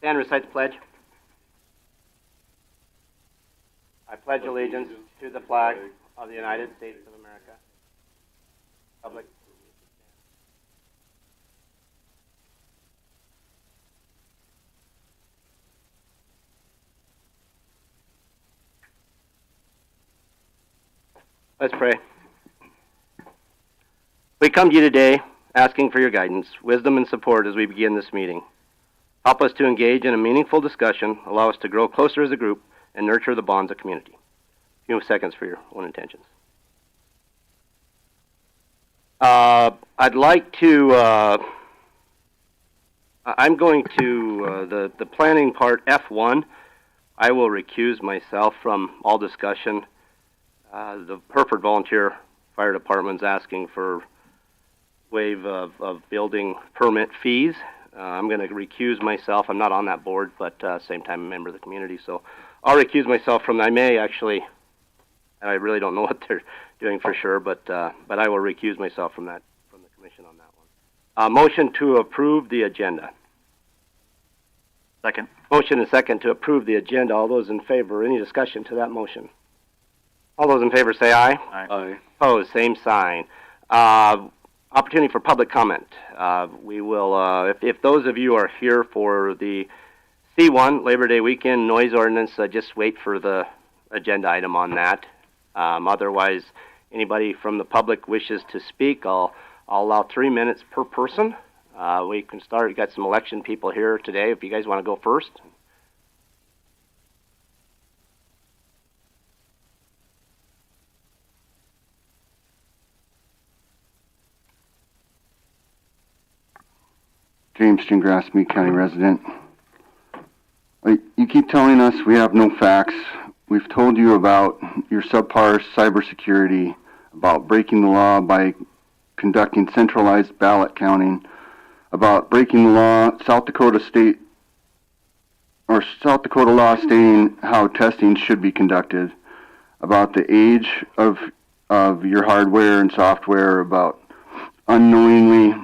Stand, recite the pledge. I pledge allegiance to the flag of the United States of America. Public. Let's pray. We come to you today asking for your guidance, wisdom, and support as we begin this meeting. Help us to engage in a meaningful discussion, allow us to grow closer as a group, and nurture the bonds of community. A few seconds for your own intentions. I'd like to, I'm going to, the planning part, F1, I will recuse myself from all discussion. The Hereford Volunteer Fire Department's asking for waive of building permit fees. I'm going to recuse myself. I'm not on that board, but same time a member of the community, so I'll recuse myself from. I may actually, and I really don't know what they're doing for sure, but I will recuse myself from that, from the commission on that one. Motion to approve the agenda. Second. Motion and second to approve the agenda. All those in favor? Any discussion to that motion? All those in favor say aye. Aye. Aye. Opposed, same sign. Opportunity for public comment. We will, if those of you are here for the C1 Labor Day weekend noise ordinance, just wait for the agenda item on that. Otherwise, anybody from the public wishes to speak, I'll allow 3 minutes per person. We can start. We've got some election people here today. If you guys want to go first. James Gingrass, Meade County resident. You keep telling us we have no facts. We've told you about your subpar cybersecurity, about breaking the law by conducting centralized ballot counting, about breaking the law, South Dakota law stating how testing should be conducted, about the age of your hardware and software, about unknowingly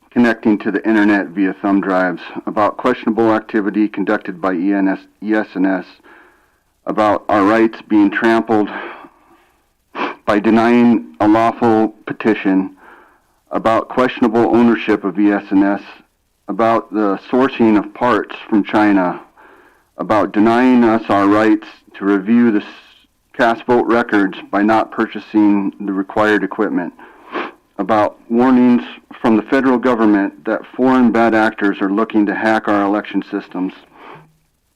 connecting to the internet via thumb drives, about questionable activity conducted by ES&S, about our rights being trampled by denying a lawful petition, about questionable ownership of ES&S, about the sourcing of parts from China, about denying us our rights to review the cast vote records by not purchasing the required equipment, about warnings from the federal government that foreign bad actors are looking to hack our election systems,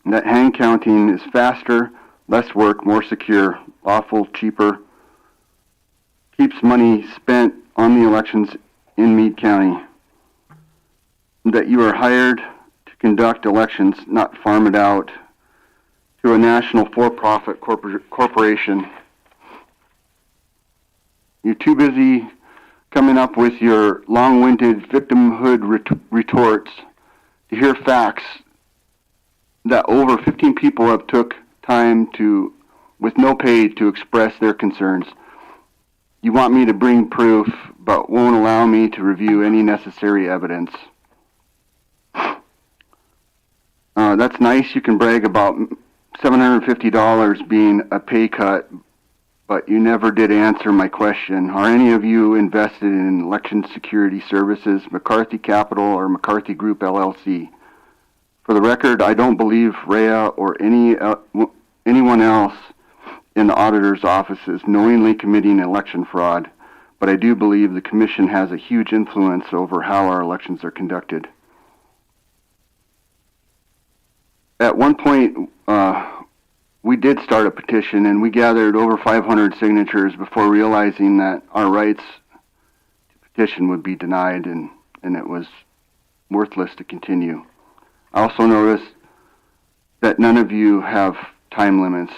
that hand counting is faster, less work, more secure, lawful, cheaper, keeps money spent on the elections in Meade County, that you are hired to conduct elections, not farm it out to a national for-profit corporation. You're too busy coming up with your long-winded victimhood retorts to hear facts that over 15 people have took time to, with no pay, to express their concerns. You want me to bring proof, but won't allow me to review any necessary evidence. That's nice. You can brag about $750 being a pay cut, but you never did answer my question. Are any of you invested in election security services, McCarthy Capital or McCarthy Group LLC? For the record, I don't believe Rhea or anyone else in the auditor's office is knowingly committing election fraud, but I do believe the commission has a huge influence over how our elections are conducted. At one point, we did start a petition, and we gathered over 500 signatures before realizing that our rights to petition would be denied, and it was worthless to continue. I also noticed that none of you have time limits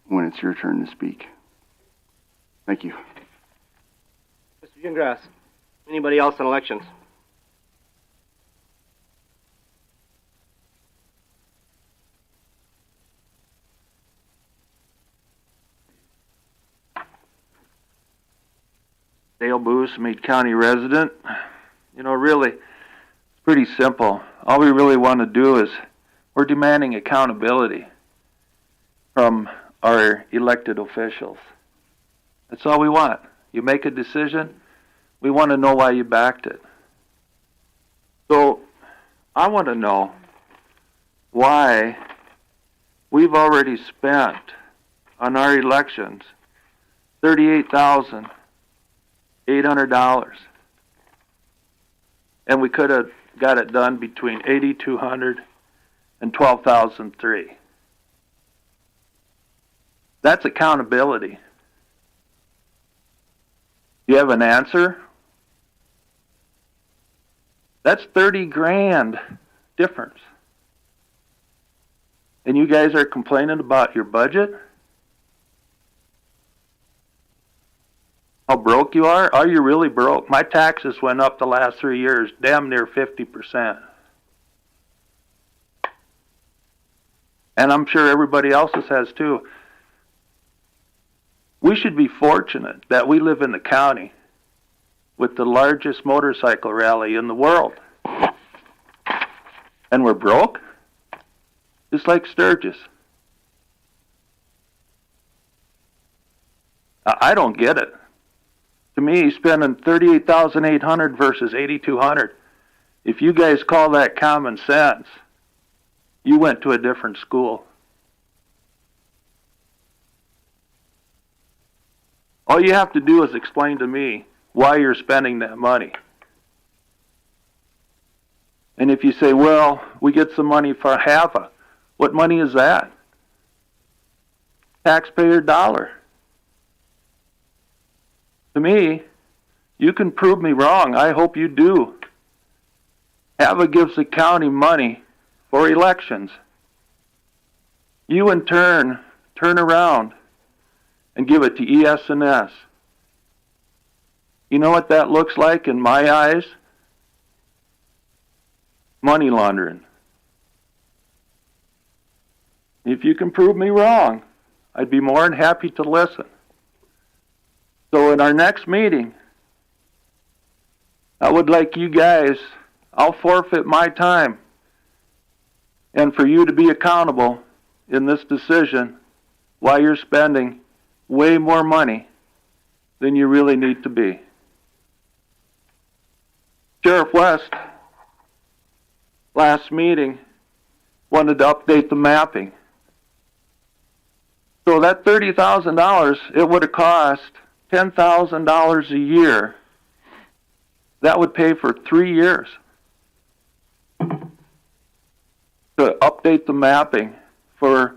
when it's your turn to speak. Thank you. Mr. Gingrass, anybody else on elections? Dale Boos, Meade County resident. You know, really, it's pretty simple. All we really want to do is We're demanding accountability from our elected officials. That's all we want. You make a decision, we want to know why you backed it. So I want to know why we've already spent on our elections $38,800, and we could have got it done between $8,200 and $12,003. That's accountability. You have an answer? That's 30 grand difference. And you guys are complaining about your budget? How broke you are? Are you really broke? My taxes went up the last 3 years, damn near 50%. And I'm sure everybody else's has too. We should be fortunate that we live in the county with the largest motorcycle rally in the world. And we're broke? Just like Sturgis. I don't get it. To me, spending $38,800 versus $8,200, if you guys call that common sense, you went to a different school. All you have to do is explain to me why you're spending that money. And if you say, well, we get some money for HAVA, what money is that? Taxpayer dollar. To me, you can prove me wrong. I hope you do. HAVA gives the county money for elections. You in turn around and give it to ES&S. You know what that looks like in my eyes? Money laundering. If you can prove me wrong, I'd be more than happy to listen. So in our next meeting, I would like you guys, I'll forfeit my time, and for you to be accountable in this decision why you're spending way more money than you really need to be. Sheriff West, last meeting, wanted to update the mapping. So that $30,000, it would have cost $10,000 a year. That would pay for 3 years to update the mapping for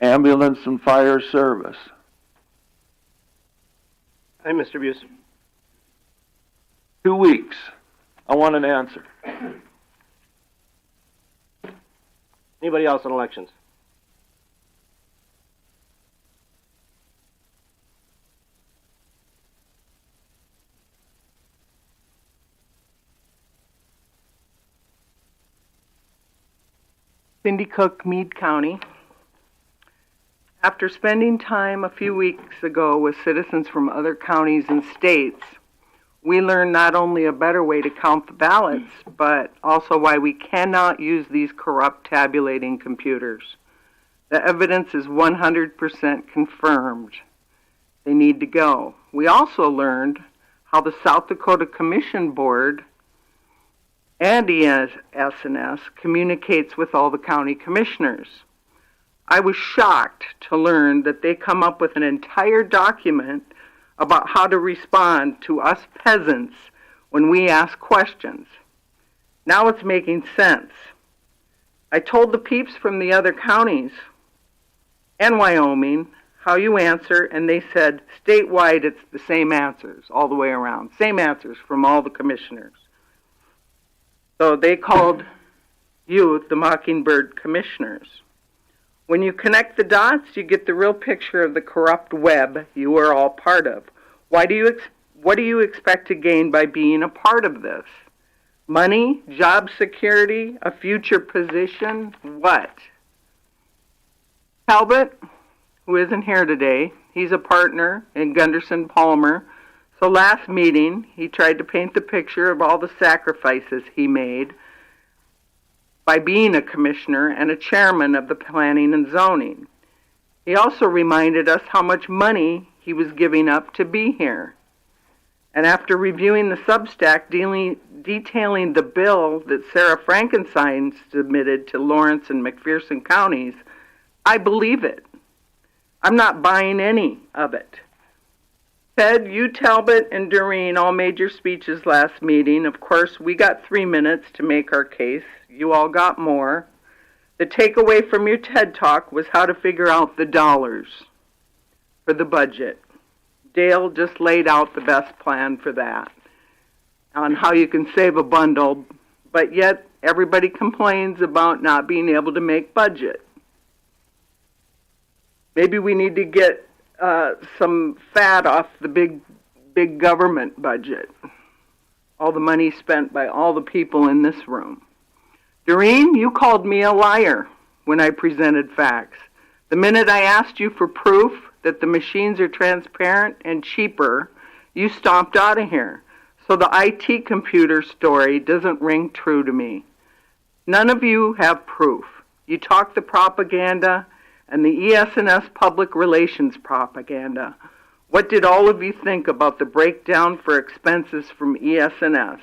ambulance and fire service. Hi, Mr. Buse. 2 weeks. I want an answer. Anybody else on elections? Cindy Cook, Meade County. After spending time a few weeks ago with citizens from other counties and states, we learned not only a better way to count the ballots, but also why we cannot use these corrupt tabulating computers. The evidence is 100% confirmed. They need to go. We also learned how the South Dakota Commission Board and ES&S communicates with all the county commissioners. I was shocked to learn that they come up with an entire document about how to respond to us peasants when we ask questions. Now it's making sense. I told the peeps from the other counties and Wyoming how you answer, and they said statewide it's the same answers all the way around. Same answers from all the commissioners. So they called you the Mockingbird Commissioners. When you connect the dots, you get the real picture of the corrupt web you are all part of. What do you expect to gain by being a part of this? Money, job security, a future position, what? Talbot, who isn't here today, he's a partner in Gunderson Palmer. So last meeting, he tried to paint the picture of all the sacrifices he made by being a commissioner and a chairman of the Planning and Zoning. He also reminded us how much money he was giving up to be here. And after reviewing the Substack detailing the bill that Sarah Frankenstein submitted to Lawrence and McPherson counties, I believe it. I'm not buying any of it. Ted, you, Talbot, and Doreen all made your speeches last meeting. Of course, we got 3 minutes to make our case. You all got more. The takeaway from your TED Talk was how to figure out the dollars for the budget. Dale just laid out the best plan for that, on how you can save a bundle, but yet everybody complains about not being able to make budget. Maybe we need to get some fat off the big government budget. All the money spent by all the people in this room. Doreen, you called me a liar when I presented facts. The minute I asked you for proof that the machines are transparent and cheaper, you stomped out of here. So the IT computer story doesn't ring true to me. None of you have proof. You talk the propaganda and the ES&S public relations propaganda. What did all of you think about the breakdown for expenses from ES&S?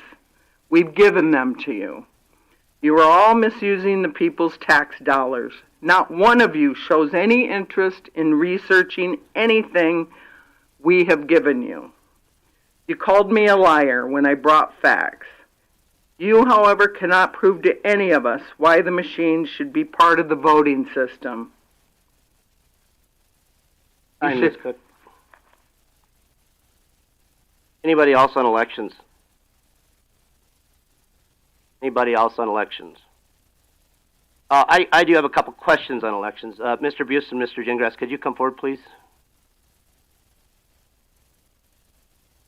We've given them to you. You are all misusing the people's tax dollars. Not one of you shows any interest in researching anything we have given you. You called me a liar when I brought facts. You, however, cannot prove to any of us why the machines should be part of the voting system. Anybody else on elections? Anybody else on elections? I do have a couple questions on elections. Mr. Buse and Mr. Gingras, could you come forward, please?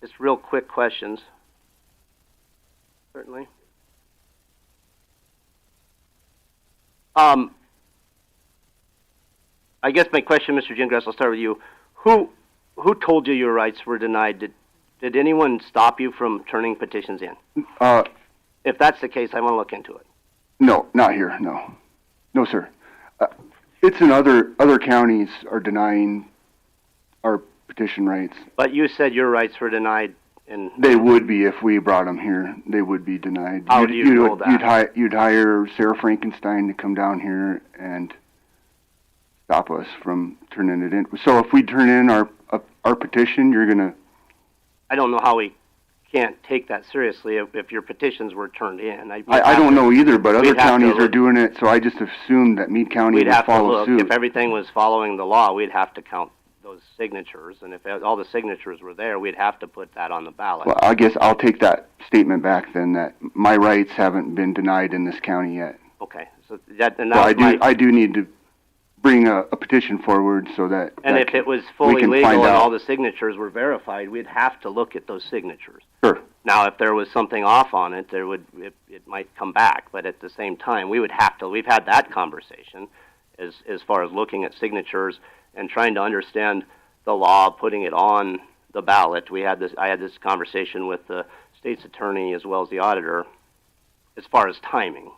Just real quick questions. Certainly. I guess my question, Mr. Gingras, I'll start with you. Who told you your rights were denied? Did anyone stop you from turning petitions in? If that's the case, I want to look into it. No, not here. No, no, sir. It's in other counties are denying our petition rights. But you said your rights were denied, and they would be if we brought them here. They would be denied. How do you know that? You'd hire Sarah Frankenstein to come down here and stop us from turning it in. So if we turn in our petition, you're gonna. I don't know how we can't take that seriously if your petitions were turned in. I don't know either, but other counties are doing it, so I just assumed that Meade County would follow suit. If everything was following the law, we'd have to count those signatures, and if all the signatures were there, we'd have to put that on the ballot. Well, I guess I'll take that statement back then, that my rights haven't been denied in this county yet. Okay, so I do need to bring a petition forward so that. And if it was fully legal and all the signatures were verified, we'd have to look at those signatures. Sure. Now, if there was something off on it, it might come back. But at the same time, we would have to. We've had that conversation, as far as looking at signatures and trying to understand the law, putting it on the ballot. I had this conversation with the state's attorney as well as the auditor, as far as timing.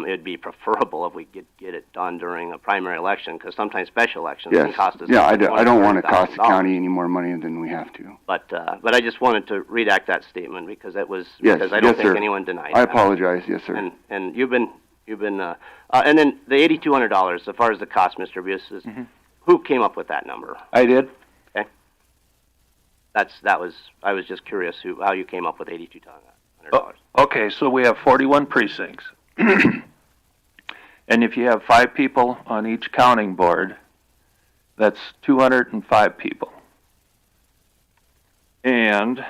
It'd be preferable if we could get it done during a primary election, because sometimes special elections can cost us. Yeah, I don't want to cost the county any more money than we have to. But I just wanted to redact that statement because because I don't think anyone denied. I apologize, yes, sir. And you've been and then the $8,200 as far as the cost, Mr. Buse, is who came up with that number? I did. Okay. I was just curious how you came up with $8,200. Okay, so we have 41 precincts. And if you have 5 people on each counting board, that's 205 people. And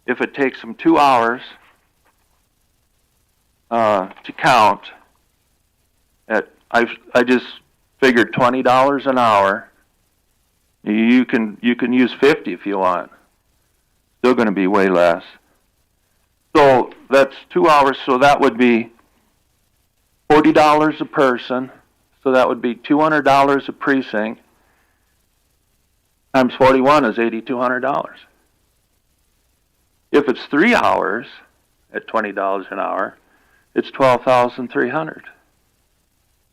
if it takes them 2 hours to count, I just figured $20 an hour. You can use 50 if you want. Still going to be way less. So that's 2 hours, so that would be $40 a person, so that would be $200 a precinct, times 41 is $8,200. If it's 3 hours at $20 an hour, it's 12,300.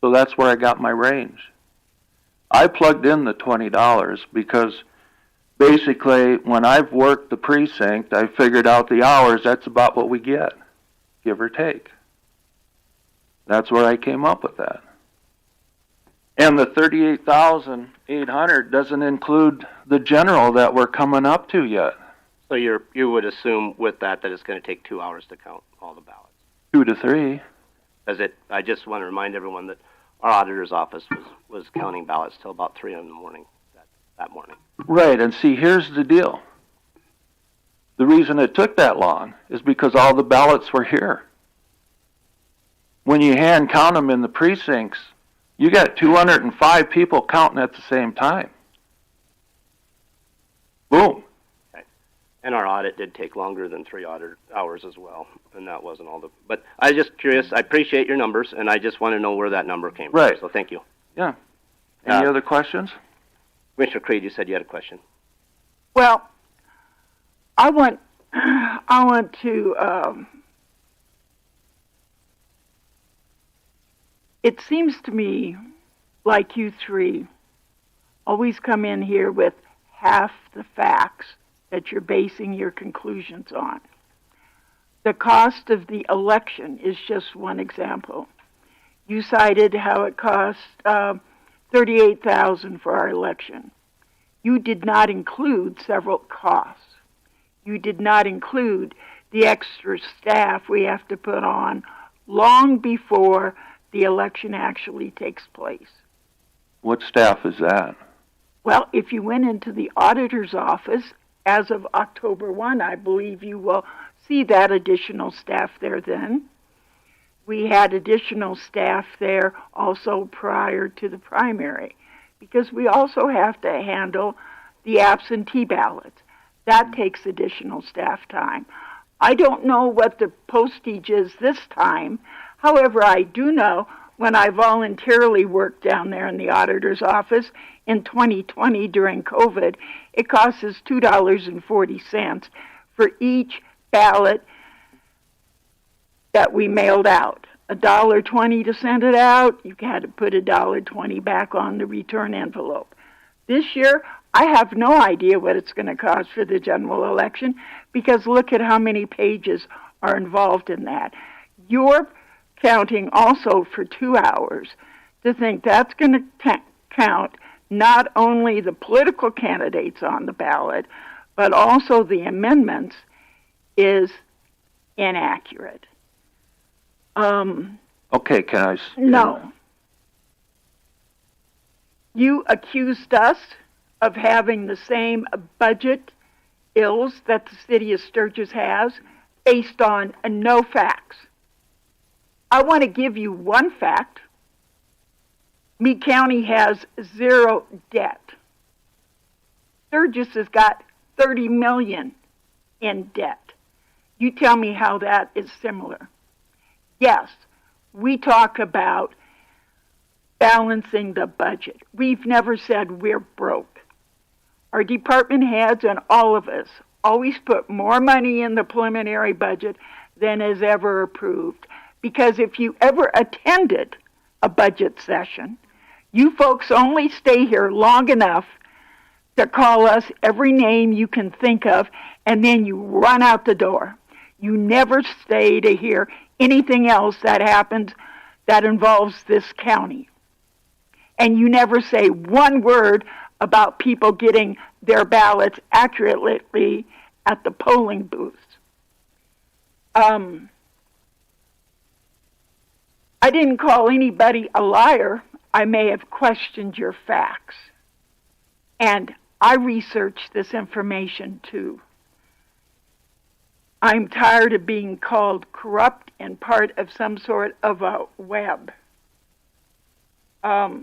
So that's where I got my range. I plugged in the $20 because basically when I've worked the precinct, I figured out the hours, that's about what we get, give or take. That's where I came up with that. And the 38,800 doesn't include the general that we're coming up to yet. So you would assume with that it's going to take 2 hours to count all the ballots? 2 to 3. I just want to remind everyone that our auditor's office was counting ballots till about 3 in the morning that morning. Right, and see, here's the deal. The reason it took that long is because all the ballots were here. When you hand count them in the precincts, you got 205 people counting at the same time. Boom. Okay. And our audit did take longer than 3 hours as well, and that wasn't all the... But I was just curious. I appreciate your numbers, and I just want to know where that number came from. Right. So thank you. Yeah. Any other questions? Commissioner Creed, you said you had a question. Well, I want to. It seems to me like you three always come in here with half the facts that you're basing your conclusions on. The cost of the election is just one example. You cited how it cost $38,000 for our election. You did not include several costs. You did not include the extra staff we have to put on long before the election actually takes place. What staff is that? Well, if you went into the auditor's office as of October 1, I believe you will see that additional staff there then. We had additional staff there also prior to the primary because we also have to handle the absentee ballots. That takes additional staff time. I don't know what the postage is this time. However, I do know when I voluntarily worked down there in the auditor's office in 2020 during COVID, it costs us $2.40 for each ballot that we mailed out. $1.20 to send it out. You had to put $1.20 back on the return envelope. This year, I have no idea what it's going to cost for the general election because look at how many pages are involved in that. You're counting also for 2 hours to think that's going to count not only the political candidates on the ballot, but also the amendments is inaccurate. Okay, can I... No. You accused us of having the same budget ills that the city of Sturgis has based on no facts. I want to give you one fact. Meade County has 0 debt. Sturgis has got $30 million in debt. You tell me how that is similar. Yes, we talk about balancing the budget. We've never said we're broke. Our department heads and all of us always put more money in the preliminary budget than is ever approved. Because if you ever attended a budget session, you folks only stay here long enough to call us every name you can think of, and then you run out the door. You never stay to hear anything else that happens that involves this county. And you never say one word about people getting their ballots accurately at the polling booths. I didn't call anybody a liar. I may have questioned your facts. And I researched this information too. I'm tired of being called corrupt and part of some sort of a web. I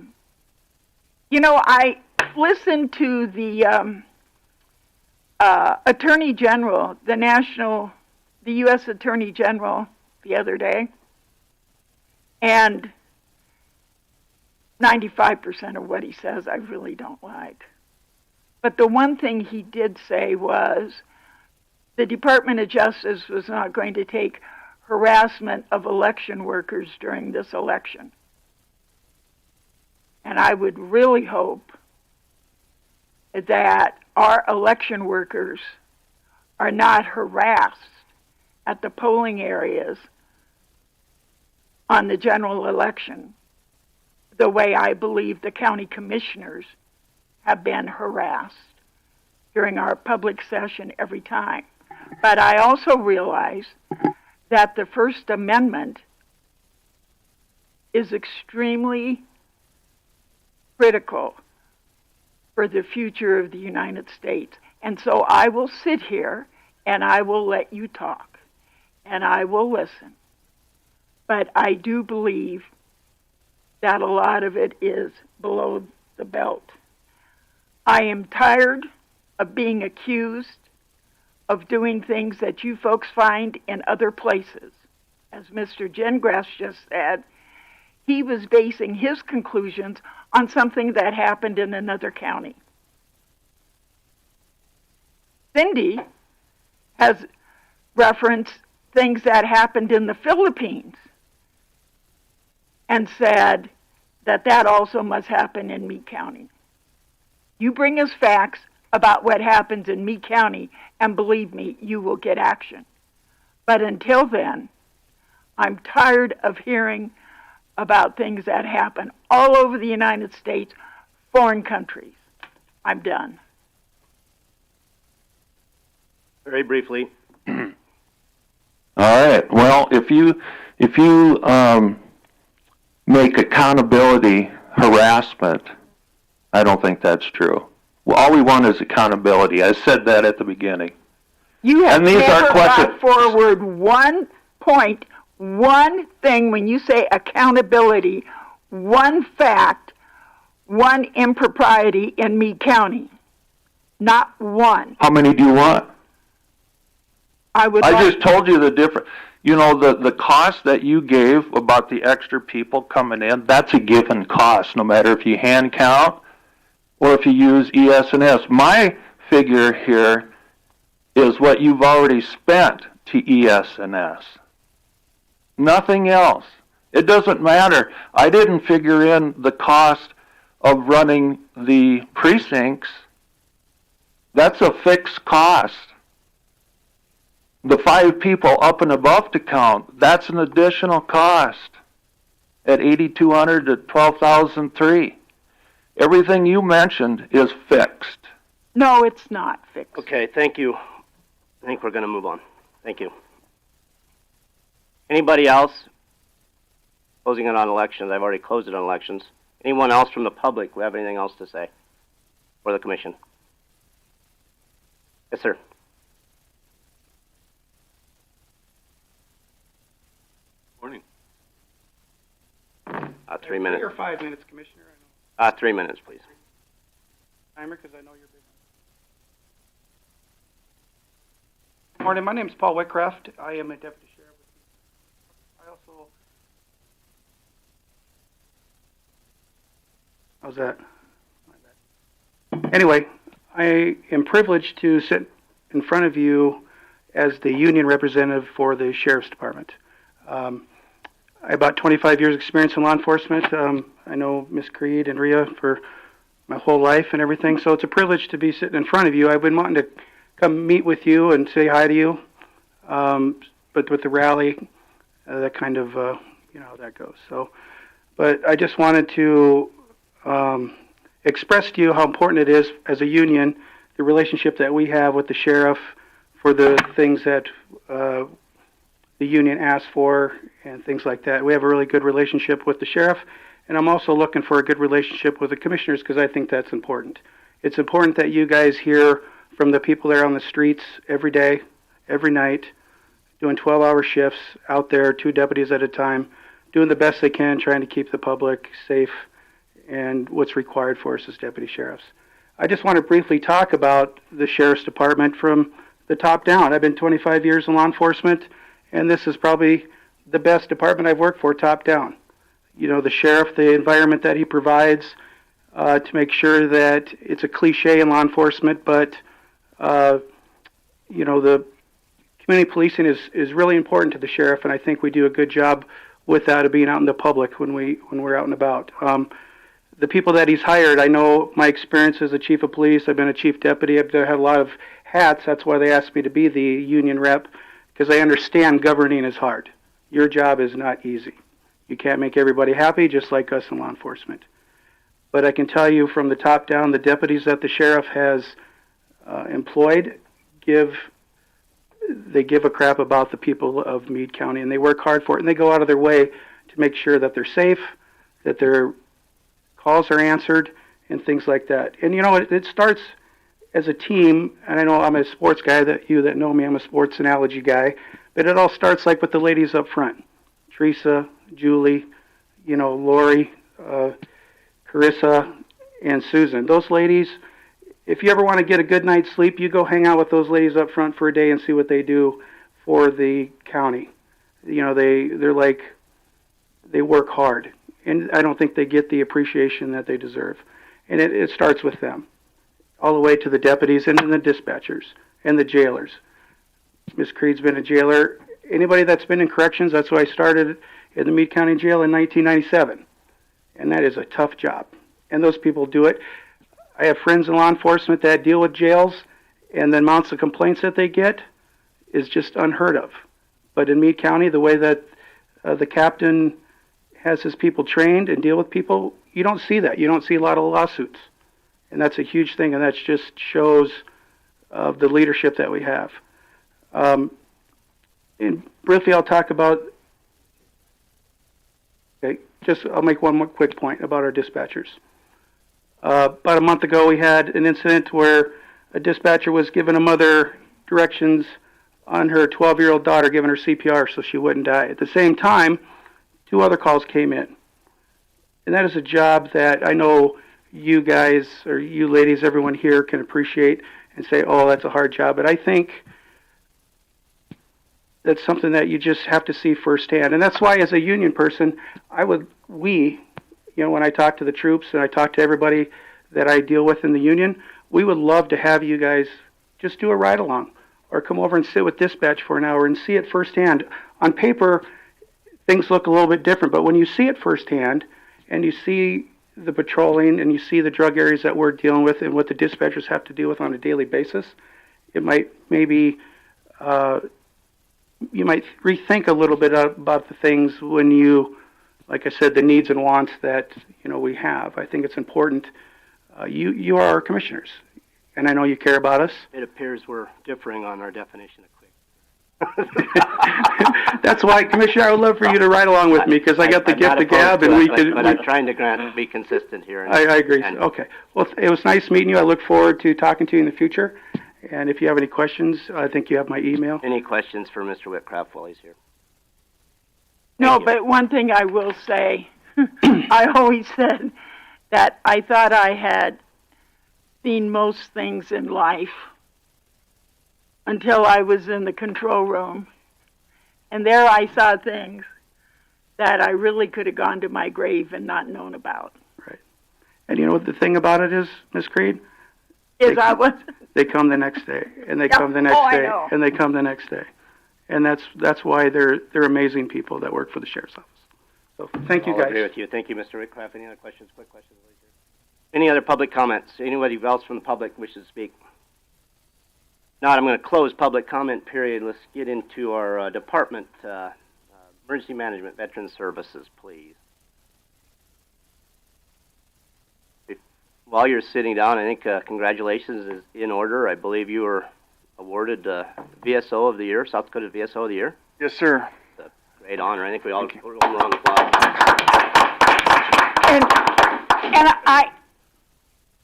listened to the Attorney General, the U.S. Attorney General the other day, and 95% of what he says I really don't like. But the one thing he did say was the Department of Justice was not going to take harassment of election workers during this election. And I would really hope that our election workers are not harassed at the polling areas on the general election the way I believe the county commissioners have been harassed during our public session every time. But I also realize that the First Amendment is extremely critical for the future of the United States. And so I will sit here and I will let you talk and I will listen. But I do believe that a lot of it is below the belt. I am tired of being accused of doing things that you folks find in other places. As Mr. Gingras just said, he was basing his conclusions on something that happened in another county. Cindy has referenced things that happened in the Philippines and said that that also must happen in Meade County. You bring us facts about what happens in Meade County, and believe me, you will get action. But until then, I'm tired of hearing about things that happen all over the United States, foreign countries. I'm done. Very briefly. All right. Well, if you make accountability harassment, I don't think that's true. Well, all we want is accountability. I said that at the beginning. You have And these never are questions. brought forward one point, one thing when you say accountability, one fact, one impropriety in Meade County. Not one. How many do you want? I just told you the difference. You know, the cost that you gave about the extra people coming in, that's a given cost, no matter if you hand count or if you use ES&S. My figure here is what you've already spent to ES&S. Nothing else. It doesn't matter. I didn't figure in the cost of running the precincts. That's a fixed cost. The 5 people up and above to count, that's an additional cost at $8,200 to $12,003. Everything you mentioned is fixed. No, it's not fixed. Okay, thank you. I think we're going to move on. Thank you. Anybody else? Closing it on elections. I've already closed it on elections. Anyone else from the public who have anything else to say for the commission? Yes, sir. Morning. 3 minutes. 3 or 5 minutes, Commissioner? 3 minutes, please. Timer, because I know you're busy. Morning, my name is Paul Whitcraft. I am a deputy sheriff. I also... How's that? Anyway, I am privileged to sit in front of you as the union representative for the Sheriff's Department. I have about 25 years experience in law enforcement. I know Ms. Creed and Rhea for my whole life and everything, so it's a privilege to be sitting in front of you. I've been wanting to come meet with you and say hi to you, but with the rally, that kind of, you know how that goes. So, but I just wanted to express to you how important it is as a union, the relationship that we have with the sheriff for the things that the union asks for and things like that. We have a really good relationship with the sheriff, and I'm also looking for a good relationship with the commissioners because I think that's important. It's important that you guys hear from the people there on the streets every day, every night, doing 12-hour shifts out there, 2 deputies at a time, doing the best they can, trying to keep the public safe and what's required for us as deputy sheriffs. I just want to briefly talk about the Sheriff's Department from the top down. I've been 25 years in law enforcement, and this is probably the best department I've worked for top down. You know, the sheriff, the environment that he provides to make sure that it's a cliche in law enforcement, but, you know, the community policing is really important to the sheriff, and I think we do a good job with that of being out in the public when we're out and about. The people that he's hired, I know my experience as a chief of police. I've been a chief deputy. I've had a lot of hats. That's why they asked me to be the union rep, because I understand governing is hard. Your job is not easy. You can't make everybody happy, just like us in law enforcement. But I can tell you from the top down, the deputies that the sheriff has employed give a crap about the people of Meade County, and they work hard for it, and they go out of their way to make sure that they're safe, that their calls are answered, and things like that. And it starts as a team, and I know I'm a sports guy, that know me, I'm a sports analogy guy, but it all starts like with the ladies up front. Teresa, Julie, Lori, Carissa, and Susan. Those ladies, if you ever want to get a good night's sleep, you go hang out with those ladies up front for a day and see what they do for the county. They're like, they work hard, and I don't think they get the appreciation that they deserve. And it starts with them, all the way to the deputies and then the dispatchers and the jailers. Miss Creed's been a jailer. Anybody that's been in corrections, that's why I started in the Meade County Jail in 1997. And that is a tough job. And those people do it. I have friends in law enforcement that deal with jails, and the amounts of complaints that they get is just unheard of. But in Meade County, the way that the captain has his people trained and deal with people, you don't see that. You don't see a lot of lawsuits. And that's a huge thing, and that just shows of the leadership that we have. And briefly, I'll talk about, I'll make one more quick point about our dispatchers. About a month ago, we had an incident where a dispatcher was giving a mother directions on her 12-year-old daughter, giving her CPR so she wouldn't die. At the same time, 2 other calls came in. And that is a job that I know you guys, or you ladies, everyone here can appreciate and say, oh, that's a hard job. But I think that's something that you just have to see firsthand. And that's why, as a union person, when I talk to the troops and I talk to everybody that I deal with in the union, we would love to have you guys just do a ride-along or come over and sit with dispatch for an hour and see it firsthand. On paper, things look a little bit different, but when you see it firsthand and you see the patrolling and you see the drug areas that we're dealing with and what the dispatchers have to deal with on a daily basis, it might you might rethink a little bit about the things when you, like I said, the needs and wants that we have. I think it's important. You are our commissioners, and I know you care about us. It appears we're differing on our definition of quick. That's why, Commissioner, I would love for you to ride along with me, because I got the gift of gab, and But I'm trying to be consistent here. I agree. Okay. Well, it was nice meeting you. I look forward to talking to you in the future. And if you have any questions, I think you have my email. Any questions for Mr. Whitcraft while he's here? No, but one thing I will say, I always said that I thought I had seen most things in life until I was in the control room. And there I saw things that I really could have gone to my grave and not known about. Right. And you know what the thing about it is, Ms. Creed? They come the next day, and they come the next day, and they come the next day. And that's why they're amazing people that work for the Sheriff's Office. So thank you, guys. I agree with you. Thank you, Mr. Whitcraft. Any other questions? Quick questions? Any other public comments? Anybody else from the public wishes to speak? Not, I'm going to close public comment period. Let's get into our department, emergency management, veteran services, please. While you're sitting down, I think congratulations is in order. I believe you were awarded VSO of the Year, South Dakota VSO of the Year. Yes, sir. It's a great honor. I think we all roll around the applause. And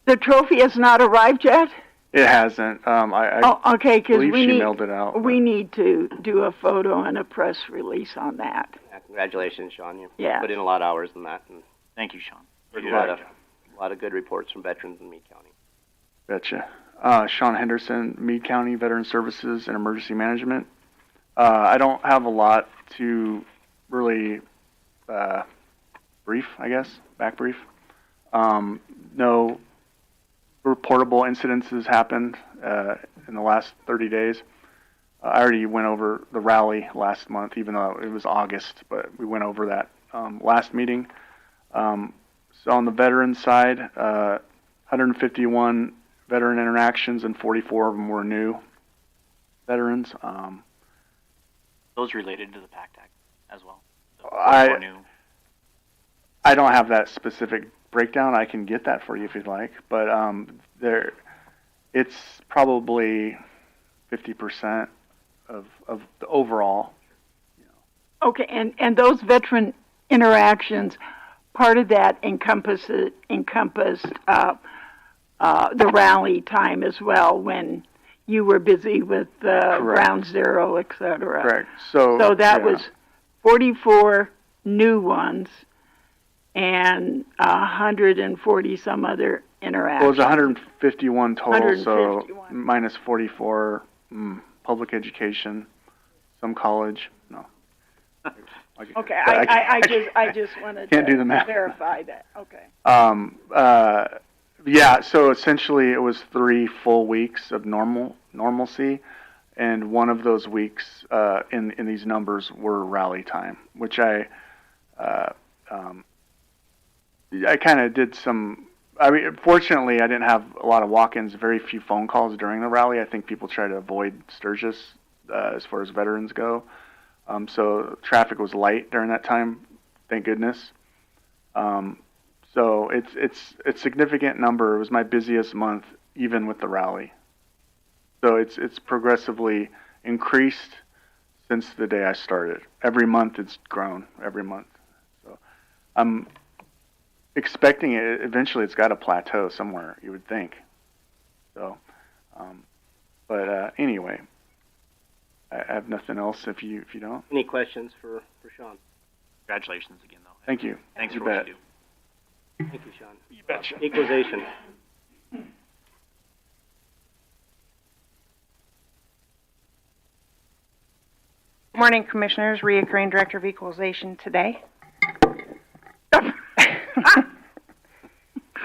the trophy has not arrived yet? It hasn't. Okay, because she mailed it out. We need to do a photo and a press release on that. Yeah, congratulations, Sean. You Yeah. put in a lot of hours in that. And Thank you, Sean. a lot of good reports from veterans in Meade County. Betcha. Sean Henderson, Meade County Veteran Services and Emergency Management. I don't have a lot to really brief, I guess, back brief. No reportable incidences happened in the last 30 days. I already went over the rally last month, even though it was August, but we went over that last meeting. So on the veteran side, 151 veteran interactions, and 44 of them were new veterans. Those related to the PACT Act as well. I don't have that specific breakdown. I can get that for you if you'd like, but it's probably 50% of the overall. Okay, and those veteran interactions, part of that encompassed the rally time as well, when you were busy with Ground Zero, et cetera. Correct. So that was 44 new ones and 140 some other interactions. Well, it was 151 total, 151. so minus 44 public education, some college. No. Okay, I just wanted can't to do the math. verify that. Okay. Yeah, so essentially it was 3 full weeks of normalcy, and one of those weeks in these numbers were rally time, which I kind of did some. I mean, fortunately, I didn't have a lot of walk-ins, very few phone calls during the rally. I think people try to avoid Sturgis as far as veterans go. So traffic was light during that time, thank goodness. So it's a significant number. It was my busiest month, even with the rally. So it's progressively increased since the day I started. Every month it's grown, every month. So I'm expecting it, eventually it's got to plateau somewhere, you would think. So, but anyway, I have nothing else if you don't. Any questions for Sean? Congratulations again, though. Thank you. Thanks You for what bet. you do. Thank you, Sean. You betcha. Equalization. Good morning, Commissioners. Reoccurring Director of Equalization today.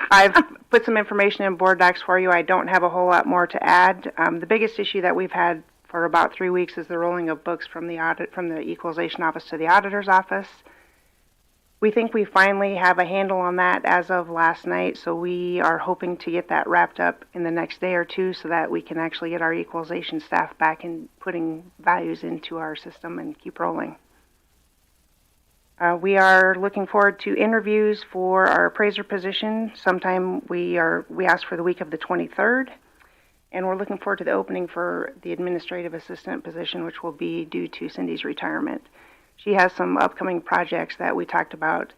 I've put some information in board docs for you. I don't have a whole lot more to add. The biggest issue that we've had for about 3 weeks is the rolling of books from the Equalization Office to the Auditor's Office. We think we finally have a handle on that as of last night, so we are hoping to get that wrapped up in the next day or two so that we can actually get our equalization staff back and putting values into our system and keep rolling. We are looking forward to interviews for our appraiser position. Sometime we asked for the week of the 23rd, and we're looking forward to the opening for the administrative assistant position, which will be due to Cindy's retirement. She has some upcoming projects that we talked about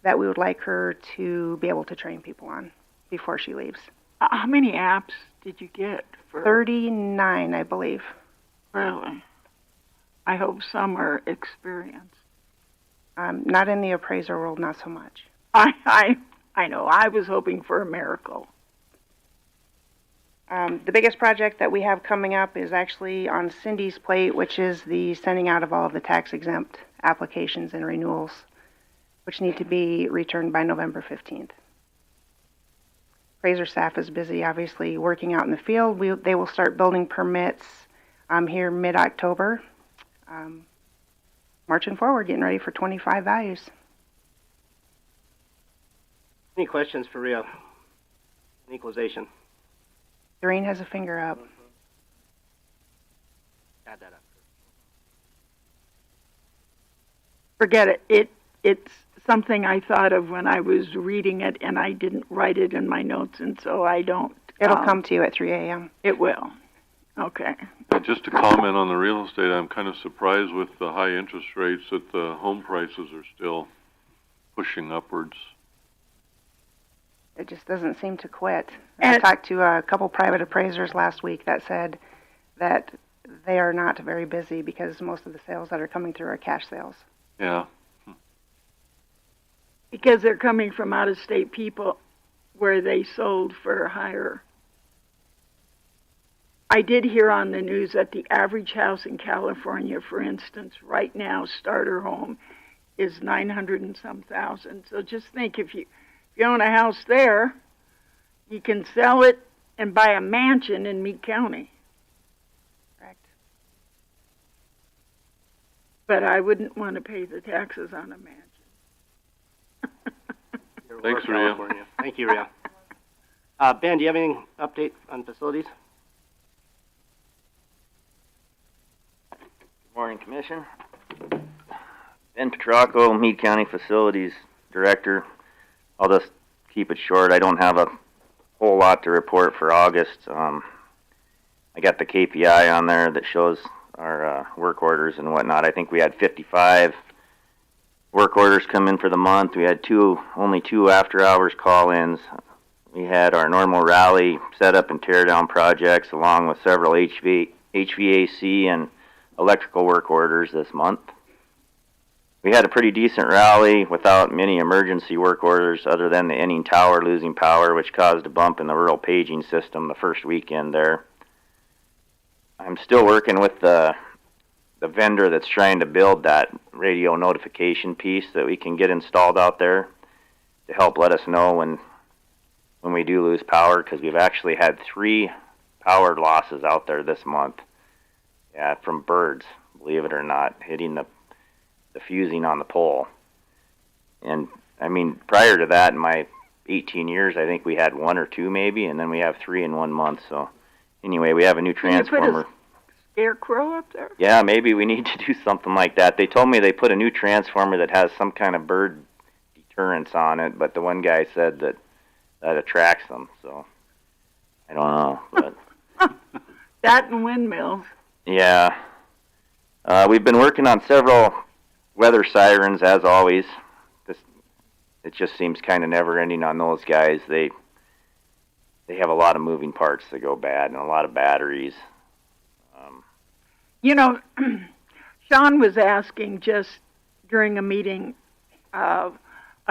that we would like her to be able to train people on before she leaves. How many apps did you get? 39, I believe. Really? I hope some are experienced. Not in the appraiser world, not so much. I know. I was hoping for a miracle. The biggest project that we have coming up is actually on Cindy's plate, which is the sending out of all of the tax-exempt applications and renewals, which need to be returned by November 15th. Appraiser staff is busy, obviously, working out in the field. They will start building permits here mid-October. Marching forward, getting ready for 25 values. Any questions for Rhea? Equalization. Doreen has a finger up. Add that up. Forget it. It's something I thought of when I was reading it, and I didn't write it in my notes, and so I don't. It'll come to you at 3 a.m. It will. Okay. Just to comment on the real estate, I'm kind of surprised with the high interest rates that the home prices are still pushing upwards. It just doesn't seem to quit. I talked to a couple private appraisers last week that said that they are not very busy because most of the sales that are coming through are cash sales. Yeah. Because they're coming from out-of-state people where they sold for higher. I did hear on the news that the average house in California, for instance, right now, starter home, is 900 and some thousand. So just think, if you own a house there, you can sell it and buy a mansion in Meade County. Correct. but I wouldn't want to pay the taxes on a mansion. Thanks, Rhea. California. Thank you, Rhea. Ben, do you have any update on facilities? Good morning, Commission. Ben Petrocco, Meade County Facilities Director. I'll just keep it short. I don't have a whole lot to report for August. I got the KPI on there that shows our work orders and whatnot. I think we had 55 work orders come in for the month. We had only two after-hours call-ins. We had our normal rally setup and tear-down projects, along with several HVAC and electrical work orders this month. We had a pretty decent rally without many emergency work orders other than the Enning Tower losing power, which caused a bump in the rural paging system the first weekend there. I'm still working with the vendor that's trying to build that radio notification piece that we can get installed out there to help let us know when we do lose power, because we've actually had 3 power losses out there this month. Yeah, from birds, believe it or not, hitting the fusing on the pole. And I mean, prior to that, in my 18 years, I think we had 1 or 2 maybe, and then we have 3 in 1 month. So anyway, we have a new transformer. Can you put a scarecrow up there? Yeah, maybe we need to do something like that. They told me they put a new transformer that has some kind of bird deterrence on it, but the one guy said that attracts them. So I don't know. But that and windmills. Yeah. We've been working on several weather sirens, as always. It just seems kind of never-ending on those guys. They have a lot of moving parts that go bad and a lot of batteries. You know, Sean was asking just during a meeting a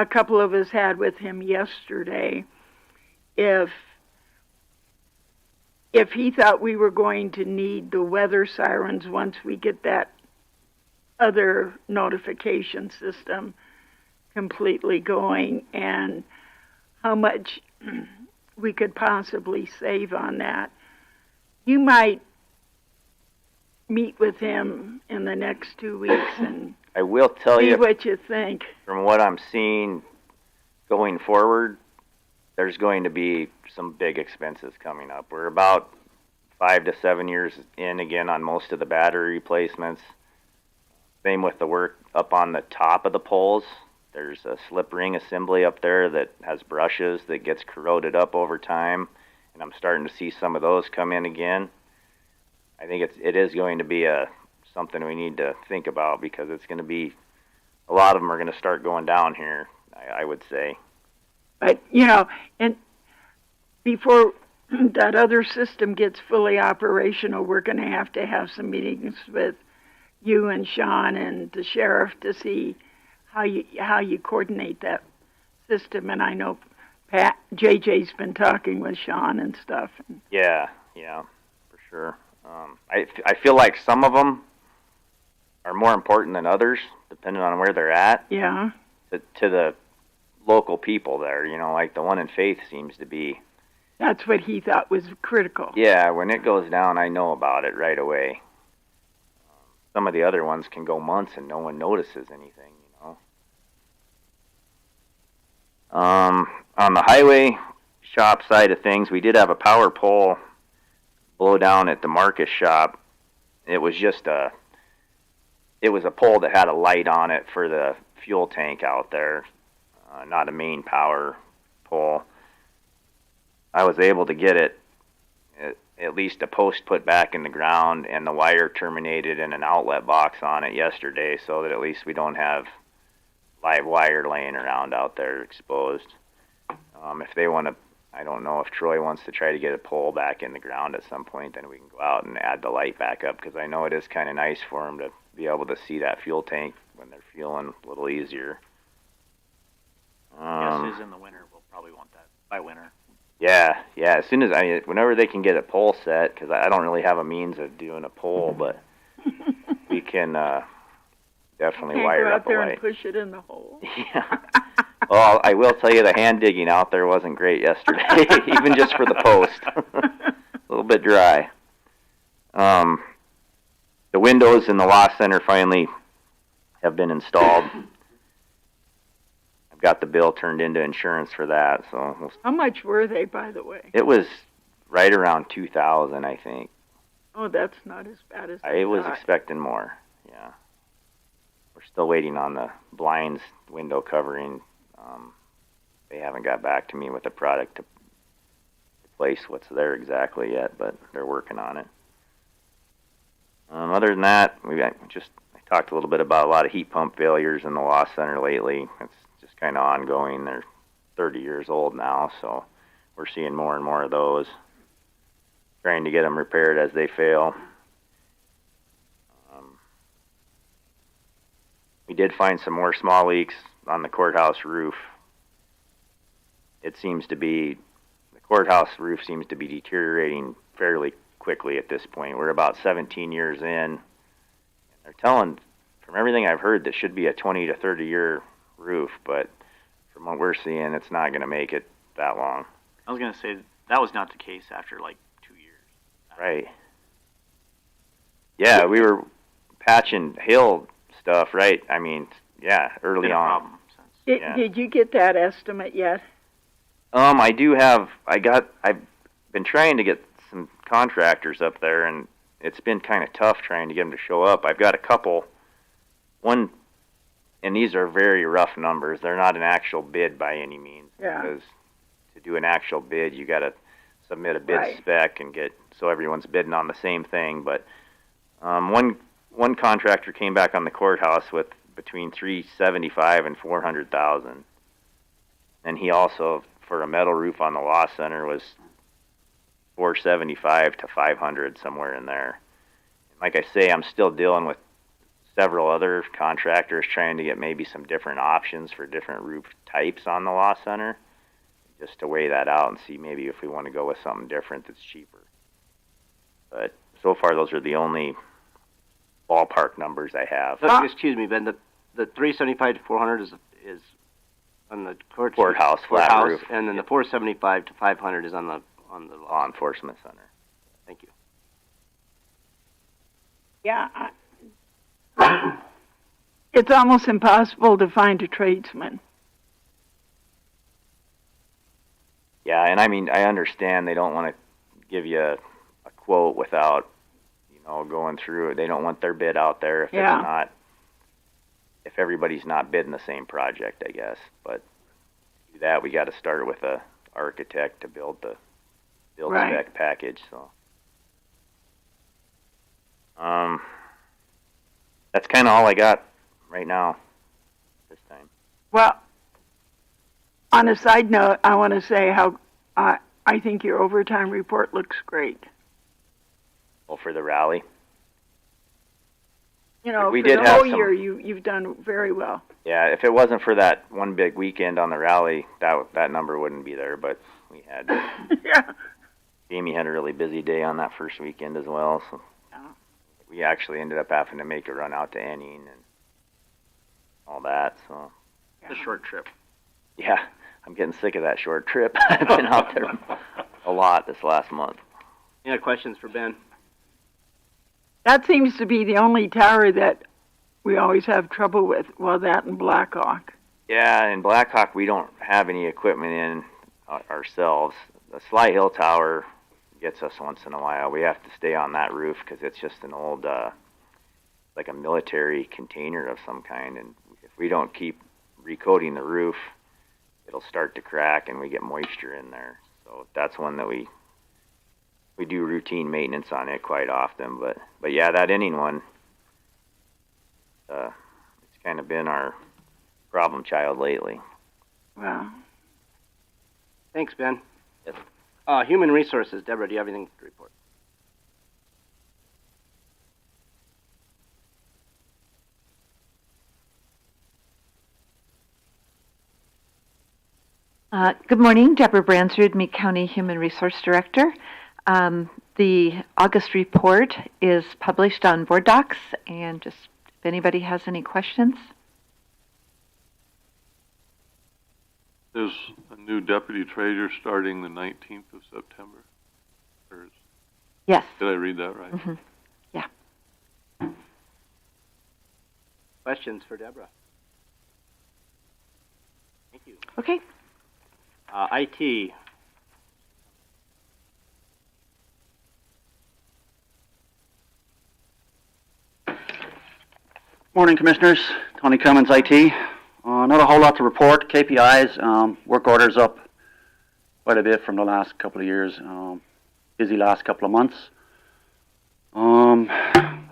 couple of us had with him yesterday if he thought we were going to need the weather sirens once we get that other notification system completely going, and how much we could possibly save on that. You might meet with him in the next 2 weeks and I will tell see you what you think. From what I'm seeing going forward, there's going to be some big expenses coming up. We're about 5 to 7 years in again on most of the battery replacements. Same with the work up on the top of the poles. There's a slip ring assembly up there that has brushes that gets corroded up over time, and I'm starting to see some of those come in again. I think it is going to be something we need to think about, because it's going to be, a lot of them are going to start going down here, I would say. But, you know, and before that other system gets fully operational, we're going to have some meetings with you and Sean and the sheriff to see how you coordinate that system. And I know JJ's been talking with Sean and stuff. Yeah, for sure. I feel like some of them are more important than others, depending on where they're at. Yeah. To the local people there, like the one in Faith seems to be. That's what he thought was critical. Yeah, when it goes down, I know about it right away. Some of the other ones can go months and no one notices anything, On the highway shop side of things, we did have a power pole blow down at the Marcus shop. It was a pole that had a light on it for the fuel tank out there, not a main power pole. I was able to get it, at least a post put back in the ground, and the wire terminated in an outlet box on it yesterday, so that at least we don't have live wire laying around out there exposed. If they want to, I don't know if Troy wants to try to get a pole back in the ground at some point, then we can go out and add the light back up, because I know it is kind of nice for them to be able to see that fuel tank when they're fueling a little easier. Guess in the winter, we'll probably want that by winter. Yeah. As soon as whenever they can get a pole set, because I don't really have a means of doing a pole, but we can definitely wire up a light. Go out there and push it in the hole. Yeah. Well, I will tell you, the hand digging out there wasn't great yesterday, even just for the post. A little bit dry. The windows in the loss center finally have been installed. I've got the bill turned into insurance for that, so How much were they, by the way? it was right around 2,000, I think. Oh, that's not as bad as I was thought. expecting more. Yeah, we're still waiting on the blinds window covering. They haven't got back to me with a product to replace what's there exactly yet, but they're working on it. Other than that, I talked a little bit about a lot of heat pump failures in the Loss Center lately. It's just kind of ongoing. They're 30 years old now, so we're seeing more and more of those. Trying to get them repaired as they fail. We did find some more small leaks on the courthouse roof. The courthouse roof seems to be deteriorating fairly quickly at this point. We're about 17 years in. They're telling, from everything I've heard, this should be a 20 to 30 year roof, but from what we're seeing, it's not going to make it that long. I was going to say that was not the case after like 2 years. Right. Yeah, we were patching hail stuff, right? I mean, yeah, early on. Did you get that estimate yet? I've been trying to get some contractors up there, and it's been kind of tough trying to get them to show up. I've got a couple, and these are very rough numbers. They're not an actual bid by any means. Yeah. Because to do an actual bid, you got to submit a bid spec and so everyone's bidding on the same thing. But one contractor came back on the courthouse with between $375,000 and $400,000, and he also, for a metal roof on the Law Center, was $475,000 to $500,000, somewhere in there. Like I say, I'm still dealing with several other contractors trying to get maybe some different options for different roof types on the Law Center, just to weigh that out and see maybe if we want to go with something different that's cheaper. But so far, those are the only ballpark numbers I have. Excuse me, Ben. The 375 to 400 is on the courthouse flat roof, and then the 475 to 500 is on the Law Enforcement Center. Thank you. Yeah. It's almost impossible to find a tradesman. Yeah, and I mean, I understand they don't want to give you a quote without, going through it. They don't want their bid out there if if everybody's not bidding the same project, I guess. But to do that, we got to start with a architect to build the spec package. So, that's kind of all I got right now this time. Well, on a side note, I want to say how I think your overtime report looks great. Well, for the rally? We for did the whole year, you've done very well. Yeah, if it wasn't for that one big weekend on the rally, that number wouldn't be there. But we had Jamie had a really busy day on that first weekend as well, so we actually ended up having to make a run out to Enning and all that. So it's a short trip. Yeah, I'm getting sick of that short trip. I've been out there a lot this last month. Any other questions for Ben? That seems to be the only tower that we always have trouble with. Well, that and Blackhawk. Yeah, in Blackhawk we don't have any equipment in ourselves. The Sly Hill Tower gets us once in a while. We have to stay on that roof because it's just an old, like a military container of some kind. And if we don't keep recoating the roof, it'll start to crack and we get moisture in there. So that's one that we do routine maintenance on it quite often. But yeah, that Enning one, it's kind of been our problem child lately. Wow. Thanks, Ben. Yes. Human Resources, Deborah, do you have anything to report? Good morning, Deborah Bransrud, Meade County Human Resource Director. The August report is published on Board Docs, and just if anybody has any questions. There's a new deputy treasurer starting the 19th of September. Yes. Did I read that right? Mm-hmm. Yeah. Questions for Deborah? Thank you. Okay. IT. Morning, Commissioners. Tony Cummins, IT. Not a whole lot to report. KPIs, work orders up quite a bit from the last couple of years. Busy last couple of months.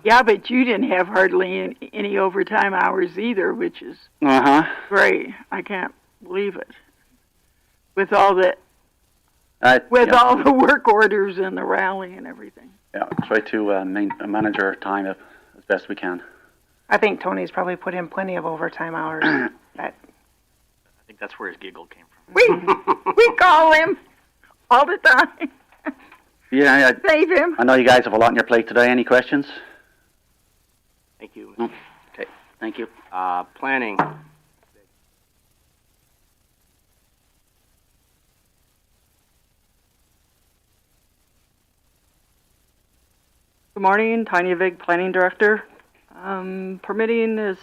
Yeah, but you didn't have hardly any overtime hours either, which is great. I can't believe it. With all the all the work orders and the rally and everything. Yeah, try to manage our time as best we can. I think Tony's probably put in plenty of overtime hours. I think that's where his giggle came from. We call him all the time. Yeah, Save him. I know you guys have a lot on your plate today. Any questions? Thank you. Okay, thank you. Planning. Good morning, Tanya Vig, Planning Director. Permitting has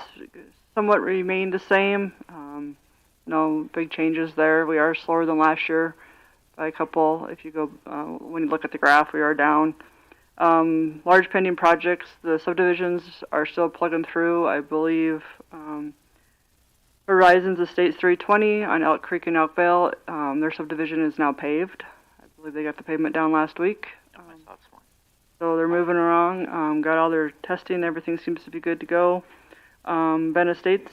somewhat remained the same. No big changes there. We are slower than last year by a couple. If you go, when you look at the graph, we are down. Large pending projects, the subdivisions are still plugging through. I believe Horizons Estates 320 on Elk Creek and Elk Vale, their subdivision is now paved. I believe they got the pavement down last week. So they're moving along, got all their testing, everything seems to be good to go. Ben Estates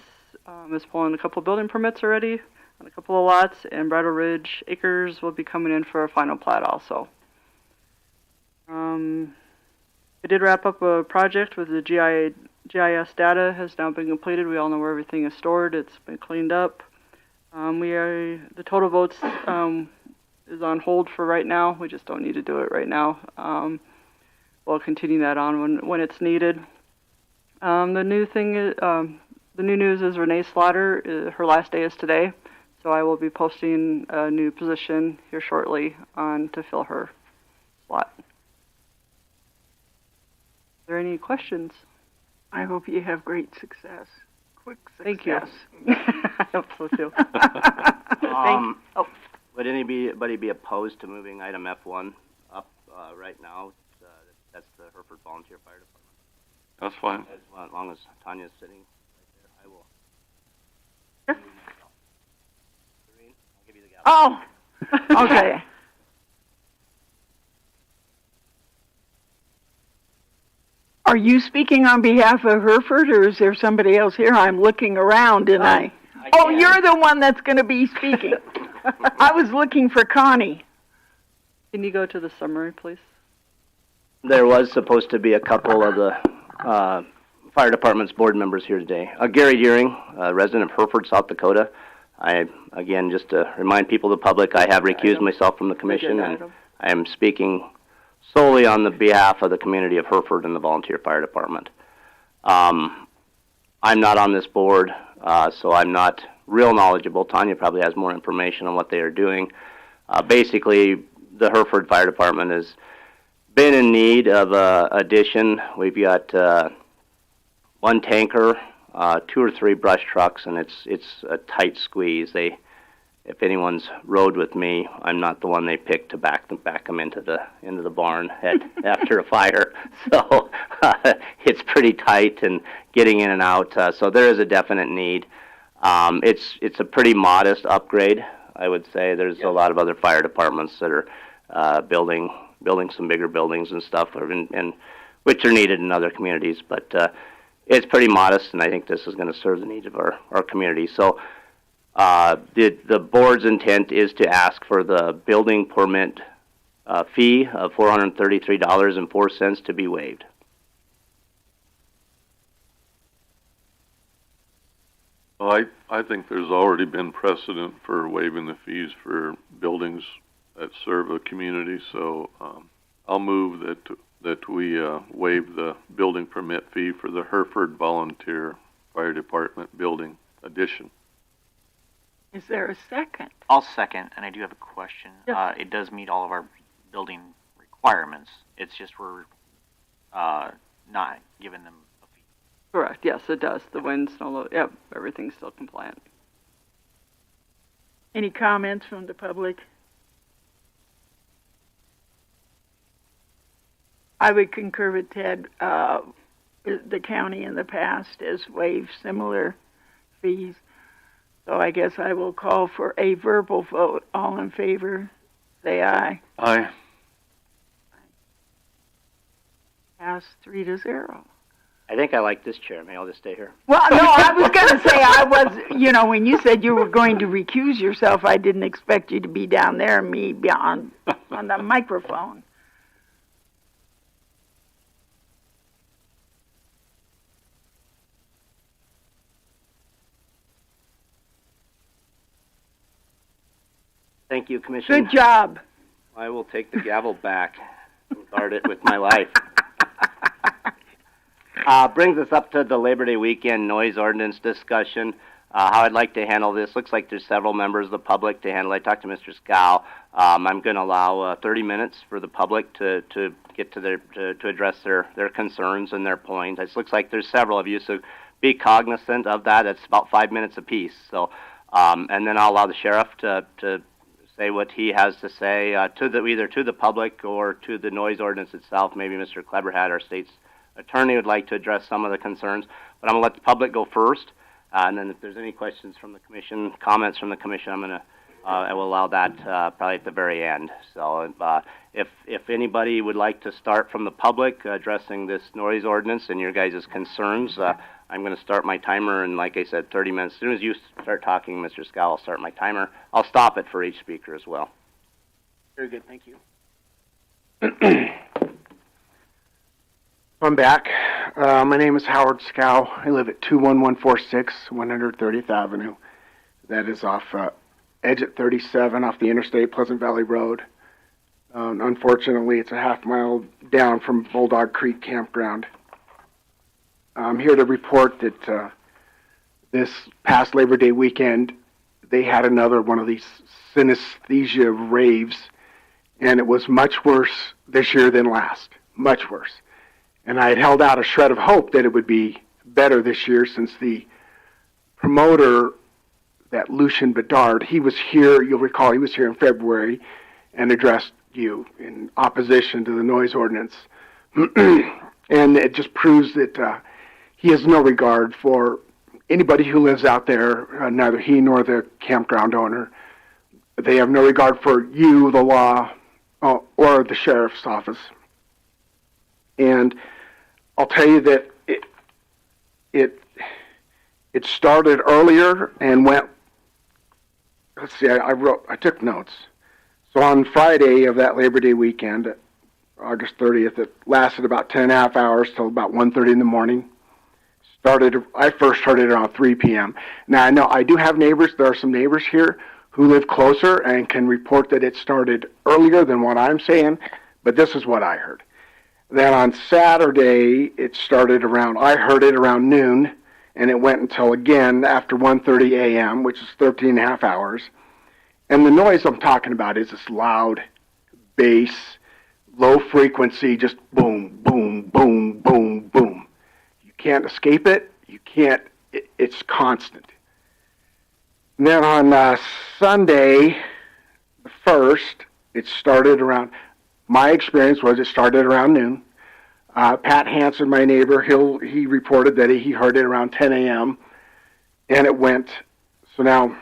is pulling a couple building permits already on a couple of lots, and Bridle Ridge Acres will be coming in for a final plat also. I did wrap up a project with the GIS data has now been completed. We all know where everything is stored. It's been cleaned up. The total votes is on hold for right now. We just don't need to do it right now. We'll continue that on when it's needed. The new news is Renee Slaughter. Her last day is today, so I will be posting a new position here shortly on to fill her slot. Are there any questions? I hope you have great success. Quick success. Thank you. I hope so too. Would anybody be opposed to moving item F1 up right now? That's the Hereford Volunteer Fire Department. That's fine. As long as Tanya's sitting right there, I will. Sure. Doreen, I'll give you the gavel. Oh, okay. Are you speaking on behalf of Hereford, or is there somebody else here? I'm looking around, and Oh, you're the one that's going to be speaking. I was looking for Connie. Can you go to the summary, please? There was supposed to be a couple of the fire department's board members here today. Gary Deering, resident of Hereford, South Dakota. Again, just to remind people, the public, I have recused myself from the commission, and I am speaking solely on the behalf of the community of Hereford and the volunteer fire department. I'm not on this board, so I'm not real knowledgeable. Tanya probably has more information on what they are doing. Basically, the Hereford Fire Department has been in need of addition. We've got one tanker, 2 or 3 brush trucks, and it's a tight squeeze. If anyone's rode with me, I'm not the one they pick to back them into the barn after a fire. So it's pretty tight and getting in and out. So there is a definite need. It's a pretty modest upgrade, I would say. There's a lot of other fire departments that are building some bigger buildings and stuff, and which are needed in other communities. But it's pretty modest, and I think this is going to serve the needs of our community. So the board's intent is to ask for the building permit fee of $433.04 to be waived. Well, I think there's already been precedent for waiving the fees for buildings that serve a community, so I'll move that we waive the building permit fee for the Hereford Volunteer Fire Department building addition. Is there a second? I'll second, and I do have a question. Yes. It does meet all of our building requirements. It's just we're not giving them a fee. Correct. Yes, it does. The wind, snow, yep, everything's still compliant. Any comments from the public? I would concur with Ted. The county in the past has waived similar fees. So I guess I will call for a verbal vote. All in favor, say aye. Aye. Pass 3-0. I think I like this chair. May I just stay here? Well, no, I was going to say when you said you were going to recuse yourself, I didn't expect you to be down there and me be on the microphone. Thank you, Commissioner. Good job. I will take the gavel back and guard it with my life. Brings us up to the Labor Day weekend noise ordinance discussion. How I'd like to handle this. Looks like there's several members of the public to handle. I talked to Mr. Scow. I'm going to allow 30 minutes for the public to get to to address their concerns and their points. It looks like there's several of you, so be cognizant of that. It's about 5 minutes apiece. So, and then I'll allow the sheriff to say what he has to say either to the public or to the noise ordinance itself. Maybe Mr. Kleberhat, our state's attorney, would like to address some of the concerns. But I'm going to let the public go first, and then if there's any questions from the commission, comments from the commission, I will allow that probably at the very end. So if anybody would like to start from the public addressing this noise ordinance and your guys' concerns, I'm going to start my timer, and like I said, 30 minutes. As soon as you start talking, Mr. Scow, I'll start my timer. I'll stop it for each speaker as well. Very good, thank you. I'm back. My name is Howard Scow. I live at 21146 130th Avenue. That is off Exit 37 off the Interstate Pleasant Valley Road. Unfortunately, it's a half mile down from Bulldog Creek Campground. I'm here to report that this past Labor Day weekend, they had another one of these synesthesia raves, and it was much worse this year than last. Much worse. And I had held out a shred of hope that it would be better this year, since the promoter, that Lucian Bedard, he was here, you'll recall, he was here in February and addressed you in opposition to the noise ordinance. And it just proves that he has no regard for anybody who lives out there, neither he nor the campground owner. They have no regard for you, the law, or the sheriff's office. And I'll tell you that it started earlier and went. Let's see. I took notes. So on Friday of that Labor Day weekend, August 30th, it lasted about 10.5 hours till about 1:30 in the morning. I first heard it around 3 p.m. Now I know I do have neighbors. There are some neighbors here who live closer and can report that it started earlier than what I'm saying, but this is what I heard. Then on Saturday, it started I heard it around noon, and it went until again after 1:30 a.m., which is 13.5 hours. And the noise I'm talking about is this loud bass, low frequency, just boom, boom, boom, boom, boom. You can't escape it. You can't, it's constant. And then on Sunday, the 1st, it started around, my experience was it started around noon. Pat Hansen, my neighbor, he reported that he heard it around 10 a.m. and it went. So now,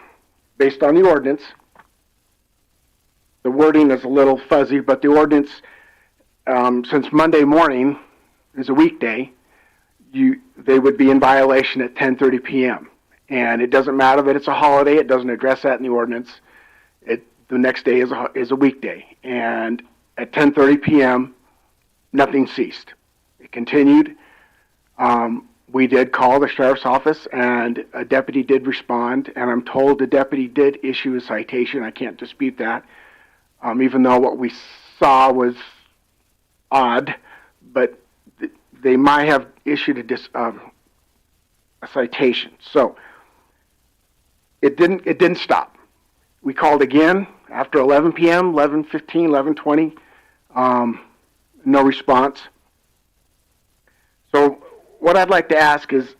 based on the ordinance, the wording is a little fuzzy, but the ordinance, since Monday morning is a weekday, they would be in violation at 10:30 p.m. And it doesn't matter that it's a holiday; it doesn't address that in the ordinance. The next day is a weekday, and at 10:30 p.m., nothing ceased. It continued. We did call the sheriff's office, and a deputy did respond, and I'm told the deputy did issue a citation. I can't dispute that, even though what we saw was odd, but they might have issued a citation. So it didn't stop. We called again after 11 p.m., 11:15, 11:20. No response. So what I'd like to ask is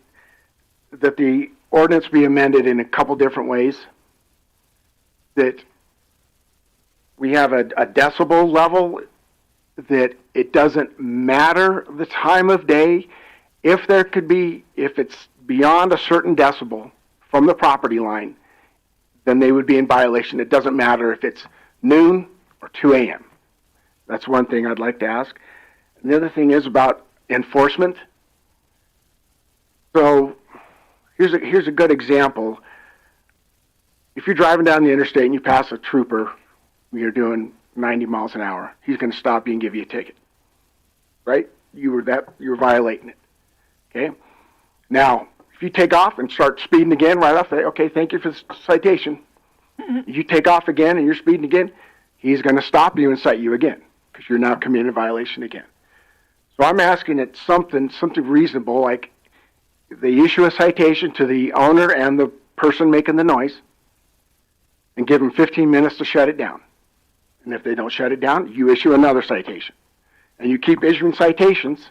that the ordinance be amended in a couple different ways. That we have a decibel level, that it doesn't matter the time of day. If it's beyond a certain decibel from the property line, then they would be in violation. It doesn't matter if it's noon or 2 a.m. That's one thing I'd like to ask. And the other thing is about enforcement. So here's a good example. If you're driving down the interstate and you pass a trooper, you're doing 90 miles an hour, he's going to stop you and give you a ticket, right? You're violating it. Okay. Now, if you take off and start speeding again right off, okay, thank you for the citation. You take off again and you're speeding again, he's going to stop you and cite you again because you're now committing a violation again. So I'm asking it something reasonable, like they issue a citation to the owner and the person making the noise and give them 15 minutes to shut it down. And if they don't shut it down, you issue another citation. And you keep issuing citations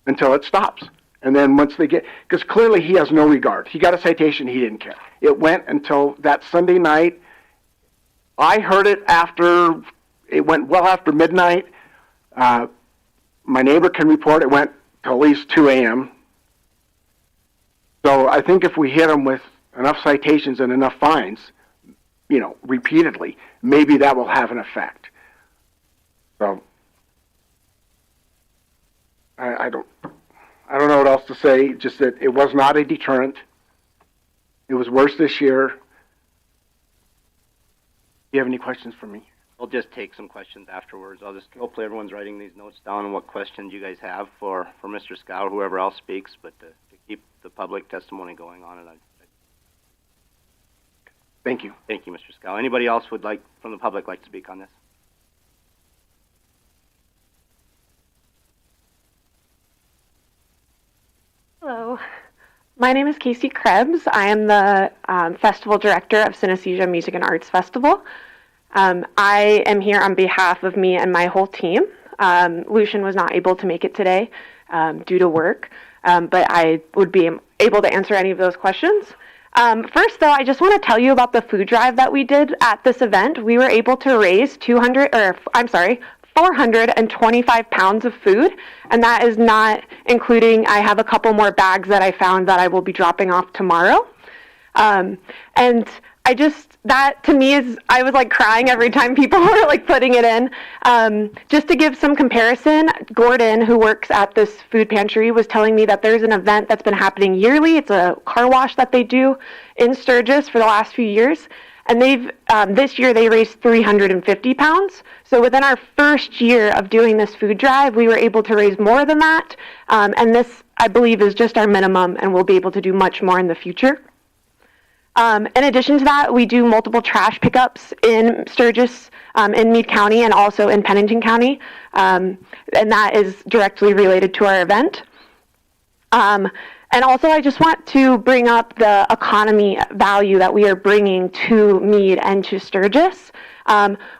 until it stops. And then once they get, because clearly he has no regard. He got a citation, he didn't care. It went until that Sunday night. I heard it it went well after midnight. My neighbor can report it went till at least 2 a.m. So I think if we hit them with enough citations and enough fines, repeatedly, maybe that will have an effect. So I don't know what else to say, just that it was not a deterrent. It was worse this year. Do you have any questions for me? I'll just take some questions afterwards. Hopefully everyone's writing these notes down on what questions you guys have for Mr. Scott or whoever else speaks, but to keep the public testimony going on it. Thank you. Thank you, Mr. Scott. Anybody else from the public like to speak on this? Hello. My name is Casey Krebs. I am the Festival Director of Synesthesia Music and Arts Festival. I am here on behalf of me and my whole team. Lucian was not able to make it today due to work, but I would be able to answer any of those questions. First, though, I just want to tell you about the food drive that we did at this event. We were able to raise 425 pounds of food, and that is not including, I have a couple more bags that I found that I will be dropping off tomorrow. And that to me I was like crying every time people were like putting it in. Just to give some comparison, Gordon, who works at this food pantry, was telling me that there's an event that's been happening yearly. It's a car wash that they do in Sturgis for the last few years. And this year they raised 350 pounds. So within our first year of doing this food drive, we were able to raise more than that. And this, I believe, is just our minimum, and we'll be able to do much more in the future. In addition to that, we do multiple trash pickups in Sturgis, in Meade County, and also in Pennington County. And that is directly related to our event. And also, I just want to bring up the economy value that we are bringing to Meade and to Sturgis.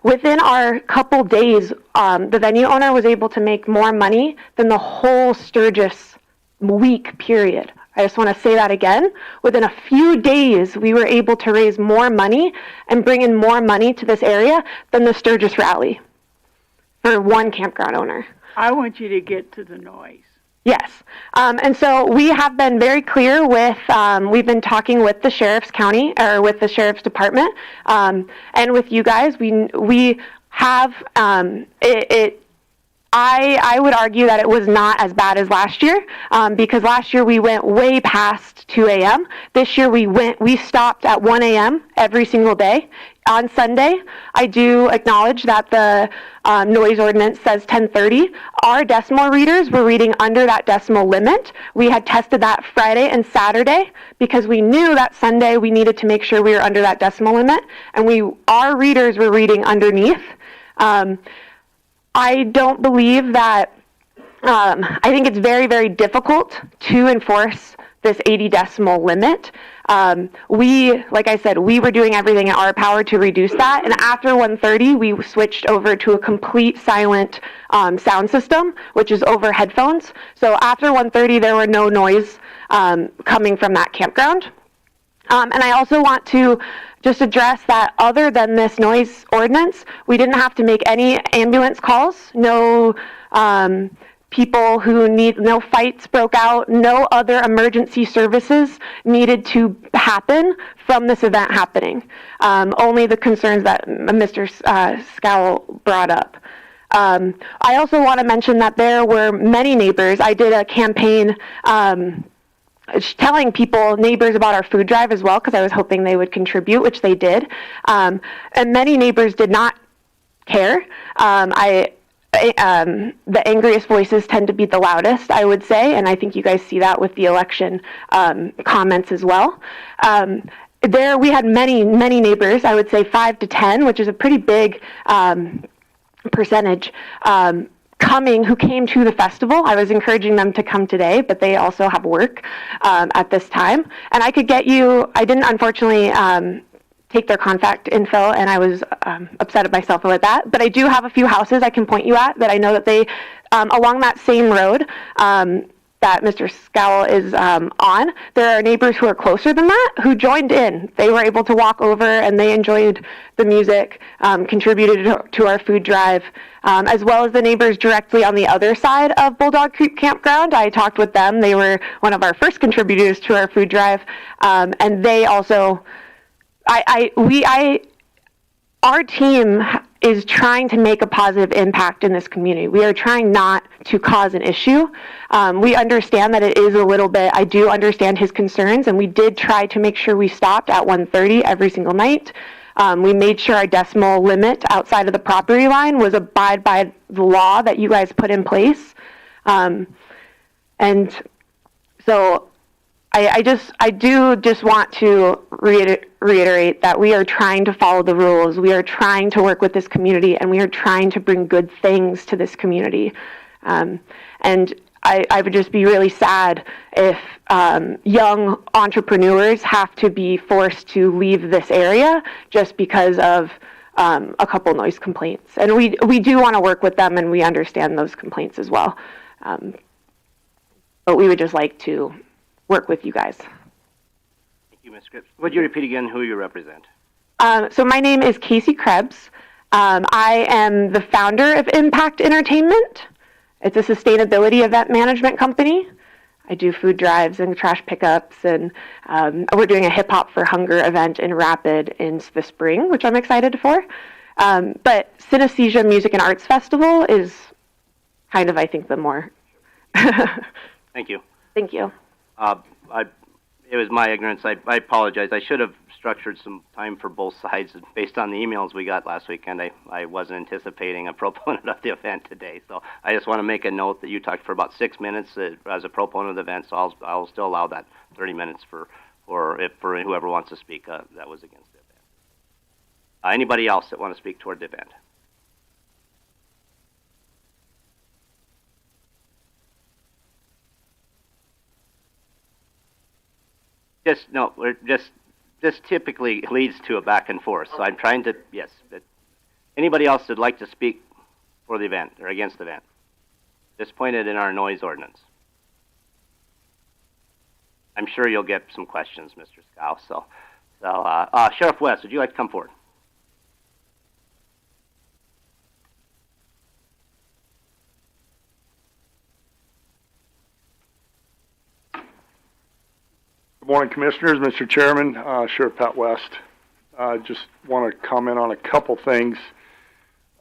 Within our couple days, the venue owner was able to make more money than the whole Sturgis week period. I just want to say that again. Within a few days, we were able to raise more money and bring in more money to this area than the Sturgis rally for one campground owner. I want you to get to the noise. Yes. And so we have been very clear with, we've been talking with the Sheriff's Department, and with you guys. We have, I would argue that it was not as bad as last year, because last year we went way past 2 a.m. This year we stopped at 1 a.m. every single day. On Sunday, I do acknowledge that the noise ordinance says 10:30. Our decimal readers were reading under that decimal limit. We had tested that Friday and Saturday because we knew that Sunday we needed to make sure we were under that decimal limit, and our readers were reading underneath. I don't believe that, I think it's very, very difficult to enforce this 80 decimal limit. Like I said, we were doing everything in our power to reduce that. And after 1:30, we switched over to a complete silent sound system, which is over headphones. So after 1:30, there were no noise coming from that campground. And I also want to just address that other than this noise ordinance, we didn't have to make any ambulance calls, no people who no fights broke out, no other emergency services needed to happen from this event happening. Only the concerns that Mr. Scowl brought up. I also want to mention that there were many neighbors. I did a campaign telling neighbors about our food drive as well, because I was hoping they would contribute, which they did. And many neighbors did not care. The angriest voices tend to be the loudest, I would say, and I think you guys see that with the election comments as well. We had many neighbors, I would say 5 to 10, which is a pretty big percentage, who came to the festival. I was encouraging them to come today, but they also have work at this time. And I didn't unfortunately take their contact info, and I was upset at myself about that. But I do have a few houses I can point you at that I know that they, along that same road that Mr. Scowl is on, there are neighbors who are closer than that who joined in. They were able to walk over, and they enjoyed the music, contributed to our food drive, as well as the neighbors directly on the other side of Bulldog Creek Campground. I talked with them. They were one of our first contributors to our food drive, and they also, our team is trying to make a positive impact in this community. We are trying not to cause an issue. We understand that it is a little bit, I do understand his concerns, and we did try to make sure we stopped at 1:30 every single night. We made sure our decimal limit outside of the property line was abide by the law that you guys put in place. And so I do just want to reiterate that we are trying to follow the rules. We are trying to work with this community, and we are trying to bring good things to this community. And I would just be really sad if young entrepreneurs have to be forced to leave this area just because of a couple noise complaints. And we do want to work with them, and we understand those complaints as well. But we would just like to work with you guys. Thank you, Ms. Scripps. Would you repeat again who you represent? So my name is Casey Krebs. I am the founder of Impact Entertainment. It's a sustainability event management company. I do food drives and trash pickups, and we're doing a Hip Hop for Hunger event in Rapid in the spring, which I'm excited for. But Synesthesia Music and Arts Festival is kind of, I think, the more... Thank you. Thank you. It was my ignorance. I apologize. I should have structured some time for both sides based on the emails we got last weekend. I wasn't anticipating a proponent of the event today, so I just want to make a note that you talked for about 6 minutes as a proponent of the event. So I'll still allow that 30 minutes for whoever wants to speak. That was against the event. Anybody else that want to speak toward the event? This typically leads to a back and forth. So I'm trying to, yes. Anybody else that'd like to speak for the event or against the event? Just pointed in our noise ordinance. I'm sure you'll get some questions, Mr. Scow. So Sheriff West, would you like to come forward? Good morning, Commissioners, Mr. Chairman, Sheriff Pat West. Just want to comment on a couple things.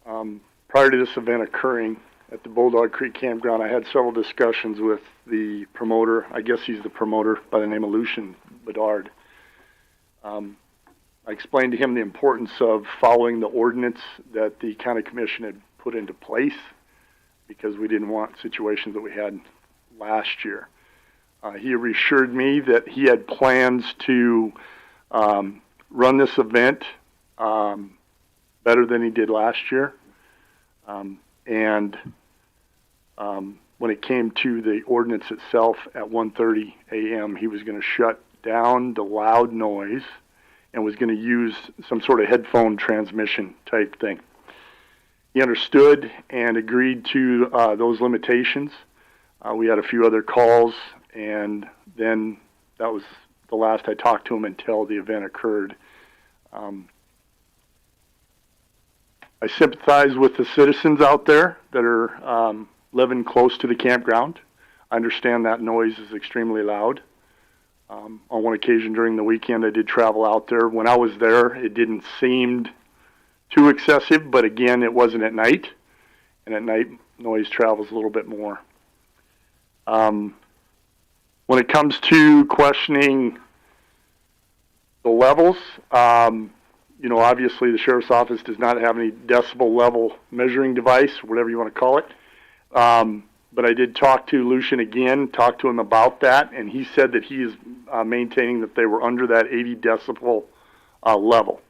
Prior to this event occurring at the Bulldog Creek Campground, I had several discussions with the promoter. I guess he's the promoter by the name of Lucian Bedard. I explained to him the importance of following the ordinance that the county commission had put into place because we didn't want situations that we had last year. He reassured me that he had plans to run this event better than he did last year. When it came to the ordinance itself at 1:30 a.m., he was going to shut down the loud noise and was going to use some sort of headphone transmission type thing. He understood and agreed to those limitations. We had a few other calls, and then that was the last I talked to him until the event occurred. I sympathize with the citizens out there that are living close to the campground. I understand that noise is extremely loud. On one occasion during the weekend, I did travel out there. When I was there, it didn't seem too excessive, but again, it wasn't at night, and at night, noise travels a little bit more. When it comes to questioning the levels, you know, obviously the sheriff's office does not have any decibel level measuring device, whatever you want to call it. But I did talk to Lucian again, talk to him about that, and he said that he is maintaining that they were under that 80 decibel level.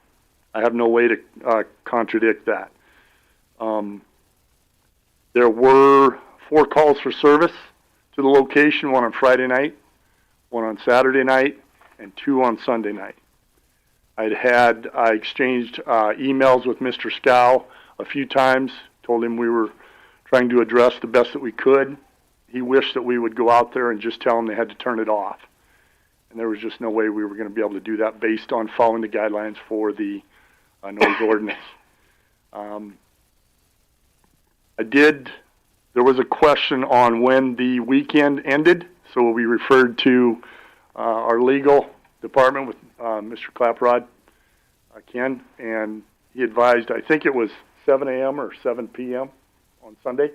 I have no way to contradict that. There were 4 calls for service to the location, 1 on Friday night, 1 on Saturday night, and 2 on Sunday night. I exchanged emails with Mr. Scow a few times, told him we were trying to address the best that we could. He wished that we would go out there and just tell them they had to turn it off. And there was just no way we were going to be able to do that based on following the guidelines for the noise ordinance. There was a question on when the weekend ended, so we referred to our legal department with Mr. Claprod, Ken, and he advised, I think it was 7 a.m. or 7 p.m. on Sunday.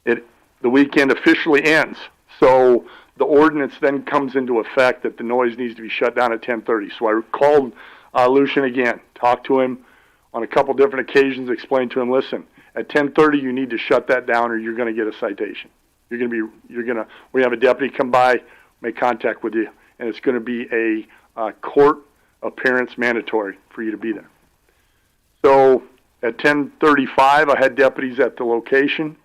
The weekend officially ends, so the ordinance then comes into effect that the noise needs to be shut down at 10:30. So I called Lucian again, talked to him on a couple different occasions, explained to him, listen, at 10:30 you need to shut that down or you're going to get a citation. We have a deputy come by, make contact with you, and it's going to be a court appearance mandatory for you to be there. So at 10:35, I had deputies at the location.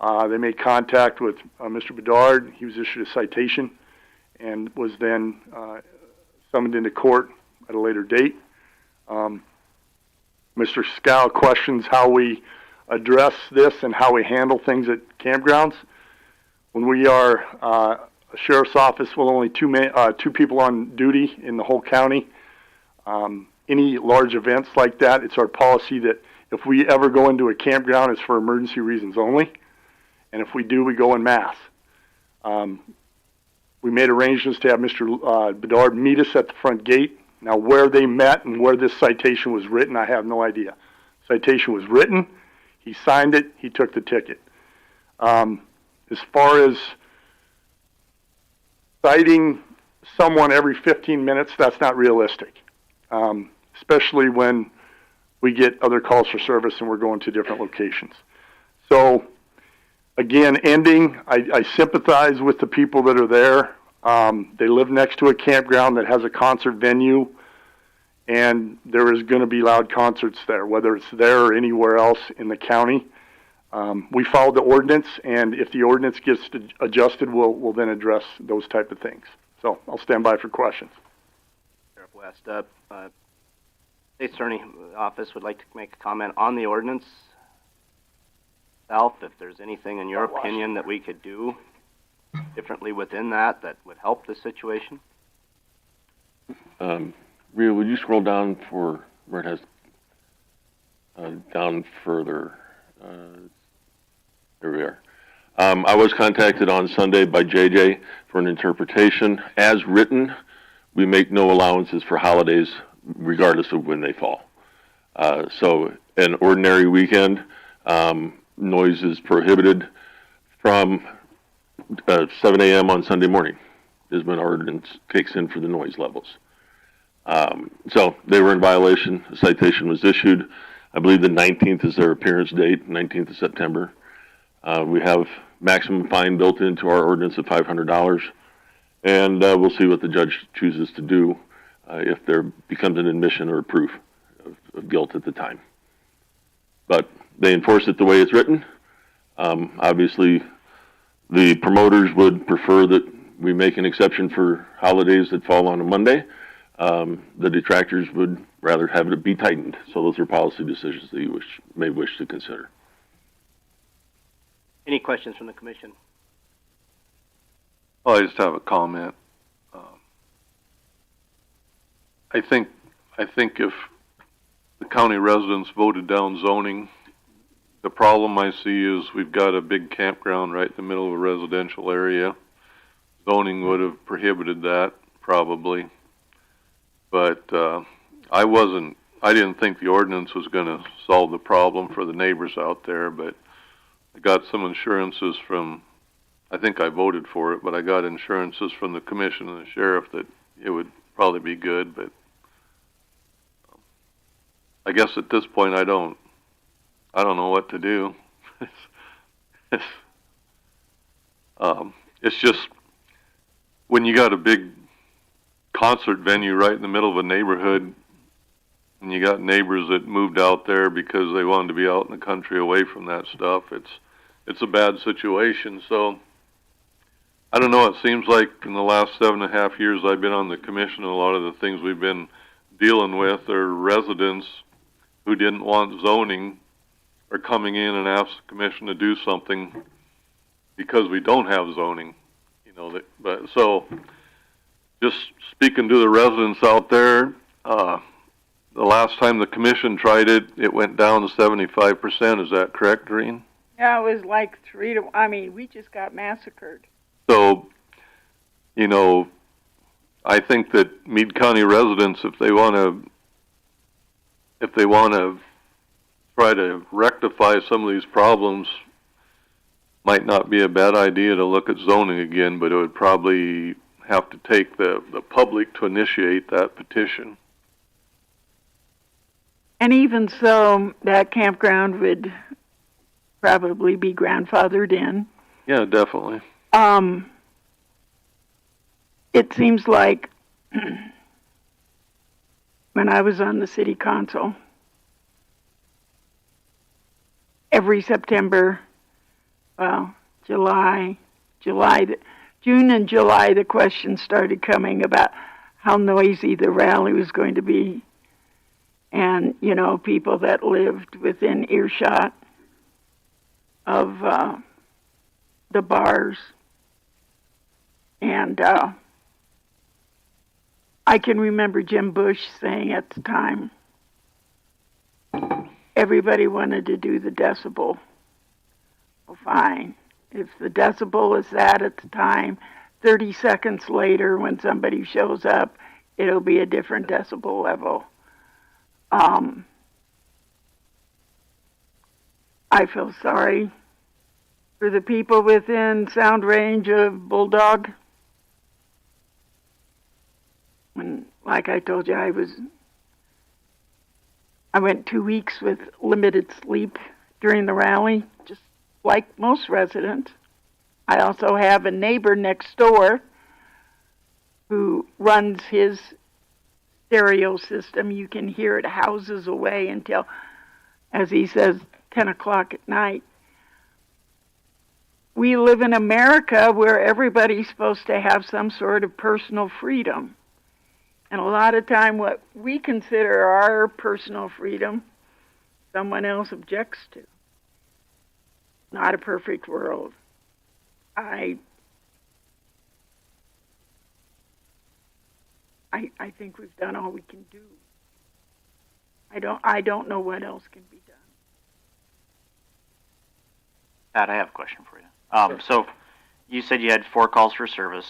They made contact with Mr. Bedard. He was issued a citation and was then summoned into court at a later date. Mr. Scow questions how we address this and how we handle things at campgrounds. When we are a sheriff's office with only two people on duty in the whole county, any large events like that, it's our policy that if we ever go into a campground, it's for emergency reasons only. And if we do, we go en masse. We made arrangements to have Mr. Bedard meet us at the front gate. Now, where they met and where this citation was written, I have no idea. Citation was written, he signed it, he took the ticket. As far as citing someone every 15 minutes, that's not realistic, especially when we get other calls for service and we're going to different locations. So, again, I sympathize with the people that are there. They live next to a campground that has a concert venue, and there is going to be loud concerts there, whether it's there or anywhere else in the county. We follow the ordinance, and if the ordinance gets adjusted, we'll then address those type of things. So I'll stand by for questions. Sheriff West, State Attorney Office would like to make a comment on the ordinance itself, if there's anything in your opinion that we could do differently within that would help the situation. Rhea, would you scroll down for where it has down further? There we are. I was contacted on Sunday by JJ for an interpretation. As written, we make no allowances for holidays regardless of when they fall. So an ordinary weekend, noise is prohibited from 7 a.m. on Sunday morning is when our ordinance kicks in for the noise levels. So they were in violation. A citation was issued. I believe the 19th is their appearance date, 19th of September. We have maximum fine built into our ordinance of $500, and we'll see what the judge chooses to do if there becomes an admission or a proof of guilt at the time. But they enforce it the way it's written. Obviously, the promoters would prefer that we make an exception for holidays that fall on a Monday. The detractors would rather have it be tightened. So those are policy decisions that you may wish to consider. Any questions from the commission? Well, I just have a comment. I think if the county residents voted down zoning, the problem I see is we've got a big campground right in the middle of a residential area. Zoning would have prohibited that probably, but I didn't think the ordinance was going to solve the problem for the neighbors out there, but I got some assurances from, I think I voted for it, but I got assurances from the commission and the sheriff that it would probably be good, but I guess at this point I don't know what to do. It's just when you got a big concert venue right in the middle of a neighborhood, and you got neighbors that moved out there because they wanted to be out in the country away from that stuff. It's a bad situation. So I don't know. It seems like in the last 7.5 years I've been on the commission, a lot of the things we've been dealing with are residents who didn't want zoning are coming in and ask the commission to do something because we don't have zoning, but so just speaking to the residents out there, the last time the commission tried it, it went down to 75%. Is that correct, Doreen? Yeah, it was like we just got massacred. So, I think that Meade County residents, if they want to try to rectify some of these problems, might not be a bad idea to look at zoning again, but it would probably have to take the public to initiate that petition. And even so, that campground would probably be grandfathered in. Yeah, definitely. It seems like when I was on the city council, every September, June and July, the questions started coming about how noisy the rally was going to be. And, people that lived within earshot of the bars. And I can remember Jim Bush saying at the time, everybody wanted to do the decibel. Well, fine. If the decibel is that at the time, 30 seconds later when somebody shows up, it'll be a different decibel level. I feel sorry for the people within sound range of Bulldog. When, like I told you, I went 2 weeks with limited sleep during the rally, just like most residents. I also have a neighbor next door who runs his stereo system. You can hear it houses away until, as he says, 10 o'clock at night. We live in America where everybody's supposed to have some sort of personal freedom. And a lot of time what we consider our personal freedom, someone else objects to. Not a perfect world. I think we've done all we can do. I don't know what else can be done. Pat, I have a question for you. So you said you had 4 calls for service.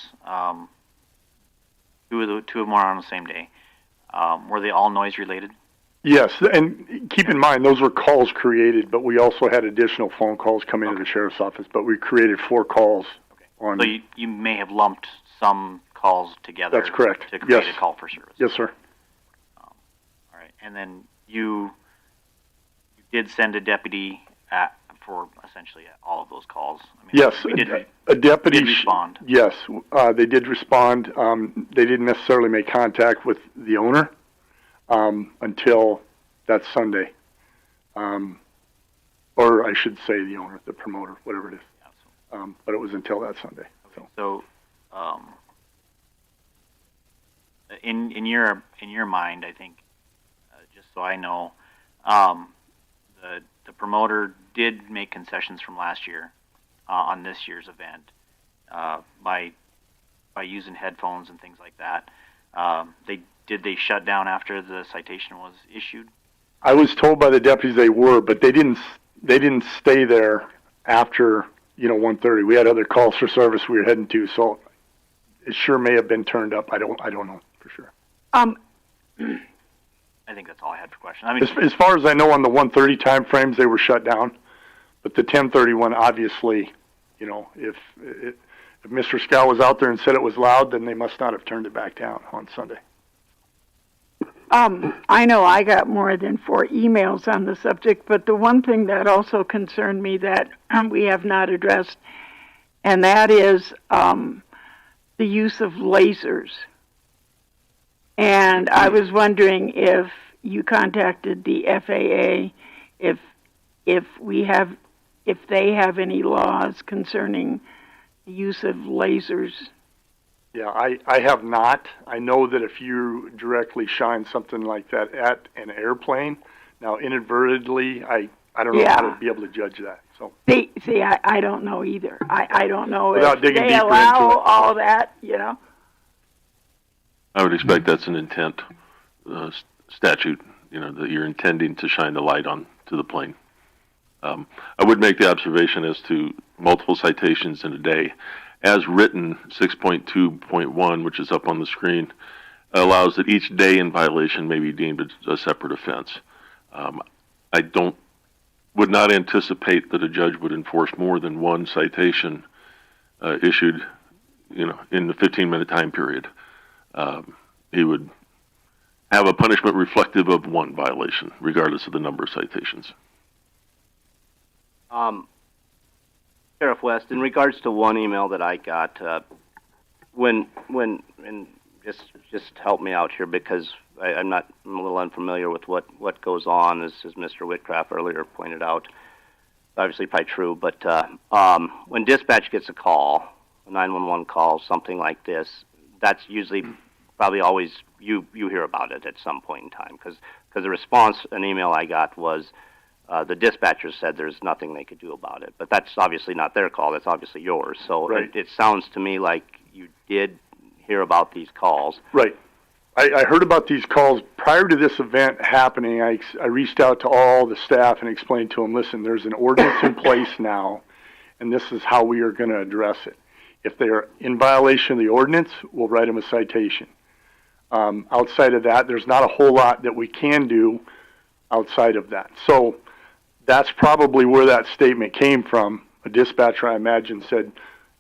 Two of them are on the same day. Were they all noise related? Yes, and keep in mind, those were calls created, but we also had additional phone calls come into the sheriff's office, but we created 4 calls. Okay. So you may have lumped some calls together. That's correct. To create Yes. a call for service. Yes, sir. All right. And then you did send a deputy for essentially all of those calls. I mean, Yes, a deputy did respond. Yes, they did respond. They didn't necessarily make contact with the owner until that Sunday, or I should say the owner, the promoter, whatever it is. But it was until that Sunday. Okay. So in your mind, I think, just so I know, the promoter did make concessions from last year on this year's event by using headphones and things like that. They shut down after the citation was issued? I was told by the deputies they were, but they didn't stay there after 1:30. We had other calls for service we were heading to, so it sure may have been turned up. I don't know for sure. I think that's all I had for questions. I mean, as far as I know, on the 1:30 time frames, they were shut down, but the 10:30 one, obviously, if Mr. Scow was out there and said it was loud, then they must not have turned it back down on Sunday. I know I got more than 4 emails on the subject, but the one thing that also concerned me that we have not addressed, and that is the use of lasers. And I was wondering if you contacted the FAA, if they have any laws concerning the use of lasers. Yeah, I have not. I know that if you directly shine something like that at an airplane, now inadvertently, I don't know how to be able to judge that. So See, I don't know either. I don't know Without if digging they deeper allow into it. all that, I would expect that's an intent statute, that you're intending to shine the light on to the plane. I would make the observation as to multiple citations in a day. As written, 6.2.1, which is up on the screen, allows that each day in violation may be deemed a separate offense. I would not anticipate that a judge would enforce more than one citation issued, in the 15-minute time period. He would have a punishment reflective of one violation, regardless of the number of citations. Sheriff West, in regards to one email that I got, and just help me out here because I'm a little unfamiliar with what goes on, as Mr. Whitcraft earlier pointed out. Obviously, probably true, but when dispatch gets a call, a 911 call, something like this, that's usually probably always you hear about it at some point in time because the response, an email I got was. The dispatcher said there's nothing they could do about it, but that's obviously not their call. That's obviously yours. So right. it sounds to me like you did hear about these calls. Right. I heard about these calls prior to this event happening. I reached out to all the staff and explained to them, listen, there's an ordinance in place now, and this is how we are going to address it. If they are in violation of the ordinance, we'll write them a citation. Outside of that, there's not a whole lot that we can do outside of that. So that's probably where that statement came from. A dispatcher, I imagine, said,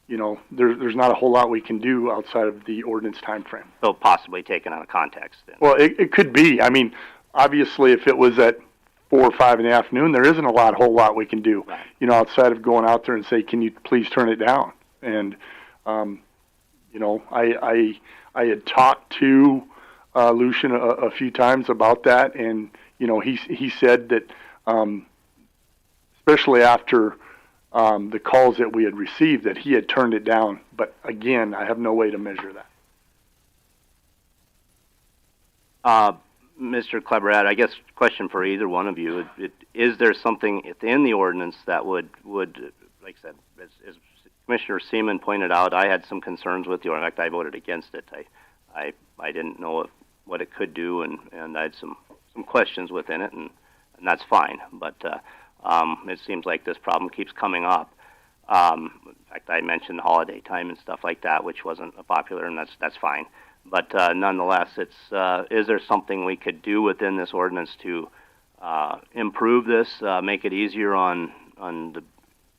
there's not a whole lot we can do outside of the ordinance time frame. So possibly taken out of context then. Well, it could be. I mean, obviously, if it was at 4 or 5 in the afternoon, there isn't a whole lot we can do, right. Outside of going out there and say, can you please turn it down? And, I had talked to Lucian a few times about that, and, he said that, especially after the calls that we had received, that he had turned it down. But again, I have no way to measure that. Mr. Kleberat, I guess question for either one of you: is there something in the ordinance that would, like I said, as Commissioner Seaman pointed out, I had some concerns with the ordinance. In fact, I voted against it. I didn't know what it could do, and I had some questions within it, and that's fine. But it seems like this problem keeps coming up. In fact, I mentioned holiday time and stuff like that, which wasn't popular, and that's fine. But nonetheless, is there something we could do within this ordinance to improve this, make it easier on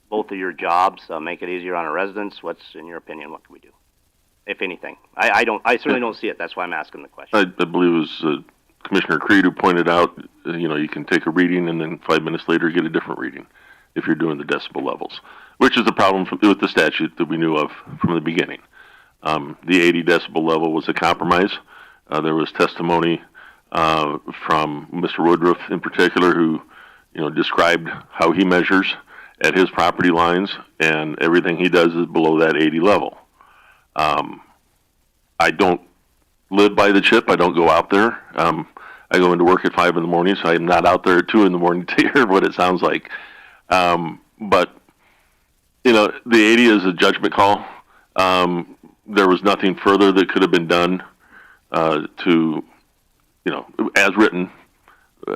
both of your jobs, make it easier on our residents? What's, in your opinion, what can we do, if anything? I certainly don't see it. That's why I'm asking the question. I believe it was Commissioner Creed who pointed out, you can take a reading and then 5 minutes later get a different reading if you're doing the decibel levels, which is the problem with the statute that we knew of from the beginning. The 80 decibel level was a compromise. There was testimony from Mr. Woodruff in particular who, described how he measures at his property lines, and everything he does is below that 80 level. I don't live by the chip. I don't go out there. I go into work at 5 in the morning, so I'm not out there at 2 in the morning to hear what it sounds like. But you know, the 80 is a judgment call. There was nothing further that could have been done to, you know, as written,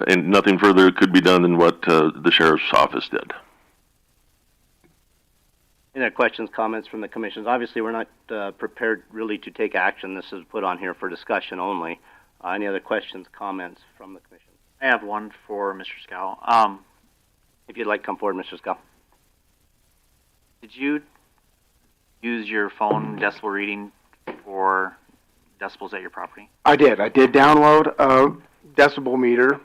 and nothing further could be done than what the sheriff's office did. Any other questions, comments from the commissions? Obviously, we're not prepared really to take action. This is put on here for discussion only. Any other questions, comments from the commission? I have one for Mr. Scow. If you'd like, come forward, Mr. Scow. Did you use your phone decibel reading for decibels at your property? I did. I did download a decibel meter,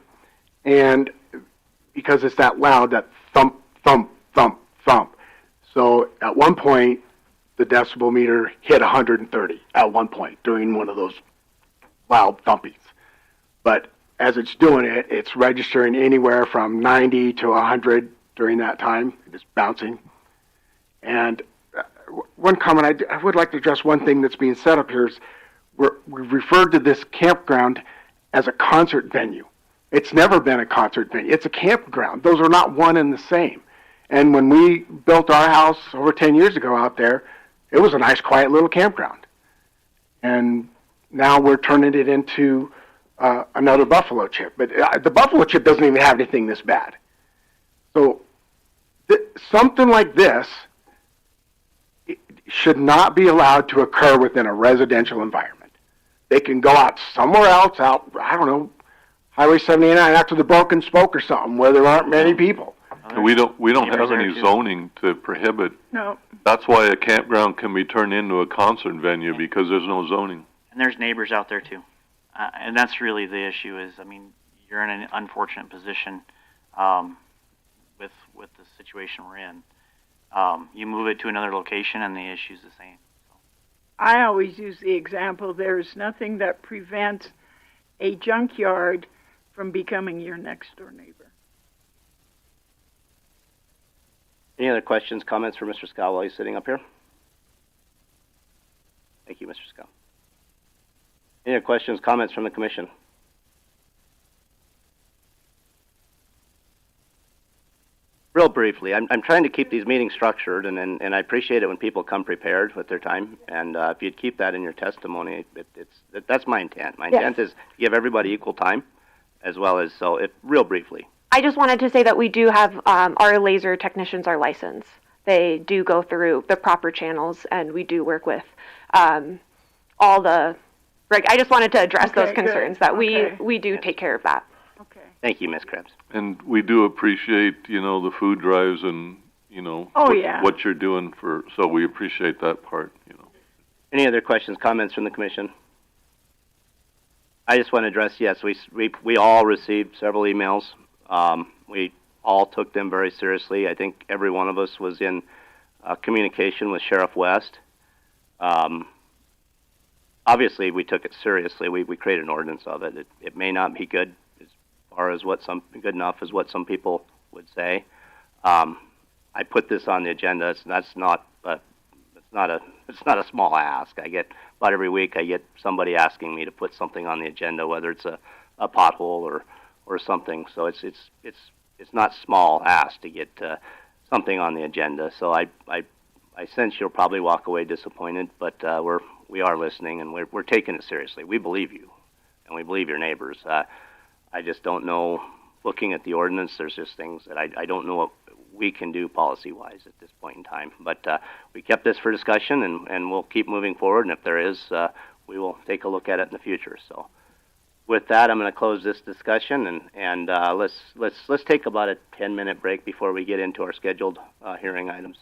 and because it's that loud, that thump, thump, thump, thump. So at one point, the decibel meter hit 130 at one point during one of those loud thumpies. But as it's doing it, it's registering anywhere from 90 to 100 during that time. It's bouncing. And one comment, I would like to address one thing that's being set up here is we've referred to this campground as a concert venue. It's never been a concert venue. It's a campground. Those are not one and the same. And when we built our house over 10 years ago out there, it was a nice, quiet little campground. And now we're turning it into another buffalo chip. But the buffalo chip doesn't even have anything this bad. So something like this should not be allowed to occur within a residential environment. They can go out somewhere else, out, I don't know, Highway 79 after the Broken Spoke or something, where there aren't many people. We don't have any zoning to prohibit. No. That's why a campground can be turned into a concert venue, because there's no zoning. And there's neighbors out there too. And that's really the issue is, I mean, you're in an unfortunate position with the situation we're in. You move it to another location and the issue's the same. I always use the example, there's nothing that prevents a junkyard from becoming your next door neighbor. Any other questions, comments for Mr. Scow while he's sitting up here? Thank you, Mr. Scow. Any other questions, comments from the commission? Real briefly, I'm trying to keep these meetings structured, and I appreciate it when people come prepared with their time. And if you'd keep that in your testimony, that's my intent. My intent is to give everybody equal time, as well as real briefly. I just wanted to say that we do have our laser technicians are licensed. They do go through the proper channels, and we do work with all the. I just wanted to address those concerns that we do take care of that. Thank you, Ms. Krebs. And we do appreciate, you know, the food drives and, you know, what you're doing so we appreciate that part, you know. Any other questions, comments from the commission? I just want to address, yes, we all received several emails. We all took them very seriously. I think every one of us was in communication with Sheriff West. Obviously, we took it seriously. We created an ordinance of it. It may not be good far as good enough as what some people would say. I put this on the agenda. It's not a small ask. I get about every week I get somebody asking me to put something on the agenda, whether it's a pothole or something. So it's not small ask to get something on the agenda. So I sense you'll probably walk away disappointed, but we are listening and we're taking it seriously. We believe you, and we believe your neighbors. I just don't know, looking at the ordinance, there's just things that I don't know what we can do policy-wise at this point in time. But we kept this for discussion, and we'll keep moving forward, and if there is, we will take a look at it in the future. So with that, I'm going to close this discussion, and let's take about a 10-minute break before we get into our scheduled hearing items.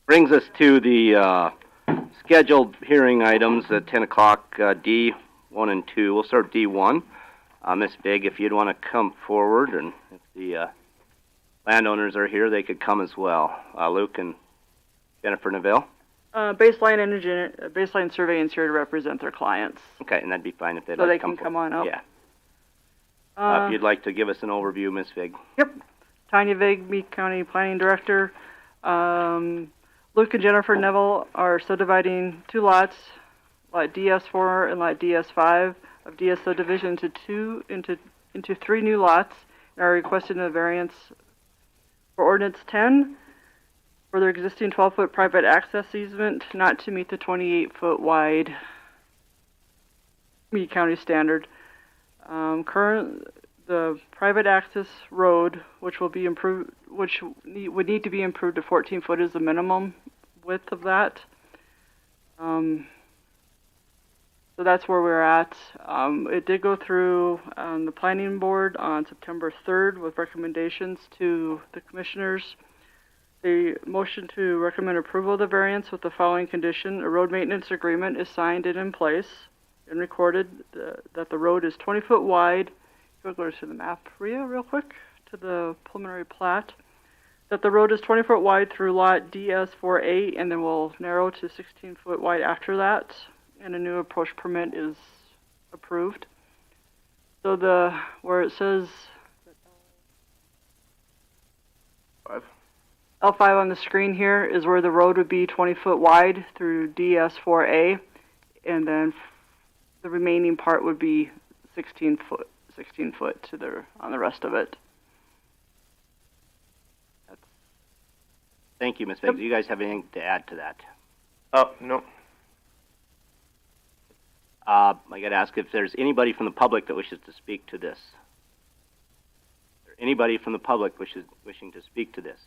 Brings us to the scheduled hearing items at 10 o'clock, D1 and 2. We'll start D1. Ms. Big, if you'd want to come forward, and if the landowners are here, they could come as well. Luke and Jennifer Neville. Baseline Surveying's here to represent their clients. Okay, and that'd be fine if they'd So like they to come can come on up. Yeah. If you'd like to give us an overview, Ms. Vig. Yep. Tanya Vig, Meade County Planning Director. Luke and Jennifer Neville are subdividing 2 lots, lot DS4 and lot DS5 of DS subdivision into 3 new lots, and are requesting a variance for ordinance 10 for their existing 12-foot private access easement not to meet the 28-foot wide Meade County standard. The private access road, which will be improved, would need to be improved to 14 foot is the minimum width of that. So that's where we're at. It did go through the planning board on September 3rd with recommendations to the commissioners. The motion to recommend approval of the variance with the following condition: a road maintenance agreement is signed and in place and recorded that the road is 20 foot wide. We'll go to the map, Rhea, real quick, to the preliminary plat. That the road is 20 foot wide through lot DS4A, and then we'll narrow to 16 foot wide after that, and a new approach permit is approved. So where it says L5 on the screen here is where the road would be 20 foot wide through DS4A, and then the remaining part would be 16 foot on the rest of it. Thank you, Ms. Vig. Do you guys have anything to add to that? No. I got to ask if there's anybody from the public that wishes to speak to this. Is there anybody from the public wishing to speak to this?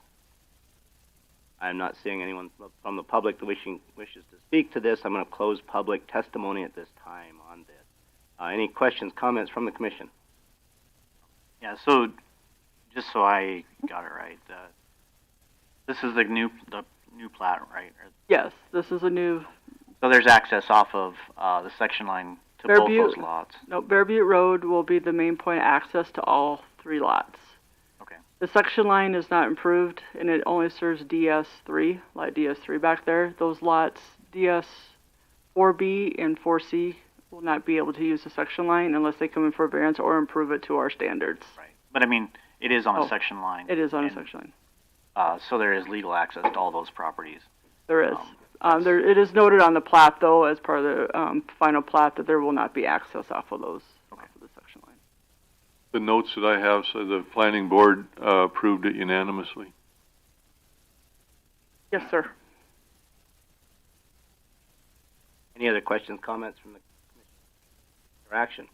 I'm not seeing anyone from the public that wishes to speak to this. I'm going to close public testimony at this time on this. Any questions, comments from the commission? Yeah, so just so I got it right, this is the new plat, right? Yes, this is a new. So there's access off of the section line to both those lots. No, Bear Butte Road will be the main point of access to all 3 lots. Okay. The section line is not improved, and it only serves DS3, lot DS3 back there. Those lots, DS4B and 4C, will not be able to use the section line unless they come in for a variance or improve it to our standards. Right. But I mean, it is on a section line. It is on a section line. So there is legal access to all those properties. There is. It is noted on the plat, though, as part of the final plat, that there will not be access off of those, off of the section line. The notes that I have say the planning board approved it unanimously. Yes, sir. Any other questions, comments from the commission or action?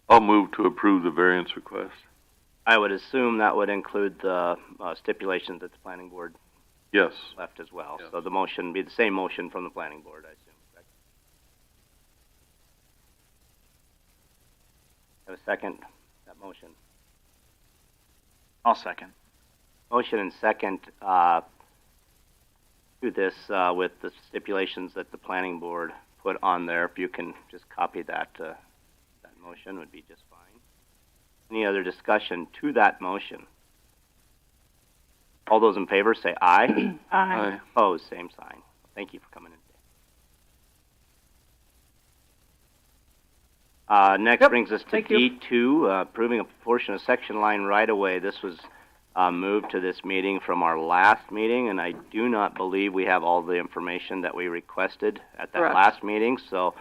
I'll move to approve the variance request. I would assume that would include the stipulations that the planning board Yes. left as well. Yes. So the motion be the same motion from the planning board, I assume, correct? Have a second, that motion. I'll second. Motion and second do this with the stipulations that the planning board put on there. If you can just copy that, that motion would be just fine. Any other discussion to that motion? All those in favor say aye. Aye. Opposed, same sign. Thank you for coming in. Next brings us to D2, approving a portion of section line right away. This was moved to this meeting from our last meeting, and I do not believe we have all the information that we requested at that last meeting. So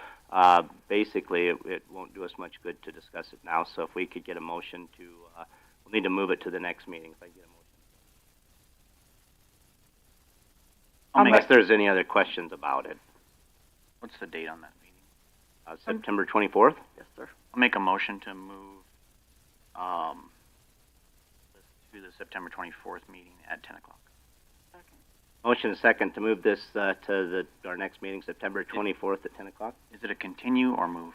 basically, it won't do us much good to discuss it now. So if we could get a motion to, we'll need to move it to the next meeting. If I get a motion. Unless there's any other questions about it. What's the date on that meeting? September 24th? Yes, sir. I'll make a motion to move to the September 24th meeting at 10 o'clock. Motion and second to move this to our next meeting, September 24th at 10 o'clock. Is it a continue or move?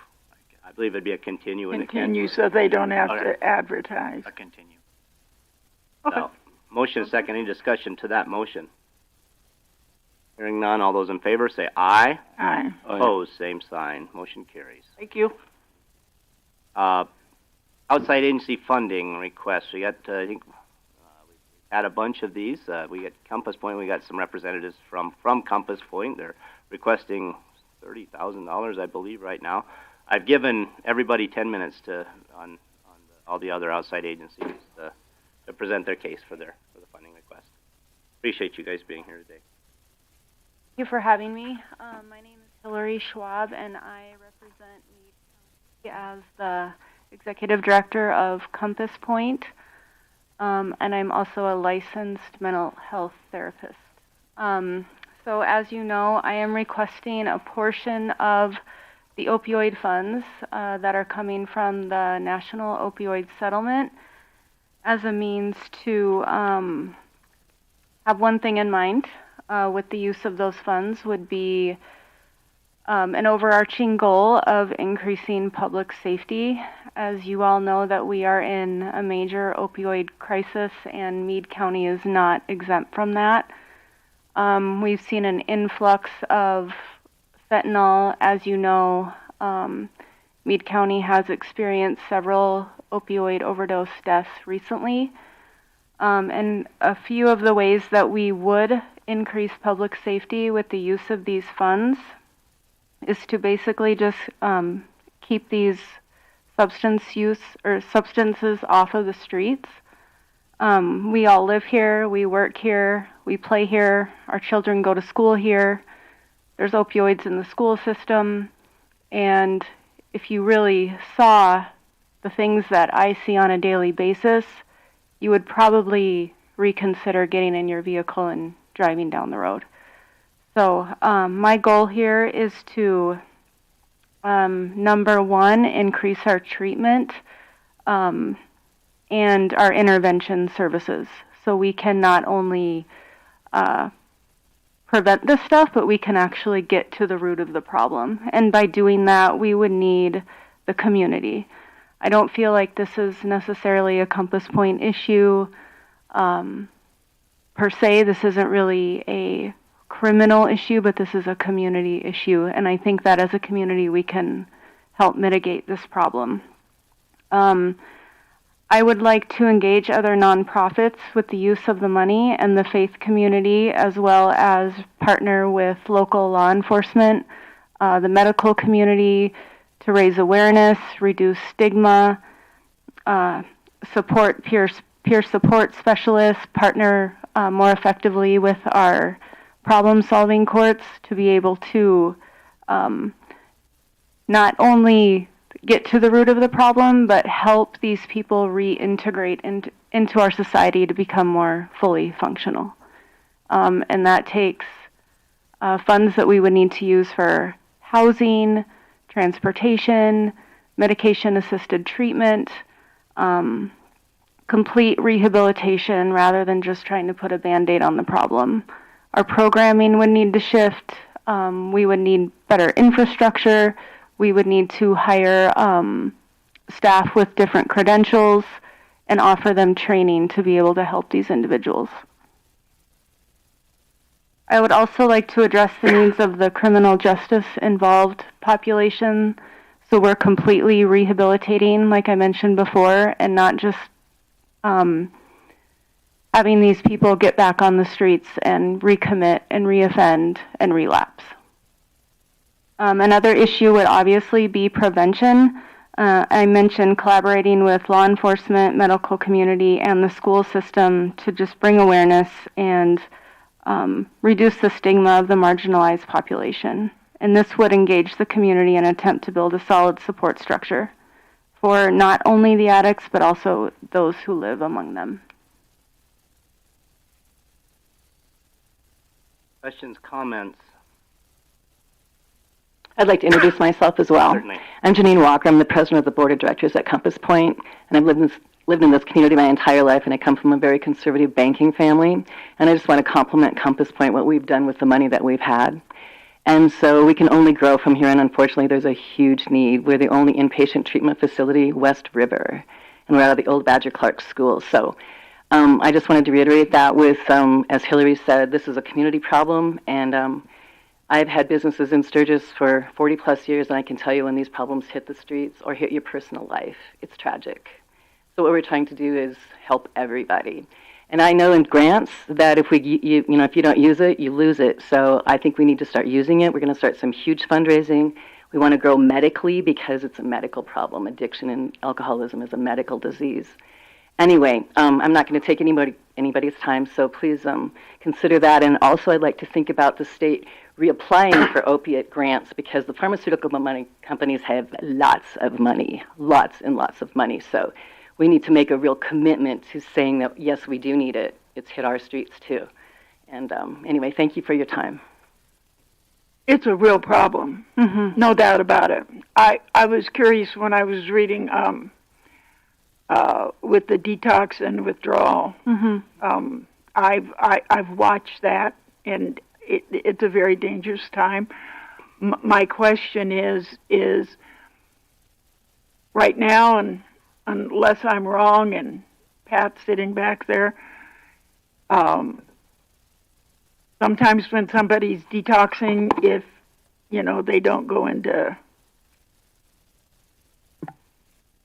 I believe it'd be a continue. Continue so they don't have to advertise. A continue. Okay. So, motion is second. Any discussion to that motion? Hearing none, all those in favor say aye. Aye. Opposed, same sign. Motion carries. Thank you. Outside agency funding requests. We got, I think, we had a bunch of these. We got Compass Point. We got some representatives from Compass Point. They're requesting $30,000, I believe, right now. I've given everybody 10 minutes on all the other outside agencies to present their case for the funding request. Appreciate you guys being here today. Thank you for having me. My name is Hillary Schwab, and I represent Meade as the Executive Director of Compass Point, and I'm also a licensed mental health therapist. So as you know, I am requesting a portion of the opioid funds that are coming from the National Opioid Settlement as a means to have one thing in mind with the use of those funds would be an overarching goal of increasing public safety. As you all know, that we are in a major opioid crisis, and Meade County is not exempt from that. We've seen an influx of fentanyl. As you know, Meade County has experienced several opioid overdose deaths recently. And a few of the ways that we would increase public safety with the use of these funds is to basically just keep these substances off of the streets. We all live here, we work here, we play here, our children go to school here. There's opioids in the school system, and if you really saw the things that I see on a daily basis, you would probably reconsider getting in your vehicle and driving down the road. So my goal here is to, number one, increase our treatment and our intervention services. So we can not only prevent this stuff, but we can actually get to the root of the problem. And by doing that, we would need the community. I don't feel like this is necessarily a Compass Point issue per se. This isn't really a criminal issue, but this is a community issue. And I think that as a community, we can help mitigate this problem. I would like to engage other nonprofits with the use of the money and the faith community, as well as partner with local law enforcement, the medical community, to raise awareness, reduce stigma, support peer support specialists, partner more effectively with our problem-solving courts to be able to not only get to the root of the problem, but help these people reintegrate into our society to become more fully functional. And that takes funds that we would need to use for housing, transportation, medication-assisted treatment, complete rehabilitation rather than just trying to put a Band-Aid on the problem. Our programming would need to shift. We would need better infrastructure. We would need to hire staff with different credentials and offer them training to be able to help these individuals. I would also like to address the needs of the criminal justice involved population. So we're completely rehabilitating, like I mentioned before, and not just having these people get back on the streets and recommit and reoffend and relapse. Another issue would obviously be prevention. I mentioned collaborating with law enforcement, medical community, and the school system to just bring awareness and reduce the stigma of the marginalized population. And this would engage the community and attempt to build a solid support structure for not only the addicts, but also those who live among them. Questions, comments? I'd like to introduce myself as well. Certainly. I'm Janine Walker. I'm the president of the board of directors at Compass Point, and I've lived in this community my entire life, and I come from a very conservative banking family. And I just want to compliment Compass Point, what we've done with the money that we've had. And so we can only grow from here, and unfortunately there's a huge need. We're the only inpatient treatment facility West River, and we're out of the old Badger Clark School. So I just wanted to reiterate that with, as Hillary said, this is a community problem, and I've had businesses in Sturgis for 40 plus years, and I can tell you when these problems hit the streets or hit your personal life, it's tragic. So what we're trying to do is help everybody. And I know in grants that if if you don't use it, you lose it. So I think we need to start using it. We're going to start some huge fundraising. We want to grow medically because it's a medical problem. Addiction and alcoholism is a medical disease. Anyway, I'm not going to take anybody's time, so please consider that. And also I'd like to think about the state reapplying for opiate grants because the pharmaceutical companies have lots and lots of money. So we need to make a real commitment to saying that, yes, we do need it. It's hit our streets too. And anyway, thank you for your time. It's a real problem, no doubt about it. I was curious when I was reading with the detox and withdrawal. I've watched that, and it's a very dangerous time. My question is right now, and unless I'm wrong, and Pat's sitting back there, sometimes when somebody's detoxing, if they don't go into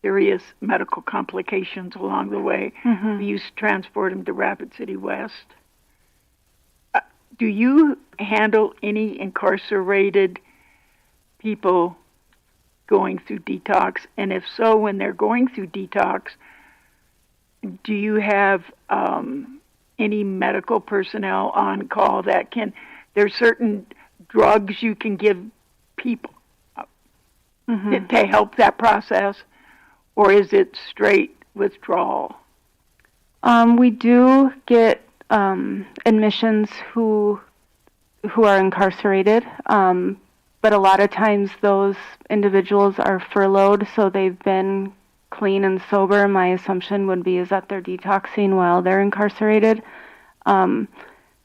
serious medical complications along the way, we used to transport them to Rapid City West. Do you handle any incarcerated people going through detox? And if so, when they're going through detox, do you have any medical personnel on call that there's certain drugs you can give people to help that process? Or is it straight withdrawal? We do get admissions who are incarcerated, but a lot of times those individuals are furloughed, so they've been clean and sober. My assumption would be is that they're detoxing while they're incarcerated.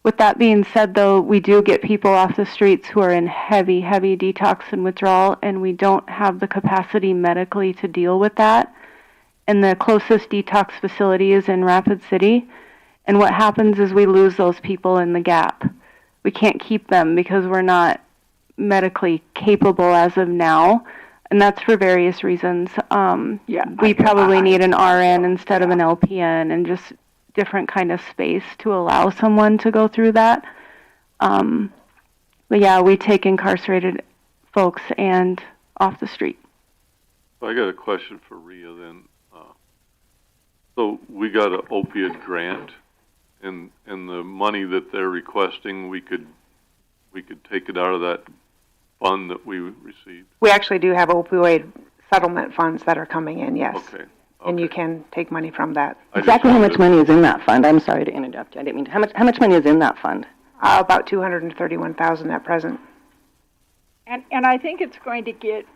With that being said, though, we do get people off the streets who are in heavy detox and withdrawal, and we don't have the capacity medically to deal with that. And the closest detox facility is in Rapid City. And what happens is we lose those people in the gap. We can't keep them because we're not medically capable as of now. And that's for various reasons. We probably need an RN instead of an LPN, and just different kind of space to allow someone to go through that. But yeah, we take incarcerated folks and off the street. I got a question for Rhea then. So we got an opiate grant, and the money that they're requesting, we could take it out of that fund that we received. We actually do have opioid settlement funds that are coming in, yes. Okay. And you can take money from that. Exactly how much money is in that fund? I'm sorry to interrupt you. I didn't mean to. How much money is in that fund? About $231,000 at present. And I think it's going to get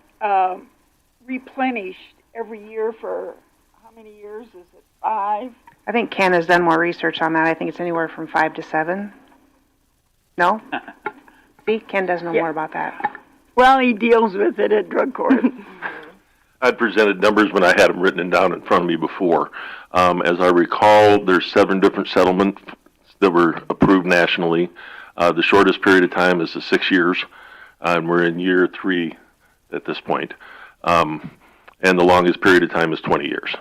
replenished every year for how many years? Is it 5? I think Ken has done more research on that. I think it's anywhere from 5 to 7. No? See, Ken does know more about that. Well, he deals with it at drug court. I'd presented numbers when I had them written down in front of me before. As I recall, there's 7 different settlements that were approved nationally. The shortest period of time is the 6 years, and we're in year 3 at this point. And the longest period of time is 20 years.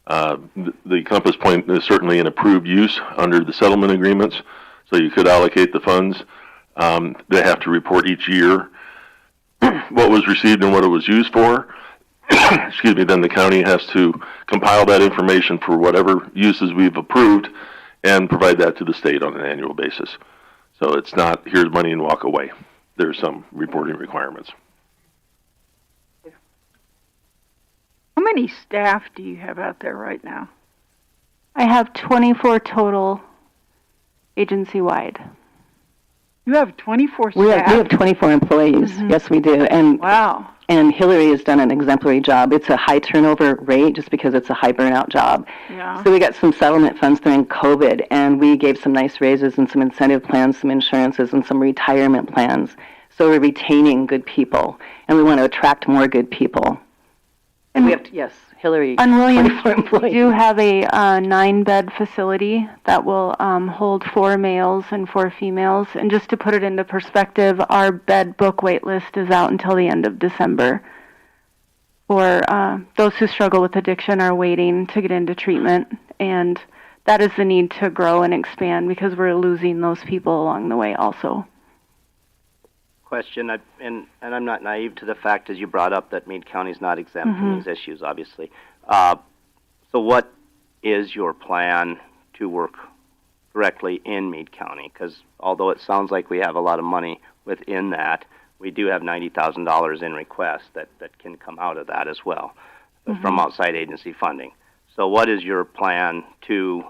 The Compass Point is certainly an approved use under the settlement agreements, so you could allocate the funds. They have to report each year what was received and what it was used for. Excuse me, then the county has to compile that information for whatever uses we've approved and provide that to the state on an annual basis. So it's not, here's money and walk away. There's some reporting requirements. How many staff do you have out there right now? I have 24 total agency-wide. You have 24 staff? We have 24 employees. Yes, we do. And wow. And Hillary has done an exemplary job. It's a high turnover rate just because it's a high burnout job. Yeah. So we got some settlement funds during COVID, and we gave some nice raises and some incentive plans, some insurances, and some retirement plans. So we're retaining good people, and we want to attract more good people. And we have to, yes, Hillary. On Williams, 24 we employees. do have a 9-bed facility that will hold 4 males and 4 females. And just to put it into perspective, our bed book wait list is out until the end of December. For those who struggle with addiction are waiting to get into treatment, and that is the need to grow and expand because we're losing those people along the way also. Question, and I'm not naive to the fact, as you brought up, that Meade County is not exempt from these issues, obviously. So what is your plan to work directly in Meade County? Because although it sounds like we have a lot of money within that, we do have $90,000 in requests that can come out of that as well, from outside agency funding. So what is your plan to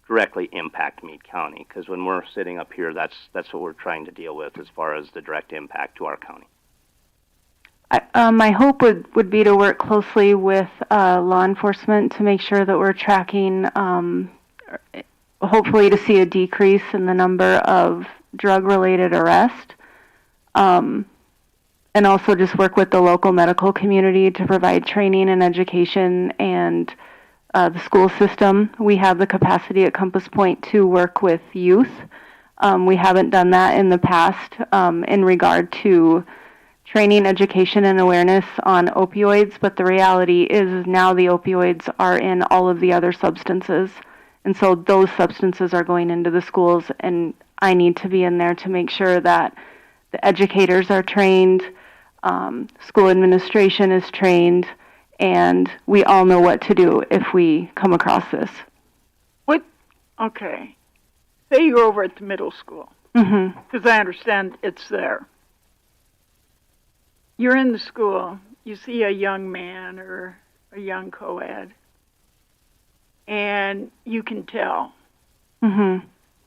directly impact Meade County? Because when we're sitting up here, that's what we're trying to deal with as far as the direct impact to our county. My hope would be to work closely with law enforcement to make sure that we're tracking, hopefully to see a decrease in the number of drug-related arrests, and also just work with the local medical community to provide training and education and the school system. We have the capacity at Compass Point to work with youth. We haven't done that in the past in regard to training, education, and awareness on opioids, but the reality is now the opioids are in all of the other substances. And so those substances are going into the schools, and I need to be in there to make sure that the educators are trained, school administration is trained, and we all know what to do if we come across this. Okay. Say you're over at the middle school, because I understand it's there. You're in the school, you see a young man or a young co-ed, and you can tell.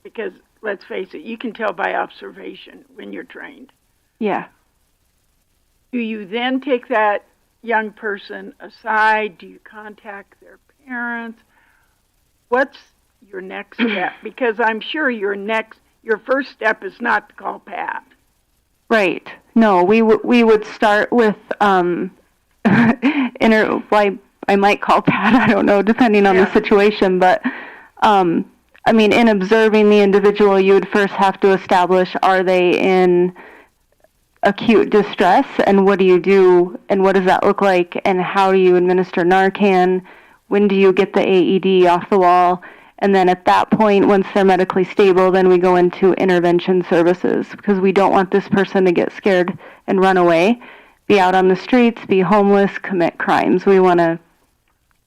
Because, let's face it, you can tell by observation when you're trained. Yeah. Do you then take that young person aside? Do you contact their parents? What's your next step? Because I'm sure your first step is not to call Pat. Right. No, we would start with I might call Pat, I don't know, depending on the situation, but I mean, in observing the individual, you would first have to establish, are they in acute distress, and what do you do, and what does that look like, and how do you administer Narcan, when do you get the AED off the wall, and then at that point, once they're medically stable, then we go into intervention services, because we don't want this person to get scared and run away, be out on the streets, be homeless, commit crimes. We want to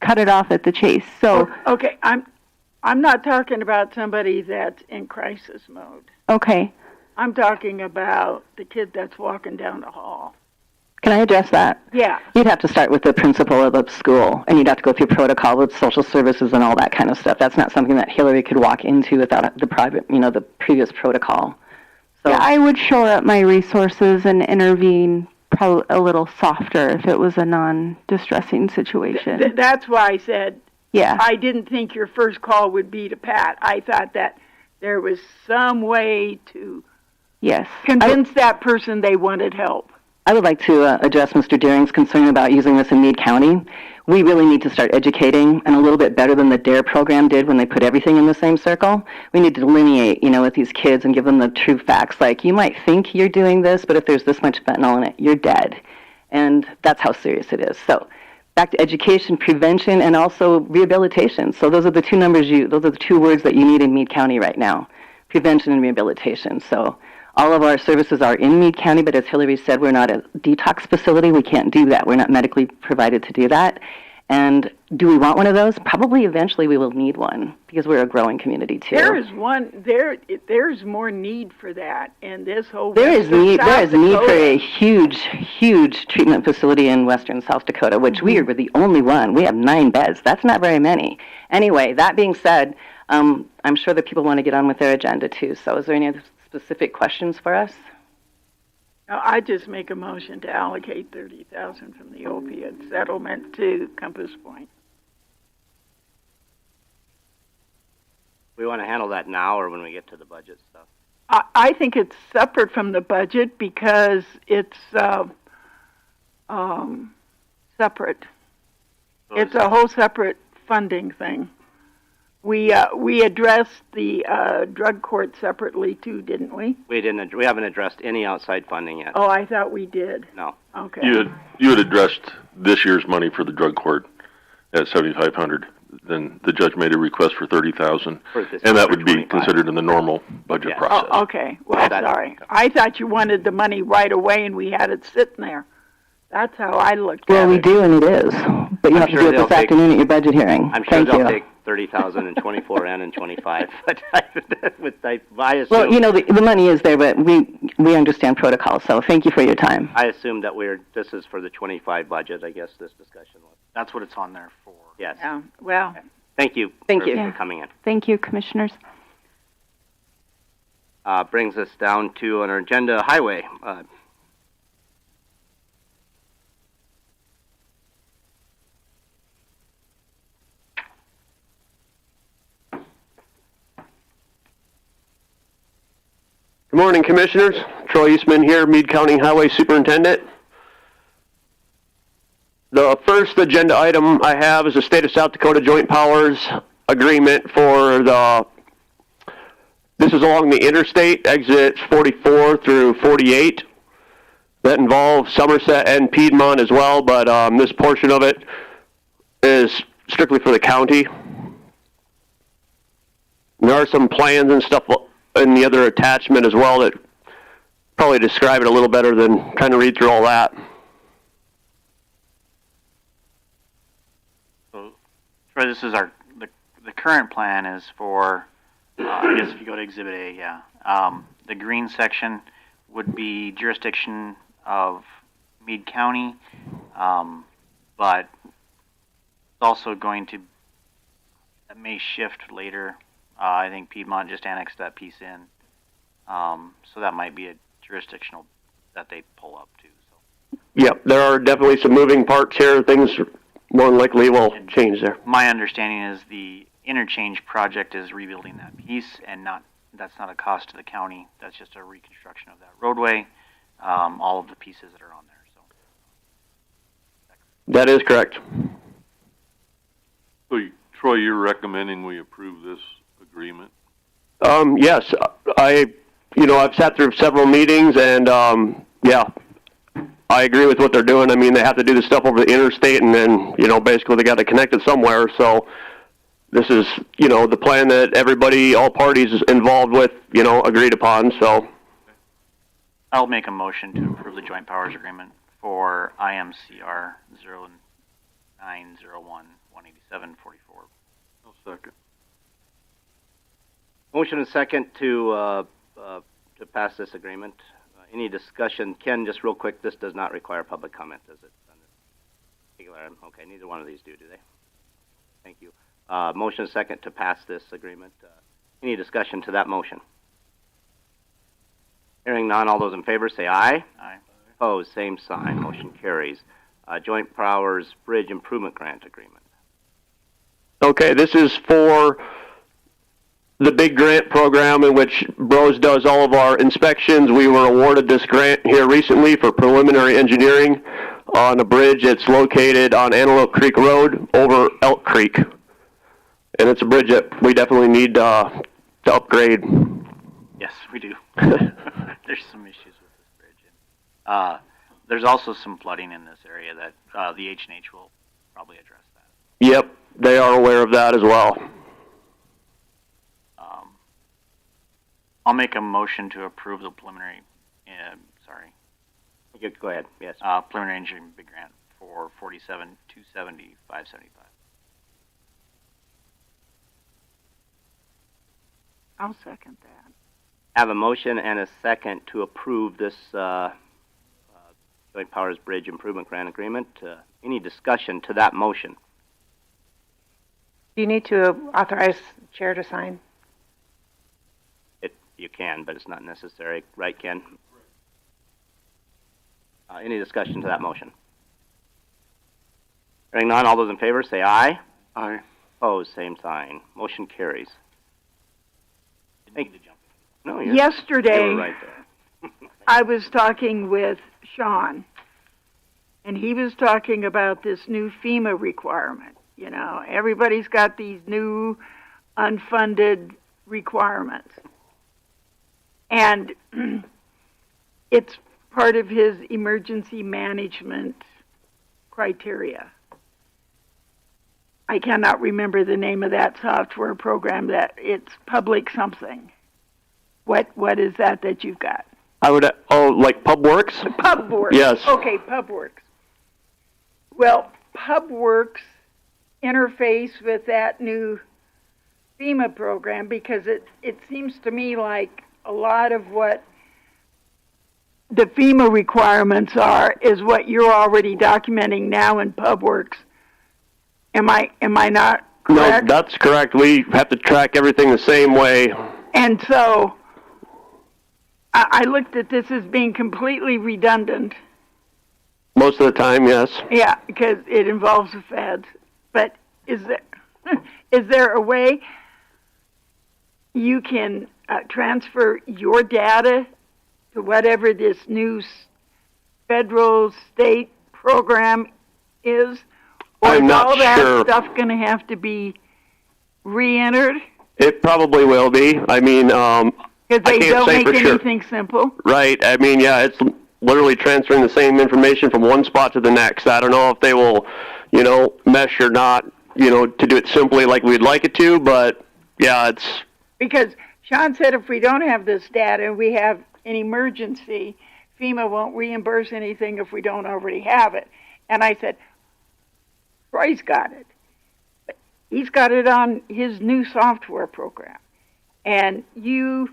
cut it off at the chase. So okay, I'm not talking about somebody that's in crisis mode. Okay. I'm talking about the kid that's walking down the hall. Can I address that? Yeah. You'd have to start with the principal of the school, and you'd have to go through protocol with social services and all that kind of stuff. That's not something that Hillary could walk into without the previous protocol. So yeah, I would shore up my resources and intervene probably a little softer if it was a non-distressing situation. That's why I said yeah. I didn't think your first call would be to Pat. I thought that there was some way to convince that person they wanted help. I would like to address Mr. Deering's concern about using this in Meade County. We really need to start educating, and a little bit better than the DARE program did when they put everything in the same circle. We need to delineate, with these kids and give them the true facts. Like, you might think you're doing this, but if there's this much fentanyl in it, you're dead. And that's how serious it is. So back to education, prevention, and also rehabilitation. So those are the two words that you need in Meade County right now, prevention and rehabilitation. So all of our services are in Meade County, but as Hillary said, we're not a detox facility. We can't do that. We're not medically provided to do that. And do we want one of those? Probably eventually we will need one because we're a growing community too. There's more need for that, and this whole there is need for a huge treatment facility in western South Dakota, which we are the only one. We have 9 beds. That's not very many. Anyway, that being said, I'm sure that people want to get on with their agenda too. So is there any other specific questions for us? No, I just make a motion to allocate $30,000 from the opiate settlement to Compass Point. We want to handle that now or when we get to the budget stuff? I think it's separate from the budget because it's separate. It's a whole separate funding thing. We addressed the drug court separately too, didn't we? We haven't addressed any outside funding yet. Oh, I thought we did. No. Okay. You had addressed this year's money for the drug court at 7,500. Then the judge made a request for 30,000, and that would be considered in the normal budget process. Oh, okay. Well, sorry. I thought you wanted the money right away and we had it sitting there. That's how I looked at it. Well, we do, and it is. But you have to do it this afternoon at your budget hearing. I'm sure Thank they'll you. take 30,000 in 24 and in 25. But I assume, Well, you know, the money is there, but we understand protocol, so thank you for your time. I assume that this is for the 25 budget, I guess, this discussion was. That's what it's on there for. Yes. Yeah, well. Thank you. Thank you for coming in. Thank you, Commissioners. Brings us down to an agenda, highway. Good morning, Commissioners. Troy Eastman here, Meade County Highway Superintendent. The first agenda item I have is the State of South Dakota Joint Powers Agreement for this is along the interstate, exits 44 through 48. That involves Somerset and Piedmont as well, but this portion of it is strictly for the county. There are some plans and stuff in the other attachment as well that probably describe it a little better than trying to read through all that. So, Troy, this is the current plan is for, I guess if you go to Exhibit A, yeah. The green section would be jurisdiction of Meade County, but it's also going to, that may shift later. I think Piedmont just annexed that piece in, so that might be a jurisdictional that they pull up too. So. Yep, there are definitely some moving parts here. Things more than likely will change there. My understanding is the interchange project is rebuilding that piece, and that's not a cost to the county. That's just a reconstruction of that roadway, all of the pieces that are on there. So. That is correct. So, Troy, you're recommending we approve this agreement? Yes, I've sat through several meetings, and yeah, I agree with what they're doing. I mean, they have to do the stuff over the interstate, and then basically they got to connect it somewhere. So this is the plan that everybody, all parties involved with, agreed upon. So I'll make a motion to approve the joint powers agreement for IMCR 0901 18744. I'll second. Motion and second to pass this agreement. Any discussion? Ken, just real quick, this does not require public comment, does it? Okay, neither one of these do they? Thank you. Motion and second to pass this agreement. Any discussion to that motion? Hearing none, all those in favor say aye. Aye. Opposed, same sign. Motion carries. Joint Powers Bridge Improvement Grant Agreement. Okay, this is for the big grant program in which Bros does all of our inspections. We were awarded this grant here recently for preliminary engineering on a bridge that's located on Antelope Creek Road over Elk Creek. And it's a bridge that we definitely need to upgrade. Yes, we do. There's some issues with this bridge. There's also some flooding in this area that the H&H will probably address that. Yep, they are aware of that as well. I'll make a motion to approve the preliminary, Go ahead, yes. Preliminary engineering big grant for 47,270,575. I'll second that. Have a motion and a second to approve this Joint Powers Bridge Improvement Grant Agreement. Any discussion to that motion? Do you need to authorize the chair to sign? You can, but it's not necessary. Right, Ken? Any discussion to that motion? Hearing none, all those in favor say aye. Aye. Opposed, same sign. Motion carries. No, Yesterday, you were right there. I was talking with Sean, and he was talking about this new FEMA requirement. You know, everybody's got these new unfunded requirements. And it's part of his emergency management criteria. I cannot remember the name of that software program. That it's public something. What is that you've got? I would, like PubWorks? PubWorks. Yes. Okay, PubWorks. Well, PubWorks interface with that new FEMA program because it seems to me like a lot of what the FEMA requirements are is what you're already documenting now in PubWorks. Am I not correct? No, that's correct. We have to track everything the same way. And so I looked at this as being completely redundant. Most of the time, yes. Yeah, because it involves the feds. But is there a way you can transfer your data to whatever this new federal state program is? Or I'm is not all that sure. stuff going to have to be re-entered? It probably will be. I mean, Because they don't make anything simple. Right. I mean, yeah, it's literally transferring the same information from one spot to the next. I don't know if they will, mesh or not, to do it simply like we'd like it to, but yeah, it's... Because Sean said if we don't have this data, we have an emergency, FEMA won't reimburse anything if we don't already have it. And I said, Troy's got it. He's got it on his new software program. And you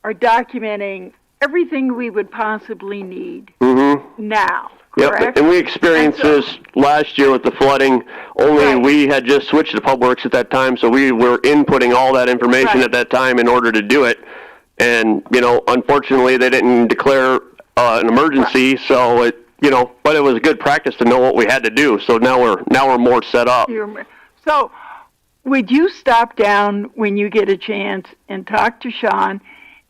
are documenting everything we would possibly need now, correct? Yep, and we experienced this last year with the flooding, only we had just switched to PubWorks at that time, so we were inputting all that information at that time in order to do it. And, unfortunately they didn't declare an emergency, so it, but it was good practice to know what we had to do, so now we're more set up. So, would you stop down when you get a chance and talk to Sean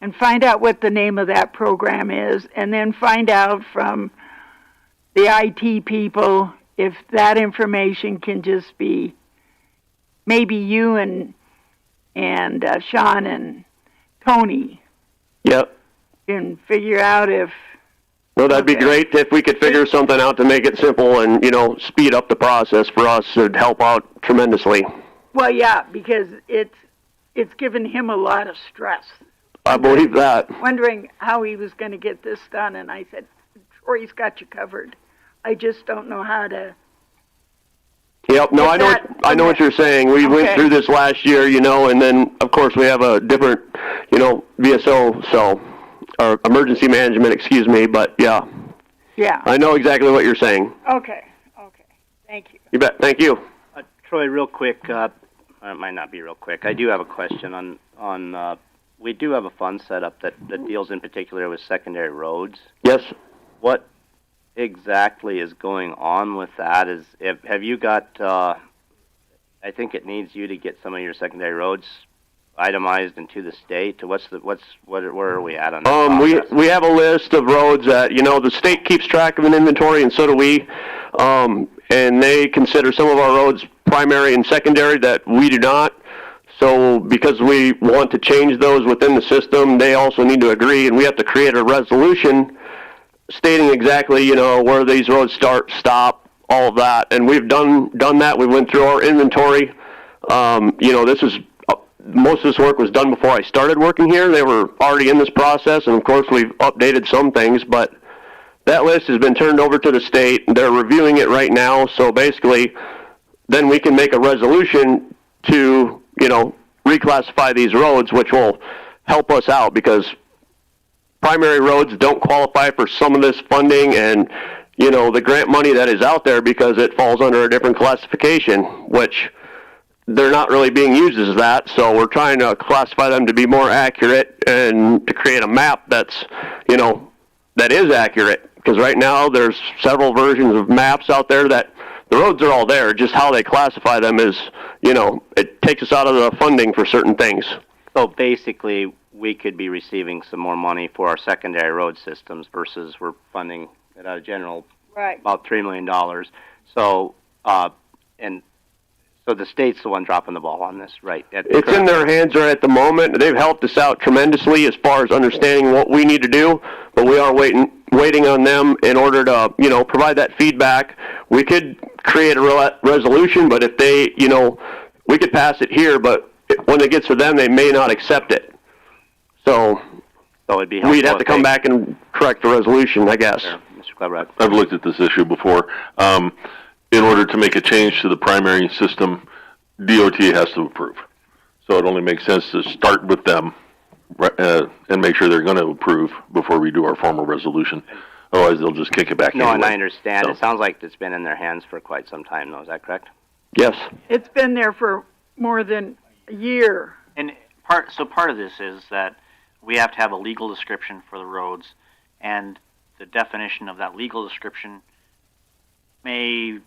and find out what the name of that program is, and then find out from the IT people if that information can just be maybe you and Sean and Tony can figure out if... Well, that'd be great if we could figure something out to make it simple and, speed up the process for us. It'd help out tremendously. Well, yeah, because it's given him a lot of stress. I believe that. Wondering how he was going to get this done, and I said, Troy's got you covered. I just don't know how to... Yep, no, I know what you're saying. We went through this last year, and then, of course, we have a different, VSO, or emergency management, excuse me, but yeah. Yeah. I know exactly what you're saying. Okay. Thank you. You bet. Thank you. Troy, real quick, it might not be real quick. I do have a question on we do have a fund set up that deals in particular with secondary roads. Yes. What exactly is going on with that? Have you got, I think it needs you to get some of your secondary roads itemized into the state. Where are we at on that? We have a list of roads that the state keeps track of an inventory, and so do we. And they consider some of our roads primary and secondary that we do not. So because we want to change those within the system, they also need to agree, and we have to create a resolution stating exactly where these roads start, stop, all of that. And we've done that. We went through our inventory. This is. Most of this work was done before I started working here. They were already in this process, and of course we've updated some things, but that list has been turned over to the state. They're reviewing it right now, so basically then we can make a resolution to, reclassify these roads, which will help us out because primary roads don't qualify for some of this funding and, the grant money that is out there because it falls under a different classification, which they're not really being used as that, so we're trying to classify them to be more accurate and to create a map that's, that is accurate. Because right now there's several versions of maps out there that the roads are all there, just how they classify them is, it takes us out of the funding for certain things. So basically, we could be receiving some more money for our secondary road systems versus we're funding it out of general Right. about $3 million. So, and so the state's the one dropping the ball on this, right? It's in their hands right at the moment. They've helped us out tremendously as far as understanding what we need to do, but we are waiting on them in order to, provide that feedback. We could create a resolution, but if they, we could pass it here, but when it gets to them, they may not accept it. So it'd be we'd have to come back and correct the resolution, I guess. Sure. Mr. Cleverett. I've looked at this issue before. In order to make a change to the primary system, DOT has to approve. So it only makes sense to start with them and make sure they're going to approve before we do our formal resolution. Otherwise, they'll just kick it back. No, anyway. and I understand. So. It sounds like it's been in their hands for quite some time, though. Is that correct? Yes. It's been there for more than a year. And part of this is that we have to have a legal description for the roads, and the definition of that legal description may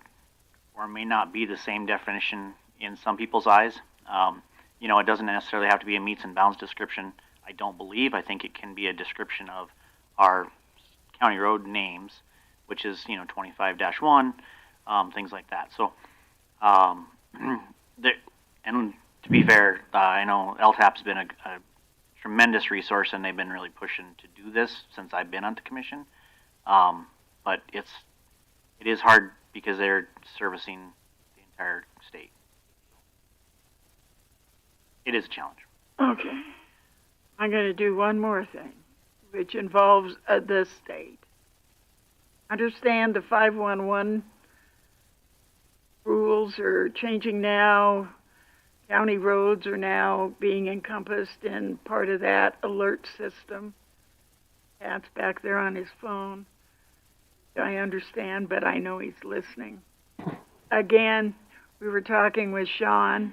or may not be the same definition in some people's eyes. It doesn't necessarily have to be a meets and bounds description. I don't believe. I think it can be a description of our county road names, which is 25-1, things like that. So, and to be fair, I know LTAP's been a tremendous resource, and they've been really pushing to do this since I've been on the commission. But it is hard because they're servicing the entire state. It is a challenge. Okay. I'm going to do one more thing, which involves the state. Understand the 511 rules are changing now. County roads are now being encompassed in part of that alert system. Pat's back there on his phone. I understand, but I know he's listening. Again, we were talking with Sean,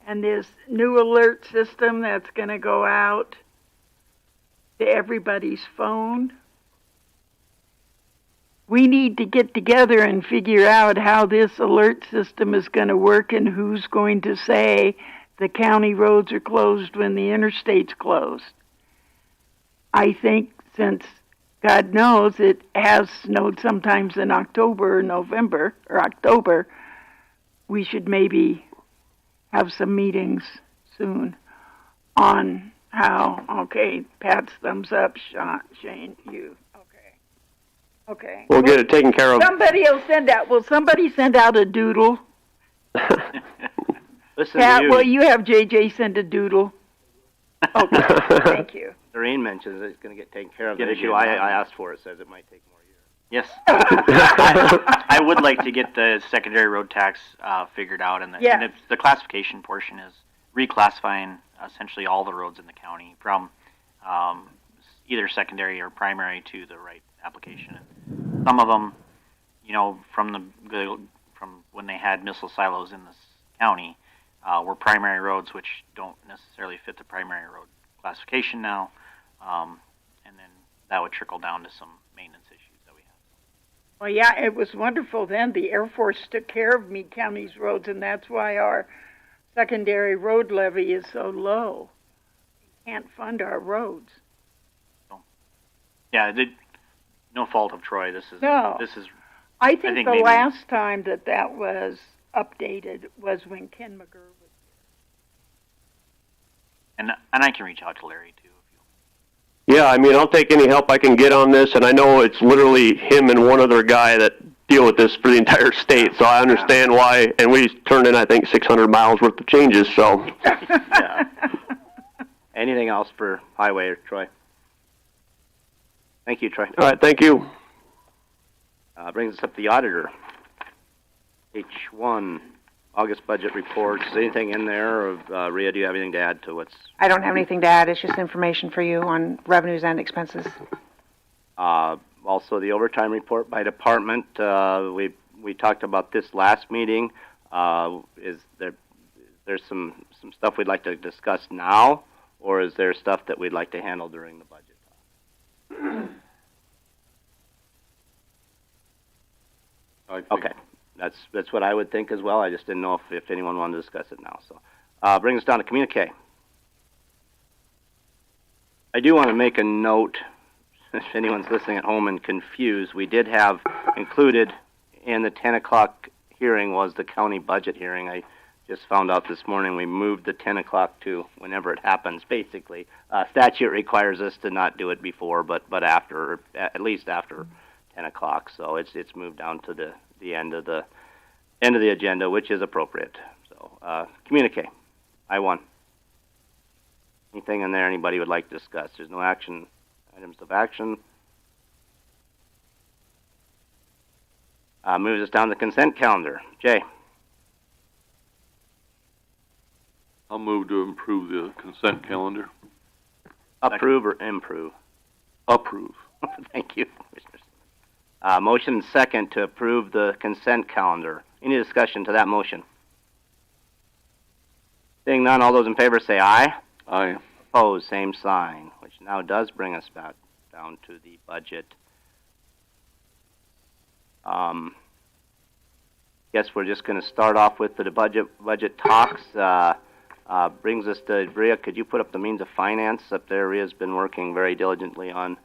and this new alert system that's going to go out to everybody's phone. We need to get together and figure out how this alert system is going to work and who's going to say the county roads are closed when the interstate's closed. I think since God knows it has snowed sometimes in October or November or October, we should maybe have some meetings soon on how, okay, Pat's thumbs up, Shane, you. Okay. We'll get it taken care of. Will somebody send out a doodle? Listen Pat, to you. will you have JJ send a doodle? Okay, thank you. Doreen mentions it's going to get taken care of. The issue I asked for, it says it might take more years. Yes. I would like to get the secondary road tax figured out, and the classification portion is reclassifying essentially all the roads in the county from either secondary or primary to the right application. And some of them, from when they had missile silos in this county, were primary roads, which don't necessarily fit the primary road classification now, and then that would trickle down to some maintenance issues that we have. Well, yeah, it was wonderful then. The Air Force took care of Meade County's roads, and that's why our secondary road levy is so low. We can't fund our roads. Yeah, no fault of Troy. This is. I think the last time that was updated was when Ken McGurr was here. And I can reach out to Larry too. Yeah, I'll take any help I can get on this, and I know it's literally him and one other guy that deal with this for the entire state, so I understand why. And we turned in, I think, 600 miles worth of changes. So. Yeah. Anything else for highway or Troy? Thank you, Troy. All right, thank you. Brings us up to the auditor. H1, August budget reports. Is anything in there? Or, Rhea, do you have anything to add to what's... I don't have anything to add. It's just information for you on revenues and expenses. Also, the overtime report by department. We talked about this last meeting. There's some stuff we'd like to discuss now, or is there stuff that we'd like to handle during the budget? Okay, that's what I would think as well. I just didn't know if anyone wanted to discuss it now. So, brings us down to communique. I do want to make a note. if anyone's listening at home and confused, we did have included in the 10 o'clock hearing was the county budget hearing. I just found out this morning we moved the 10 o'clock to whenever it happens, basically. Statute requires us to not do it before, but after, at least after 10 o'clock. So it's moved down to the end of the agenda, which is appropriate. So communicate. I1. Anything in there anybody would like to discuss? There's no action, items of action. Moves us down the consent calendar. Jay. I'll move to improve the consent calendar. Approve or improve? Approve. Thank you, Commissioners. Motion second to approve the consent calendar. Any discussion to that motion? Seeing none, all those in favor say aye. Aye. Opposed, same sign, which now does bring us back down to the budget. Guess we're just going to start off with the budget talks. Brings us to Rhea. Could you put up the means of finance up there? Rhea's been working very diligently on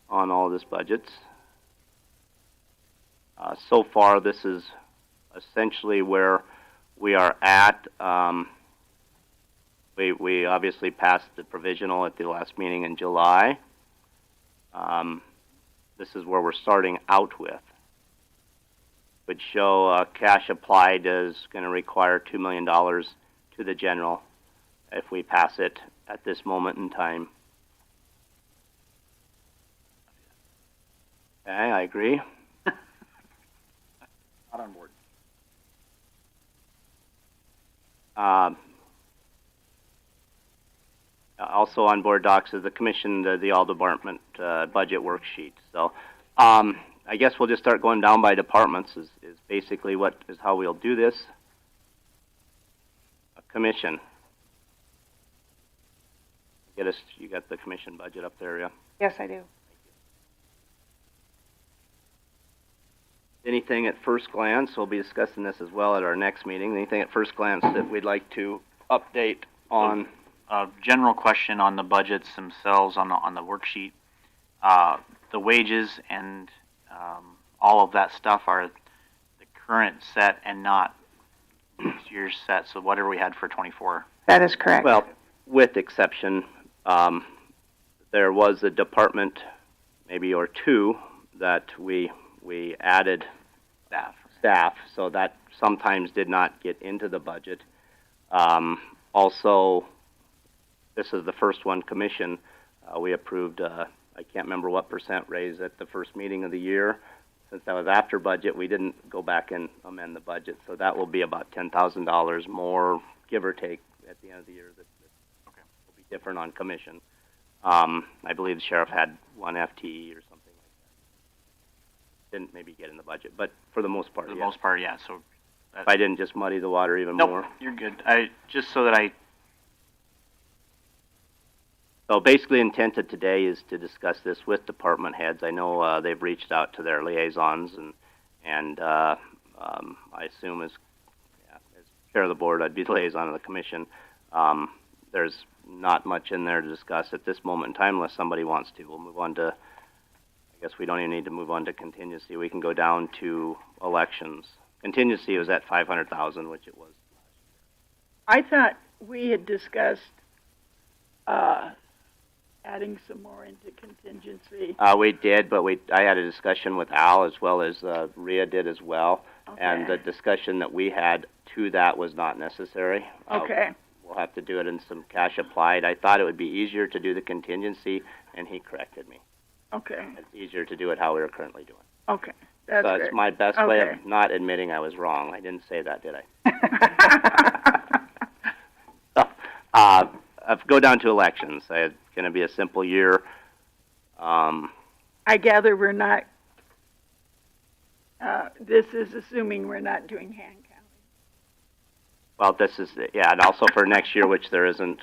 all this budgets. So far, this is essentially where we are at. We obviously passed the provisional at the last meeting in July. This is where we're starting out with. Would show cash applied is going to require $2 million to the general if we pass it at this moment in time. Okay, I agree. Not on board. Also on board docs is the commission, the all department budget worksheet. So I guess we'll just start going down by departments is basically how we'll do this. Commission. You got the commission budget up there, yeah? Yes, I do. Anything at first glance, we'll be discussing this as well at our next meeting. Anything at first glance that we'd like to update on? General question on the budgets themselves on the worksheet. The wages and all of that stuff are the current set and not this year's set. So whatever we had for 24. That is correct. Well, with exception, there was a department, maybe or two, that we added staff, so that sometimes did not get into the budget. Also, this is the first one, commission. We approved, I can't remember what percent raise at the first meeting of the year. Since that was after budget, we didn't go back and amend the budget, so that will be about $10,000 more, give or take, at the end of the year. That will be different on commission. I believe the sheriff had one FTE or something like that. Didn't maybe get in the budget, but for the most part, For the most part, yeah. So if I didn't just muddy the water even nope, more. You're good. Just so that I. So basically, intent of today is to discuss this with department heads. I know they've reached out to their liaisons, and I assume as chair of the board, I'd be the liaison of the commission. There's not much in there to discuss at this moment in time unless somebody wants to. We'll move on to, I guess we don't even need to move on to contingency. We can go down to elections. Contingency was at $500,000, which it was. I thought we had discussed adding some more into contingency. We did, but I had a discussion with Al as well as Rhea did as well. Okay. And the discussion that we had to that was not necessary. Okay. We'll have to do it in some cash applied. I thought it would be easier to do the contingency, and he corrected me. Okay. It's easier to do it how we are currently doing. Okay. That's so it's great. my best way of not admitting I was wrong. I didn't say that, did I? So, go down to elections. It's going to be a simple year. I gather we're not, this is assuming we're not doing hand count. Well, this is, yeah, and also for next year, which there isn't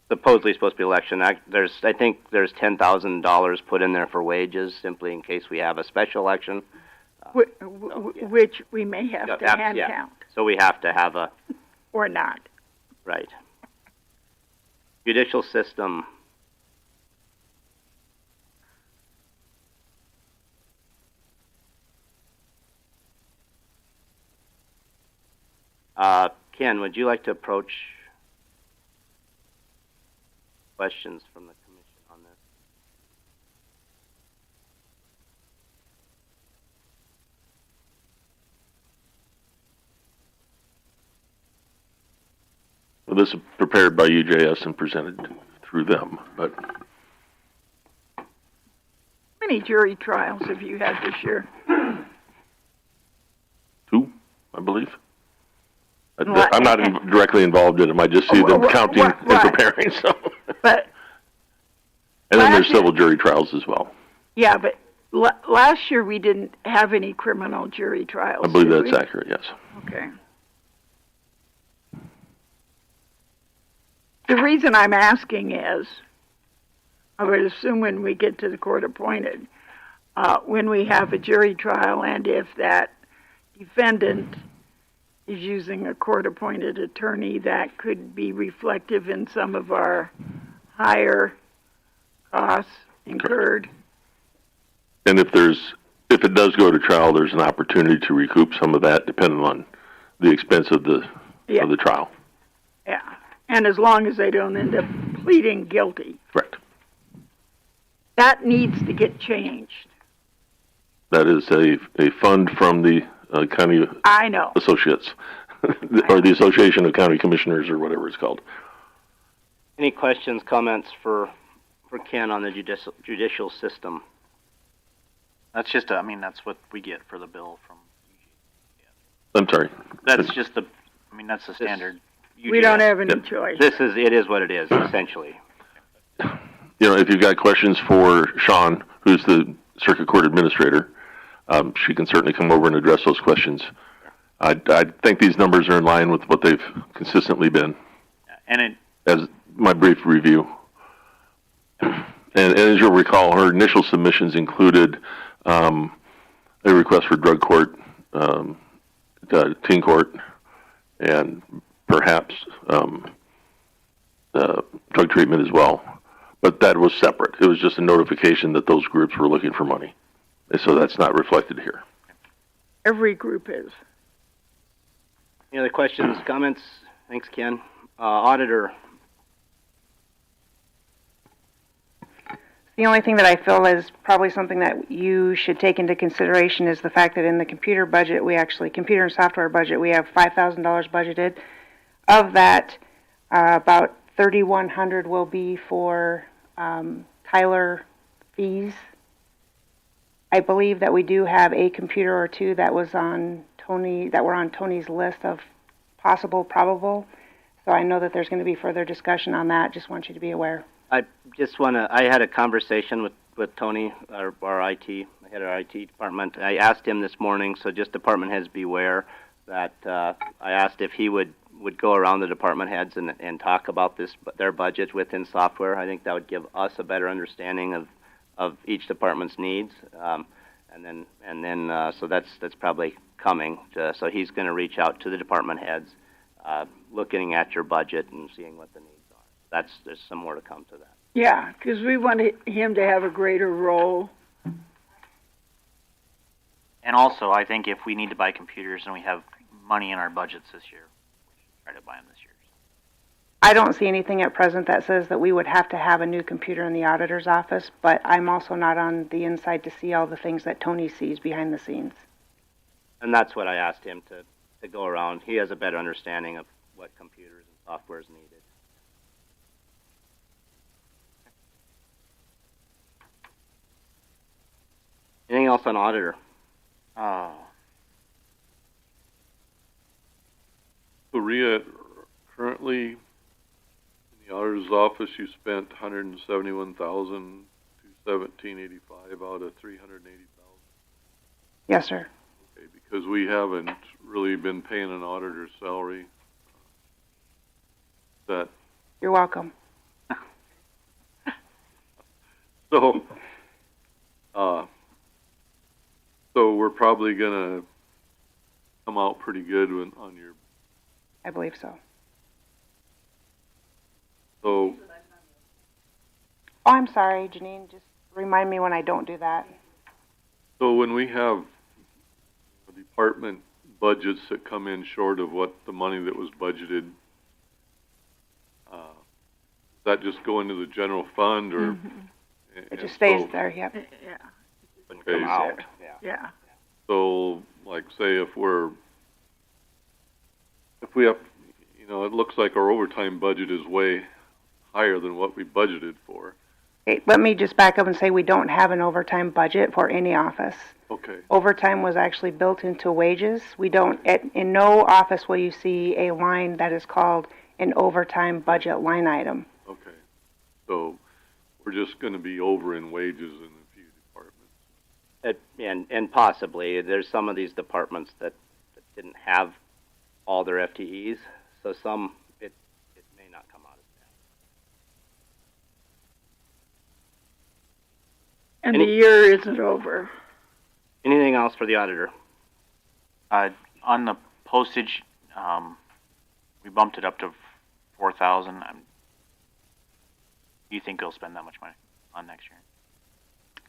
supposedly supposed to be election. I think there's $10,000 put in there for wages, simply in case we have a special election. Which we may have to hand count. So we have to have a... Or not. Right. Judicial system. Ken, would you like to approach questions from the commission on this? Well, this is prepared by UJS and presented through them, but How many jury trials have you had this year? 2, I believe. I'm not directly involved in them. I just see them counting and preparing. So, but and then there's civil jury trials as well. Yeah, but last year we didn't have any criminal jury trials. I believe that's accurate. Yes. Okay. The reason I'm asking is, I would assume when we get to the court appointed, when we have a jury trial, and if that defendant is using a court-appointed attorney, that could be reflective in some of our higher costs incurred. And if it does go to trial, there's an opportunity to recoup some of that, depending on the expense of the trial. Yeah, and as long as they don't end up pleading guilty. Correct. That needs to get changed. That is a fund from the county associates, or the Association of County Commissioners, or whatever it's called. Any questions, comments for Ken on the judicial system? That's just, that's what we get for the bill from. I'm sorry. That's just that's the standard. We don't have any choice. It is what it is, essentially. If you've got questions for Sean, who's the circuit court administrator, she can certainly come over and address those questions. I think these numbers are in line with what they've consistently been. As my brief review. And as you'll recall, her initial submissions included a request for drug court, teen court, and perhaps drug treatment as well. But that was separate. It was just a notification that those groups were looking for money. And so that's not reflected here. Every group is. Any other questions, comments? Thanks, Ken. Auditor. The only thing that I feel is probably something that you should take into consideration is the fact that in the computer budget, computer and software budget, we have $5,000 budgeted. Of that, about $3,100 will be for Tyler fees. I believe that we do have a computer or two that were on Tony's list of possible, probable. So I know that there's going to be further discussion on that. Just want you to be aware. I had a conversation with Tony, our IT, the head of our IT department. I asked him this morning, so just department heads beware that I asked if he would go around the department heads and talk about their budgets within software. I think that would give us a better understanding of each department's needs. So that's probably coming. So he's going to reach out to the department heads, looking at your budget and seeing what the needs are. There's some more to come to that. Yeah, because we want him to have a greater role. And also, I think if we need to buy computers and we have money in our budgets this year, we should try to buy them this year. I don't see anything at present that says that we would have to have a new computer in the auditor's office, but I'm also not on the inside to see all the things that Tony sees behind the scenes. And that's what I asked him to go around. He has a better understanding of what computers and software is needed. Anything else on auditor? Maria, currently in the auditor's office, you spent $171,000 to $1,785 out of $380,000. Yes, sir. Okay, because we haven't really been paying an auditor's salary. You're welcome. So we're probably gonna come out pretty good on your. I believe so. So. Oh, I'm sorry, Janine. Just remind me when I don't do that. So when we have a department budgets that come in short of what the money that was budgeted, does that just go into the general fund, or? It just stays there, yep. Yeah. Wouldn't come out. Yeah. So, like, say if we have, you know, it looks like our overtime budget is way higher than what we budgeted for. Okay, let me just back up and say we don't have an overtime budget for any office. Okay. Overtime was actually built into wages. We don't, in no office will you see a line that is called an overtime budget line item. Okay. So we're just going to be over in wages in a few departments. And possibly, there's some of these departments that didn't have all their FTEs, so some, it may not come out as And the year isn't over. Anything else for the auditor? On the postage, we bumped it up to 4,000. Do you think you'll spend that much money on next year?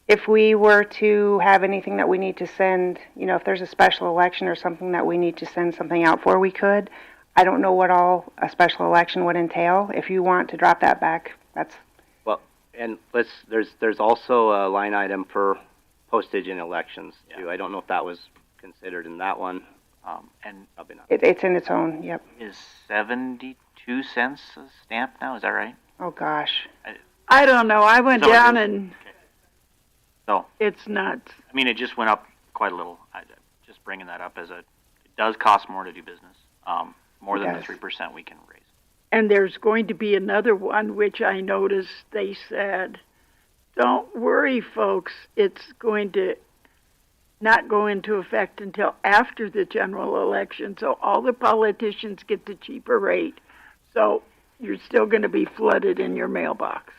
If we were to have anything that we need to send, you know, if there's a special election or something that we need to send something out for, we could. I don't know what all a special election would entail. If you want to drop that back, that's... Well, and there's also a line item for postage in elections, too. I don't know if that was considered in that one. And probably not. It's in its own, yep. Is 72 cents a stamp now? Is that right? Oh, gosh. I don't know. I went down and So it's nuts. I mean, it just went up quite a little. Just bringing that up as it does cost more to do business, more than the 3% we can raise. And there's going to be another one, which I noticed they said, don't worry, folks, it's going to not go into effect until after the general election, so all the politicians get the cheaper rate. So you're still going to be flooded in your mailbox.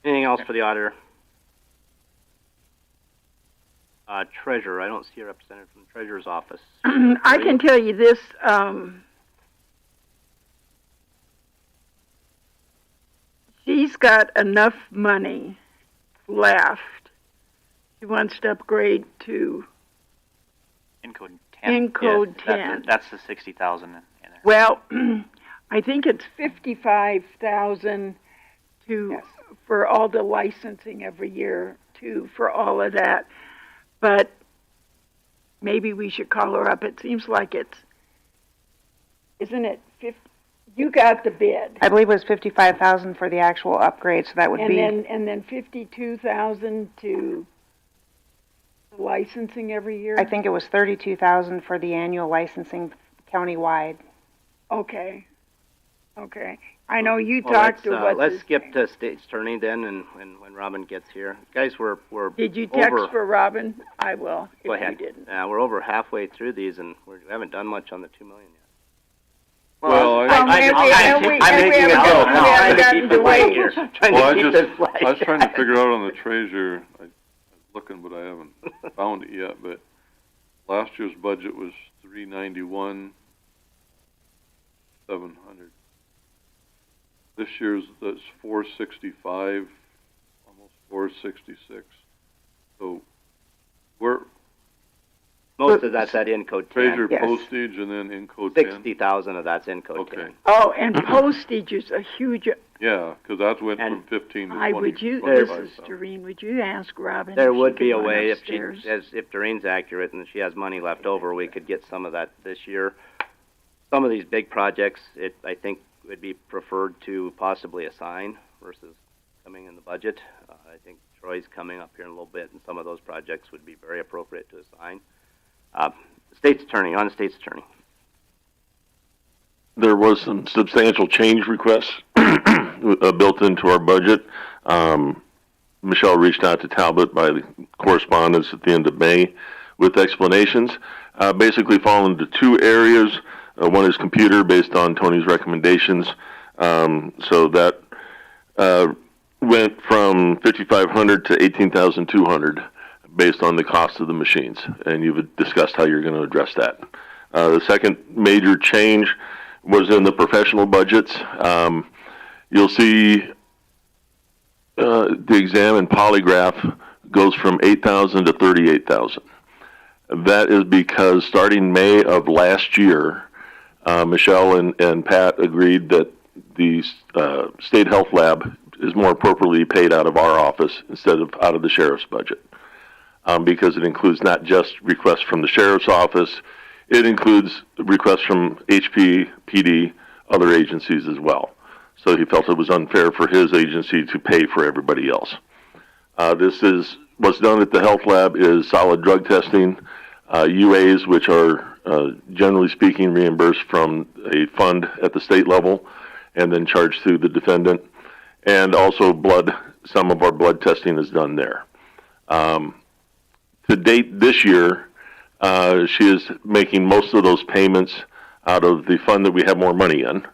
Anything else for the auditor? Treasurer, I don't see a representative from the Treasurer's office. I can tell you this, she's got enough money left. She wants to upgrade to In code 10. In code 10. That's the 60,000 in there. Well, I think it's 55,000 for all the licensing every year for all of that. But maybe we should call her up. It seems like isn't it 50? You got the bid. I believe it was 55,000 for the actual upgrade, so that would be... And then 52,000 to licensing every year? I think it was 32,000 for the annual licensing countywide. Okay. I know you talked to what... Let's skip to State's Attorney then, and when Robin gets here. Guys, we're Did you text for Robin? I will, Go if ahead. you didn't. We're over halfway through these, and we haven't done much on the $2 million yet. Well, I'm making a joke. I was trying to figure out on the treasurer. I was looking, but I haven't found it yet. But last year's budget was $391,700. This year's that's $465, almost $466. So we're most of that's at in code 10. treasurer postage and then in code 10. 60,000 of that's in code 10. Oh, and postage is a huge... Yeah, because that went from 15 to 20. This is Doreen. Would you ask Robin? There if would she be could a run way upstairs? if Doreen's accurate and she has money left over, we could get some of that this year. Some of these big projects, I think, would be preferred to possibly assign versus coming in the budget. I think Troy's coming up here in a little bit, and some of those projects would be very appropriate to assign. State's Attorney, on State's Attorney. There was some substantial change requests built into our budget. Michelle reached out to Talbot by the correspondence at the end of May with explanations. Basically fall into two areas. One is computer based on Tony's recommendations. So that went from $5,500 to $18,200 based on the cost of the machines. And you've discussed how you're going to address that. The second major change was in the professional budgets. You'll see the exam and polygraph goes from $8,000 to $38,000. That is because starting May of last year, Michelle and Pat agreed that the state health lab is more appropriately paid out of our office instead of out of the sheriff's budget, because it includes not just requests from the sheriff's office, it includes requests from HP, PD, other agencies as well. So he felt it was unfair for his agency to pay for everybody else. What's done at the health lab is solid drug testing, UAs, which are generally speaking reimbursed from a fund at the state level and then charged to the defendant, and also blood. Some of our blood testing is done there. To date this year, she is making most of those payments out of the fund that we have more money in.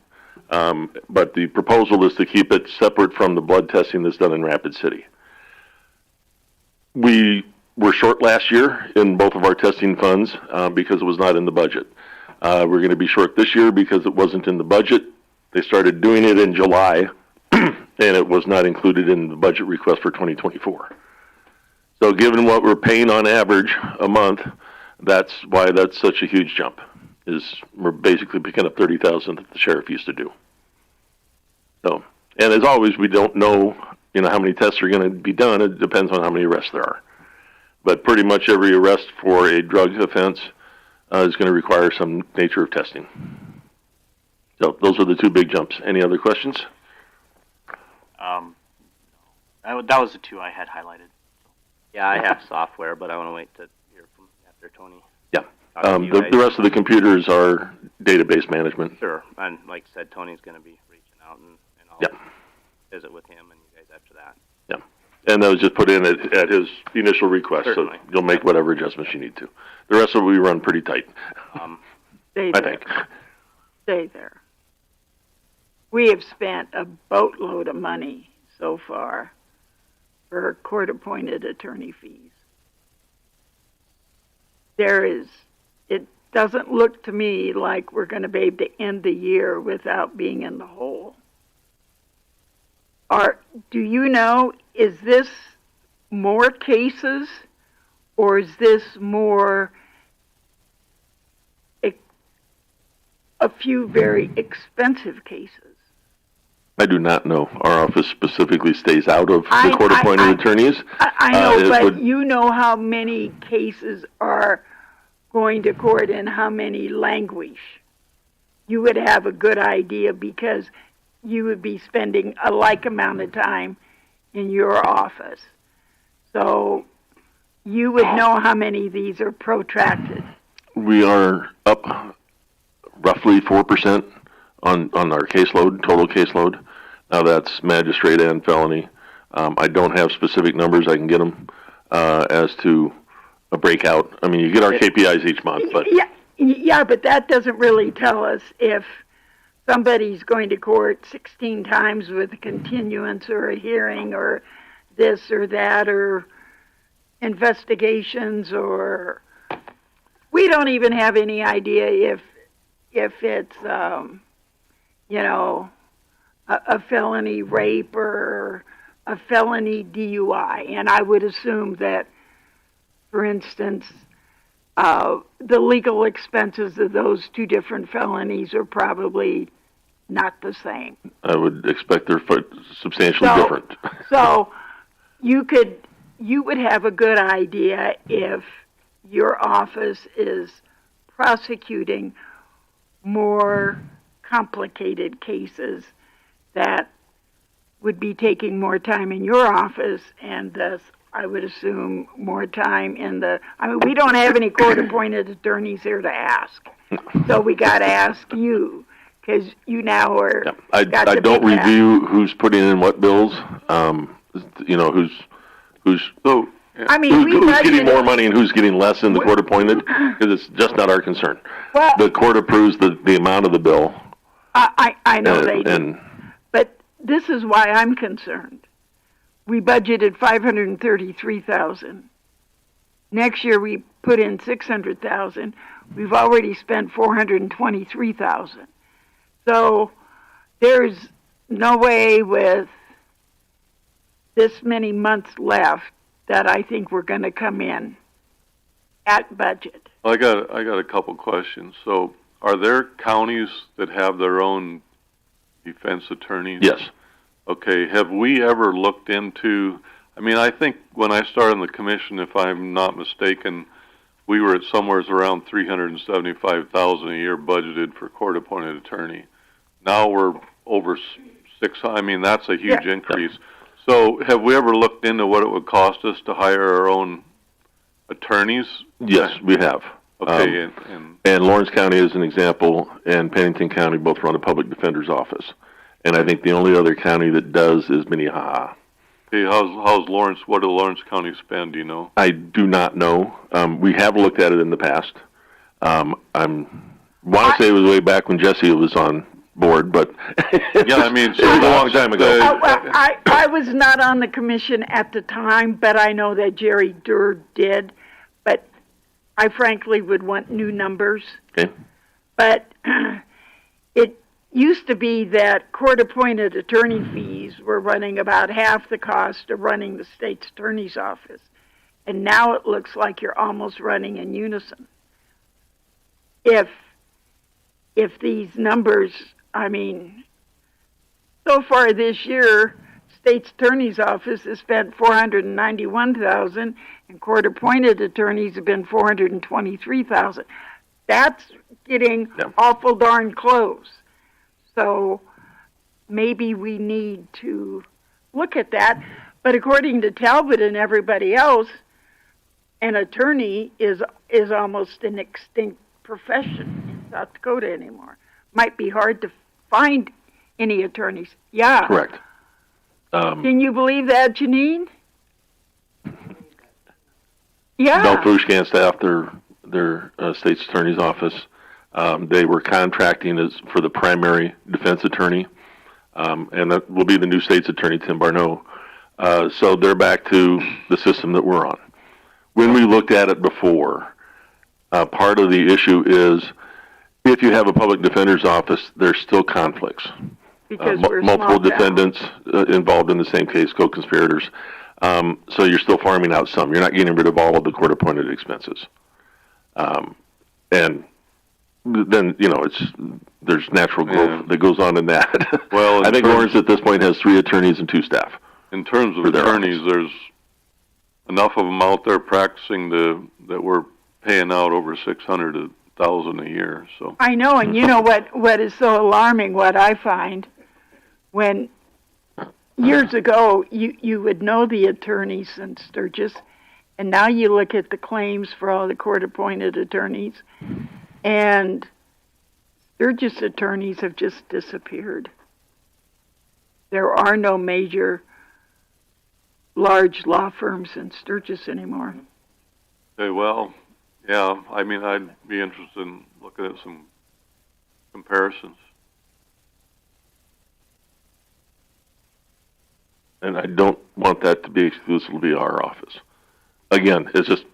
But the proposal is to keep it separate from the blood testing that's done in Rapid City. We were short last year in both of our testing funds because it was not in the budget. We're going to be short this year because it wasn't in the budget. They started doing it in July, and it was not included in the budget request for 2024. So given what we're paying on average a month, that's why that's such a huge jump, is we're basically picking up $30,000 that the sheriff used to do. So, and as always, we don't know, how many tests are going to be done. It depends on how many arrests there are. But pretty much every arrest for a drug offense is going to require some nature of testing. So those are the two big jumps. Any other questions? That was the two I had highlighted. Yeah, I have software, but I want to wait to hear from after Tony. Yeah. The rest of the computers are database management. Sure. And like I said, Tony's going to be reaching out, and I'll visit with him and you guys after that. Yeah. And that was just put in at his initial request, Certainly. So you'll make whatever adjustments you need to. The rest of it we run pretty tight, Stay I there. think. Stay there. We have spent a boatload of money so far for court-appointed attorney fees. It doesn't look to me like we're going to be able to end the year without being in the hole. Do you know, is this more cases, or is this more a few very expensive cases? I do not know. Our office specifically stays out of the court-appointed attorneys. I know, but you know how many cases are going to court and how many languish. You would have a good idea because you would be spending a like amount of time in your office. So you would know how many of these are protracted. We are up roughly 4% on our caseload, total caseload. Now that's magistrate and felony. I don't have specific numbers. I can get them as to a breakout. I mean, you get our KPIs each month, but yeah, but that doesn't really tell us if somebody's going to court 16 times with a continuance or a hearing or this or that or investigations, or we don't even have any idea if it's a felony rape or a felony DUI. And I would assume that, for instance, the legal expenses of those two different felonies are probably not the same. I would expect they're substantially different. So you would have a good idea if your office is prosecuting more complicated cases that would be taking more time in your office, and thus I would assume more time in we don't have any court-appointed attorneys here to ask. So we got to ask you, because you now are... Yeah. I don't review who's putting in what bills, who's getting more money and who's getting less in the court-appointed, because it's just not our concern. Well, the court approves the amount of the bill. I know they do. But this is why I'm concerned. We budgeted $533,000. Next year we put in $600,000. We've already spent $423,000. So there's no way with this many months left that I think we're going to come in at budget. I got a couple questions. So, are there counties that have their own defense attorneys? Yes. Okay. Have we ever looked into? I mean, I think when I started on the commission, if I'm not mistaken, we were at somewhere around $375,000 a year budgeted for court-appointed attorney. Now we're over 600. I mean, that's a huge increase. So, have we ever looked into what it would cost us to hire our own attorneys? Yes, we have. Okay, and Lawrence County is an example, and Pennington County both run a public defender's office. And I think the only other county that does is Minnehaha. Okay, how's Lawrence? What do Lawrence County spend? Do you know? I do not know. We have looked at it in the past. I want to say it was way back when Jesse was on board, but yeah, I mean, it was a long time ago. I was not on the commission at the time, but I know that Jerry Durr did. But I frankly would want new numbers. Okay. But it used to be that court-appointed attorney fees were running about half the cost of running the state's attorney's office. And now it looks like you're almost running in unison. If these numbers, I mean, so far this year, state's attorney's office has spent $491,000, and court-appointed attorneys have been $423,000. That's getting awful darn close. So maybe we need to look at that. But according to Talbot and everybody else, an attorney is almost an extinct profession in South Dakota anymore. Might be hard to find any attorneys. Yeah. Correct. Can you believe that, Janine? Yeah. Belfouche staffed their state's attorney's office. They were contracting for the primary defense attorney, and that will be the new state's attorney, Tim Barneau. So they're back to the system that we're on. When we looked at it before, part of the issue is if you have a public defender's office, there's still conflicts. Because multiple defendants involved in the same case, co-conspirators. So you're still farming out some. You're not getting rid of all of the court-appointed expenses. And then, there's natural growth that goes on in that. Well, I think Lawrence at this point has 3 attorneys and 2 staff. In terms of attorneys, there's enough of them out there practicing that we're paying out over $600,000 a year. So I know, and you know what is so alarming, what I find, when years ago you would know the attorneys in Sturgis, and now you look at the claims for all the court-appointed attorneys, and Sturgis attorneys have just disappeared. There are no major large law firms in Sturgis anymore. Okay, well, yeah, I mean, I'd be interested in looking at some comparisons. And I don't want that to be exclusively our office. Again, it's just,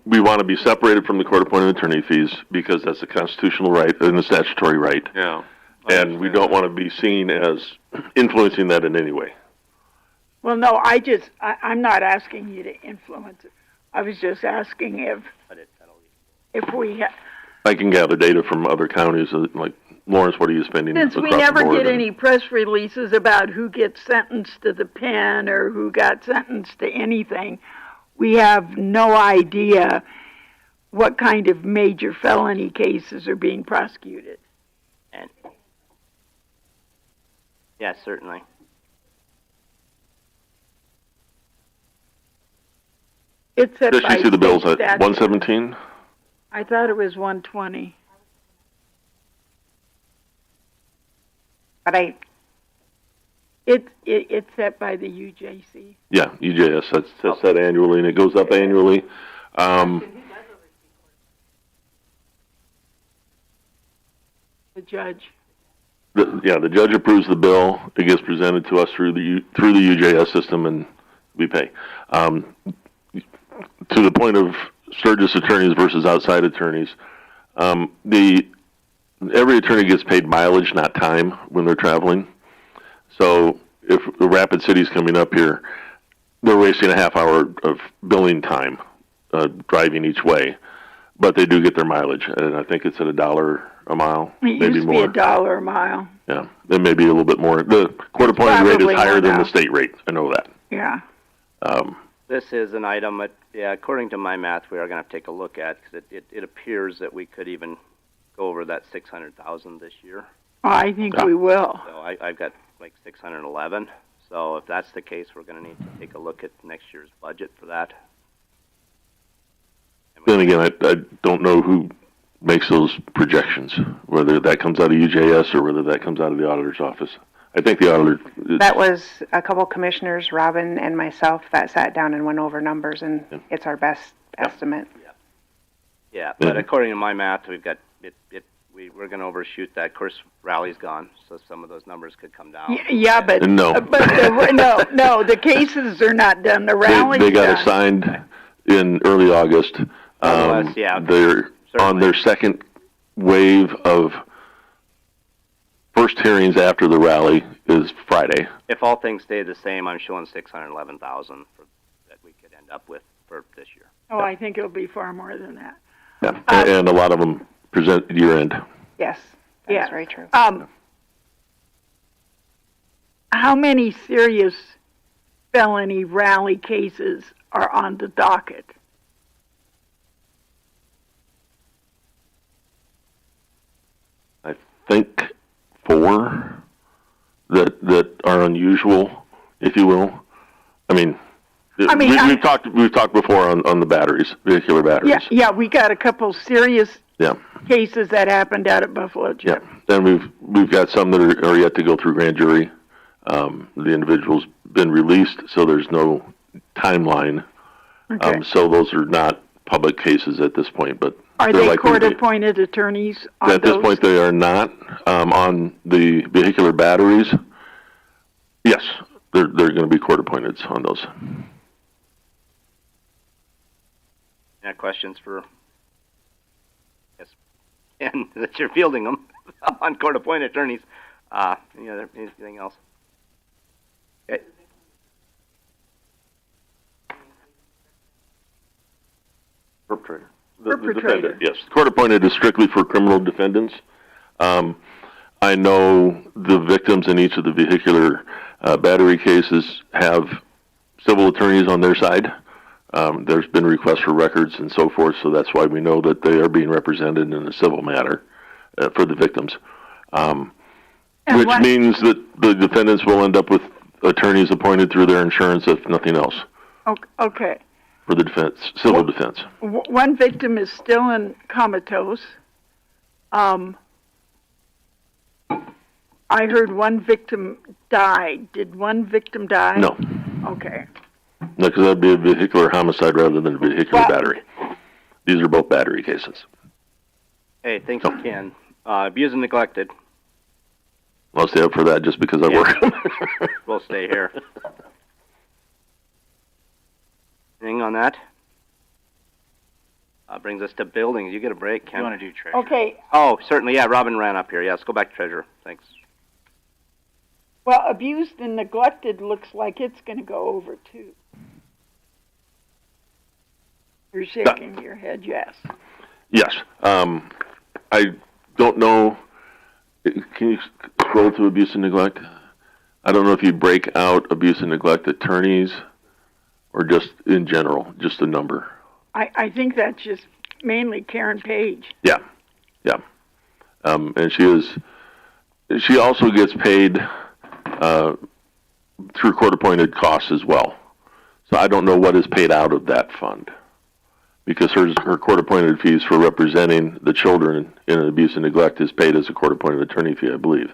we want to be separated from the court-appointed attorney fees because that's a constitutional right and a statutory right. Yeah. And we don't want to be seen as influencing that in any way. Well, no, I'm not asking you to influence it. I was just asking if we have... I can gather data from other counties, like Lawrence, what are you spending Since across we never the board? get any press releases about who gets sentenced to the pen or who got sentenced to anything, we have no idea what kind of major felony cases are being prosecuted. And yeah, certainly. It's set Does by you see the bills at statute. 117? I thought it was 120. But it's set by the UJC. Yeah, UJS. That's set annually, and it goes up annually. The judge. The judge approves the bill. It gets presented to us through the UJS system, and we pay. To the point of Sturgis attorneys versus outside attorneys, every attorney gets paid mileage, not time, when they're traveling. So if the Rapid City's coming up here, they're wasting a half hour of billing time driving each way, but they do get their mileage, and I think it's at $1 a mile, It maybe used to more. be $1 a mile. Yeah, it may be a little bit more. The court appointed rate is probably higher more than now. the state rate. I know that. Yeah. This is an item that, yeah, according to my math, we are going to have to take a look at because it appears that we could even go over that 600,000 this year. I think we will. So I've got like 611. So if that's the case, we're going to need to take a look at next year's budget for that. Then again, I don't know who makes those projections, whether that comes out of UJS or whether that comes out of the auditor's office. I think the auditor. That was a couple commissioners, Robin and myself, that sat down and went over numbers, and it's our best estimate. Yeah, but according to my math, we've got we're going to overshoot that. Of course, rally's gone, so some of those numbers could come down. Yeah, but No. no, the cases are not done. The rally's They got done. assigned in early August. Yeah, they're on their second wave of first hearings after the rally is Friday. If all things stay the same, I'm showing 611,000 that we could end up with for this year. Oh, I think it'll be far more than that. Yeah, and a lot of them present year end. Yes, that's very true. How many serious felony rally cases are on the docket? I think 4 that are unusual, if you will. We've talked before on the batteries, vehicular batteries. Yeah, we got a couple serious Yeah. cases that happened out at Buffalo Chip. Then we've got some that are yet to go through grand jury. The individual's been released, so there's no timeline. Okay. So those are not public cases at this point, but Are they're they likely to be. court-appointed attorneys on At this those? point, they are not. On the vehicular batteries, yes, they're going to be court appointed on those. Yeah, questions for? Yes, and that you're fielding them on court-appointed attorneys. Anything else? Okay. Perpetrator. Perpetrator. The defendant, yes. Court appointed is strictly for criminal defendants. I know the victims in each of the vehicular battery cases have civil attorneys on their side. There's been requests for records and so forth, so that's why we know that they are being represented in a civil matter for the victims. Which means that the defendants will end up with attorneys appointed through their insurance, if nothing else, Okay. for the defense, civil defense. One victim is still in comatose. I heard one victim died. Did one victim die? No. Okay. No, because that'd be a vehicular homicide rather than a vehicular battery. These are both battery cases. Hey, thanks again. Abused and neglected. I'll stay up for that just because I work. We'll stay here. Anything on that? Brings us to buildings. You get a break, Ken. You want to do treasure? Okay. Oh, certainly. Yeah, Robin ran up here. Yeah, let's go back to treasure. Thanks. Well, abused and neglected looks like it's going to go over too. You're shaking your head, yes. Yes. I don't know. Can you scroll to abuse and neglect? I don't know if you break out abuse and neglect attorneys or just in general, just a number. I think that's just mainly Karen Page. Yeah. Yeah. And she also gets paid through court-appointed costs as well. So I don't know what is paid out of that fund, because her court-appointed fees for representing the children in an abuse and neglect is paid as a court-appointed attorney fee, I believe.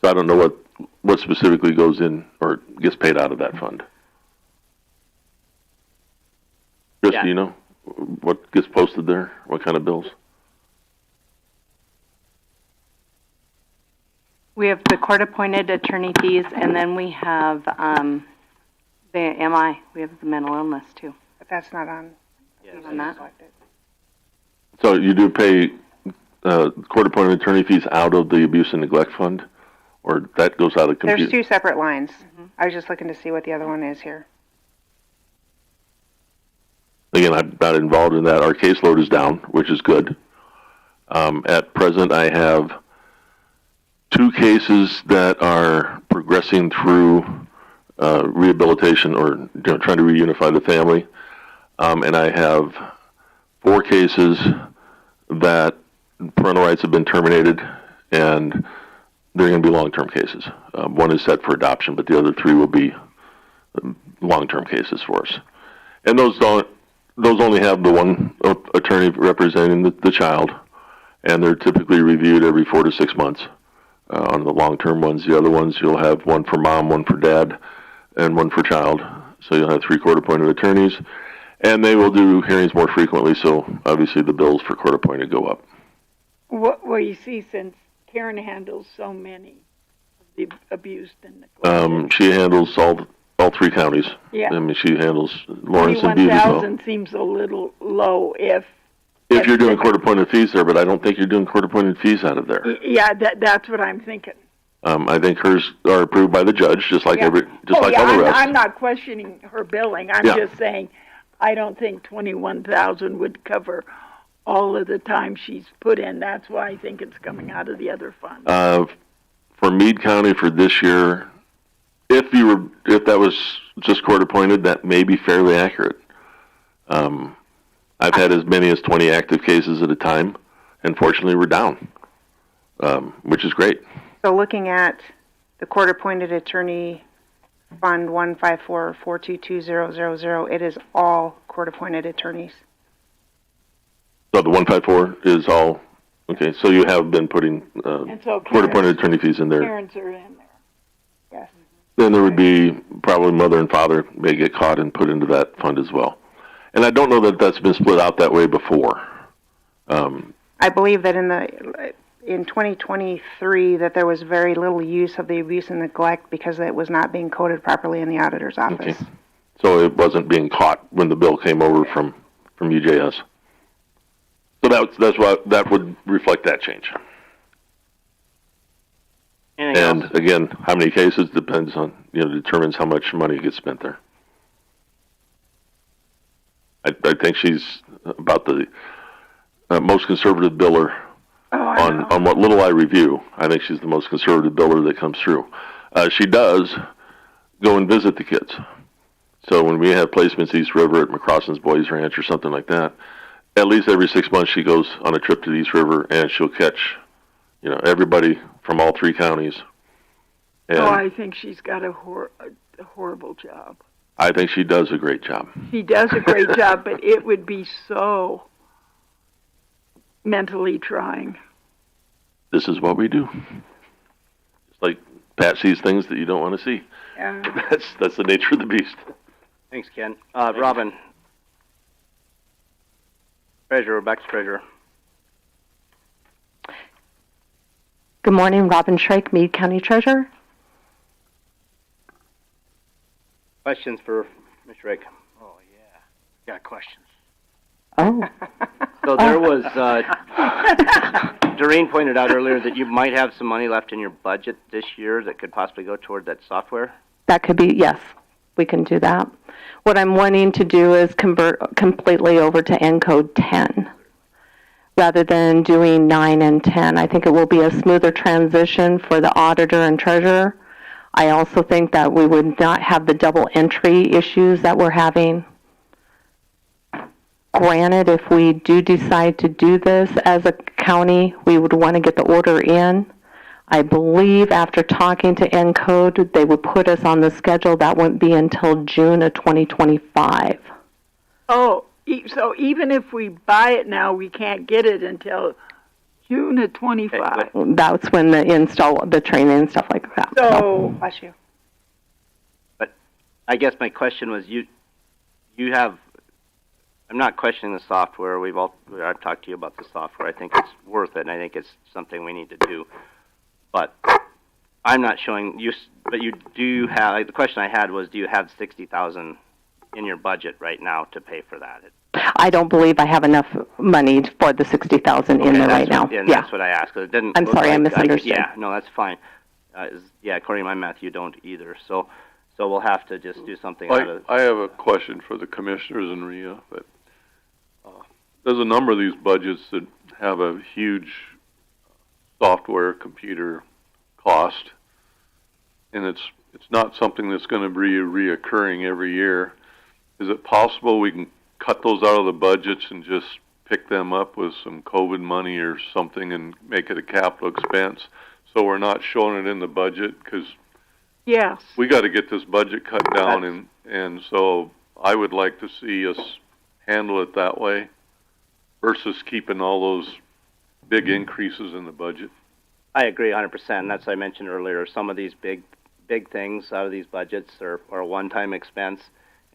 So I don't know what specifically goes in or gets paid out of that fund. Chris, do you know what gets posted there? What kind of bills? We have the court-appointed attorney fees, and then we have the MI. We have the mental illness too. But that's not on. On that. So you do pay court-appointed attorney fees out of the abuse and neglect fund, or that goes out of computer? There's two separate lines. I was just looking to see what the other one is here. Again, I'm not involved in that. Our caseload is down, which is good. At present, I have 2 cases that are progressing through rehabilitation or trying to reunify the family. And I have 4 cases that parental rights have been terminated, and they're going to be long-term cases. One is set for adoption, but the other 3 will be long-term cases for us. And those only have the one attorney representing the child, and they're typically reviewed every 4 to 6 months. On the long-term ones, the other ones, you'll have one for mom, one for dad, and one for child. So you'll have 3 court-appointed attorneys, and they will do hearings more frequently, so obviously the bills for court-appointed go up. Well, you see, since Karen handles so many of the abused and neglected. She handles all 3 counties. Yeah. I mean, she handles Lawrence and Meade as well. 21,000 seems a little low if you're doing court-appointed fees there, but I don't think you're doing court-appointed fees out of there. Yeah, that's what I'm thinking. I think hers are approved by the judge, just like all the rest. I'm not questioning her billing. I'm just saying, I don't think 21,000 would cover all of the time she's put in. That's why I think it's coming out of the other fund. For Meade County for this year, if that was just court-appointed, that may be fairly accurate. I've had as many as 20 active cases at a time, and fortunately we're down, which is great. So looking at the court-appointed attorney fund 154-422-000, it is all court-appointed attorneys. So the 154 is all, okay, so you have been putting court-appointed attorney fees in there. Parents are in there. Yes. Then there would be probably mother and father may get caught and put into that fund as well. And I don't know that that's been split out that way before. I believe that in 2023 that there was very little use of the abuse and neglect because it was not being coded properly in the auditor's office. Okay. So it wasn't being caught when the bill came over from UJS. So that would reflect that change. And again, how many cases depends on, determines how much money gets spent there. I think she's about the most conservative biller on what little I review. I think she's the most conservative biller that comes through. She does go and visit the kids. So when we have placements East River at McCrossen's Boys Ranch or something like that, at least every 6 months she goes on a trip to the East River and she'll catch, everybody from all 3 counties. And I think she's got a horrible job. I think she does a great job. She does a great job, but it would be so mentally trying. This is what we do. It's like Pat sees things that you don't want to see. Yeah. That's the nature of the beast. Thanks, Ken. Robin. Treasurer, back to Treasurer. Good morning, Robin Shrake, Meade County Treasurer. Questions for Ms. Shrake? Oh, yeah. Got questions. Oh. So there was, Doreen pointed out earlier that you might have some money left in your budget this year that could possibly go toward that software? That could be, yes, we can do that. What I'm wanting to do is convert completely over to Encode 10 rather than doing 9 and 10. I think it will be a smoother transition for the auditor and treasurer. I also think that we would not have the double entry issues that we're having. Granted, if we do decide to do this as a county, we would want to get the order in. I believe after talking to Encode, they would put us on the schedule. That wouldn't be until June of 2025. Oh, so even if we buy it now, we can't get it until June of 25. That's when the training and stuff like that. So, bless you. But I guess my question was, you have. I'm not questioning the software. I've talked to you about the software. I think it's worth it, and I think it's something we need to do. But I'm not showing you. But you do have. The question I had was, do you have $60,000 in your budget right now to pay for that? I don't believe I have enough money for the $60,000 in there right now. Yeah, that's what I asked. It didn't. I'm sorry, I misunderstood. No, that's fine. According to my math, you don't either. So we'll have to just do something. I have a question for the commissioners and Rhea. But there's a number of these budgets that have a huge software computer cost, and it's not something that's going to be reoccurring every year. Is it possible we can cut those out of the budgets and just pick them up with some COVID money or something and make it a capital expense so we're not showing it in the budget? Because yes, we got to get this budget cut down, and so I would like to see us handle it that way versus keeping all those big increases in the budget. I agree 100%. That's what I mentioned earlier. Some of these big things out of these budgets are a one-time expense,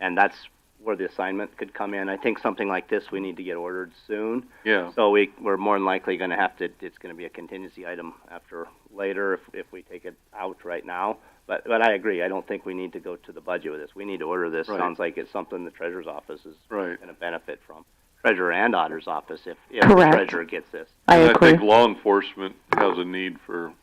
and that's where the assignment could come in. I think something like this we need to get ordered soon. Yeah. So we're more than likely going to have to. It's going to be a contingency item after later if we take it out right now. But I agree. I don't think we need to go to the budget with this. We need to order this. Right. Sounds like it's something the treasurer's office is right. going to benefit from. Treasurer and auditor's office if Correct. the treasurer gets this. I agree. I think law enforcement has a need for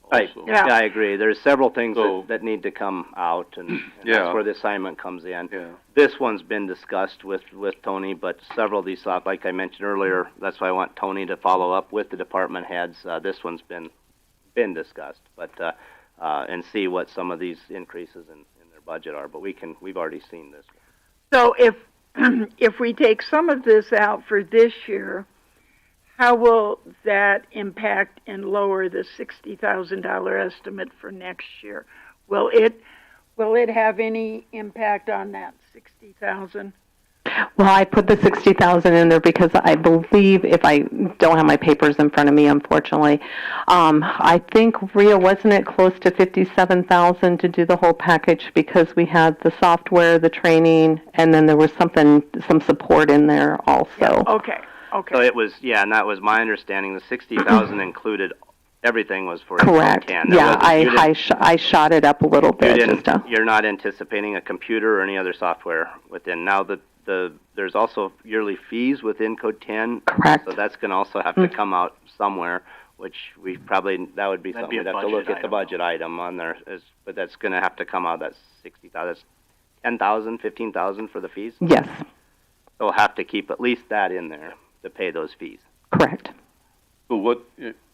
Right. also. Yeah, I agree. There's several things So- that need to come out, and Yeah. that's where the assignment comes in. Yeah. This one's been discussed with Tony, but several of these, like I mentioned earlier, that's why I want Tony to follow up with the department heads. This one's been discussed, but and see what some of these increases in their budget are. But we've already seen this. So if we take some of this out for this year, how will that impact and lower the $60,000 estimate for next year? Will it have any impact on that 60,000? Well, I put the 60,000 in there because I believe, if I don't have my papers in front of me, unfortunately, I think Rhea, wasn't it close to 57,000 to do the whole package because we had the software, the training, and then there was some support in there also. Yeah, okay. So it was, and that was my understanding. The 60,000 included everything was for Correct. Can. Yeah, I shot it up a little bit. You're not anticipating a computer or any other software within. Now there's also yearly fees within Code 10. Correct. So that's going to also have to come out somewhere, which that would be That'd something be a we'd have to budget look at the item. budget item on there. But that's going to have to come out. That's 60,000. That's 10,000, 15,000 for the fees. Yes. So we'll have to keep at least that in there to pay those fees. Correct. So what,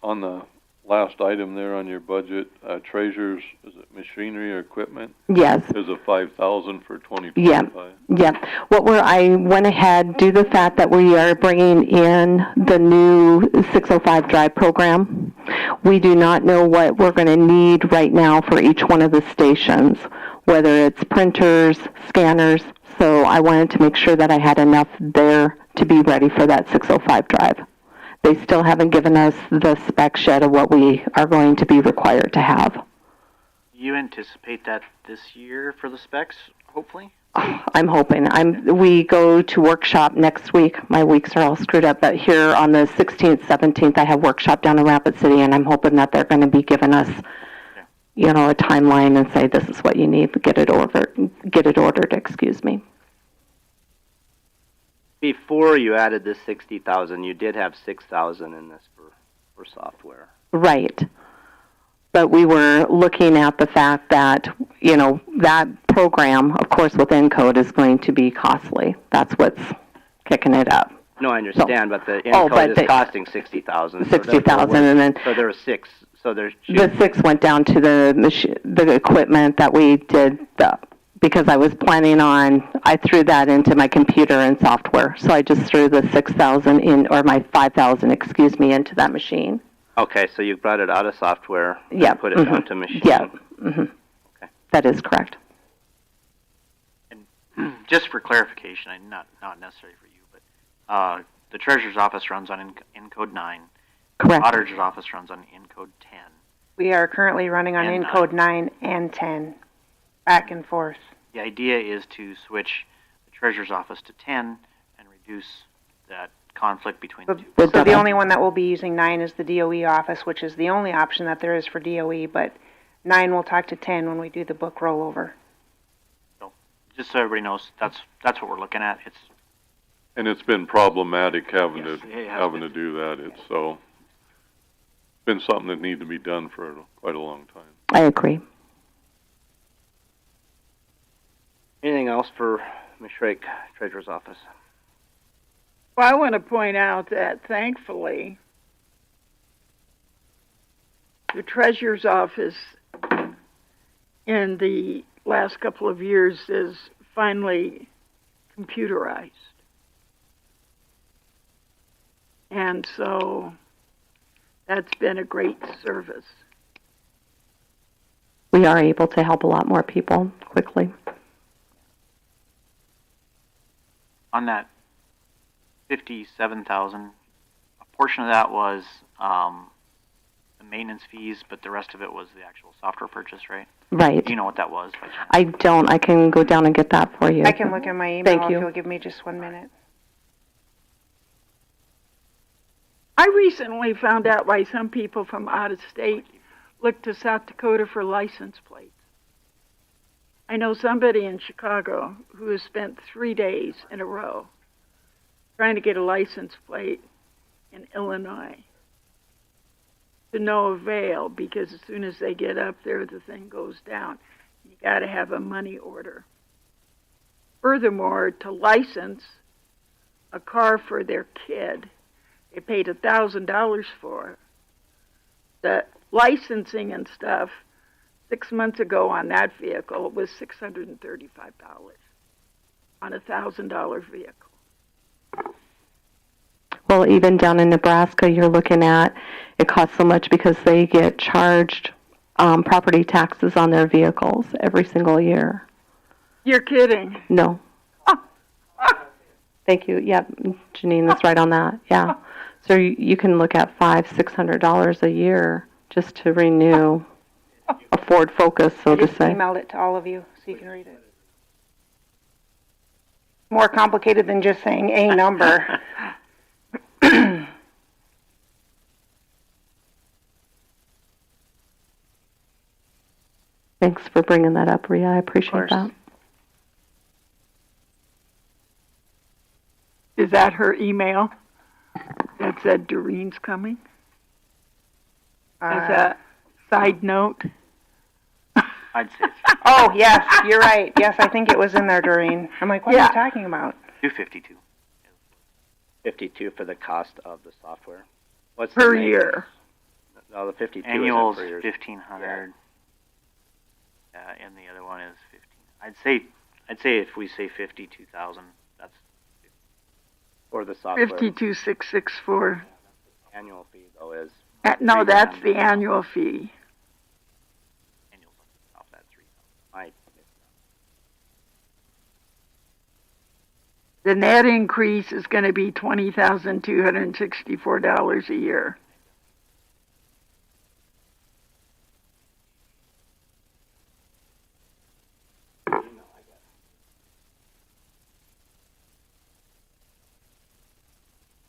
on the last item there on your budget, treasures, is it machinery or equipment? Yes. There's a 5,000 for 2025. Yeah. I went ahead due to the fact that we are bringing in the new 605 drive program. We do not know what we're going to need right now for each one of the stations, whether it's printers, scanners. So I wanted to make sure that I had enough there to be ready for that 605 drive. They still haven't given us the spec sheet of what we are going to be required to have. You anticipate that this year for the specs, hopefully? I'm hoping. We go to workshop next week. My weeks are all screwed up, but here on the 16th, 17th, I have workshop down in Rapid City, and I'm hoping that they're going to be giving us, a timeline and say this is what you need to get it ordered. Excuse me. Before you added this 60,000, you did have 6,000 in this for software. Right. But we were looking at the fact that, that program, of course, with Encode is going to be costly. That's what's kicking it up. No, I understand, but the Encode is costing 60,000. 60,000, and then so there were 6. So there's the 6 went down to the equipment that we did because I was planning on, I threw that into my computer and software. So I just threw the 6,000 in, or my 5,000, into that machine. Okay, so you brought it out of software and put it down to machine. Yeah. Okay. That is correct. And just for clarification, not necessarily for you, but the treasurer's office runs on Encode 9. Correct. The auditor's office runs on Encode 10. We are currently running on And Encode 9 and 10, back and forth. The idea is to switch the treasurer's office to 10 and reduce that conflict between the two. So the only one that will be using 9 is the DOE office, which is the only option that there is for DOE, but 9 will talk to 10 when we do the book rollover. So just so everybody knows, that's what we're looking at. And it's been problematic having Yes, to do that. It's been something that needs to be done for quite a long time. I agree. Anything else for Ms. Shrake, Treasurer's Office? Well, I want to point out that thankfully, the treasurer's office in the last couple of years is finally computerized. And so that's been a great service. We are able to help a lot more people quickly. On that 57,000, a portion of that was the maintenance fees, but the rest of it was the actual software purchase, right? Right. Do you know what that was? By chance? I don't. I can go down and get that for you. I can look at my email Thank if you. you'll give me just 1 minute. I recently found out why some people from out of state look to South Dakota for license plates. I know somebody in Chicago who has spent 3 days in a row trying to get a license plate in Illinois. To no avail, because as soon as they get up there, the thing goes down. You got to have a money order. Furthermore, to license a car for their kid, they paid $1,000 for. The licensing and stuff 6 months ago on that vehicle was $635 on a $1,000 vehicle. Well, even down in Nebraska, you're looking at, it costs so much because they get charged property taxes on their vehicles every single year. You're kidding. No. Thank you. Yep, Janine, that's right on that. Yeah. So you can look at $500-600 a year just to renew a Ford Focus, so I to just say. emailed it to all of you so you can read it. More complicated than just saying a number. Thanks for bringing that up, Rhea. I appreciate that. Is that her email that said Doreen's coming? As a side note? I'd say Oh, yes, you're right. Yes, I think it was in there, Doreen. I'm like, what are you talking about? 252. 52 for the cost of the software. What's Per the year. No, the 52 Annual's is per year. 1,500. And the other one is 15. I'd say if we say 52,000, that's For the software. 52,664. Annual fee though is. No, that's the annual fee. Off that 3,000. The net increase is going to be $20,264 a year.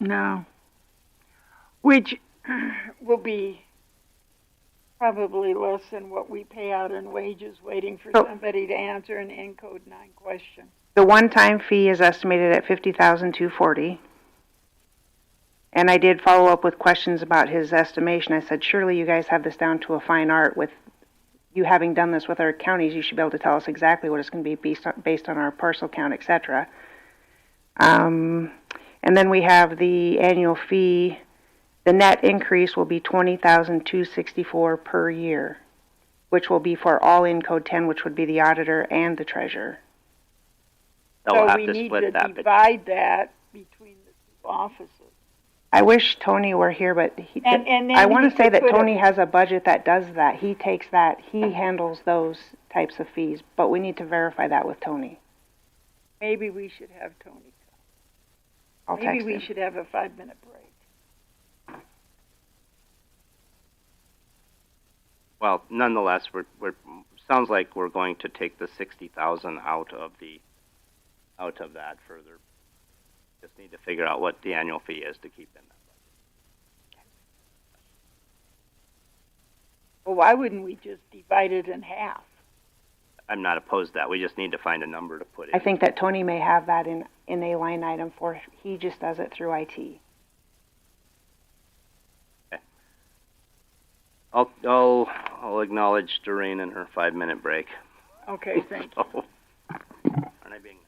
No. Which will be probably less than what we pay out in wages waiting for somebody to answer an N-code 9 question. The one-time fee is estimated at $50,240. And I did follow up with questions about his estimation. I said, surely you guys have this down to a fine art. With you having done this with our counties, you should be able to tell us exactly what it's going to be based on our parcel count, etc. And then we have the annual fee. The net increase will be $20,264 per year, which will be for all in code 10, which would be the auditor and the treasurer. So we need to divide that between the two offices. I wish Tony were here, but And then I want he to say could that put Tony it- has a budget that does that. He takes that. He handles those types of fees, but we need to verify that with Tony. Maybe we should have Tony. I'll Maybe text we him. should have a 5-minute break. Well, nonetheless, we're sounds like we're going to take the 60,000 out of that further. Just need to figure out what the annual fee is to keep in that. Well, why wouldn't we just divide it in half? I'm not opposed to that. We just need to find a number to put in. I think that Tony may have that in a line item for, he just does it through IT. I'll acknowledge Doreen and her 5-minute break. Okay, thank you. So, aren't I being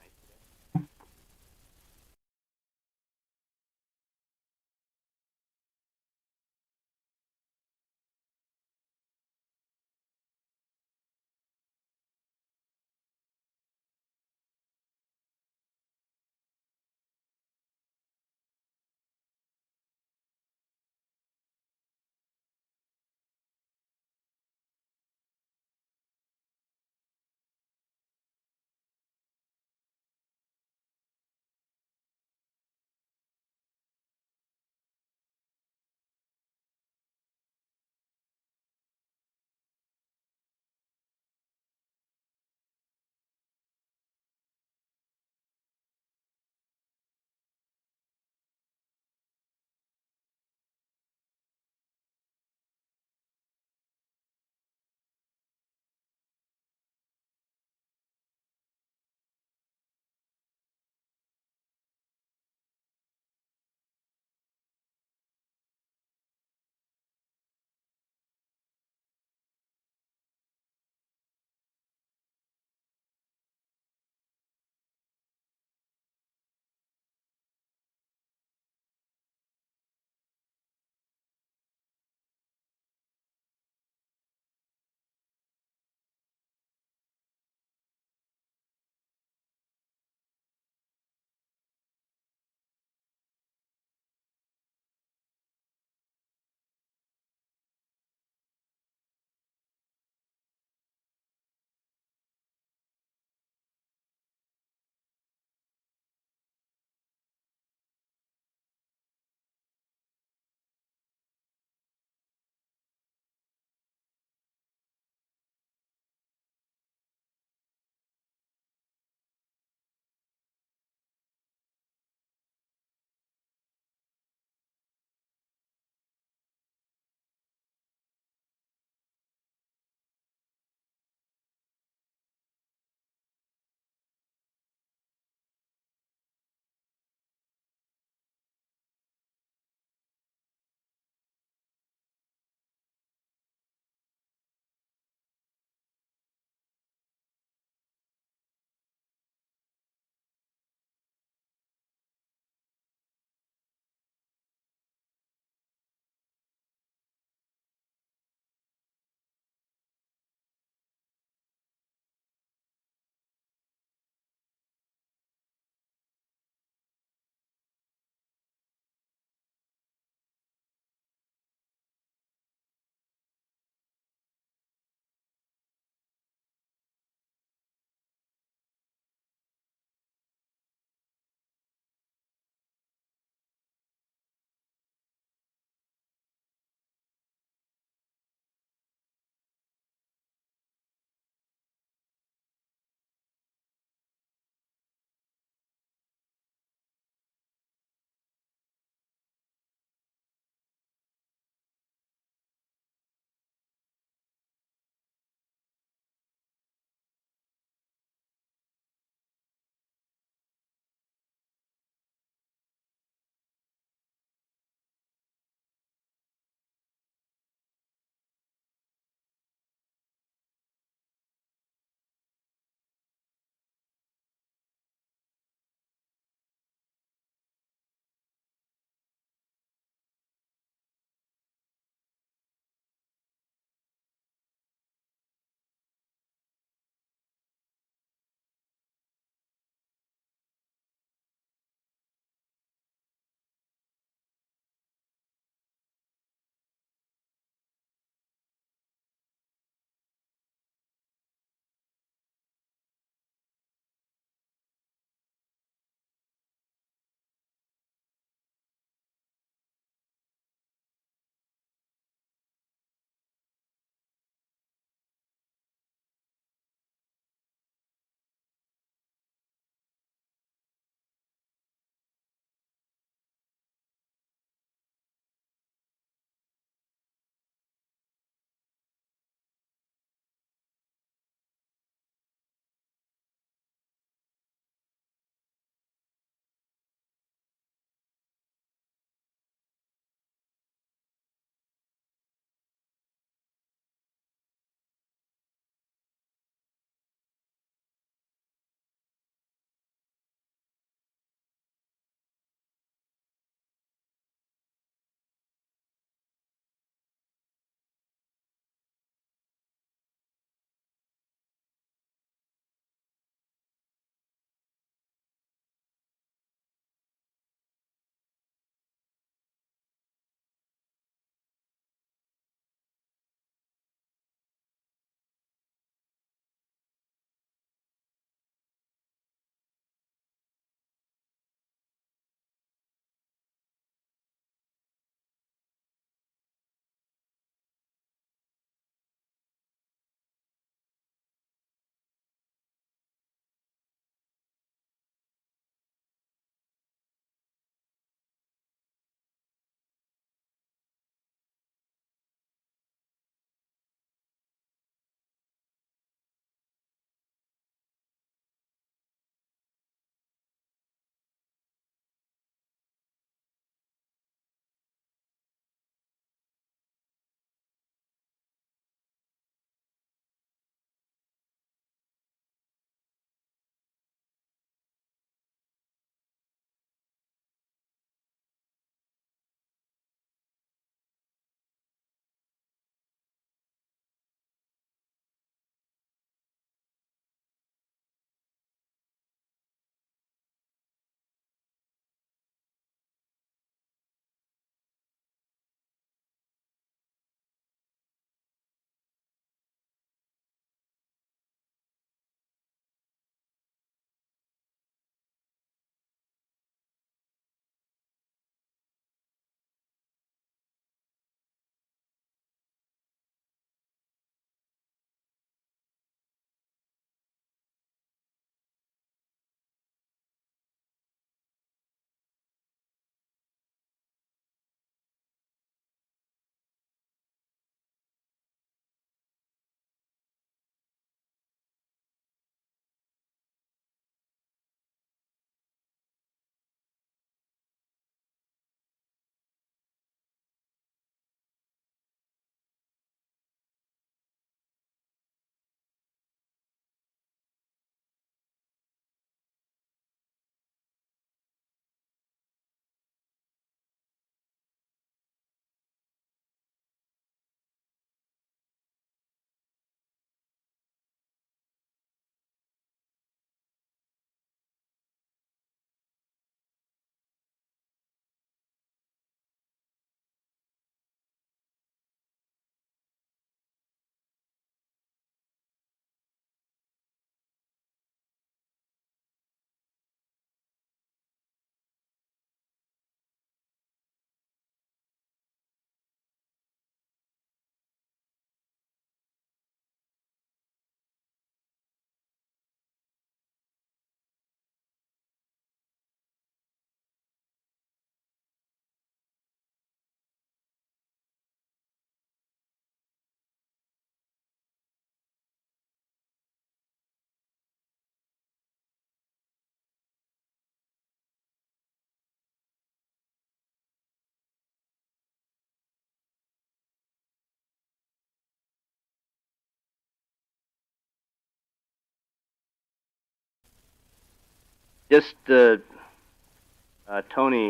Just, Tony,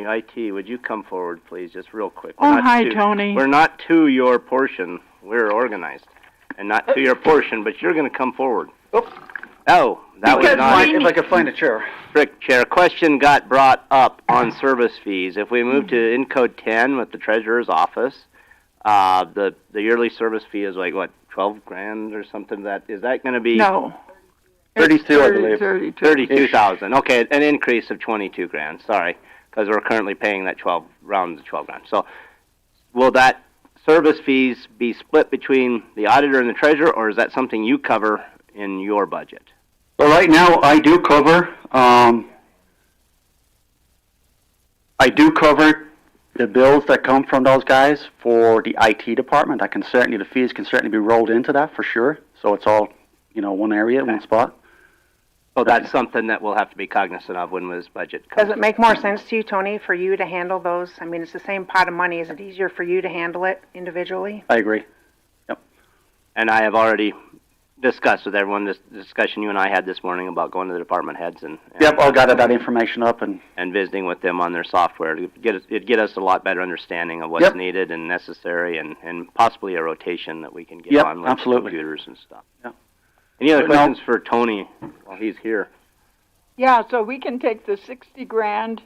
IT, would you come forward, please, just real quick? Oh, hi, Tony. We're not to your portion. We're organized. And not to your portion, but you're going to come forward. Oops. Oh, that was not... If I could find a chair. Rick, Chair, question got brought up on service fees. If we move to in code 10 with the treasurer's office, the yearly service fee is like, what, 12 grand or something? Is that going to be... No. 32, I believe. 32,000. Okay, an increase of 22 grand. Sorry, because we're currently paying that 12 grand. So, will that service fees be split between the auditor and the treasurer, or is that something you cover in your budget? So right now, I do cover the bills that come from those guys for the IT department. The fees can certainly be rolled into that for sure. So it's all, one area, one spot. So that's something that we'll have to be cognizant of when this budget comes. Does it make more sense to you, Tony, for you to handle those? I mean, it's the same pot of money. Is it easier for you to handle it individually? I agree. Yep. And I have already discussed with everyone this discussion you and I had this morning about going to the department heads and yep, I'll gather that information up and visiting with them on their software to get us a lot better understanding of what's needed and necessary and possibly a rotation that we can get on with computers and stuff. Yep. Any other questions for Tony while he's here? Yeah, so we can take the 60 grand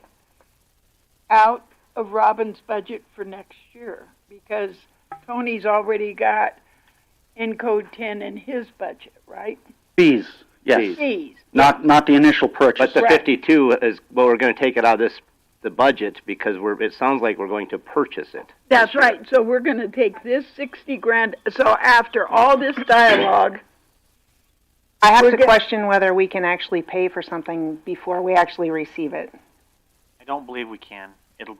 out of Robin's budget for next year because Tony's already got in code 10 in his budget, right? Fees, yes. Fees. Not the initial purchase. But the 52 is, well, we're going to take it out of the budget because it sounds like we're going to purchase it. That's right. So we're going to take this 60 grand. So after all this dialogue, I have to question whether we can actually pay for something before we actually receive it. I don't believe we can. It'll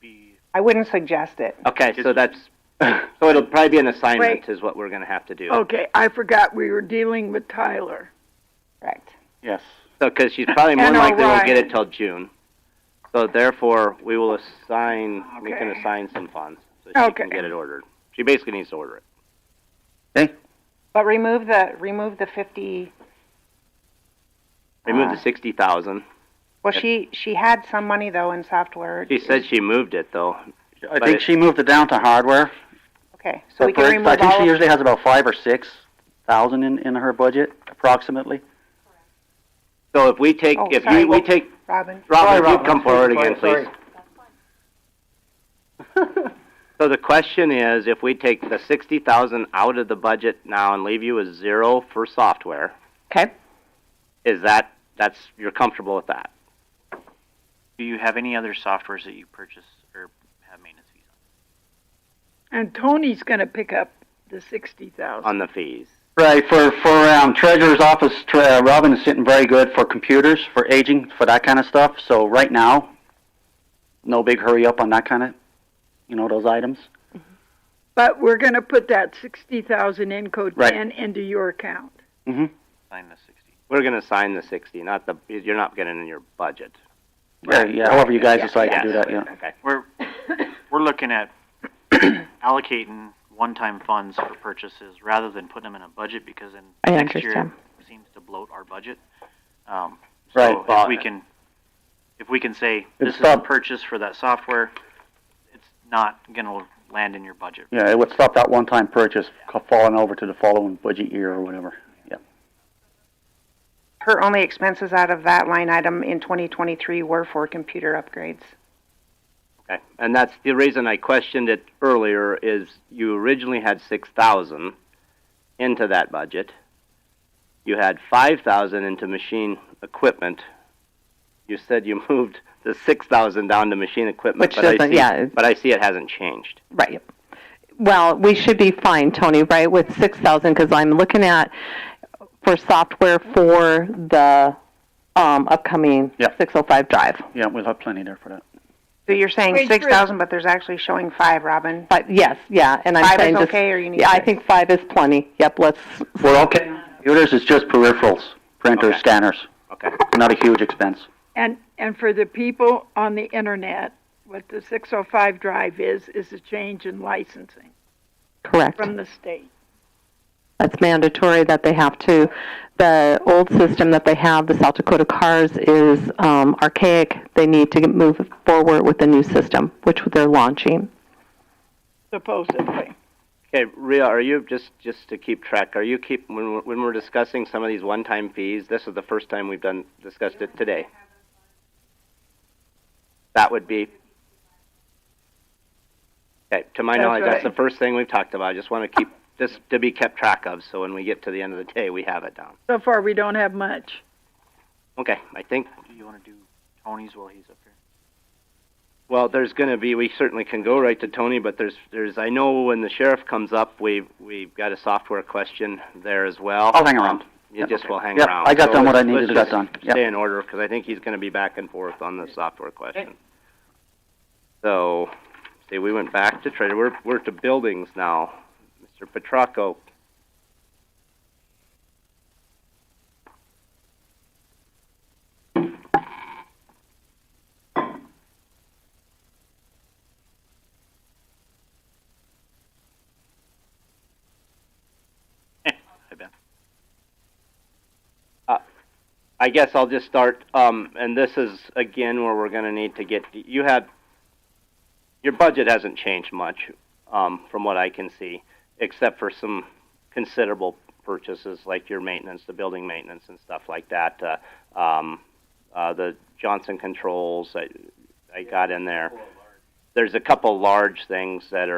be... I wouldn't suggest it. Okay, so that's... So it'll probably be an assignment is what we're going to have to do. Okay, I forgot we were dealing with Tyler. Correct. Yes. So because she's probably more likely won't get it till June. So therefore, we will assign, we can assign some funds so she can get it ordered. She basically needs to order it. Okay. But remove the 50. Remove the 60,000. Well, she had some money though in software. She said she moved it though. I think she moved it down to hardware. Okay, so we can remove I think all she usually has about 5,000 or 6,000 in her budget, approximately. So if we take, we take, Robin, you come forward again, please. So the question is, if we take the 60,000 out of the budget now and leave you with 0 for software, okay, is you're comfortable with that? Do you have any other softwares that you purchase or have maintenance fees on? And Tony's going to pick up the 60,000 on the fees. Right, for treasurer's office, Robin is sitting very good for computers, for aging, for that kind of stuff. So right now, no big hurry up on that kind of, those items. But we're going to put that 60,000 in code 10 into your account. Mm-hmm. Sign the 60. We're going to sign the 60, you're not getting it in your budget. Yeah, however you guys decide to do that, yeah. Okay. We're looking at allocating one-time funds for purchases rather than putting them in a budget because then next year it seems to bloat our budget. So if we can say this is a purchase for that software, it's not going to land in your budget. Yeah, it would stop that one-time purchase falling over to the following budget year or whatever. Yeah. Her only expenses out of that line item in 2023 were for computer upgrades. Okay, and that's the reason I questioned it earlier is you originally had 6,000 into that budget. You had 5,000 into machine equipment. You said you moved the 6,000 down to machine equipment, but I see it hasn't changed. Right. Well, we should be fine, Tony, right, with 6,000 because I'm looking at for software for the upcoming 605 drive. Yeah, we'll have plenty there for that. So you're saying 6,000, but there's actually showing 5, Robin? Yes, and I'm 5 saying is okay, or you need? Yeah, I think 5 is plenty. Yep, We're okay. Computers is just peripherals, printers, scanners. Okay. Not a huge expense. And for the people on the internet, what the 605 drive is a change in licensing. Correct. From the state. It's mandatory that they have to. The old system that they have, the South Dakota cars, is archaic. They need to move forward with the new system, which they're launching. Supposedly. Okay, Rhea, are you just to keep track? Are you when we're discussing some of these one-time fees? This is the first time we've discussed it today. That would be. Okay, to my knowledge, that's the first thing we've talked about. I just want to keep this to be kept track of, so when we get to the end of the day, we have it down. So far, we don't have much. Okay, I think. Do you want to do Tony's while he's up here? Well, there's going to be. We certainly can go right to Tony, but there's. I know when the sheriff comes up, we've got a software question there as well. I'll hang around. You just will hang Yep, around. I got done what I needed to get get done. Yep. Stay in order, because I think he's going to be back and forth on the software question. So, see, we went back to trade. We're to buildings now. Mr. Petracco. I guess I'll just start, and this is, again, where we're going to need to get, your budget hasn't changed much, from what I can see, except for some considerable purchases like your maintenance, the building maintenance and stuff like that. The Johnson controls, I got in there. There's a couple large things that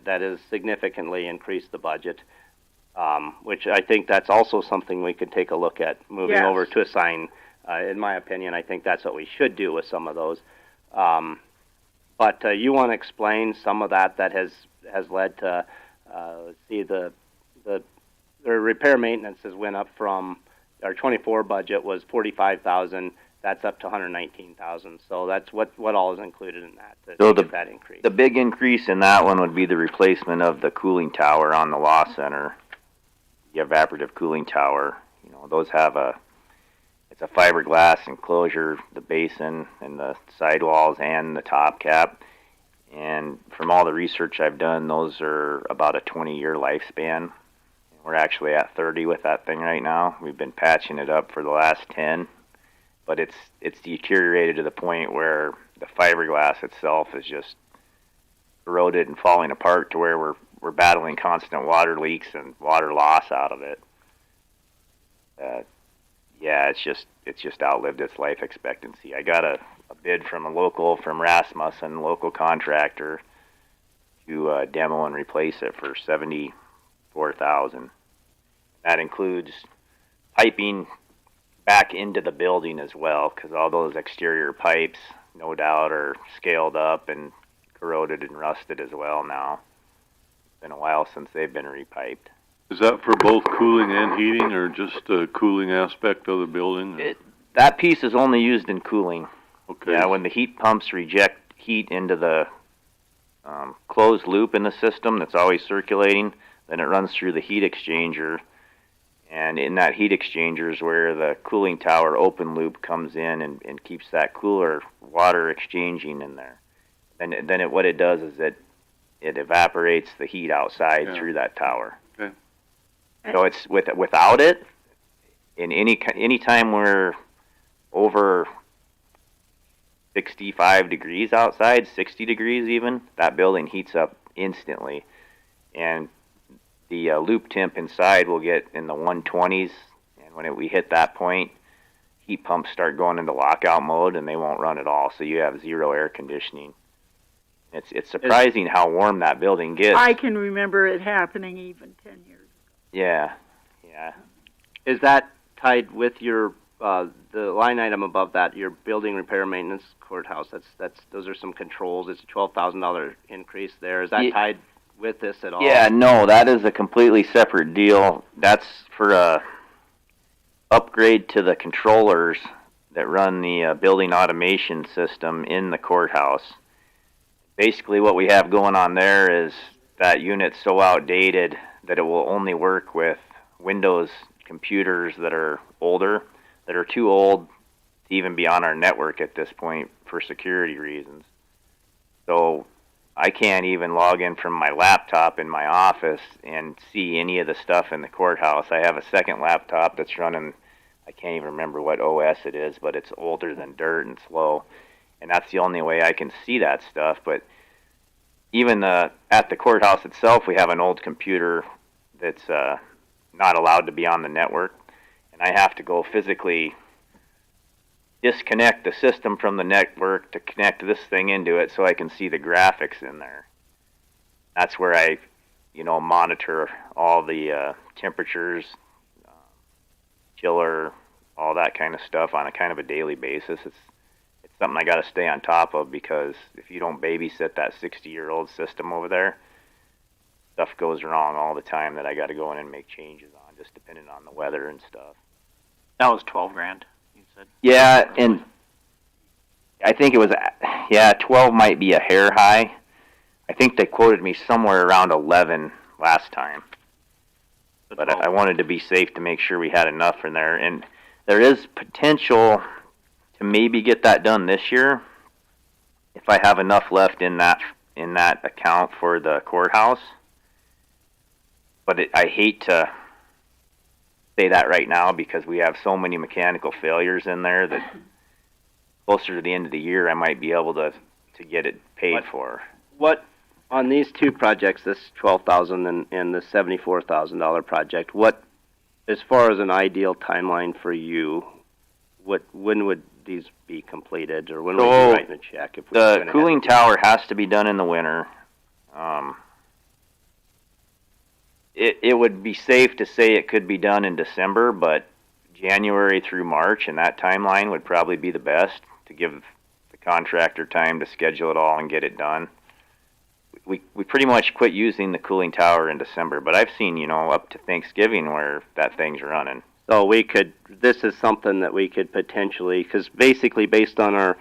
has significantly increased the budget. Which I think that's also something we could take a look at moving over to assign. In my opinion, I think that's what we should do with some of those. But you want to explain some of that has led to, let's see, the repair maintenance has went up from, our 24 budget was 45,000. That's up to 119,000. So that's what all is included in that. So that increase. The big increase in that one would be the replacement of the cooling tower on the Law Center. The evaporative cooling tower, those have it's a fiberglass enclosure, the basin and the sidewalls and the top cap. And from all the research I've done, those are about a 20-year lifespan. We're actually at 30 with that thing right now. We've been patching it up for the last 10, but it's deteriorated to the point where the fiberglass itself is just corroded and falling apart to where we're battling constant water leaks and water loss out of it. It's just outlived its life expectancy. I got a bid from Rasmussen, local contractor, to demo and replace it for $74,000. That includes piping back into the building as well, because all those exterior pipes, no doubt, are scaled up and corroded and rusted as well now. It's been a while since they've been repiped. Is that for both cooling and heating, or just the cooling aspect of the building? That piece is only used in cooling. Okay. Yeah, when the heat pumps reject heat into the closed loop in the system that's always circulating, then it runs through the heat exchanger. And in that heat exchanger is where the cooling tower open loop comes in and keeps that cooler water exchanging in there. And then what it does is it evaporates the heat outside through that tower. Okay. So it's without it, in any time we're over 65 degrees outside, 60 degrees even, that building heats up instantly. And the loop temp inside will get in the 120s, and when we hit that point, heat pumps start going into lockout mode and they won't run at all, so you have zero air conditioning. It's surprising how warm that building gets. I can remember it happening even 10 years ago. Yeah. Is that tied with your the line item above that, your building repair maintenance courthouse? Those are some controls. It's a $12,000 increase there. Is that tied with this at all? Yeah, no, that is a completely separate deal. That's for a upgrade to the controllers that run the building automation system in the courthouse. Basically what we have going on there is that unit's so outdated that it will only work with Windows computers that are older, that are too old to even be on our network at this point for security reasons. So I I can't even log in from my laptop in my office and see any of the stuff in the courthouse. I have a second laptop that's running, I can't even remember what OS it is, but it's older than dirt and slow. And that's the only way I can see that stuff. But even at the courthouse itself, we have an old computer that's not allowed to be on the network. And I have to go physically disconnect the system from the network to connect this thing into it so I can see the graphics in there. That's where I, monitor all the temperatures, chiller, all that kind of stuff on a kind of a daily basis. It's something I got to stay on top of, because if you don't babysit that 60-year-old system over there, stuff goes wrong all the time that I got to go in and make changes on, just depending on the weather and stuff. That was $12,000. Yeah, and I think it was, 12 might be a hair high. I think they quoted me somewhere around 11 last time. But I wanted to be safe to make sure we had enough in there. And there is potential to maybe get that done this year if I have enough left in that account for the courthouse. But I hate to say that right now, because we have so many mechanical failures in there that closer to the end of the year I might be able to get it paid for. What on these two projects, this $12,000 and the $74,000 project, what, as far as an ideal timeline for you, when would these be completed, or when would you write a check? If the cooling tower has to be done in the winter. It would be safe to say it could be done in December, but January through March, and that timeline would probably be the best to give the contractor time to schedule it all and get it done. We pretty much quit using the cooling tower in December, but I've seen, up to Thanksgiving where that thing's running. So this is something that we could potentially, because basically based on our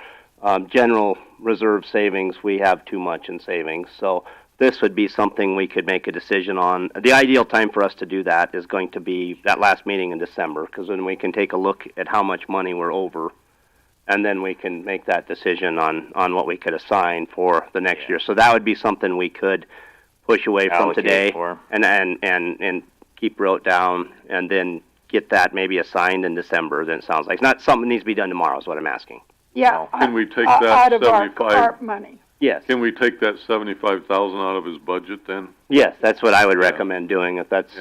general reserve savings, we have too much in savings. So this would be something we could make a decision on. The ideal time for us to do that is going to be that last meeting in December, because then we can take a look at how much money we're over, and then we can make that decision on what we could assign for the next year. So that would be something we could push away from today and keep wrote down, and then get that maybe assigned in December. Then it sounds like it's not something that needs to be done tomorrow is what I'm asking. Yeah. Can we take that out of 75? our money. Yes. Can we take that 75,000 out of his budget then? Yes, that's what I would recommend doing. If that's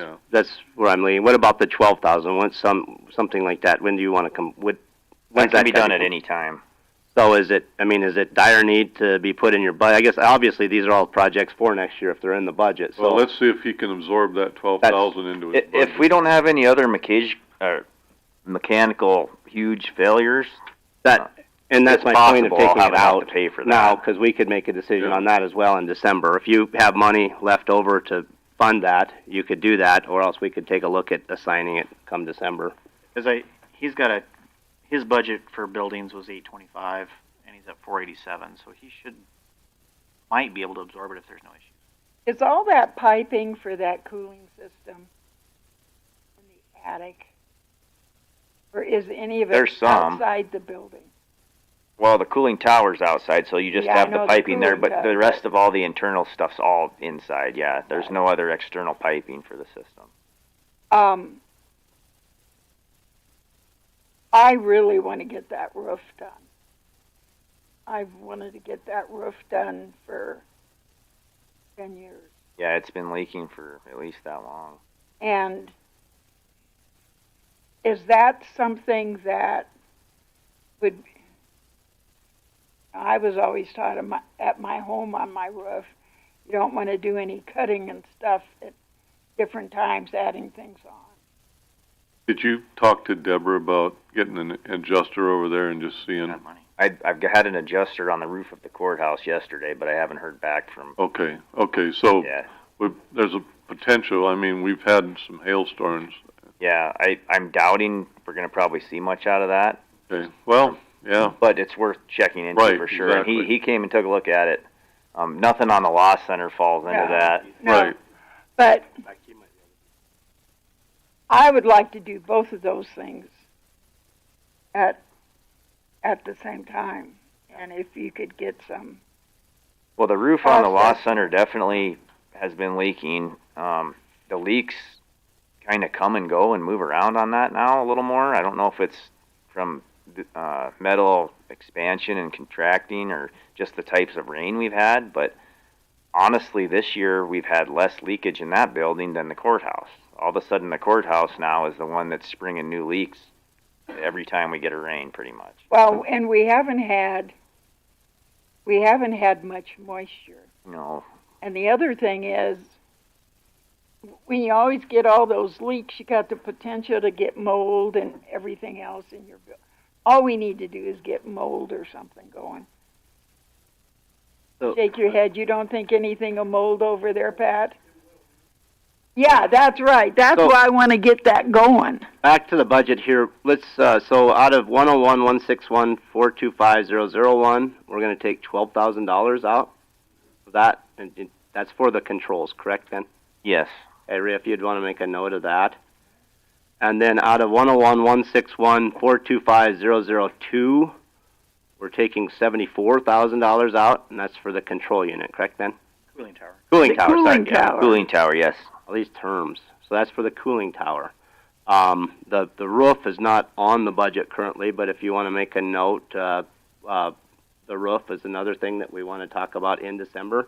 where I'm leaning. What about the 12,000? What's something like that? When do you want to come? That can be done at any time. So is it dire need to be put in your budget? I guess obviously these are all projects for next year if they're in the budget. So well, let's see if he can absorb that 12,000 into his budget. If we don't have any other mechanical huge failures, and that's my point of taking it out to pay for that now, because we could make a decision on that as well in December. If you have money left over to fund that, you could do that, or else we could take a look at assigning it come December. Because his budget for buildings was $825, and he's at $487, so he might be able to absorb it if there's no issues. Is all that piping for that cooling system in the attic, or is any of it outside the building? Well, the cooling tower's outside, so you just have the piping there, but the rest of all the internal stuff's all inside, There's no other external piping for the system. I really want to get that roof done. I've wanted to get that roof done for 10 years. Yeah, it's been leaking for at least that long. And is that something that would... I was always taught at my home on my roof, you don't want to do any cutting and stuff at different times, adding things on. Did you talk to Deborah about getting an adjuster over there and just seeing? I've had an adjuster on the roof of the courthouse yesterday, but I haven't heard back from. Okay, so there's a potential. I mean, we've had some hailstorms. Yeah, I'm doubting we're going to probably see much out of that. Okay, well, yeah. But it's worth checking into for sure. Exactly. And he came and took a look at it. Nothing on the law center falls into that. No, right. But I would like to do both of those things at the same time. And if you could get some Well, the roof on the Law Center definitely has been leaking. The leaks kind of come and go and move around on that now a little more. I don't know if it's from metal expansion and contracting or just the types of rain we've had, but honestly, this year we've had less leakage in that building than the courthouse. All of a sudden, the courthouse now is the one that's springing new leaks every time we get a rain, pretty much. Well, and we haven't had much moisture. No. And the other thing is, when you always get all those leaks, you got the potential to get mold and everything else in your building. All we need to do is get mold or something going. So, Shake your head. You don't think anything of mold over there, Pat? Yeah, that's right. That's why I want to get that going. back to the budget here. Let's so out of 101-161-425-001, we're going to take $12,000 out of that, and that's for the controls, correct, Ben? Yes. Hey, Ray, if you'd want to make a note of that. And then out of 101-161-425-002, we're taking $74,000 out, and that's for the control unit, correct, Ben? Cooling tower. Cooling tower, cooling sorry. tower. Cooling tower, yes. All these terms. So that's for the cooling tower. The roof is not on the budget currently, but if you want to make a note, the roof is another thing that we want to talk about in December.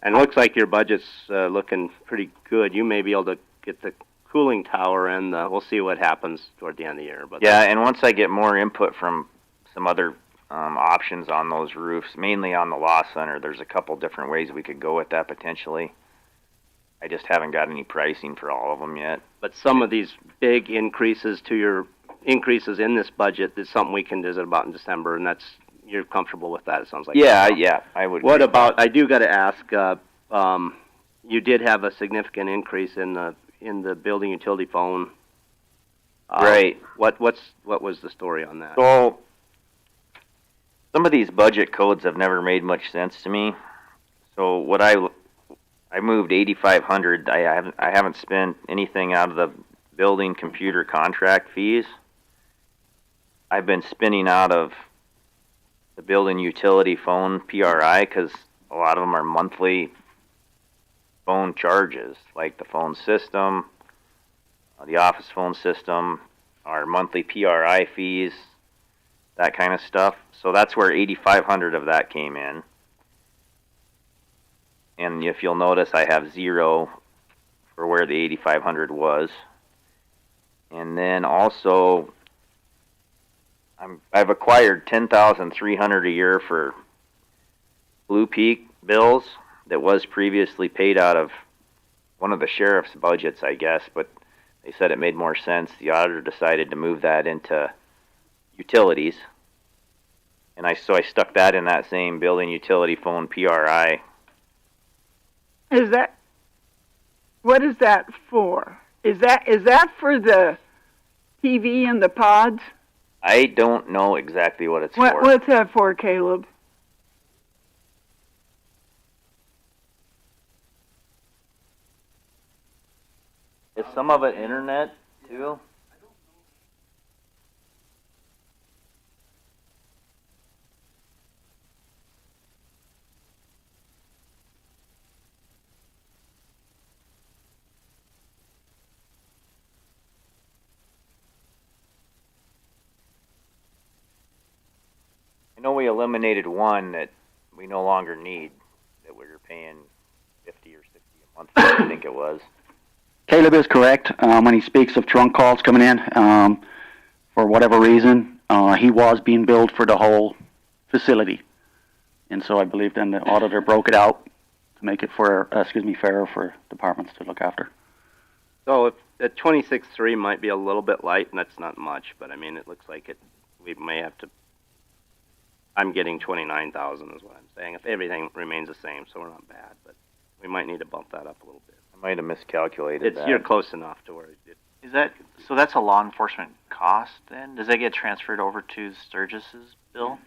And it looks like your budget's looking pretty good. You may be able to get the cooling tower, and we'll see what happens toward the end of the year. But Yeah, and once I get more input from some other options on those roofs, mainly on the Law Center, there's a couple different ways we could go with that potentially. I just haven't got any pricing for all of them yet. But some of these big increases to your increases in this budget is something we can visit about in December, and that's you're comfortable with that. It sounds like. Yeah, I would. What about? I do got to ask. You did have a significant increase in the building utility phone. Right. What was the story on that? So some of these budget codes have never made much sense to me. So what I moved 8,500. I haven't spent anything out of the building computer contract fees. I've been spinning out of the building utility phone PRI because a lot of them are monthly phone charges, like the phone system, the office phone system, our monthly PRI fees, that kind of stuff. So that's where 8,500 of that came in. And if you'll notice, I have zero for where the 8,500 was. And then also, I've acquired 10,300 a year for Blue Peak bills that was previously paid out of one of the sheriff's budgets, I guess, but they said it made more sense. The auditor decided to move that into utilities. And so I stuck that in that same building utility phone PRI. What is that for? Is that for the TV and the pods? I don't know exactly what it's for. What's that for, Caleb? Is some of it internet too? I know we eliminated one that we no longer need, that we were paying 50 or 60 a month for, I think it was. Caleb is correct when he speaks of trunk calls coming in. For whatever reason, he was being billed for the whole facility. And so I believe then the auditor broke it out to make it fairer for departments to look after. So if the 26.3 might be a little bit light, and that's not much, but I mean, it looks like we may have to. I'm getting 29,000 is what I'm saying. If everything remains the same, so we're not bad, but we might need to bump that up a little bit. I might have miscalculated that. You're close enough to where Is that so? That's a law enforcement cost then? Does that get transferred over to Sturgis's bill?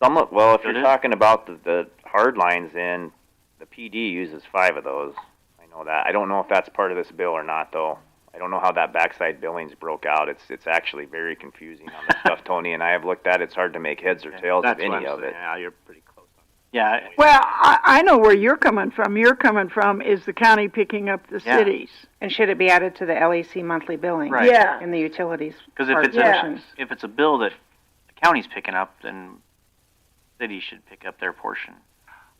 Somewhat. Well, if It you're is? talking about the hard lines in, the PD uses 5 of those. I know that. I don't know if that's part of this bill or not, though. I don't know how that backside billings broke out. It's actually very confusing on the stuff Tony and I have looked at. It's hard to make heads or tails That's of what any I'm of saying. it. Yeah, you're pretty close on Yeah. Well, I know where you're coming from. You're coming from is the county picking up the Yeah. cities. And should it be added to the LEC monthly billing? Right. Yeah. In the utilities? Because if part it's portions? if it's a bill that the county's picking up, then city should pick up their portion.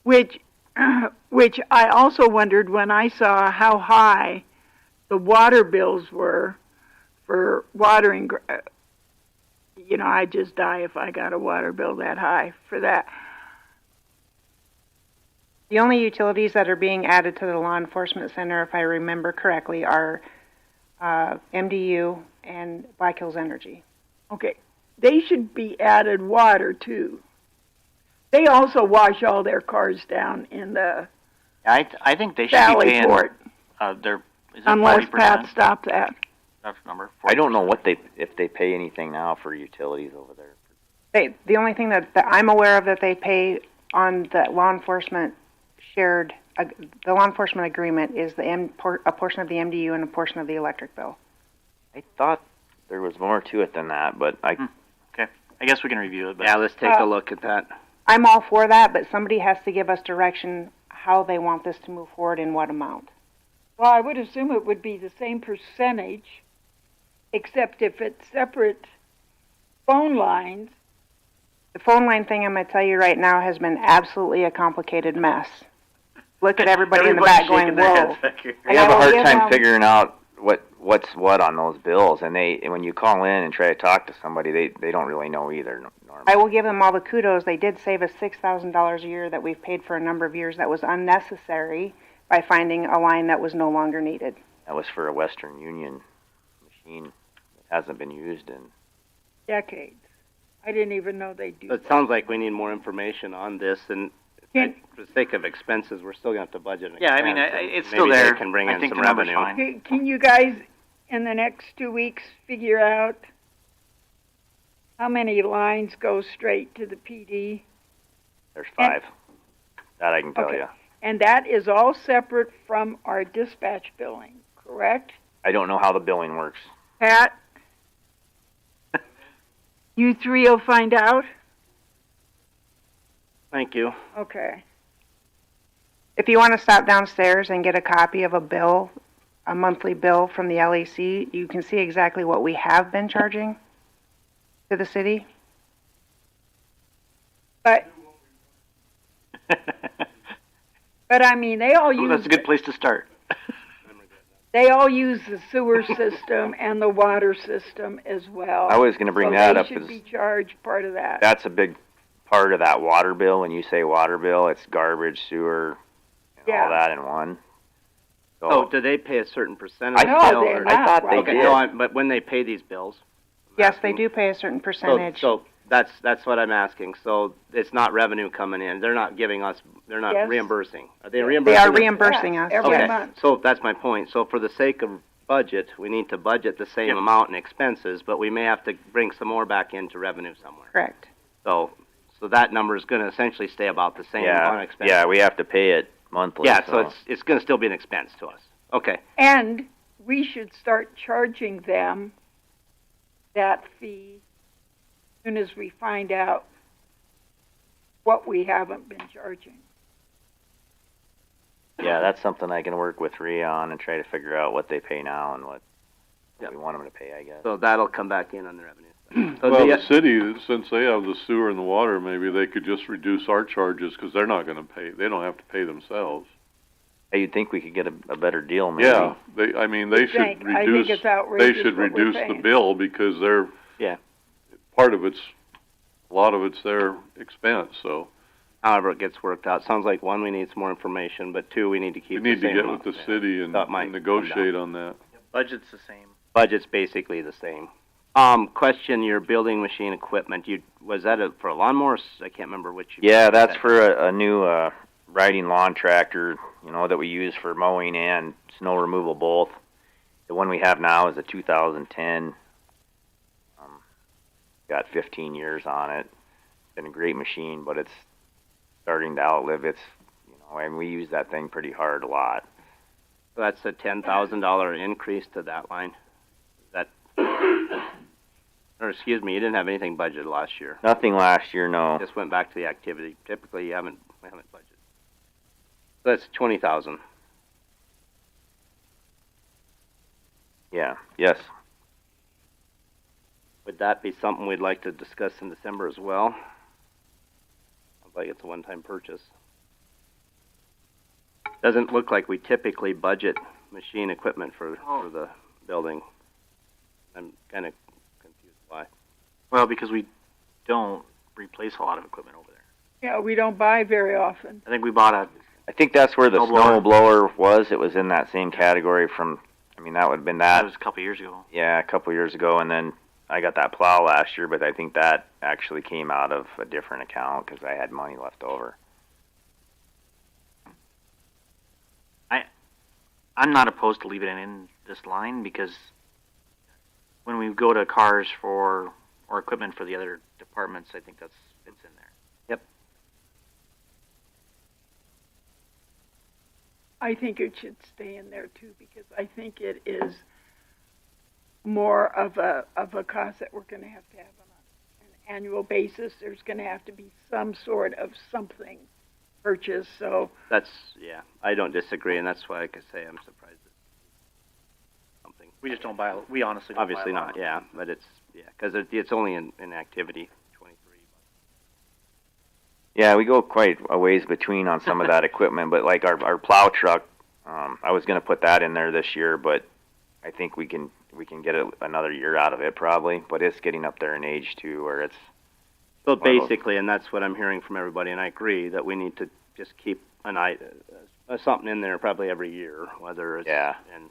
Which I also wondered when I saw how high the water bills were for watering. You know, I'd just die if I got a water bill that high for that. The only utilities that are being added to the law enforcement center, if I remember correctly, are MDU and Black Hills Energy. Okay, they should be added water too. They also wash all their cars down in the I think they should Valley be paying Port, their is it unless 40%? Pat stopped that. That's the number. I don't know if they pay anything now for utilities over there. The only thing that I'm aware of that they pay on the law enforcement shared, the law enforcement agreement is a portion of the MDU and a portion of the electric bill. I thought there was more to it than that, but Okay, I guess we can review it. But Yeah, let's take a look at that. I'm all for that, but somebody has to give us direction how they want this to move forward in what amount. Well, I would assume it would be the same percentage, except if it's separate phone lines. The phone line thing, I'm going to tell you right now, has been absolutely a complicated mess. Look at everybody in the back going, whoa. I have a hard time figuring out what's what on those bills, and when you call in and try to talk to somebody, they don't really know either. Normally. I will give them all the kudos. They did save us $6,000 a year that we've paid for a number of years that was unnecessary by finding a line that was no longer needed. That was for a Western Union machine that hasn't been used in Decades. I didn't even know they do. It sounds like we need more information on this, and for the sake of expenses, we're still going to have to budget an Yeah, I expense, mean, and it's still maybe there. They can bring I in think some the number's revenue. fine. Can you guys, in the next 2 weeks, figure out how many lines go straight to the PD? There's 5. That I can tell you. And that is all separate from our dispatch billing, correct? I don't know how the billing works. Pat? You three will find out? Thank you. Okay. If you want to stop downstairs and get a copy of a bill, a monthly bill from the LEC, you can see exactly what we have been charging to the city. But I mean, they all use That's a good place to start. they all use the sewer system and the water system as well. I was going to bring so that they up. should be charged part of that. That's a big part of that water bill. When you say water bill, it's garbage, sewer, and all that in one. So, do they pay a certain percentage? I bill, thought they okay, did. No, but when they pay these bills, Yes, they do pay a certain percentage. So that's what I'm asking. So it's not revenue coming in. They're not giving us. They're not Yes. reimbursing. Are they They reimbursing? are reimbursing us. every Okay. month. So that's my point. So for the sake of budget, we need to budget the same amount in expenses, but we may have to bring some more back into revenue somewhere. Correct. So that number is going to essentially stay about the same on expenses. Yeah, we have to pay it monthly. Yeah, so it's going to still be an expense to us. Okay. And we should start charging them that fee as soon as we find out what we haven't been charging. Yeah, that's something I can work with Rhea on and try to figure out what they pay now and what we want them to pay, I guess. So that'll come back in on the revenue. So Well, the city, since they have the sewer and the water, maybe they could just reduce our charges because they're not going to pay. They don't have to pay themselves. Hey, you'd think we could get a better deal, maybe. Yeah, they should I think reduce. it's outrageous They should what we're reduce the paying. bill because they're part of a lot of it's their expense. So however it gets worked out. Sounds like one, we need some more information, but two, we need to keep we need the to same get amount. with the city and That might negotiate come on that. Budget's the same. Budget's basically the same. Question, your building machine equipment, was that for a lawnmower? I can't remember which. Yeah, that's for a new riding lawn tractor, that we use for mowing and snow removal both. The one we have now is a 2010. Got 15 years on it. Been a great machine, but it's starting to outlive its, and we use that thing pretty hard a lot. So that's a $10,000 increase to that line. Or excuse me, you didn't have anything budgeted last year. Nothing last year, no. Just went back to the activity. Typically, you haven't we haven't budgeted. So that's 20,000. Yeah, yes. Would that be something we'd like to discuss in December as well? Sounds like it's a one-time purchase. Doesn't look like we typically budget machine equipment for the building. I'm kind of confused why. Well, because we don't replace a lot of equipment over there. Yeah, we don't buy very often. I think we bought a. I think that's where the Snow blower. snow blower was. It was in that same category from, I mean, that would have been that. That was a couple years ago. Yeah, a couple years ago, and then I got that plow last year, but I think that actually came out of a different account because I had money left over. I'm not opposed to leaving it in this line because when we go to cars or equipment for the other departments, I think it's in there. Yep. I think it should stay in there too because I think it is more of a cost that we're going to have on an annual basis. There's going to have to be some sort of something purchase. So That's, yeah, I don't disagree, and that's why I could say I'm surprised at something. We just don't buy. We honestly don't Obviously buy a lot. not, yeah, but it's, yeah, because it's only in activity. Yeah, we go quite a ways between on some of that equipment, but like our plow truck, I was going to put that in there this year, but I think we can get another year out of it probably. But it's getting up there in age too, where it's. So basically, and that's what I'm hearing from everybody, and I agree that we need to just keep an eye, something in there probably every year, whether it's and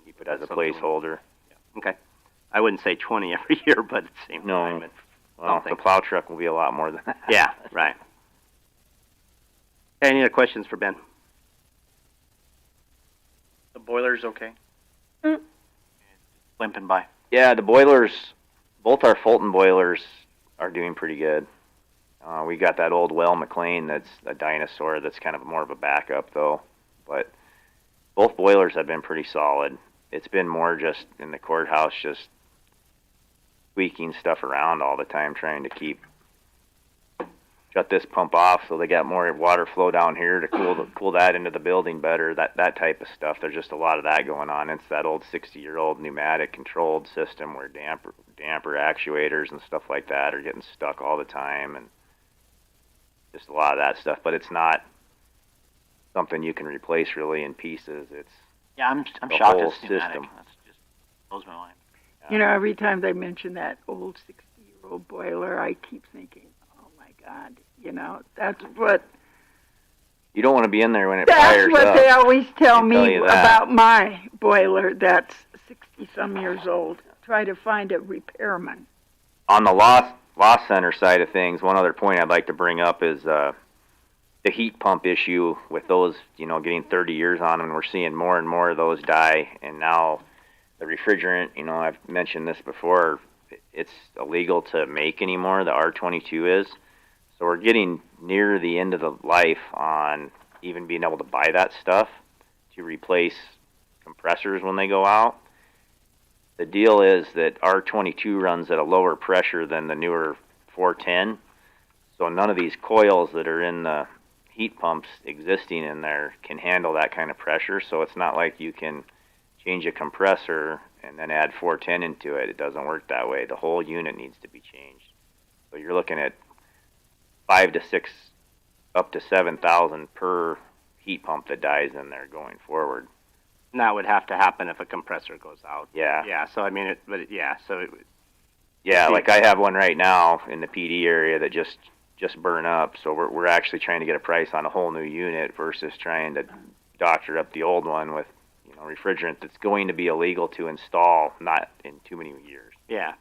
keep it as a placeholder. Yeah. Okay, I wouldn't say 20 every year, but at the same time, it's well, the plow truck will be a lot more than that. Yeah, right. Okay, any other questions for Ben? The boiler's okay. Limping by. Yeah, the boilers, both our Fulton boilers are doing pretty good. We got that old Well McLean that's a dinosaur that's kind of more of a backup though. But both boilers have been pretty solid. It's been more just in the courthouse, just tweaking stuff around all the time, trying to shut this pump off so they got more water flow down here to cool that into the building better, that type of stuff. There's just a lot of that going on. It's that old 60-year-old pneumatic controlled system where damper actuators and stuff like that are getting stuck all the time, and just a lot of that stuff. But it's not something you can replace really in pieces. It's I'm the shocked whole it's pneumatic. system. That's just blows my mind. you know, every time they mention that old 60-year-old boiler, I keep thinking, oh my God, you know, that's what. You don't want to be in there when it That's fires what up. they always tell me you that. about my boiler that's 60-some years old. Try to find a repairman. On the loss center side of things, one other point I'd like to bring up is the heat pump issue with those, you know, getting 30 years on them. We're seeing more and more of those die, and now the refrigerant, you know, I've mentioned this before, it's illegal to make anymore, the R22 is. So we're getting near the end of the life on even being able to buy that stuff to replace compressors when they go out. The deal is that R22 runs at a lower pressure than the newer 410, so none of these coils that are in the heat pumps existing in there can handle that kind of pressure, so it's not like you can change a compressor and then add 410 into it. It doesn't work that way. The whole unit needs to be changed. So you're looking at 5 to 6 up to 7,000 per heat pump that dies in there going forward. And that would have to happen if a compressor goes out. Yeah. Yeah, so I mean, Yeah, like I have one right now in the PD area that just burn up, so we're actually trying to get a price on a whole new unit versus trying to doctor up the old one with, you know, refrigerant that's going to be illegal to install not in too many years. Yeah.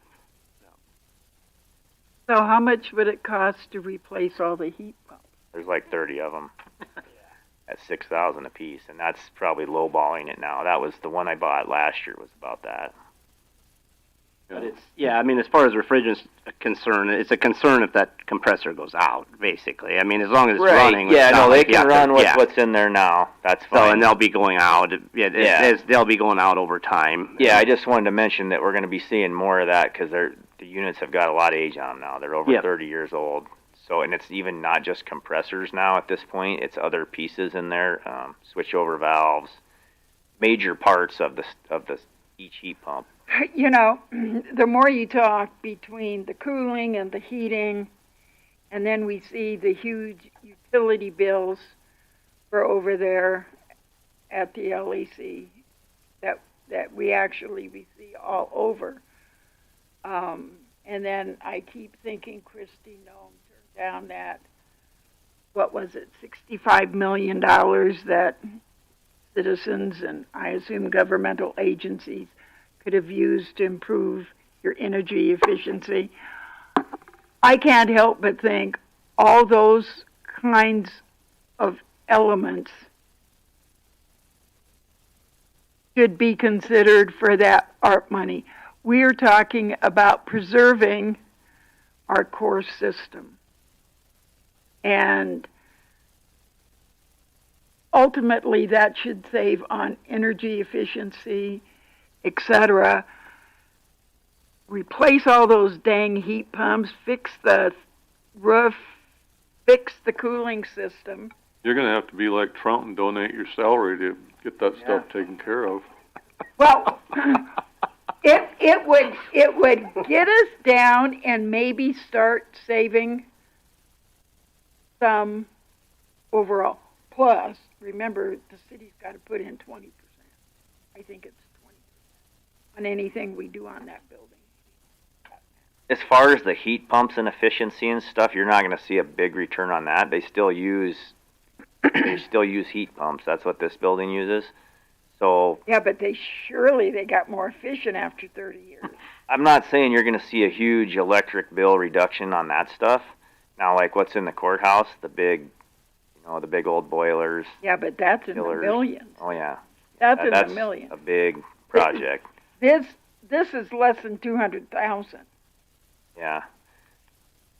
So how much would it cost to replace all the heat pumps? There's like 30 of them at $6,000 a piece, and that's probably lowballing it now. That was the one I bought last year was about that. But it's, yeah, I mean, as far as refrigerant's concerned, it's a concern if that compressor goes out, basically. I mean, as long as it's running. Yeah, it's no, not they like you can have run to, with yeah. what's in there now. That's fine. So, and they'll be going out. They'll be going out over time. Yeah, I just wanted to mention that we're going to be seeing more of that because the units have got a lot of age on them now. They're over 30 years old. So, and it's even not just compressors now at this point, it's other pieces in there, switchover valves, major parts of each heat pump. You know, the more you talk between the cooling and the heating, and then we see the huge utility bills for over there at the LEC that we see all over. And then I keep thinking Christie Nome turned down that, what was it, $65 million that citizens and I assume governmental agencies could have used to improve your energy efficiency. I can't help but think all those kinds of elements should be considered for that ARP money. We're talking about preserving our core system. And ultimately that should save on energy efficiency, etc. Replace all those dang heat pumps, fix the roof, fix the cooling system. You're going to have to be like Trump and donate your salary to get that stuff taken care of. Well, it would get us down and maybe start saving some overall. Plus, remember, the city's got to put in 20%. I think it's 20% on anything we do on that building. As far as the heat pumps and efficiency and stuff, you're not going to see a big return on that. They still use heat pumps. That's what this building uses. So yeah, but they got more efficient after 30 years. I'm not saying you're going to see a huge electric bill reduction on that stuff. Now, like what's in the courthouse, the big old boilers. Yeah, but that's in the millions. Oh yeah, that's in the millions. A big project. This is less than 200,000. Yeah.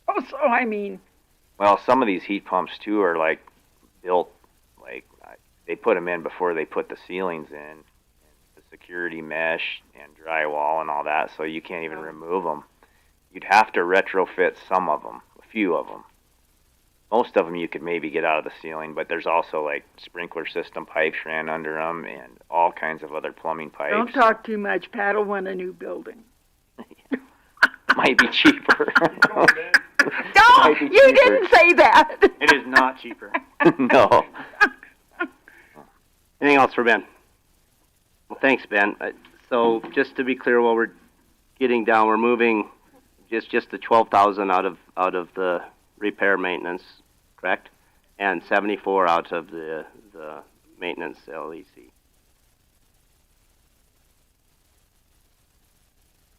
Oh, so I mean. Well, some of these heat pumps too are like built like they put them in before they put the ceilings in, and the security mesh and drywall and all that, so you can't even remove them. You'd have to retrofit some of them, a few of them. Most of them you could maybe get out of the ceiling, but there's also like sprinkler system pipes ran under them and all kinds of other plumbing pipes. Don't talk too much. Pat will want a new building. Might be cheaper. No, you didn't say that. It is not cheaper. No. Anything else for Ben? Well, thanks, Ben. So just to be clear, while we're getting down, we're moving just the 12,000 out of the repair maintenance, correct? And 74 out of the maintenance LEC.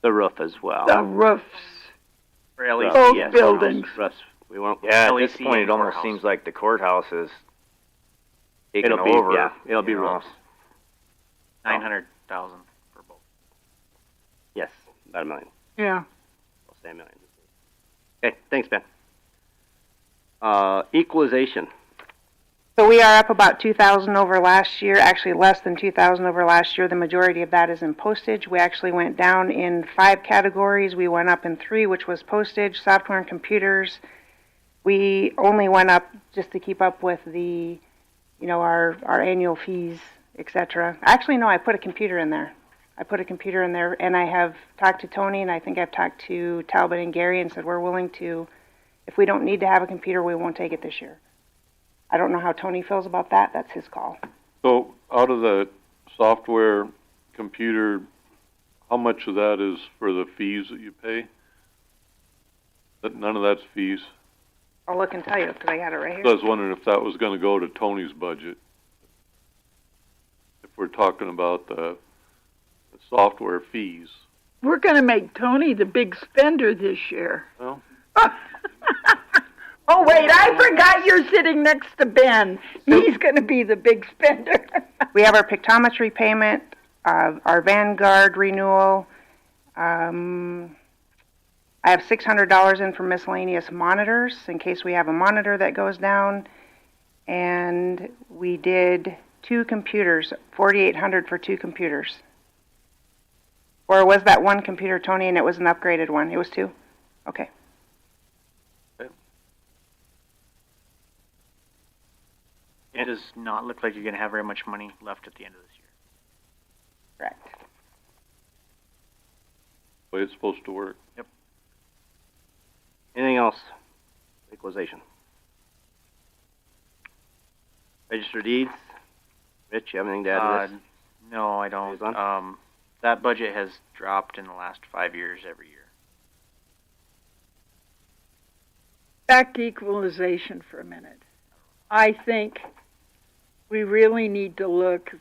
The roof as well. The roofs. For LEC, both yes. buildings. Roofs. We won't. Yeah, at LEC this point, it almost courthouse. seems like the courthouse is taken It'll be, over. yeah, it'll be roofs. 900,000 for both. Yes, about $1 million. Yeah. We'll say $1 million. Okay, thanks, Ben. Equalization. So we are up about 2,000 over last year, actually less than 2,000 over last year. The majority of that is in postage. We actually went down in 5 categories. We went up in 3, which was postage, software, and computers. We only went up just to keep up with the, our annual fees, etc. Actually, no, I put a computer in there. And I have talked to Tony, and I think I've talked to Talbot and Gary, and said we're willing to, if we don't need to have a computer, we won't take it this year. I don't know how Tony feels about that. That's his call. So out of the software, computer, how much of that is for the fees that you pay? None of that's fees. I'll look and tell you because I got it right here. So I was wondering if that was going to go to Tony's budget. If we're talking about the software fees. We're going to make Tony the big spender this year. Well. Oh, wait, I forgot you're sitting next to Ben. He's going to be the big spender. We have our pictometry payment, our Vanguard renewal. I have $600 in for miscellaneous monitors in case we have a monitor that goes down. And we did 2 computers, $4,800 for 2 computers. Or was that 1 computer, Tony, and it was an upgraded one? It was 2? Okay. It does not look like you're going to have very much money left at the end of this year. Correct. The way it's supposed to work. Yep. Anything else? Equalization. Register deeds. Rich, you have anything to add to this? No, I don't. That budget has dropped in the last 5 years every year. Back to equalization for a minute. I think we really need to look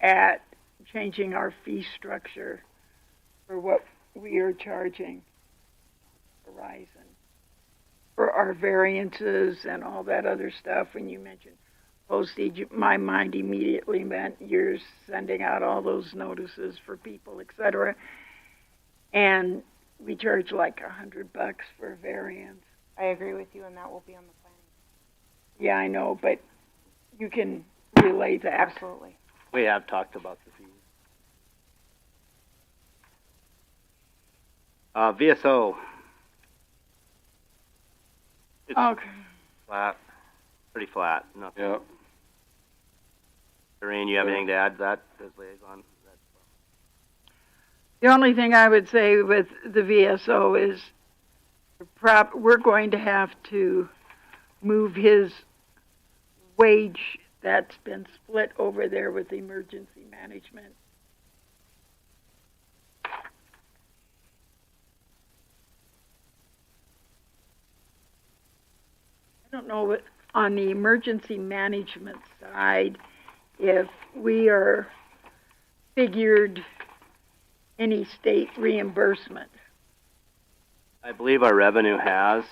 at changing our fee structure for what we are charging Verizon for our variances and all that other stuff. When you mentioned postage, my mind immediately meant you're sending out all those notices for people, etc. And we charge like $100 for a variance. I agree with you, and that will be on the plan. Yeah, I know, but you can relay that. Absolutely. We have talked about the fees. VSO. It's okay. Flat. Pretty flat. Nothing. Yeah. Doreen, you have anything to add to that as liaison? The only thing I would say with the VSO is we're going to have to move his wage that's been split over there with emergency management. I don't know what on the emergency management side if we are figured any state reimbursement. I believe our revenue has.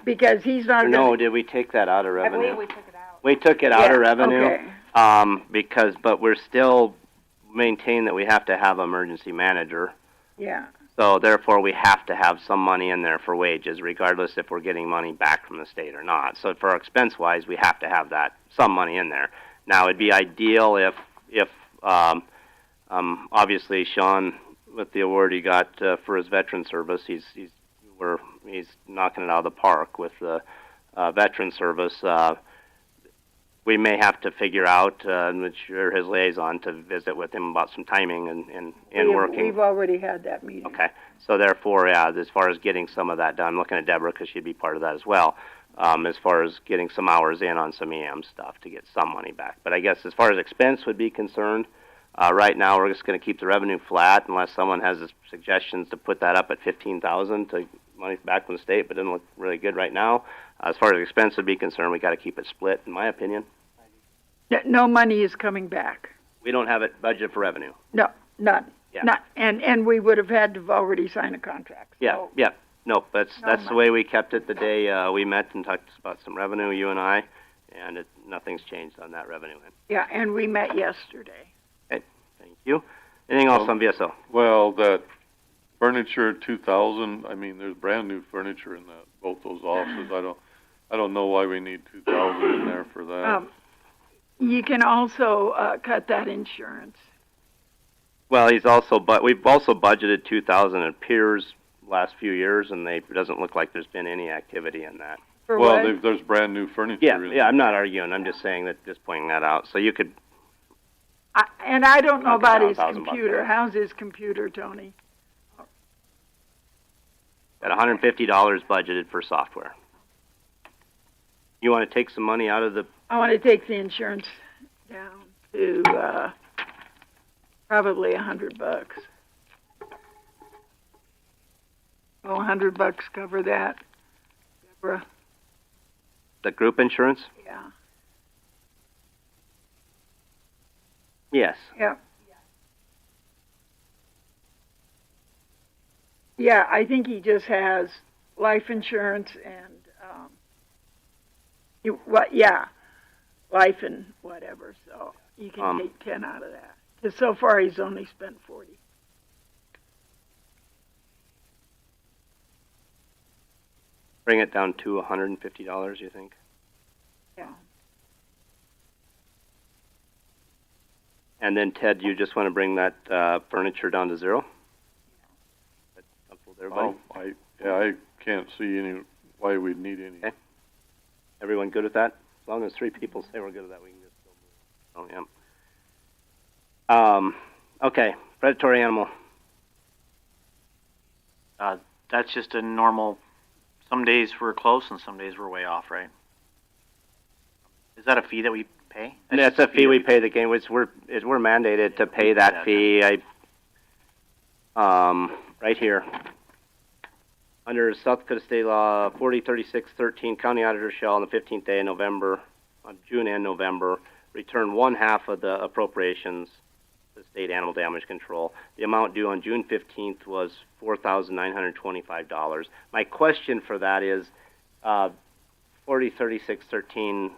Because he's not. No, did we take that out of revenue? I believe we took it out. We took it out of revenue. Okay. But we're still maintain that we have to have emergency manager. Yeah. So therefore, we have to have some money in there for wages, regardless if we're getting money back from the state or not. So for expense-wise, we have to have that some money in there. Now, it'd be ideal if obviously Sean, with the award he got for his veteran service, he's knocking it out of the park with the veteran service. We may have to figure out, which you're his liaison, to visit with him about some timing and working. We've already had that meeting. Okay. So therefore, yeah, as far as getting some of that done, I'm looking at Deborah because she'd be part of that as well, as far as getting some hours in on some EM stuff to get some money back. But I guess as far as expense would be concerned, right now we're just going to keep the revenue flat unless someone has suggestions to put that up at $15,000 to money back from the state, but it doesn't look really good right now. As far as expense would be concerned, we got to keep it split, in my opinion. No money is coming back. We don't have it budgeted for revenue. No, none. Yeah. Not, and we would have had to have already signed a contract. So. Yeah. No, that's the way we kept it the day we met and talked about some revenue, you and I, and nothing's changed on that revenue end. Yeah, and we met yesterday. Okay, thank you. Anything else on VSO? Well, that furniture 2,000. I mean, there's brand new furniture in both those offices. I don't know why we need 2,000 in there for that. You can also cut that insurance. Well, we've also budgeted 2,000 at Piers last few years, and it doesn't look like there's been any activity in that. For well, what? there's brand new furniture. Yeah, I'm not arguing. I'm just saying that, just pointing that out. So you could. And I don't know about his $1,000 computer. How's his computer, Tony? At $150 budgeted for software. You want to take some money out of the? I want to take the insurance down to probably $100. Will $100 cover that, Deborah? The group insurance? Yeah. Yes. Yeah. Yeah, I think he just has life insurance and life and whatever. So you can take 10 out of that. Because so far he's only spent 40. Bring it down to $150, you think? Yeah. And then Ted, you just want to bring that furniture down to zero? That's comfortable with everybody? I can't see why we'd need any. Okay. Everyone good with that? As long as 3 people say we're good at that, we can just go move. Oh, yeah. Okay, predatory animal. That's just a normal, some days we're close and some days we're way off, right? Is that a fee that we pay? That's a fee we pay the game, which we're mandated to pay that fee. Right here. Under South Dakota State Law 403613, county auditor shall on the 15th day of November, on June and November, return 1/2 of the appropriations to state animal damage control. The amount due on June 15th was $4,925. My question for that is, 403613,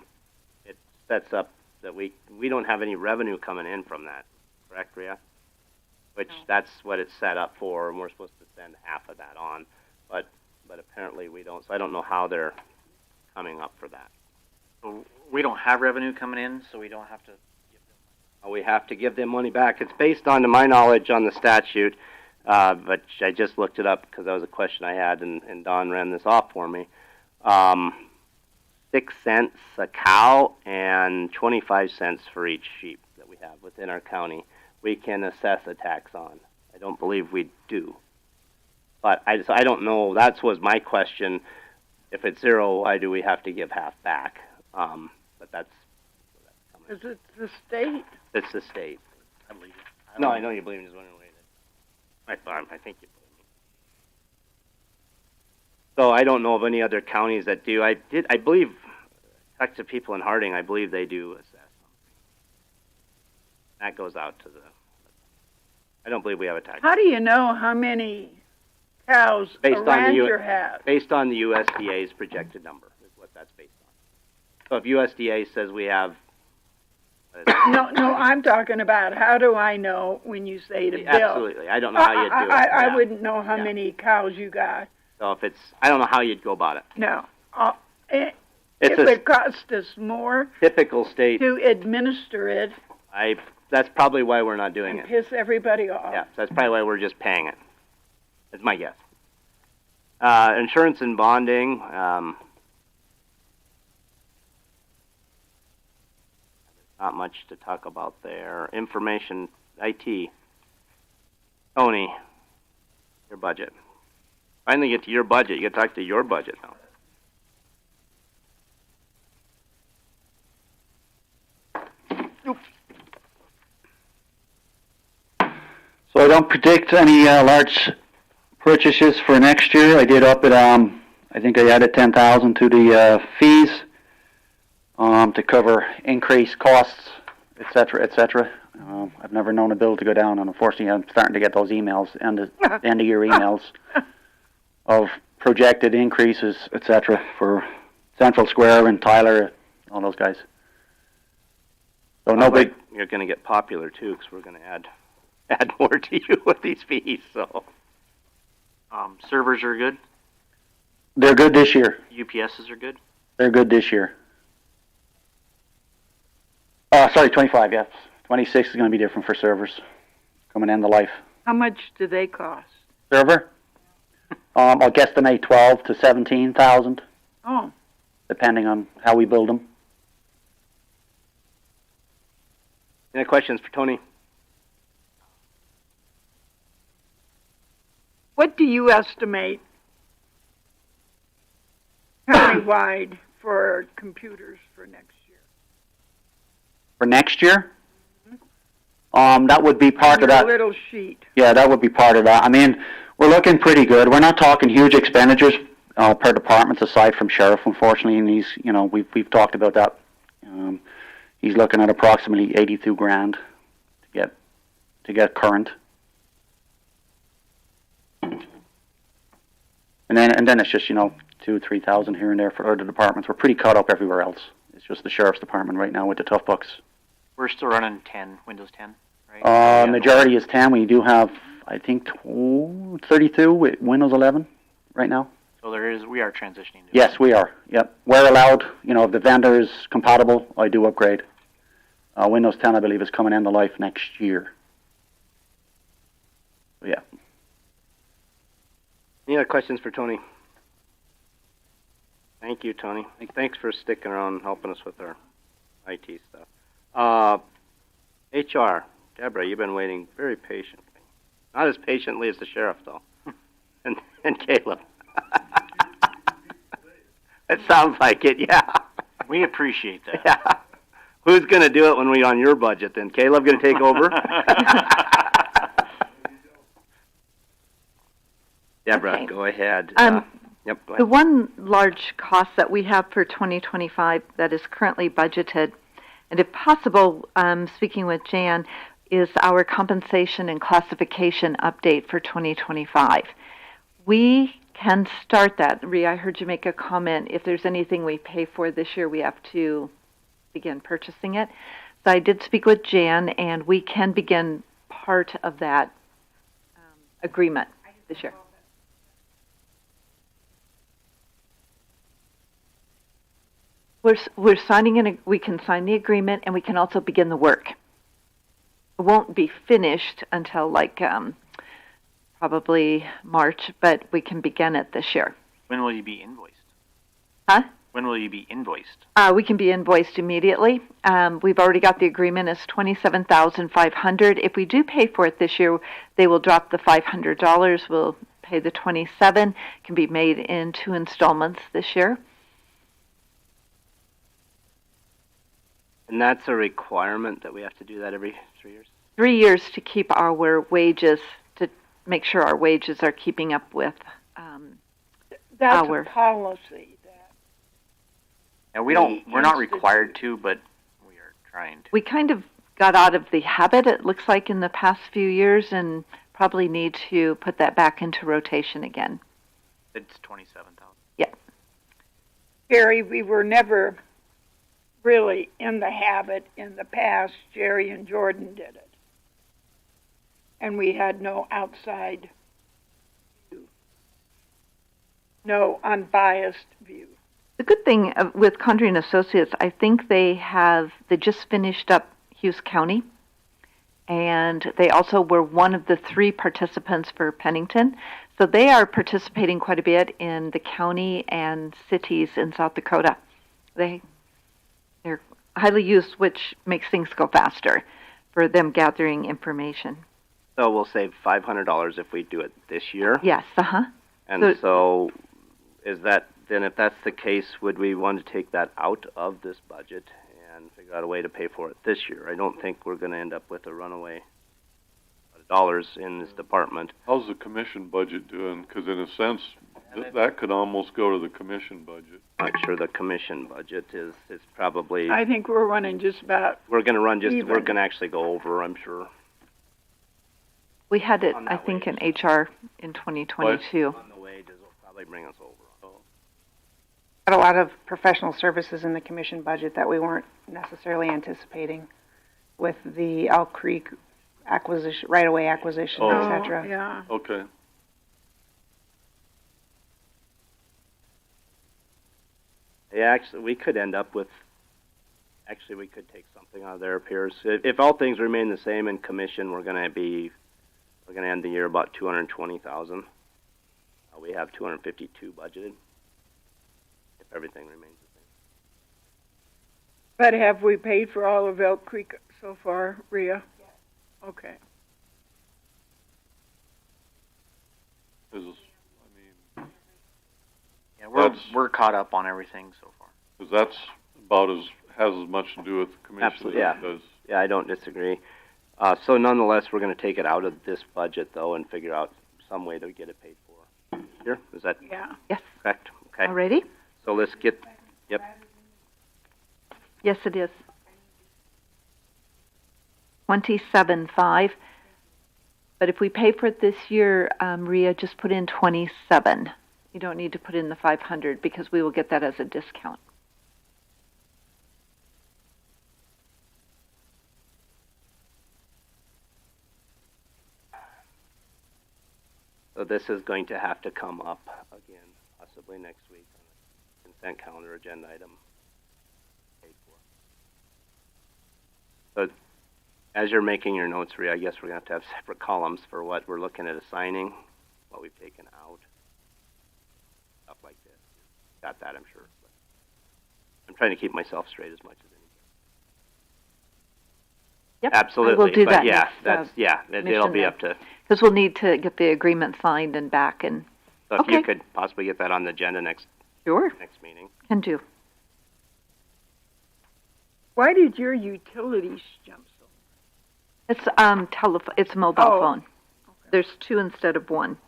it sets up that we don't have any revenue coming in from that, correct, Rhea? Which that's what it's set up for, and we're supposed to send 1/2 of that on, but apparently we don't. So I don't know how they're coming up for that. So we don't have revenue coming in, so we don't have to. We have to give them money back. It's based on, to my knowledge, on the statute, but I just looked it up because that was a question I had, and Don ran this off for me. 6 cents a cow and 25 cents for each sheep that we have within our county, we can assess a tax on. I don't believe we do. But I don't know. That was my question. If it's 0, why do we have to give 1/2 back? But that's Is it the state? It's the state. I believe it. No, I know you believe in just wondering I think you believe me. So I don't know of any other counties that do. I believe, talk to people in Harding, I believe they do assess something. That goes out to I don't believe we have a tax. How do you know how many cows a rancher has? Based on the USDA's projected number is what that's based on. So if USDA says we have No, I'm talking about how do I know when you say to Bill? Absolutely. I don't know how you'd do it. I wouldn't know how many cows you got. So I don't know how you'd go about it. No. If it cost us more typical state to administer it, that's probably why we're not doing it. Piss everybody off. Yeah, that's probably why we're just paying it. That's my guess. Insurance and bonding. Not much to talk about there. Information, IT. Tony, your budget. Finally get to your budget. You get to talk to your budget now. So I don't predict any large purchases for next year. I did up it. I think I added 10,000 to the fees to cover increased costs, etc., etc. I've never known a bill to go down, and unfortunately, I'm starting to get those emails, end of year emails, of projected increases, etc., for Central Square and Tyler, all those guys. So no big. You're going to get popular too, because we're going to add more to you with these fees. So, servers are good. They're good this year. UPSs are good. They're good this year. Sorry, 25. Yes, 26 is going to be different for servers coming end of life. How much do they cost? Server? I'll guesstimate 12 to 17,000. Oh. Depending on how we build them. Any questions for Tony? What do you estimate countywide for computers for next year? For next year? That would be part of that. Little sheet. Yeah, that would be part of that. I mean, we're looking pretty good. We're not talking huge expenditures per departments aside from sheriff, unfortunately, and he's, we've talked about that. He's looking at approximately 82 grand to get current. And then it's just, 2,000-3,000 here and there for other departments. We're pretty caught up everywhere else. It's just the sheriff's department right now with the tough bucks. We're still running Windows 10, right? Majority is 10. We do have, I think, 32 with Windows 11 right now. So we are transitioning. Yes, we are. Yep. We're allowed, if the vendor is compatible, I do upgrade. Windows 10, I believe, is coming end of life next year. So, yeah. Any other questions for Tony? Thank you, Tony. Thanks for sticking around and helping us with our IT stuff. HR, Deborah, you've been waiting very patiently. Not as patiently as the sheriff, though. and Caleb. It sounds like it, yeah. We appreciate that. Yeah. Who's going to do it when we're on your budget then? Caleb going to take over? Deborah, Okay. go ahead. Yep, go ahead. The one large cost that we have for 2025 that is currently budgeted, and if possible, speaking with Jan, is our compensation and classification update for 2025. We can start that. Rhea, I heard you make a comment. If there's anything we pay for this year, we have to begin purchasing it. So I did speak with Jan, and we can begin part of that agreement this year. We're signing we can sign the agreement, and we can also begin the work. It won't be finished until probably March, but we can begin it this year. When will you be invoiced? Huh? When will you be invoiced? We can be invoiced immediately. We've already got the agreement as $27,500. If we do pay for it this year, they will drop the $500. We'll pay the $27,000. Can be made in 2 installments this year. And that's a requirement that we have to do that every 3 years? 3 years to keep our wages, to make sure our wages are keeping up with That's our a policy. Yeah, we're not required to, but we are trying to. We kind of got out of the habit, it looks like, in the past few years, and probably need to put that back into rotation again. It's 27,000. Yeah. Jerry, we were never really in the habit in the past. Jerry and Jordan did it. And we had no outside view, no unbiased view. The good thing with Condrey and Associates, I think they just finished up Hughes County, and they also were one of the 3 participants for Pennington. So they are participating quite a bit in the county and cities in South Dakota. They're highly used, which makes things go faster for them gathering information. So we'll save $500 if we do it this year? Yes, And so is that, then if that's the case, would we want to take that out of this budget and figure out a way to pay for it this year? I don't think we're going to end up with a runaway dollars in this department. How's the commission budget doing? Because in a sense, that could almost go to the commission budget. I'm not sure the commission budget is probably... I think we're running just about We're going to run just, even. we're going to actually go over, I'm sure. We had it, I think, in HR in 2022. On the wages will probably bring us over. Got a lot of professional services in the commission budget that we weren't necessarily anticipating with the Elk Creek acquisition, right-of-way acquisition, et cetera. Yeah. Okay. Yeah, actually, we could end up with... Actually, we could take something out of there, appears. If all things remain the same in commission, we're going to end the year about $220,000. We have $252 budgeted. If everything remains the same. But have we paid for all of Elk Creek so far, Rhea? Yes. Okay. Yeah, we're caught up on everything so far. Because that's about has as much to do with the commission Absolutely, as it does. Yeah, I don't disagree. So nonetheless, we're going to take it out of this budget, though, and figure out some way to get it paid for. Here, is that Yes. correct? Okay. Already? So let's get, yep. Yes, it is. 27.5. But if we pay for it this year, Rhea, just put in 27. You don't need to put in the 500 because we will get that as a discount. So this is going to have to come up again, possibly next week, on a consent calendar agenda item. So as you're making your notes, Rhea, I guess we're going to have separate columns for what we're looking at assigning, what we've taken out, stuff like this. got that, I'm sure. But I'm trying to keep myself straight as much as Yep. absolutely. I will do but that. yeah, next, it'll be up to. Because we'll need to get the agreement signed and back and. So if you could possibly get that on the agenda next meeting. Can do. Why did your utilities jump so? It's it's mobile phone. Okay. There's 2 instead of 1.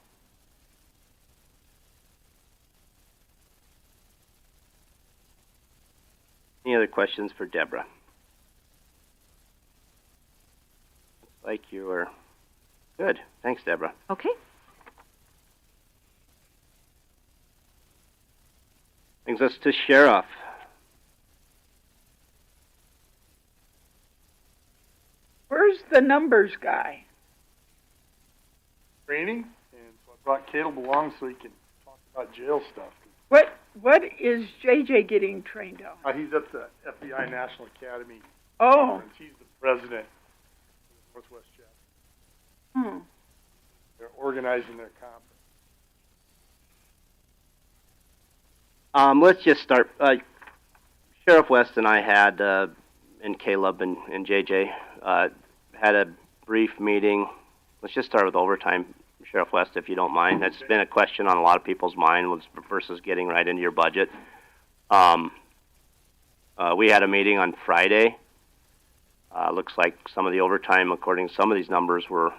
Any other questions for Deborah? Looks like you are good. Thanks, Deborah. Okay. Brings us to Sheriff. Where's the numbers guy? Training, and so I brought Caleb along so he can talk about jail stuff. What is JJ getting trained on? He's at the FBI National Academy Oh. Conference. He's the president of the Northwest chapter. They're organizing their conference. Let's just start. Sheriff West and I had, and Caleb and JJ, had a brief meeting. Let's just start with overtime, Sheriff West, if you don't mind. That's been a question on a lot of people's mind versus getting right into your budget. We had a meeting on Friday. Looks like some of the overtime, according to some of these numbers, were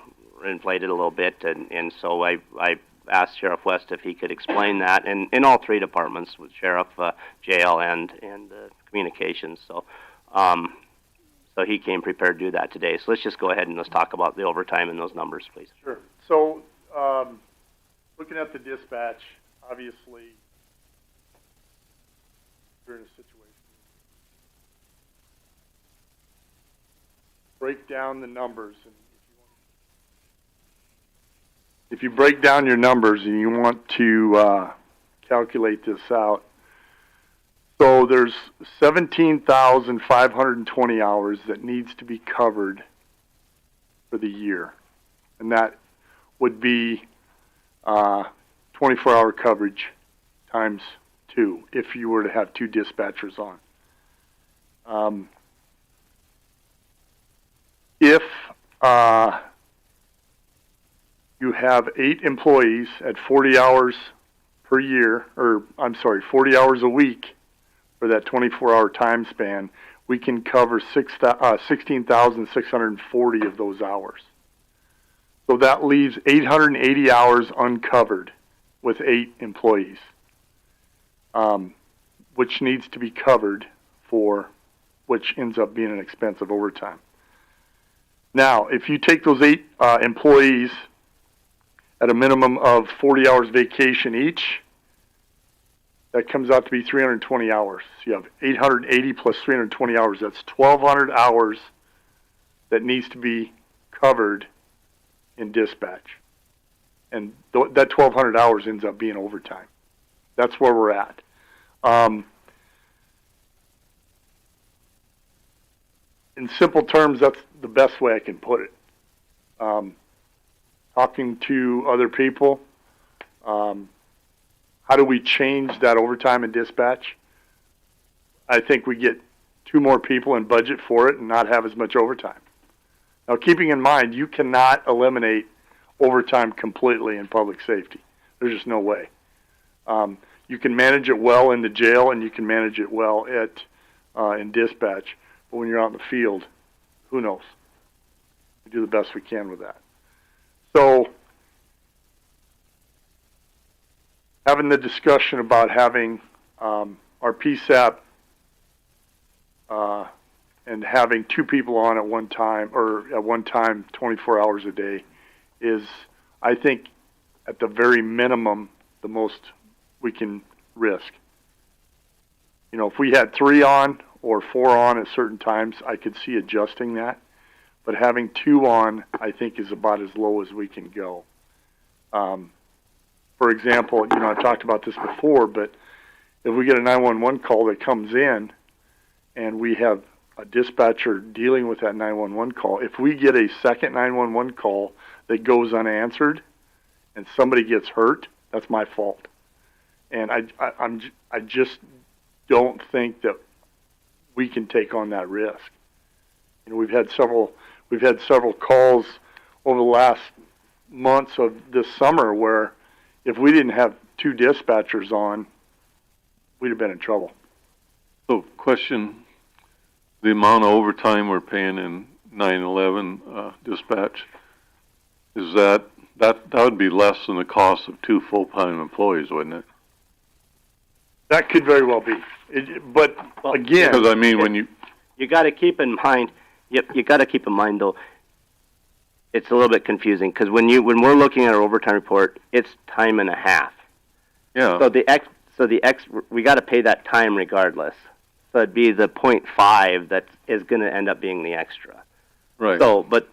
inflated a little bit, and so I asked Sheriff West if he could explain that in all 3 departments, with Sheriff, Jail, and Communications. So he came prepared to do that today. So let's just go ahead and let's talk about the overtime and those numbers, please. Sure. So, looking at the dispatch, obviously, you're in a situation. Break down the numbers, and if you break down your numbers and you want to calculate this out, so there's 17,520 hours that needs to be covered for the year, and that would be 24-hour coverage times 2 if you were to have 2 dispatchers on. If you have 8 employees at 40 hours per year, 40 hours a week for that 24-hour time span, we can cover 16,640 of those hours. So that leaves 880 hours uncovered with 8 employees, which needs to be covered for, which ends up being an expense of overtime. Now, if you take those 8 employees at a minimum of 40 hours vacation each, that comes out to be 320 hours. So you have 880 plus 320 hours. That's 1,200 hours that needs to be covered in dispatch. And that 1,200 hours ends up being overtime. That's where we're at. In simple terms, that's the best way I can put it. Talking to other people, how do we change that overtime in dispatch? I think we get 2 more people and budget for it and not have as much overtime. Now, keeping in mind, you cannot eliminate overtime completely in public safety. There's just no way. You can manage it well in the jail, and you can manage it well in dispatch. But when you're out in the field, who knows? We do the best we can with that. So, having the discussion about having our PSAP and having 2 people on at one time, 24 hours a day, is, I think, at the very minimum, the most we can risk. You know, if we had 3 on or 4 on at certain times, I could see adjusting that. But having 2 on, I think, is about as low as we can go. For example, you know, I've talked about this before, but if we get a 911 call that comes in and we have a dispatcher dealing with that 911 call, if we get a second 911 call that goes unanswered and somebody gets hurt, that's my fault. And I just don't think that we can take on that risk. You know, we've had several calls over the last months of this summer where if we didn't have 2 dispatchers on, we'd have been in trouble. So, question: the amount of overtime we're paying in 911 dispatch, is that would be less than the cost of 2 full-time employees, wouldn't it? That could very well be. But again, because I mean, when you got to keep in mind, you got to keep in mind though, it's a little bit confusing because when we're looking at our overtime report, it's time and a half. Yeah. So we got to pay that time regardless. So it'd be the 0.5 that is going to end up being the extra. Right. So, but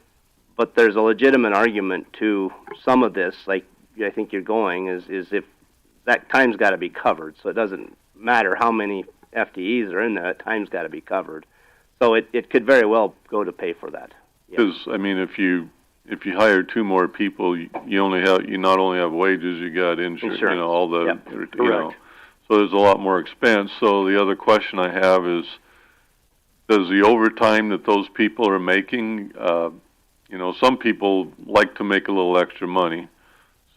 there's a legitimate argument to some of this, like I think you're going, is if that time's got to be covered. So it doesn't matter how many FTEs are in there, that time's got to be covered. So it could very well go to pay for that. Because I mean, if you hire 2 more people, you not only have wages, you got insurance. You know, all the you know. So there's a lot more expense. So the other question I have is, does the overtime that those people are making, you know, some people like to make a little extra money.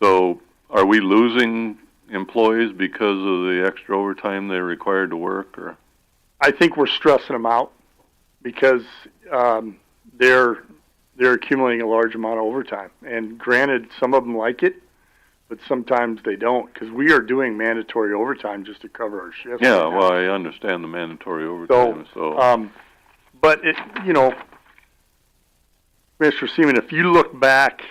So are we losing employees because of the extra overtime they're required to work? Or I think we're stressing them out because they're accumulating a large amount of overtime. And granted, some of them like it, but sometimes they don't, because we are doing mandatory overtime just to cover our shifts. Yeah, well, I understand the mandatory overtime. So, but you know, Mr. Seaman, if you look back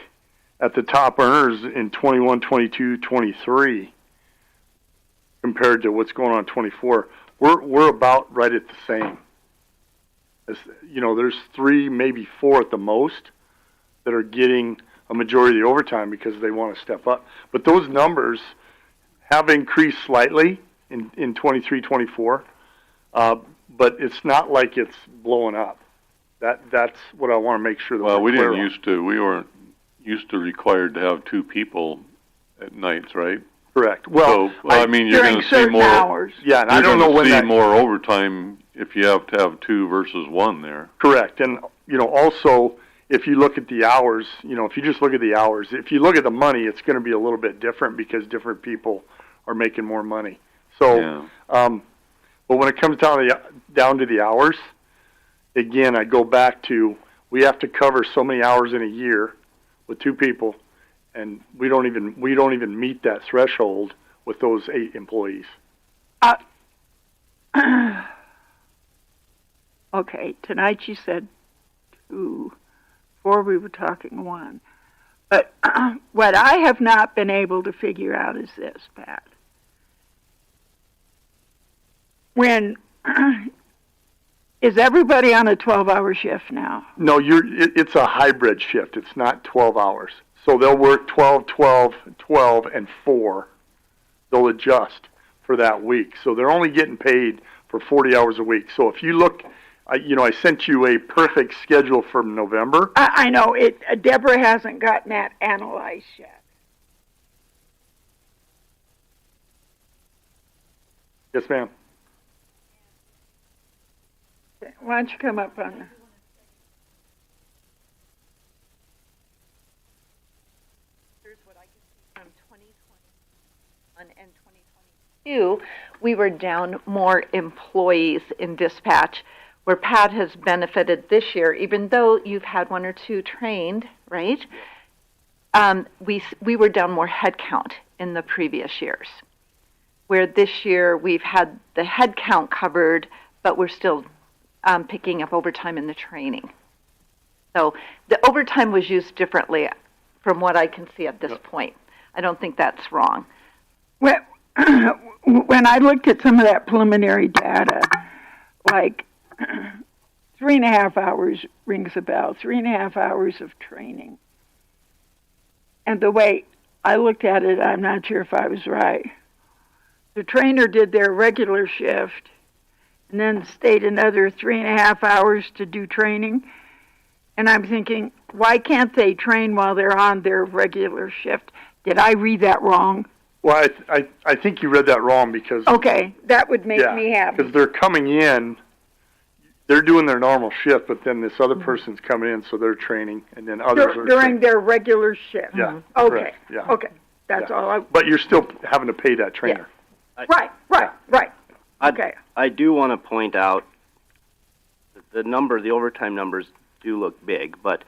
at the top earners in 21, 22, 23, compared to what's going on in 24, we're about right at the same. As, you know, there's 3, maybe 4 at the most that are getting a majority of the overtime because they want to step up. But those numbers have increased slightly in 23, 24, but it's not like it's blowing up. That's what I want to make sure that well, we're clear we weren't used to required to have 2 people at nights, right? Correct. Well, I mean, you're going to see more hours. Yeah, and I don't know when see more overtime if you have to have 2 versus 1 there. Correct. And you know, also, if you look at the hours, you know, if you just look at the hours, if you look at the money, it's going to be a little bit different because different people are making more money. So, but when it comes down to the hours, again, I go back to we have to cover so many hours in a year with 2 people, and we don't even meet that threshold with those 8 employees. Okay, tonight you said 2. Before we were talking 1. But what I have not been able to figure out is this, Pat. When is everybody on a 12-hour shift now? No, it's a hybrid shift. It's not 12 hours. So they'll work 12, 12, 12, and 4. They'll adjust for that week. So they're only getting paid for 40 hours a week. So if you look, you know, I sent you a perfect schedule from November. I know it. Deborah hasn't gotten that analyzed yet. Yes, ma'am. Why don't you come up on the... Here's what I can see from 2021 and 2022. We were down more employees in dispatch, where Pat has benefited this year, even though you've had 1 or 2 trained, right? We were down more headcount in the previous years, where this year we've had the headcount covered, but we're still picking up overtime in the training. So the overtime was used differently from what I can see at this point. I don't think that's wrong. When I looked at some of that preliminary data, like 3.5 hours rings a bell, 3.5 hours of training. And the way I looked at it, I'm not sure if I was right. The trainer did their regular shift and then stayed another 3.5 hours to do training. And I'm thinking, why can't they train while they're on their regular shift? Did I read that wrong? Well, I think you read that wrong because Okay, that would make me happy. because they're coming in, they're doing their normal shift, but then this other person's coming in, so they're training, and then others are During training. their regular shift. Yeah. Okay. correct, Yeah. Okay. That's all I. But you're still having to pay that trainer. Right. Okay. I do want to point out that the overtime numbers do look big, but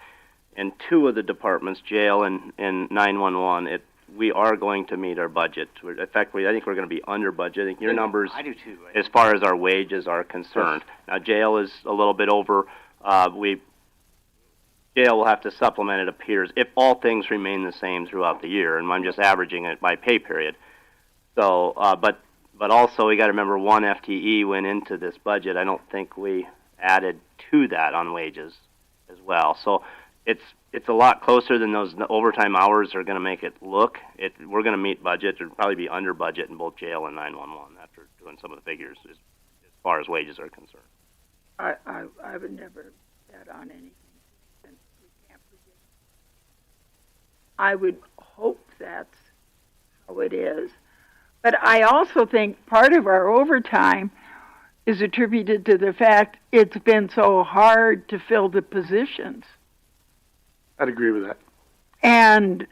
in two of the departments, jail and 911, we are going to meet our budget. In fact, I think we're going to be under budget. I think your numbers, I do too. as far as our wages are concerned. Now, jail is a little bit over. Jail will have to supplement, it appears, if all things remain the same throughout the year, and I'm just averaging it by pay period. So, but also we got to remember 1 FTE went into this budget. I don't think we added to that on wages as well. So it's a lot closer than those overtime hours are going to make it look. We're going to meet budget. It'll probably be under budget in both jail and 911 after doing some of the figures as far as wages are concerned. I would never bet on anything. Since we can't predict. I would hope that's how it is. But I also think part of our overtime is attributed to the fact it's been so hard to fill the positions. I'd agree with that. And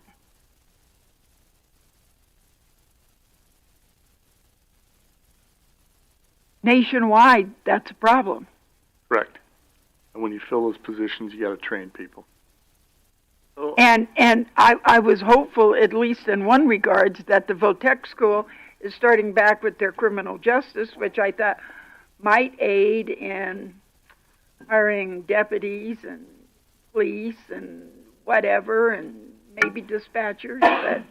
nationwide, that's a problem. Correct. And when you fill those positions, you got to train people. And I was hopeful, at least in one regards, that the Votech School is starting back with their criminal justice, which I thought might aid in hiring deputies and police and whatever, and maybe dispatchers. But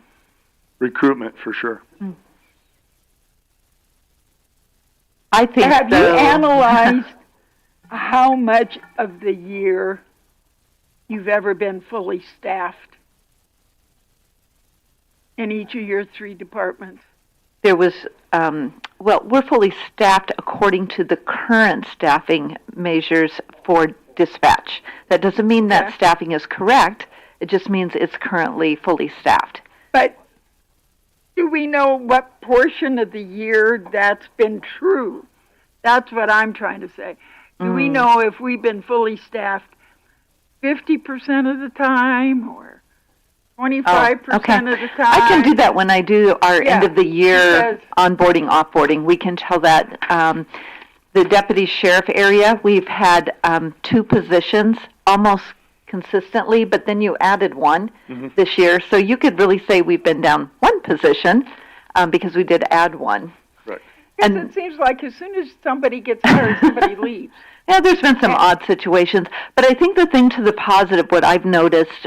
Recruitment, for sure. I think have you analyzed how much of the year you've ever been fully staffed in each of your 3 departments? There was, we're fully staffed according to the current staffing measures for dispatch. That doesn't mean that staffing is correct. It just means it's currently fully staffed. But do we know what portion of the year that's been true? That's what I'm trying to say. Do we know if we've been fully staffed 50% of the time or 25% of the time? I can do that when I do our end of the year onboarding, offboarding. We can tell that the deputy sheriff area, we've had 2 positions almost consistently, but then you added 1 this year. So you could really say we've been down 1 position because we did add 1. Right. And it seems like as soon as somebody gets hired, somebody leaves. Yeah, there's been some odd situations, but I think the thing to the positive, what I've noticed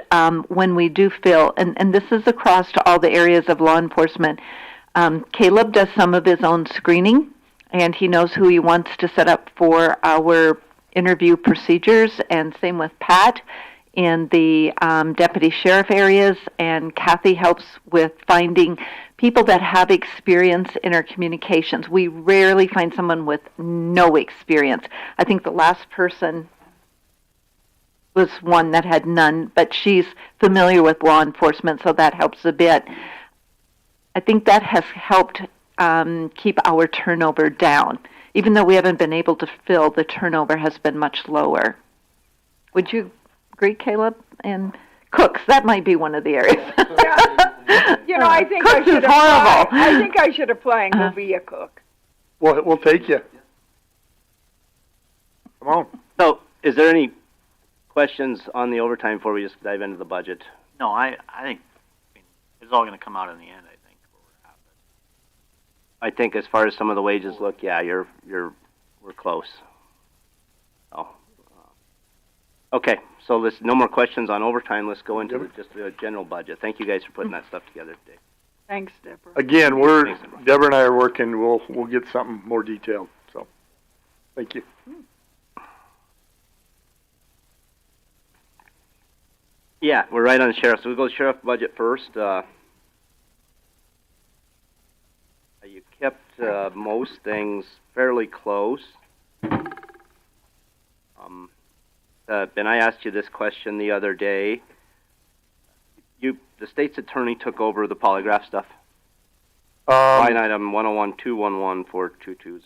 when we do fill, and this is across to all the areas of law enforcement, Caleb does some of his own screening, and he knows who he wants to set up for our interview procedures, and same with Pat in the deputy sheriff areas, and Kathy helps with finding people that have experience in our communications. We rarely find someone with no experience. I think the last person was one that had none, but she's familiar with law enforcement, so that helps a bit. I think that has helped keep our turnover down. Even though we haven't been able to fill, the turnover has been much lower. Would you agree, Caleb? And cooks, that might be one of the areas. You know, I think Cooks I should is horrible. I think I should apply and go be a cook. Well, we'll take you. Come on. So, is there any questions on the overtime before we just dive into the budget? No, I think it's all going to come out in the end. I think as far as some of the wages look, yeah, we're close. Oh, okay. So no more questions on overtime. Let's go into just the general budget. Thank you guys for putting that stuff together today. Thanks, Deborah. Again, Deborah and I are working. We'll get something more detailed. So, thank you. Yeah, we're right on the sheriff. So we'll go sheriff budget first. You kept most things fairly close. Ben, I asked you this question the other day. The state's attorney took over the polygraph stuff. Line item 101-211-42206.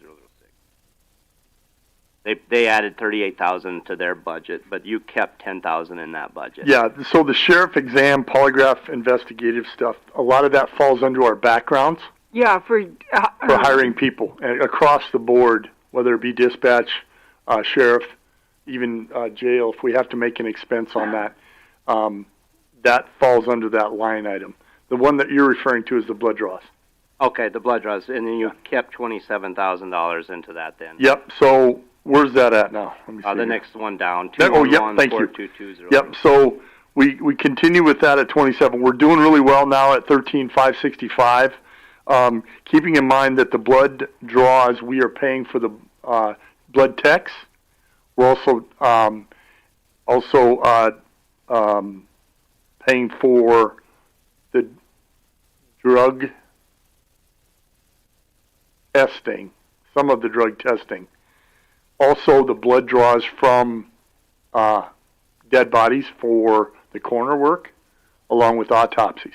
They added 38,000 to their budget, but you kept 10,000 in that budget. Yeah, so the sheriff exam, polygraph, investigative stuff, a lot of that falls under our backgrounds Yeah, for hiring people across the board, whether it be dispatch, sheriff, even jail. If we have to make an expense on that, that falls under that line item. The one that you're referring to is the blood draws. Okay, the blood draws, and then you kept $27,000 into that then. Yep. So where's that at now? Let me see The here. next one down. Oh, yep. Thank you. 211-42206. Yep. So we continue with that at 27. We're doing really well now at 13,565. Keeping in mind that the blood draws, we are paying for the blood techs. We're also paying for the drug testing, some of the drug testing. Also, the blood draws from dead bodies for the coroner work, along with autopsies.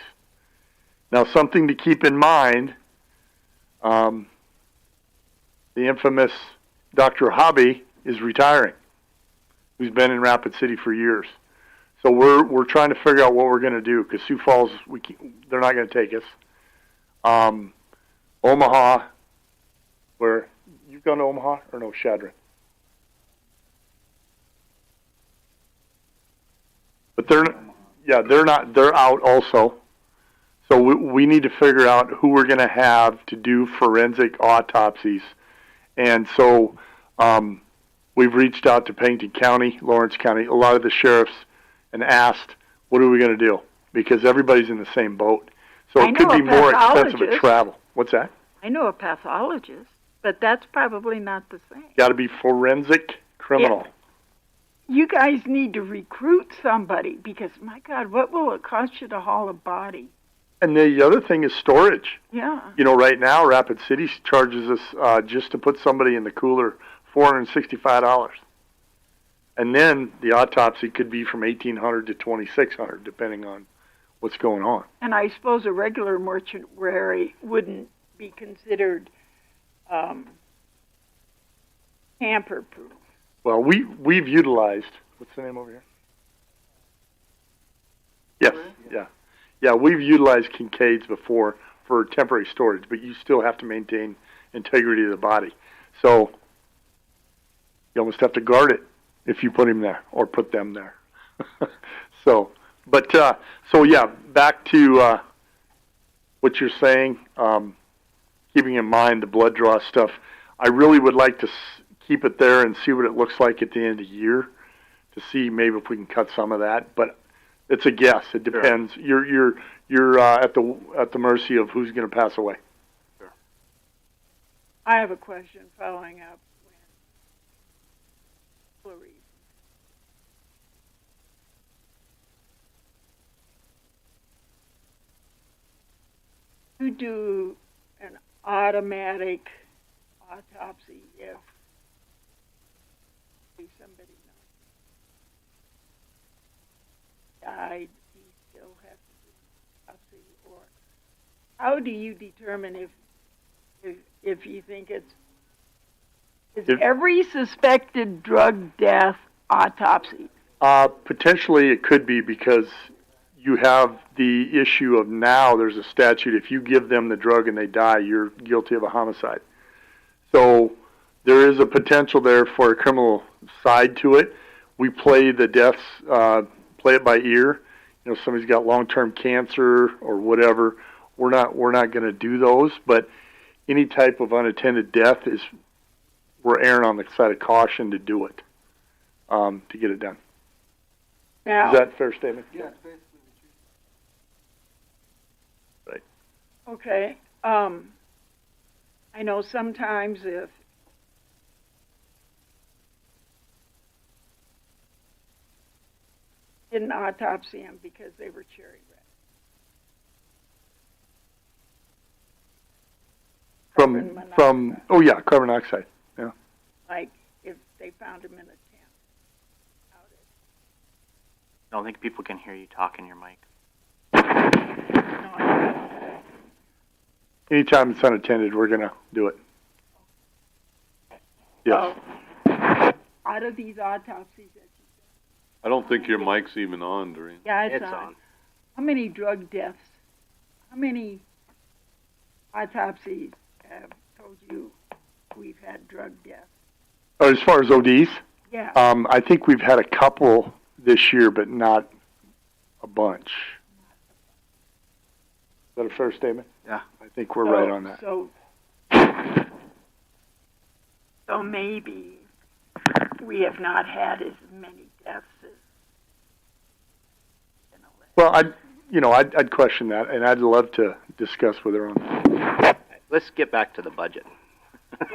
Now, something to keep in mind, the infamous Dr. Hobby is retiring, who's been in Rapid City for years. So we're trying to figure out what we're going to do, because Sioux Falls, they're not going to take us. Omaha, where you've gone to Omaha or no, Shadron? But they're not. They're out also. So we need to figure out who we're going to have to do forensic autopsies, and so we've reached out to Pennington County, Lawrence County, a lot of the sheriffs, and asked, what are we going to do? Because everybody's in the same boat. So it could be more expensive to travel. What's that? I know a pathologist, but that's probably not the same. Got to be forensic criminal. Yeah. You guys need to recruit somebody, because, my God, what will it cost you to haul a body? And the other thing is storage. Yeah. You know, right now, Rapid City charges us just to put somebody in the cooler $465. And then the autopsy could be from $1,800 to $2,600, depending on what's going on. And I suppose a regular mortuary wouldn't be considered tamper-proof. Well, we've utilized, what's the name over here? Yes, yeah, we've utilized Kincaids before for temporary storage, but you still have to maintain integrity of the body. So you almost have to guard it if you put him there or put them there. So yeah, back to what you're saying, keeping in mind the blood draw stuff. I really would like to keep it there and see what it looks like at the end of the year to see maybe if we can cut some of that, but it's a guess. It depends. Sure. You're at the mercy of who's going to pass away. Sure. I have a question following up when Hillary. You do an automatic autopsy if somebody died, you still have to do an autopsy, or how do you determine if you think it's every suspected drug death autopsy? Potentially it could be, because you have the issue of now there's a statute, if you give them the drug and they die, you're guilty of a homicide. So there is a potential there for a criminal side to it. We play the deaths, play it by ear. You know, somebody's got long-term cancer or whatever. We're not going to do those, but any type of unattended death we're erring on the side of caution to do it, to get it done. Now, is that a fair statement? Yeah. Right. Okay. I know sometimes if didn't autopsy them because they were cherry red. From oh yeah, carbon monoxide. Yeah. Like if they found him in a tent. I don't think people can hear you talk in your mic. anytime it's unattended, we're gonna do it. Yes. Out of these autopsies that I don't think your mic's even on, Doreen. yeah, it's on. How many drug deaths? How many autopsies have told you we've had drug deaths? As far as ODs? Yeah. I think we've had a couple this year, but not a bunch. Is that a fair statement? Yeah. I think we're right on that. So maybe we have not had as many deaths as. Well, I'd question that, and I'd love to discuss with her on that. Let's get back to the budget.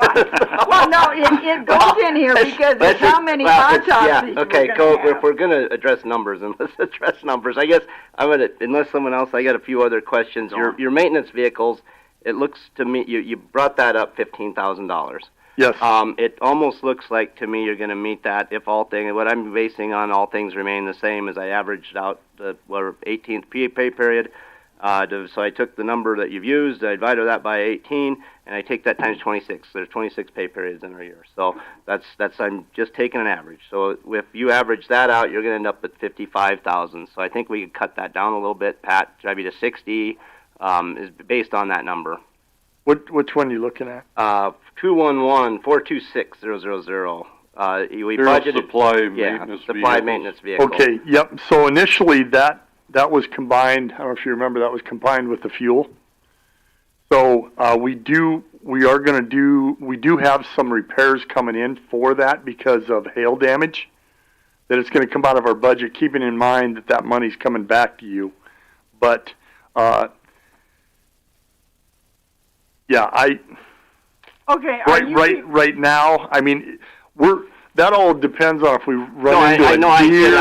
Well, no, it goes in here because it's how many autopsies. Yeah, okay, if we're going to address numbers, and let's address numbers. I guess I'm going to, unless someone else, I got a few other questions. Your maintenance vehicles, it looks to me, you brought that up $15,000. Yes. It almost looks like to me you're going to meet that if all things, what I'm basing on all things remain the same as I averaged out the 18th pay period. So I took the number that you've used, I divided that by 18, and I take that times 26. There's 26 pay periods in a year. So that's I'm just taking an average. So if you average that out, you're going to end up at 55,000. So I think we could cut that down a little bit, Pat, maybe to 60, is based on that number. Which one are you looking at? 211-426-000. We budgeted supply maintenance vehicle. Okay. Yep. So initially that was combined. I don't know if you remember. That was combined with the fuel. So we do have some repairs coming in for that because of hail damage. That it's going to come out of our budget, keeping in mind that money's coming back to you. But right now, I mean, that all depends on if we run into a deer.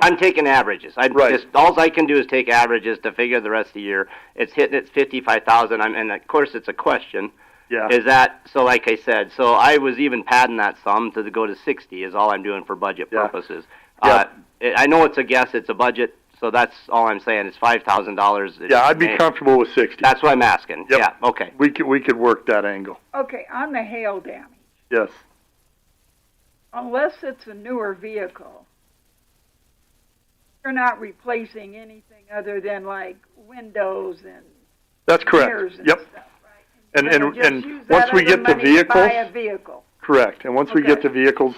I'm taking averages. All I can do is take averages to figure the rest of the year. It's hitting its 55,000, and of course it's a question. Yeah. Is that so? Like I said, so I was even padding that sum to go to 60. Is all I'm doing for budget purposes. I know it's a guess. It's a budget. So that's all I'm saying. It's $5,000. Yeah, I'd be comfortable with 60. That's what I'm asking. Yep. Yeah, okay. We could work that angle. Okay, on the hail damage. Yes. Unless it's a newer vehicle, you're not replacing anything other than like windows and that's correct. mirrors and yep. stuff, right? And once we get the vehicles, correct. And once we get the vehicles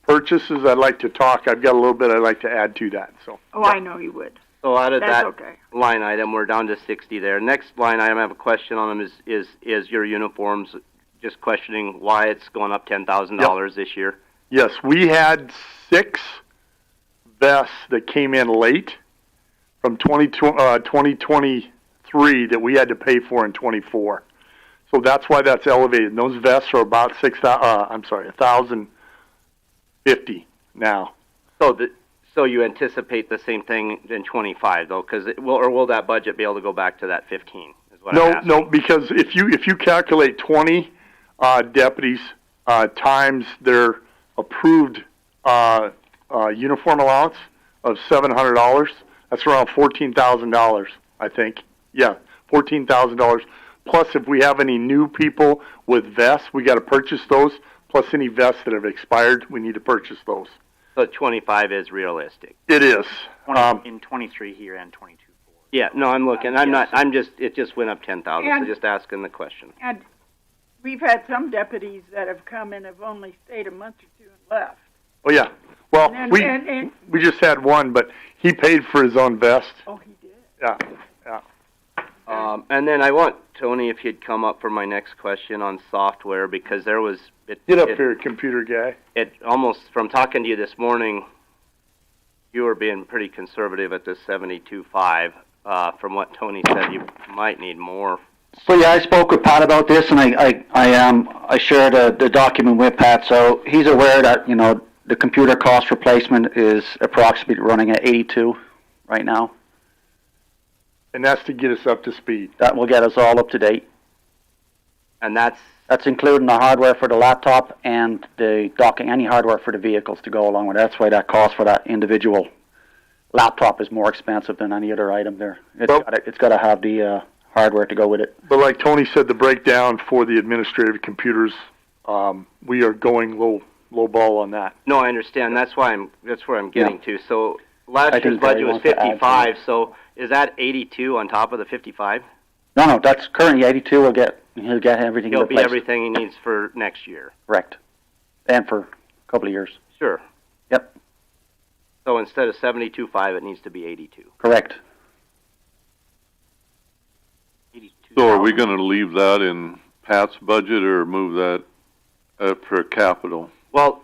purchases, I'd like to talk. I've got a little bit I'd like to add to that. So. Oh, I know you would. So out of That's that okay. line item, we're down to 60 there. Next line item, I have a question on them is your uniforms. Just questioning why it's going up $10,000 this year. Yes, we had 6 vests that came in late from 2023 that we had to pay for in 24. So that's why that's elevated. And those vests are about $1,050 now. So you anticipate the same thing in 25 though, will that budget be able to go back to that 15? Is what I'm asking. No, because if you calculate 20 deputies times their approved uniform allowance of $700, that's around $14,000, I think. Yeah, $14,000. Plus, if we have any new people with vests, we got to purchase those. Plus, any vests that have expired, we need to purchase those. So 25 is realistic. It is. In 23 here and 22. Yeah, no, I'm looking. It just went up 10,000. So just asking the question. And we've had some deputies that have come and have only stayed a month or two and left. Oh yeah. Well, we just had one, but he paid for his own vest. Oh, he did. Yeah. And then I want Tony if he'd come up for my next question on software because there was Get up here, computer guy. It almost from talking to you this morning, you were being pretty conservative at this 72.5. From what Tony said, you might need more. So yeah, I spoke with Pat about this, and I shared the document with Pat. So he's aware that the computer cost replacement is approximately running at 82 right now. And that's to get us up to speed. That will get us all up to date. And that's including the hardware for the laptop and the docking, any hardware for the vehicles to go along with it. That's why that cost for that individual laptop is more expensive than any other item there. It's got to have the hardware to go with it. But like Tony said, the breakdown for the administrative computers, we are going low ball on that. No, I understand. That's where I'm getting to. So last I year's think Gary budget was wants to add to 55. So is that 82 on top of the 55? No, that's currently 82. He'll get everything He'll be replaced. everything he needs for next year. Correct. And for a couple of years. Sure. Yep. So instead of 72.5, it needs to be 82. Correct. So are we going to leave that in Pat's budget or move that for capital? Well,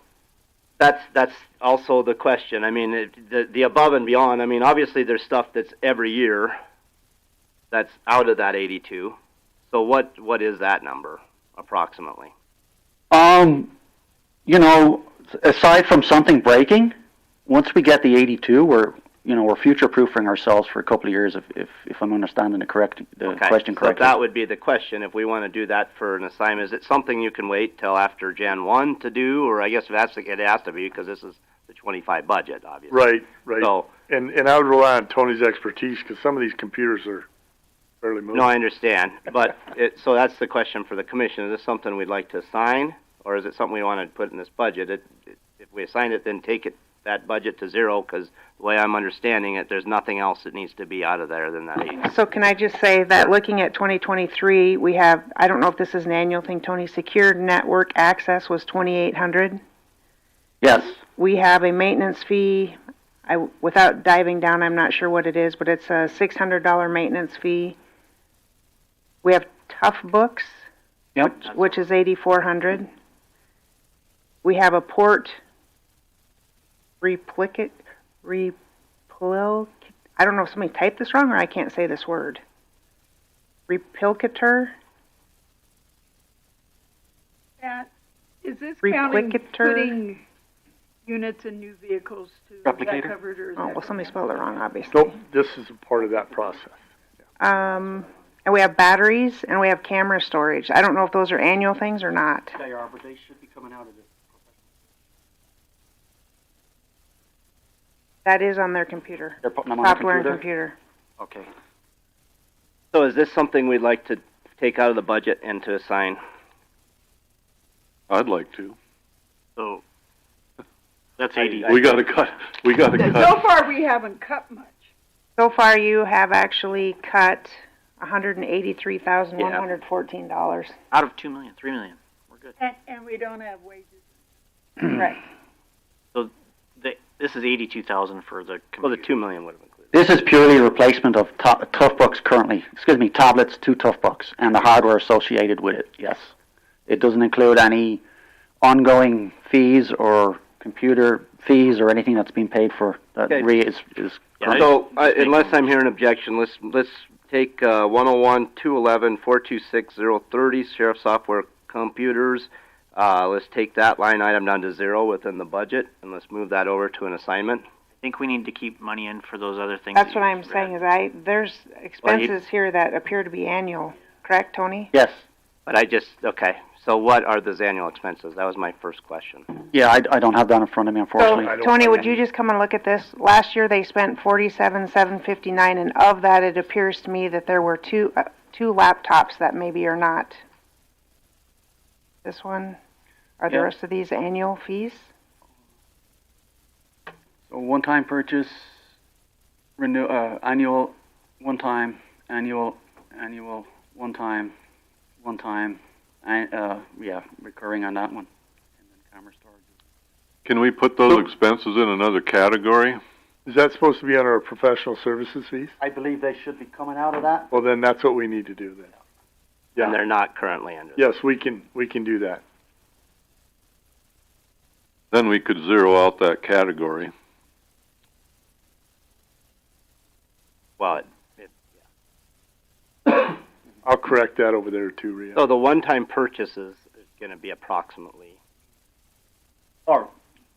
that's also the question. I mean, the above and beyond. I mean, obviously there's stuff that's every year that's out of that 82. So what is that number approximately? You know, aside from something breaking, once we get the 82, we're future-proofing ourselves for a couple of years. If I'm understanding the question correctly. So that would be the question. If we want to do that for an assignment, is it something you can wait till after Jan 1 to do, or I guess it has to be because this is the 25 budget, obviously. Right. So, and I would rely on Tony's expertise because some of these computers are fairly moving. no, I understand, but so that's the question for the commission. Is this something we'd like to assign, or is it something we want to put in this budget? If we assign it, then take that budget to zero, because the way I'm understanding it, there's nothing else that needs to be out of there than that 80. So can I just say that looking at 2023, we have, I don't know if this is an annual thing, Tony, secured network access was 2,800. Yes. We have a maintenance fee. Without diving down, I'm not sure what it is, but it's a $600 maintenance fee. We have Tough Books, which is 8,400. We have a port I don't know if somebody typed this wrong or I can't say this word. Replicator. Is this counting Replicator. putting units in new vehicles to is that Replicator? covered, or is Oh, that well, somebody spelled it wrong, obviously. Nope, this is a part of that process. And we have batteries and we have camera storage. I don't know if those are annual things or not. They are, but they should be coming out of this. That is on their computer. They're putting them on Software and the computer. Okay. So is this something we'd like to take out of the budget and to assign? I'd like to. So that's 80. We got to cut. So far, we haven't cut much. So far, you have actually cut $183,114. Out of 2 million, 3 million. We're good. And we don't have wages. Right. So this is 82,000 for the computer. Well, the 2 million would have included. This is purely a replacement of Tough Books currently. Tablets to Tough Books and the hardware associated with it. Yes, it doesn't include any ongoing fees or computer fees or anything that's been paid for. That is. Yeah, so unless I'm hearing objection, let's take 101, 211, 426, 030 sheriff software computers. Let's take that line item down to zero within the budget, and let's move that over to an assignment. I think we need to keep money in for those other things. That's what I'm saying. There's expenses here that appear to be annual. Correct, Tony? Yes. But okay. So what are those annual expenses? That was my first question. Yeah, I don't have that in front of me, unfortunately. So, Tony, would you just come and look at this? Last year they spent $47,759, and of that, it appears to me that there were two laptops that maybe are not. This one. Are the rest of these annual fees? So one-time purchase, annual, one-time, annual, one-time, recurring on that one. And then camera storage. Can we put those expenses in another category? Is that supposed to be on our professional services fees? I believe they should be coming out of that. Well, then that's what we need to do then. Yeah. And they're not currently under. Yes, we can do that. Then we could zero out that category. Well, I'll correct that over there too, Rhea. so the one-time purchases is going to be approximately. Or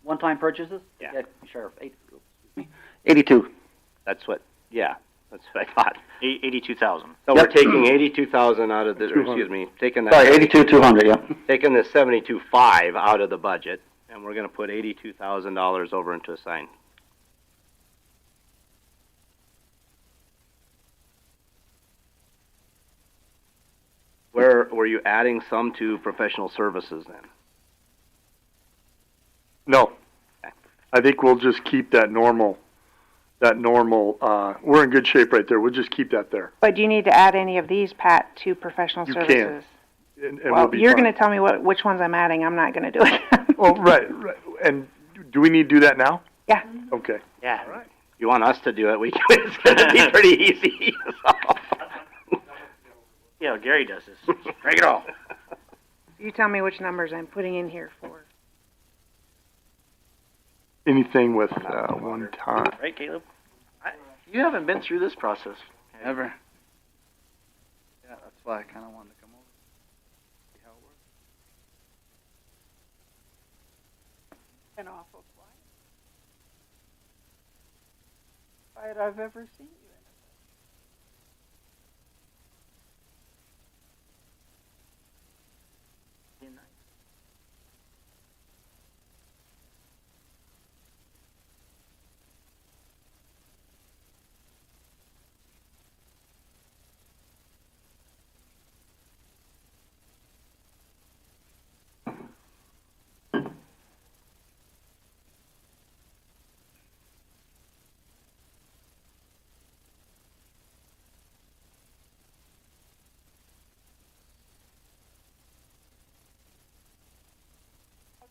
one-time purchases? Yeah. Sheriff, 82. That's what. Yeah, that's what I thought. 82,000. So we're taking 82,000 out of the. Taking that. Sorry, 82,200. Yeah. Taking the 72.5 out of the budget, and we're going to put $82,000 over into a sign. were you adding some to professional services then? No. I think we'll just keep that normal, we're in good shape right there. We'll just keep that there. But do you need to add any of these, Pat, to professional You services? can. And Well, we'll be you're fine. going to tell me which ones I'm adding. I'm not going to do it. Oh, right. And do we need to do that now? Yeah. Okay. Yeah. All right. If you want us to do it, we can. It's going to be pretty easy. Yeah, Gary does this. Break it all. You tell me which numbers I'm putting in here for. Anything with one time. Right, Caleb? You haven't been through this process. Ever. Yeah, that's why I kind of wanted to come over. See how it works. An awful quiet I've ever seen you in.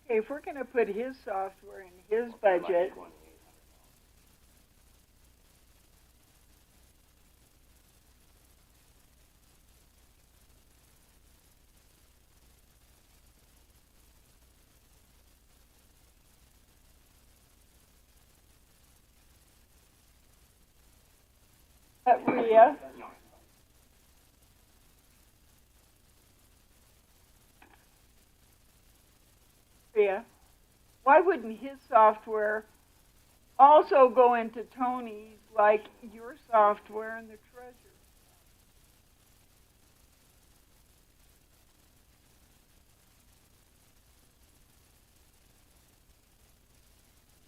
Okay, if we're going to put his software in his budget, Rhea. Why wouldn't his software also go into Tony's like your software and the treasurer?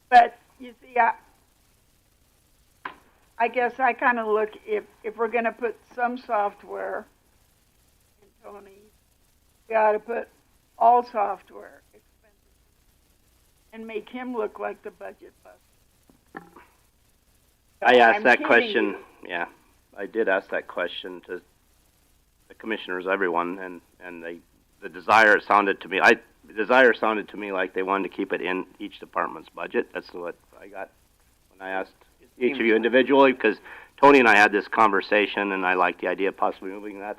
But you see, I guess I kind of look, if we're going to put some software in Tony's, we ought to put all software and make him look like the budget buster. I asked I'm that kidding question. you. Yeah, I did ask that question to the commissioners, everyone, and the desire sounded to me. The desire sounded to me like they wanted to keep it in each department's budget. That's what I got when I asked each of you individually, because Tony and I had this conversation, and I liked the idea of possibly moving that.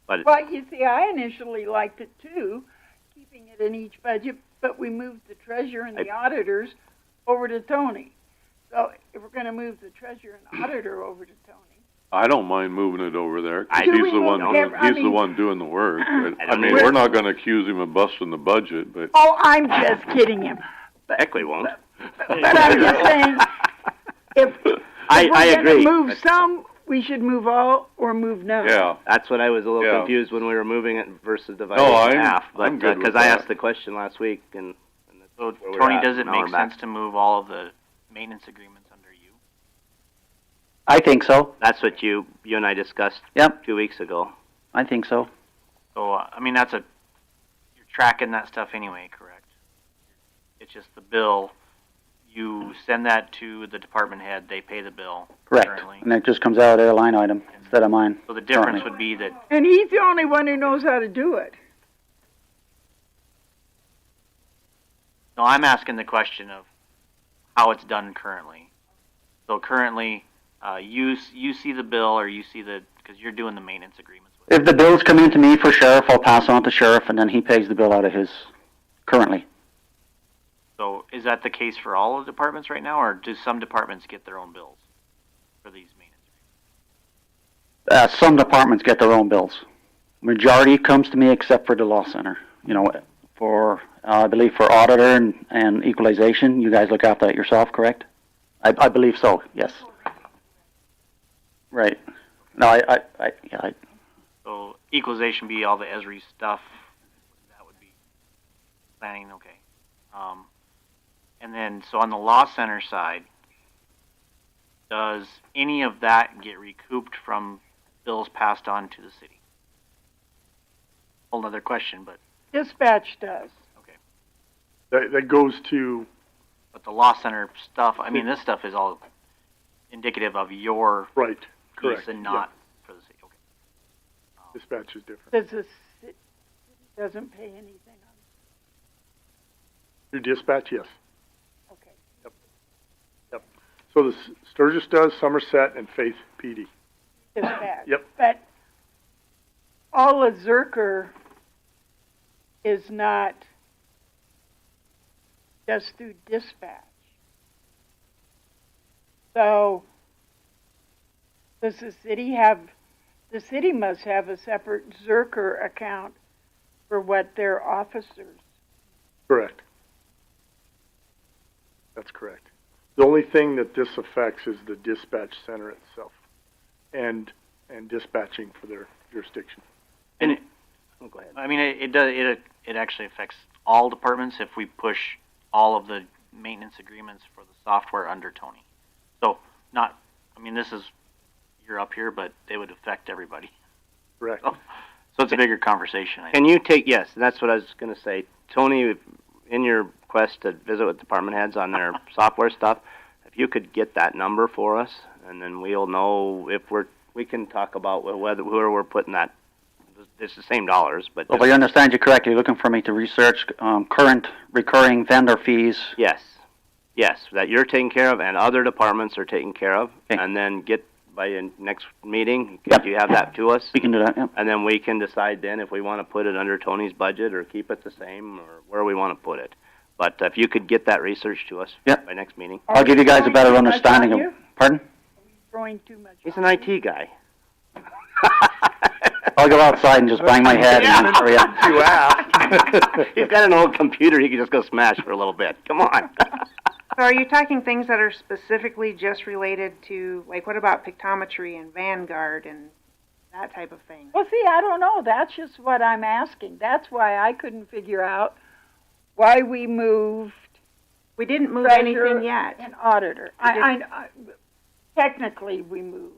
But Well, you see, I initially liked it too, keeping it in each budget, but we moved the treasurer and the auditors over to Tony. So if we're going to move the treasurer and auditor over to Tony. I don't mind moving it over there. 'Cause Do he's we the one. move every- I He's the mean- one doing the work. But, I mean, We're- we're not going to accuse him of busting the budget, but Oh, I'm just kidding him. heck, we won't. But I'm just saying, if we're I going to agree. move some, we should move all or move none. yeah. That's what I was a little Yeah. confused when we were moving it versus dividing No, it in I'm- half. But I'm good with because I that. asked the question last week, and So, where we're Tony, at. does it Now make we're back. sense to move all of the maintenance agreements under you? I think so. That's what you and I discussed Yep. 2 weeks ago. I think so. So, I mean, you're tracking that stuff anyway, correct? It's just the bill. You send that to the department head, they pay the bill Correct. currently. And it just comes out of their line item instead of mine. So the difference currently. would be that, And he's the only one who knows how to do it. no, I'm asking the question of how it's done currently. So currently, you see the bill, or you see because you're doing the maintenance agreements with If the bills come in to me for sheriff, I'll pass on to sheriff, and then he pays the bill out of his currently. So is that the case for all of the departments right now, or do some departments get their own bills for these maintenance? Some departments get their own bills. Majority comes to me except for the law center. You know, for I believe for auditor and equalization, you guys look after that yourself, correct? I believe so. Yes. Right. No, I So equalization be all the Esri stuff. That would be planning, okay. And then, so on the law center side, does any of that get recouped from bills passed on to the city? whole other question, but Dispatch does. That goes to, but the law center stuff, I mean, this stuff is all indicative of your right, piece correct, and not for the city. Okay. Dispatch is different. Does the city doesn't pay anything on Your dispatch, yes. Okay. Yep. So the Sturgis does, Somerset, and Faith PD. dispatch? Yep. But all a Zerker is not just through dispatch. So does the city must have a separate Zerker account for what their officers. Correct. That's correct. The only thing that this affects is the dispatch center itself and dispatching for their jurisdiction. And go ahead. I mean, it actually affects all departments if we push all of the maintenance agreements for the software under Tony. So this is, you're up here, but they would affect everybody. Correct. So it's a bigger conversation. Can you take, yes, that's what I was going to say. Tony, in your quest to visit with department heads on their software stuff, if you could get that number for us, and then we'll know if we can talk about whether where we're putting that. It's the same dollars, but. Well, if I understand you correctly, you're looking for me to research current recurring vendor fees. Yes, that you're taking care of and other departments are taking care of, and then get by your next meeting, could you have that to us? We can do that, yep. And then we can decide then if we want to put it under Tony's budget or keep it the same or where we want to put it. But if you could get that research to us by next meeting. I'll give you guys a better understanding of. Pardon? Throwing too much. He's an IT guy. I'll go outside and just bang my head and hurry up. You asked. He's got an old computer he can just go smash for a little bit. Come on. So are you talking things that are specifically just related to, like, what about pictometry and Vanguard and that type of thing? Well, see, I don't know. That's just what I'm asking. That's why I couldn't figure out why we moved. We didn't move treasurer anything yet. And auditor. I technically we moved.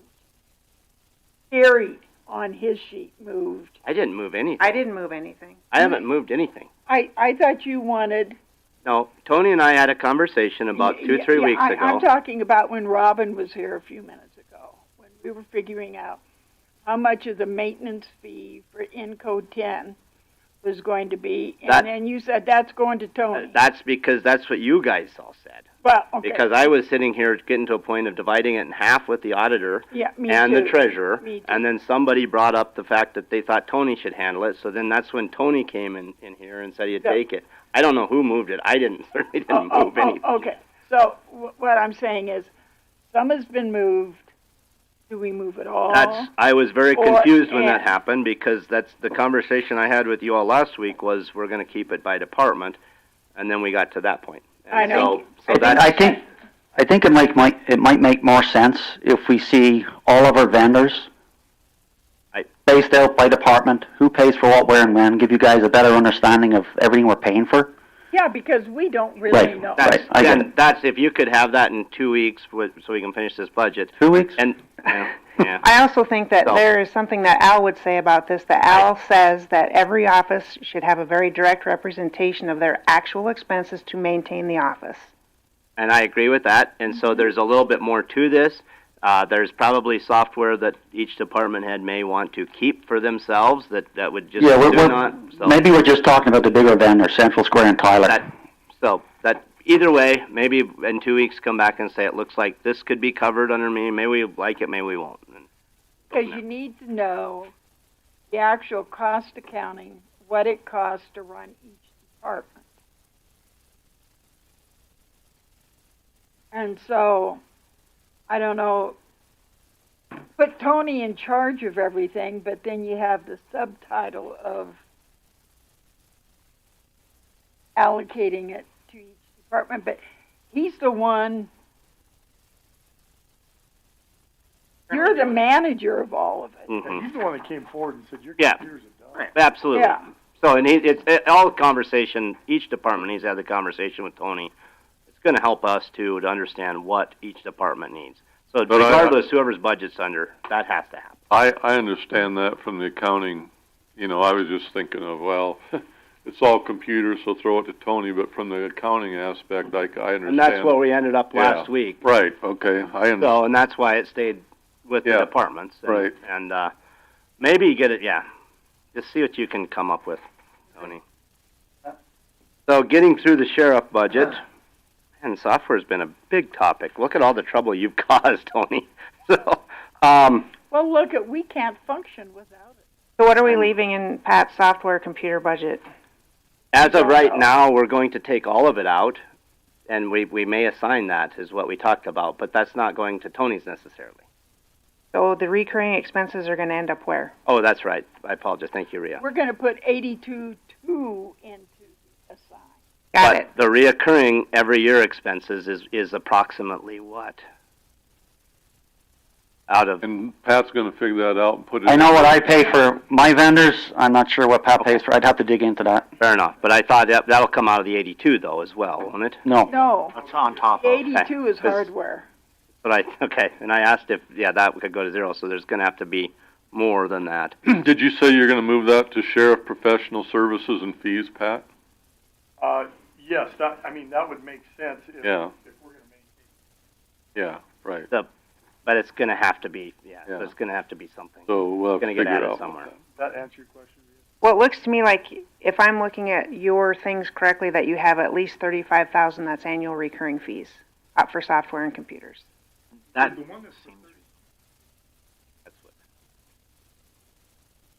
Gary on his sheet moved. I didn't move anything. I didn't move anything. I haven't moved anything. I thought you wanted. No, Tony and I had a conversation about 3 weeks ago. I'm talking about when Robin was here a few minutes ago, when we were figuring out how much of the maintenance fee for Encode 10 was going to be, and then you said that's going to Tony. That's because that's what you guys all said. Well, okay. Because I was sitting here getting to a point of dividing it in half with the auditor and the treasurer, and then somebody brought up the fact that they thought Tony should handle it, so then that's when Tony came in here and said he'd take it. I don't know who moved it. I certainly didn't move anything. Okay, so what I'm saying is, some has been moved. Do we move it all? I was very confused when that happened, because that's the conversation I had with you all last week was we're going to keep it by department, and then we got to that point. And I know. I think it might make more sense if we see all of our vendors based out by department, who pays for what, where, and when, give you guys a better understanding of everything we're paying for. Yeah, because we don't really know. That's if you could have that in 2 weeks so we can finish this budget. 2 weeks? And yeah. I also think that there is something that Al would say about this. That Al says that every office should have a very direct representation of their actual expenses to maintain the office. And I agree with that. And so there's a little bit more to this. There's probably software that each department head may want to keep for themselves that would just maybe we're just talking about the bigger vendor, Central Square and Tyler. Either way, maybe in 2 weeks come back and say it looks like this could be covered under me. Maybe we like it, maybe we won't. Because you need to know the actual cost accounting, what it costs to run each department. And so, I don't know, put Tony in charge of everything, but then you have the subtitle of allocating it to each department, but he's the one, you're the manager of all of it. He's the one that came forward and said, your computers are done. Absolutely. Yeah. So, and it's all conversation, each department needs to have the conversation with Tony. It's going to help us to understand what each department needs. So regardless, whoever's budget's under, that has to happen. I understand that from the accounting you know, I was just thinking of, well, it's all computers, so throw it to Tony, but from the accounting aspect, I understand. And that's where we ended up last week. Right, okay, I understand. So, and that's why it stayed with the departments. And, right. And, maybe you get it, just see what you can come up with, Tony. So getting through the sheriff budget, and software's been a big topic. Look at all the trouble you've caused, Tony. So, well, look, we can't function without it. So what are we leaving in Pat's software computer budget? as of right now, we're going to take all of it out, and we may assign that, is what we talked about, but that's not going to Tony's necessarily. So the recurring expenses are going to end up where? Oh, that's right. I apologize. Thank you, Rhea. We're going to put 82.2 into the assign. Got it. The reoccurring every year expenses is approximately what? Out of... And Pat's going to figure that out and put it... I know what I pay for my vendors. I'm not sure what Pat pays for. I'd have to dig into that. Fair enough. But I thought that'll come out of the 82, though, as well, won't it? No. No. That's on top The of... 82 is hardware. But and I asked if, that could go to zero, so there's going to have to be more than that. Did you say you're going to move that to sheriff professional services and fees, Pat? Yes, that would make sense if we're going to maintain. Yeah, right. But it's going to have to be, so it's going to have to be something. So we'll have it's going to get figure added out somewhere. That answer your question? Well, it looks to me like if I'm looking at your things correctly, that you have at least $35,000 that's annual recurring fees for software and computers. That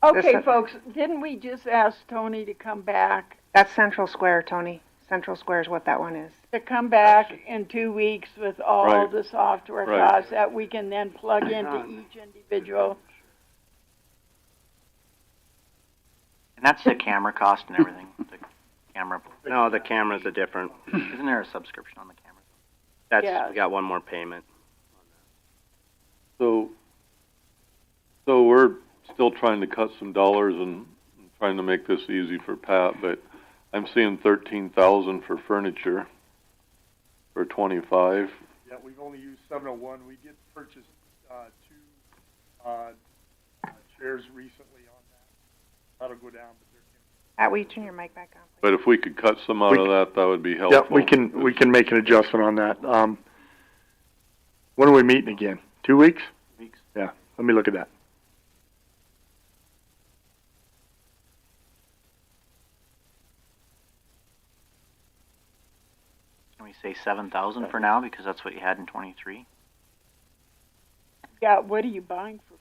Okay, folks, didn't we just ask Tony to come back? That's Central Square, Tony. Central Square is what that one is. To come back in 2 weeks with all the software Right. costs that we can then plug into each individual. And that's the camera cost and everything. The camera. No, the cameras are different. Isn't there a subscription on the camera? That's we got one more payment. So we're still trying to cut some dollars and trying to make this easy for Pat, but I'm seeing $13,000 for furniture for 25. Yeah, we've only used 701. We did purchase two chairs recently on that. That'll go down, but Pat, will you turn your mic back on, please? But if we could cut some out of that would be helpful. yeah, we can make an adjustment on that. When are we meeting again? 2 weeks? Weeks. Yeah, let me look at that. Can we say 7,000 for now because that's what you had in 23? Yeah, what are you buying for?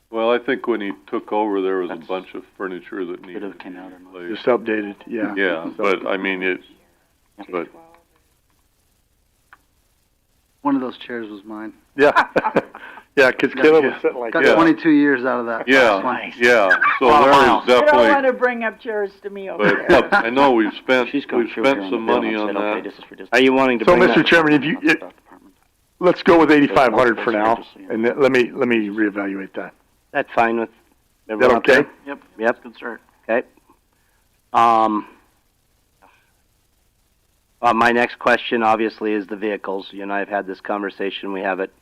Well, I think when he took over, there was a bunch of furniture that needed to be replaced. Just updated, yeah. Yeah, but I mean, but One of those chairs was mine. Yeah, yeah, because Caleb was sitting like Got that. 22 years out of that. yeah, Nice. yeah. So You there's don't definitely. want to bring up chairs to me over there. But I know we've spent some money on that. Are you wanting to So, bring Mr. that? Chairman, let's go with 8,500 for now, and then let me reevaluate that. That's fine with Is that everyone up okay? there? Yep. Good start. Okay. My next question, obviously, is the vehicles. You and I have had this conversation. We have it.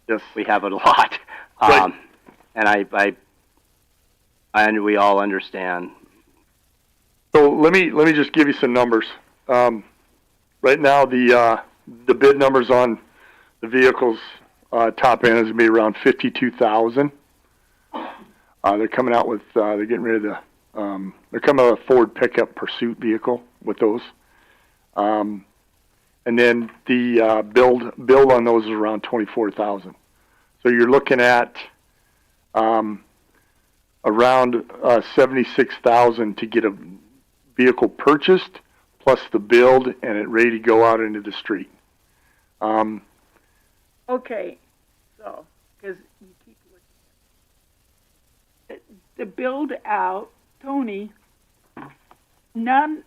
Yes. We have it a lot. Right. And we all understand. So let me just give you some numbers. Right now, the bid numbers on the vehicles top end is going to be around 52,000. They're coming out with they're getting rid of they're coming out with a Ford pickup Pursuit vehicle with those. And then the build on those is around 24,000. So you're looking at around 76,000 to get a vehicle purchased, plus the build and it ready to go out into the street. Okay, so, because you keep looking at the build out, Tony, none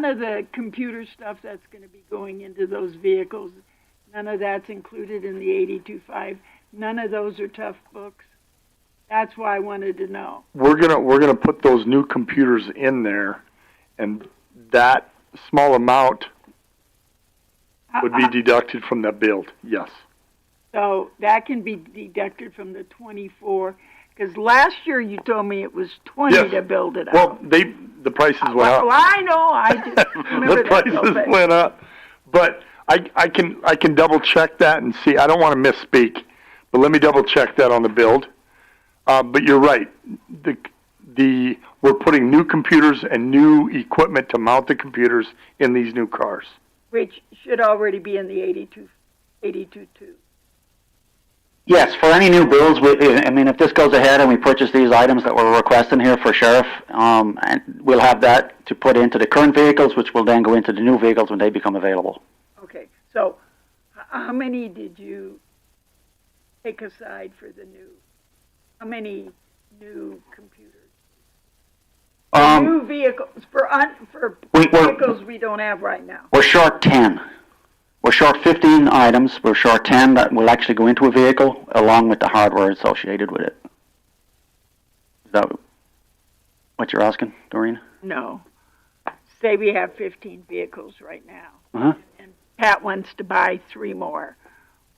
of the computer stuff that's going to be going into those vehicles, none of that's included in the 82.5. None of those are tough books. That's why I wanted to know. We're gonna put those new computers in there, and that small amount would be deducted from that build. Yes. So that can be deducted from the 24, Because last year you told me it was 20 Yes. to build it Well, out. the prices went Well, up. I know, I did remember The that. prices but- went up. But I can double check that and see. I don't want to misspeak, but let me double check that on the build. But you're right. We're putting new computers and new equipment to mount the computers in these new cars. Which should already be in the 82.2. Yes, for any new builds, I mean, if this goes ahead and we purchase these items that we're requesting here for sheriff, and we'll have that to put into the current vehicles, which will then go into the new vehicles when they become available. Okay, so how many did you take aside for the new? How many new computers? New vehicles for vehicles we don't have right now. We're short 10. We're short 15 items. We're short 10 that will actually go into a vehicle along with the hardware associated with it. Is that what you're asking, Doreen? No. Say we have 15 vehicles right now. Uh-huh. And Pat wants to buy 3 more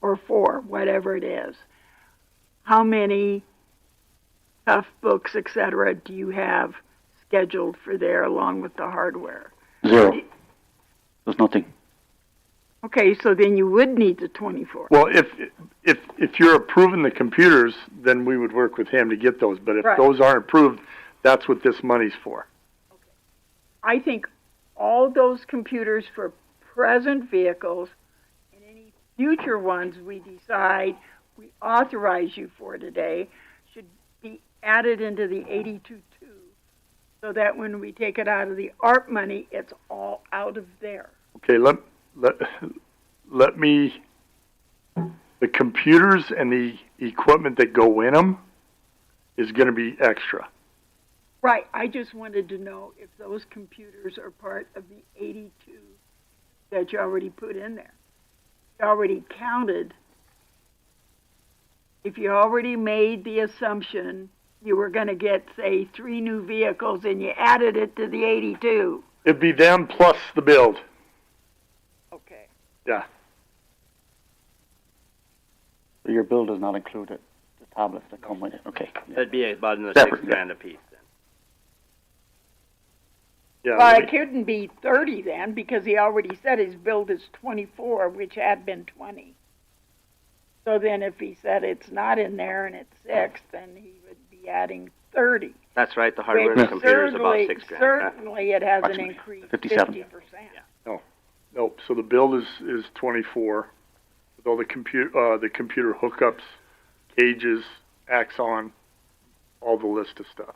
or 4, whatever it is. How many tough books, etc., do you have scheduled for there along with the hardware? 0. There's nothing. Okay, so then you would need the 24. Well, if you're approving the computers, then we would work with him to get those. But if Right. those aren't approved, that's what this money's for. I think all those computers for present vehicles and any future ones we decide we authorize you for today should be added into the 82.2 so that when we take it out of the ARP money, it's all out of there. Okay, let me, the computers and the equipment that go in them is going to be extra. Right, I just wanted to know if those computers are part of the 82 that you already put in there. You already counted. If you already made the assumption you were going to get, say, 3 new vehicles and you added it to the 82. It'd be them plus the build. Okay. Yeah. So your bill does not include it, the tablets that come with it. Okay. That'd be about in the Separate, 6 grand a piece then. Yeah. Well, it couldn't be 30 then because he already said his build is 24, which had been 20. So then if he said it's not in there and it's 6, then he would be adding 30. That's right, the hardware and the computer is about 6 grand. Certainly it hasn't Approximately. increased 57. 50%. Nope. So the build is 24 with all the computer hookups, cages, Axon, all the list of stuff.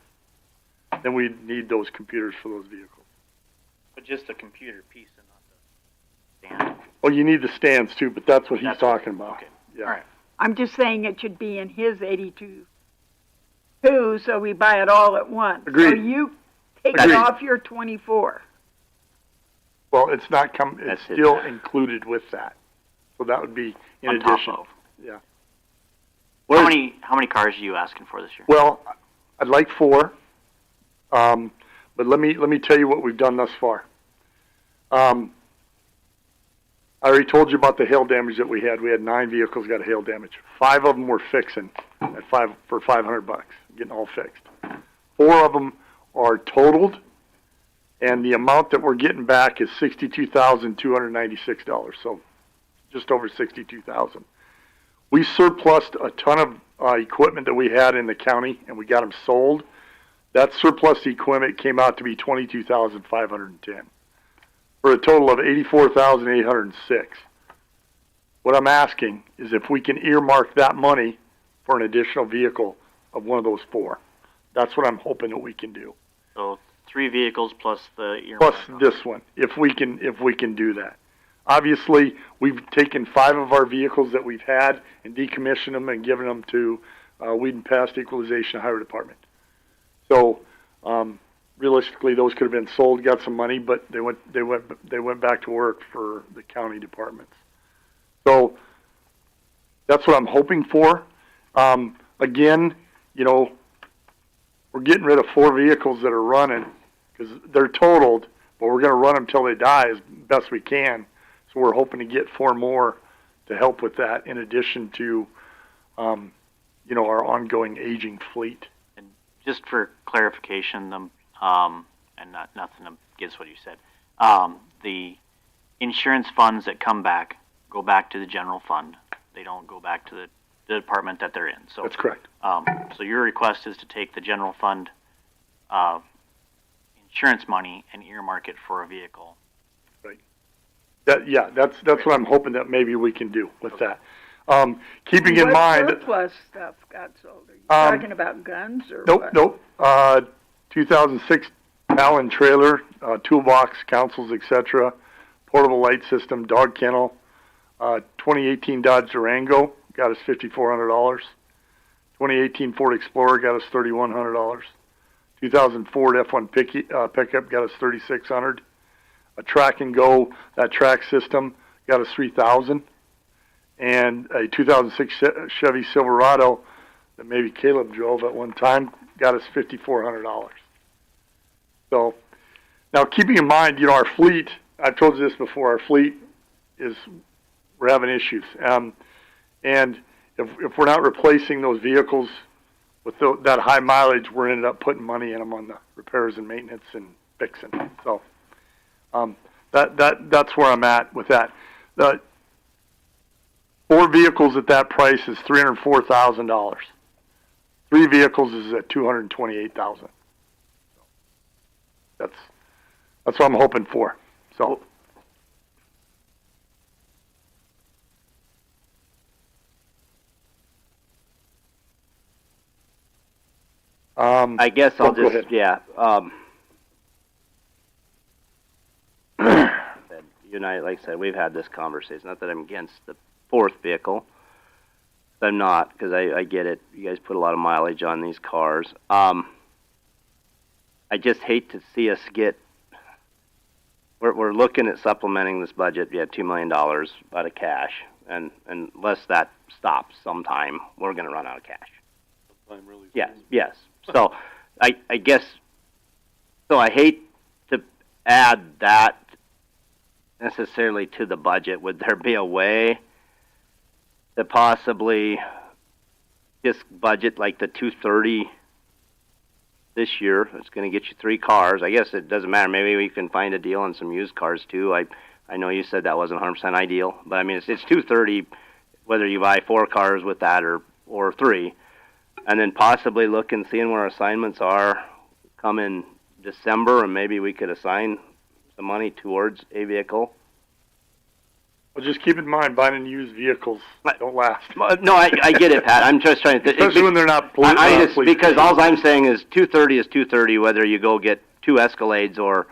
Then we need those computers for those vehicles. But just the computer piece and not the stand. Oh, you need the stands too, but that's what he's talking about. Okay. Yeah. All right. I'm just saying it should be in his 82 too, so we buy it all at once. Agreed. So you take Agreed. it off your 24. Well, it's not it's That's it. still included with that. So that would be in On top addition. of. Yeah. How many cars are you asking for this year? Well, I'd like 4. But let me tell you what we've done thus far. I already told you about the hail damage that we had. We had 9 vehicles got hail damage. 5 of them we're fixing for $500, getting all fixed. 4 of them are totaled, and the amount that we're getting back is $62,296. So just over $62,000. We surplused a ton of equipment that we had in the county, and we got them sold. That surplus equipment came out to be $22,510 for a total of $84,806. What I'm asking is if we can earmark that money for an additional vehicle of one of those 4. That's what I'm hoping that we can do. So 3 vehicles plus the Plus this one, if we can do that. Obviously, we've taken 5 of our vehicles that we've had and decommissioned them and given them to Weed and Pest Equalization Highway Department. So realistically, those could have been sold, got some money, but they went back to work for the county departments. So that's what I'm hoping for. Again, we're getting rid of 4 vehicles that are running because they're totaled, but we're going to run them till they die as best we can. So we're hoping to get 4 more to help with that, in addition to our ongoing aging fleet. And just for clarification, and nothing against what you said, the insurance funds that come back go back to the general fund. They don't go back to the department that they're in. So that's correct. So your request is to take the general fund insurance money and earmark it for a vehicle. Right. That's what I'm hoping that maybe we can do with that. Keeping in mind, surplus stuff got sold? Are you talking about guns or what? Nope. 2006 Allen trailer, toolbox, councils, etc. Portable light system, dog kennel. 2018 Dodge Durango got us $5,400. 2018 Ford Explorer got us $3,100. 2004 F1 pickup got us $3,600. A track and go, that track system got us $3,000. And a 2006 Chevy Silverado that maybe Caleb drove at one time got us $5,400. So now keeping in mind, our fleet, I've told you this before, our fleet we're having issues. And if we're not replacing those vehicles with that high mileage, we're ended up putting money in them on the repairs and maintenance and fixing. So that's where I'm at with that. The 4 vehicles at that price is $304,000. 3 vehicles is at $228,000. That's what I'm hoping for. So. I guess I'll go ahead. You and I, like I said, we've had this conversation. Not that I'm against the 4th vehicle. I'm not, because I get it. You guys put a lot of mileage on these cars. I just hate to see us get. We're looking at supplementing this budget. We have $2 million out of cash, and unless that stops sometime, we're going to run out of cash. Really Yes. So I guess. So I hate to add that necessarily to the budget. Would there be a way to possibly just budget like the 230 this year? It's going to get you 3 cars. I guess it doesn't matter. Maybe we can find a deal on some used cars too. I know you said that wasn't 100% ideal, but I mean it's 230 whether you buy 4 cars with that or 3, and then possibly look and seeing where assignments are come in December, and maybe we could assign some money towards a vehicle. Well, just keep in mind, buying used vehicles don't last. No, I get it, Pat. I'm just trying to... Especially when they're not... because all I'm saying is 230 is 230, whether you go get 2 Escalades or...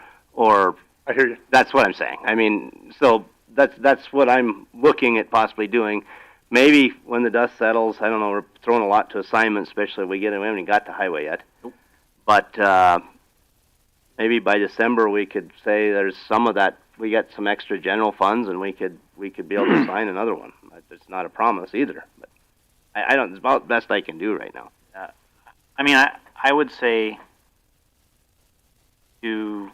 I hear you. That's what I'm saying. I mean, so that's what I'm looking at possibly doing. Maybe when the dust settles, I don't know, we're throwing a lot to assignments, especially if we haven't even got to highway yet. Nope. But maybe by December we could say there's some of that, we got some extra general funds, and we could be able to sign another one. It's not a promise either, but I don't. It's about the best I can do right now. I mean, I would say to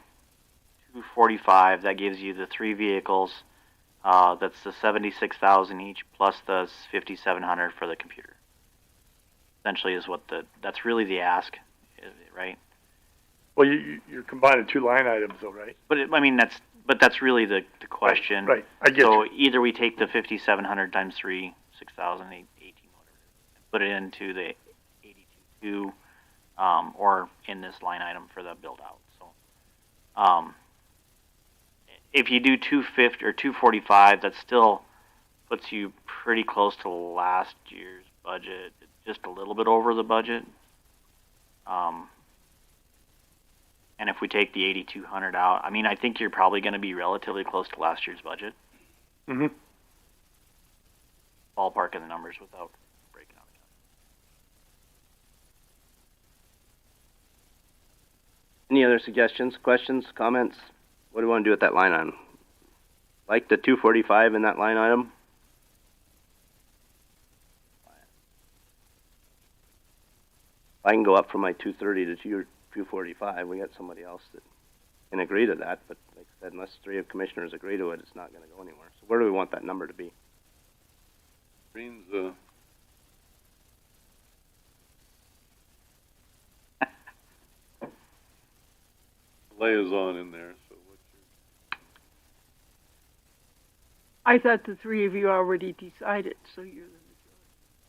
245. That gives you the 3 vehicles. That's the 76,000 each plus the 5,700 for the computer. Essentially, is what that's really the ask, right? Well, you're combining 2 line items, though, right? But that's really the question. Right. I get so you. Either we take the 5,700 times 3, 6,000, 18, whatever, put it into the 82, or in this line item for the build out. So, if you do 250 or 245, that still puts you pretty close to last year's budget, just a little bit over the budget. And if we take the 8,200 out, I mean, I think you're probably going to be relatively close to last year's budget. Mm-hmm. Ballpark of the numbers without breaking out. Any other suggestions, questions, comments? What do you want to do with that line item? Like the 245 in that line item? I can go up from my 230 to 245. We got somebody else that can agree to that, but like I said, unless 3 of commissioners agree to it, it's not going to go anywhere. So where do we want that number to be? Green's liaison in there, so I thought the three of you already decided, so you're the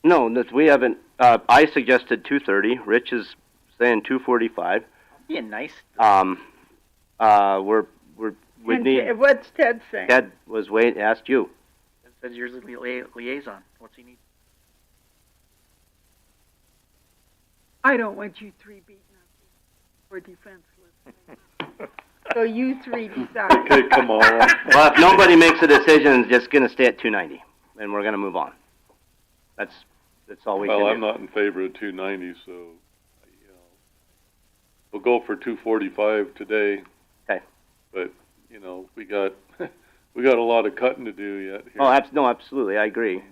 No, we haven't. I suggested 2:30. Rich is saying 2:45. Being nice. We And need. what's Ted saying? Ted was asked you. It says you're the liaison. What's he need? I don't want you three beaten up or defenseless. So you three decide. Okay, come on. Well, if nobody makes a decision, it's just going to stay at 290, and we're going to move on. That's all we can do. Well, I'm not in favor of 290, so, we'll go for 245 today. Okay. But, we got, we got a lot of cutting to do yet here. Oh, no, absolutely, I agree.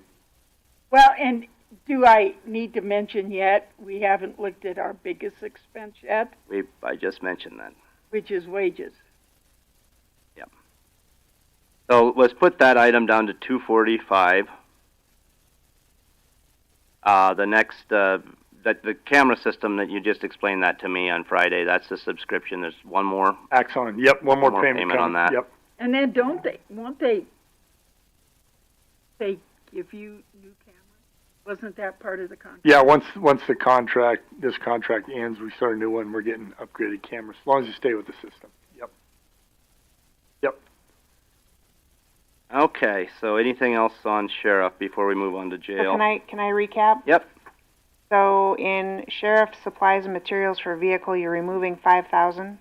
Well, and do I need to mention yet, we haven't looked at our biggest expense yet, I just mentioned that. which is wages. Yep. So let's put that item down to 245. The next, the camera system that you just explained that to me on Friday, that's the subscription. There's one more. Axon, yep, one more payment on that. Yep. And then won't they give you new cameras? Wasn't that part of the contract? Yeah, once this contract ends, we start a new one, we're getting upgraded cameras, as long as you stay with the system. Yep. Yep. Okay, so anything else on sheriff before we move on to So jail? can I recap? Yep. So in sheriff supplies and materials for vehicle, you're removing 5,000.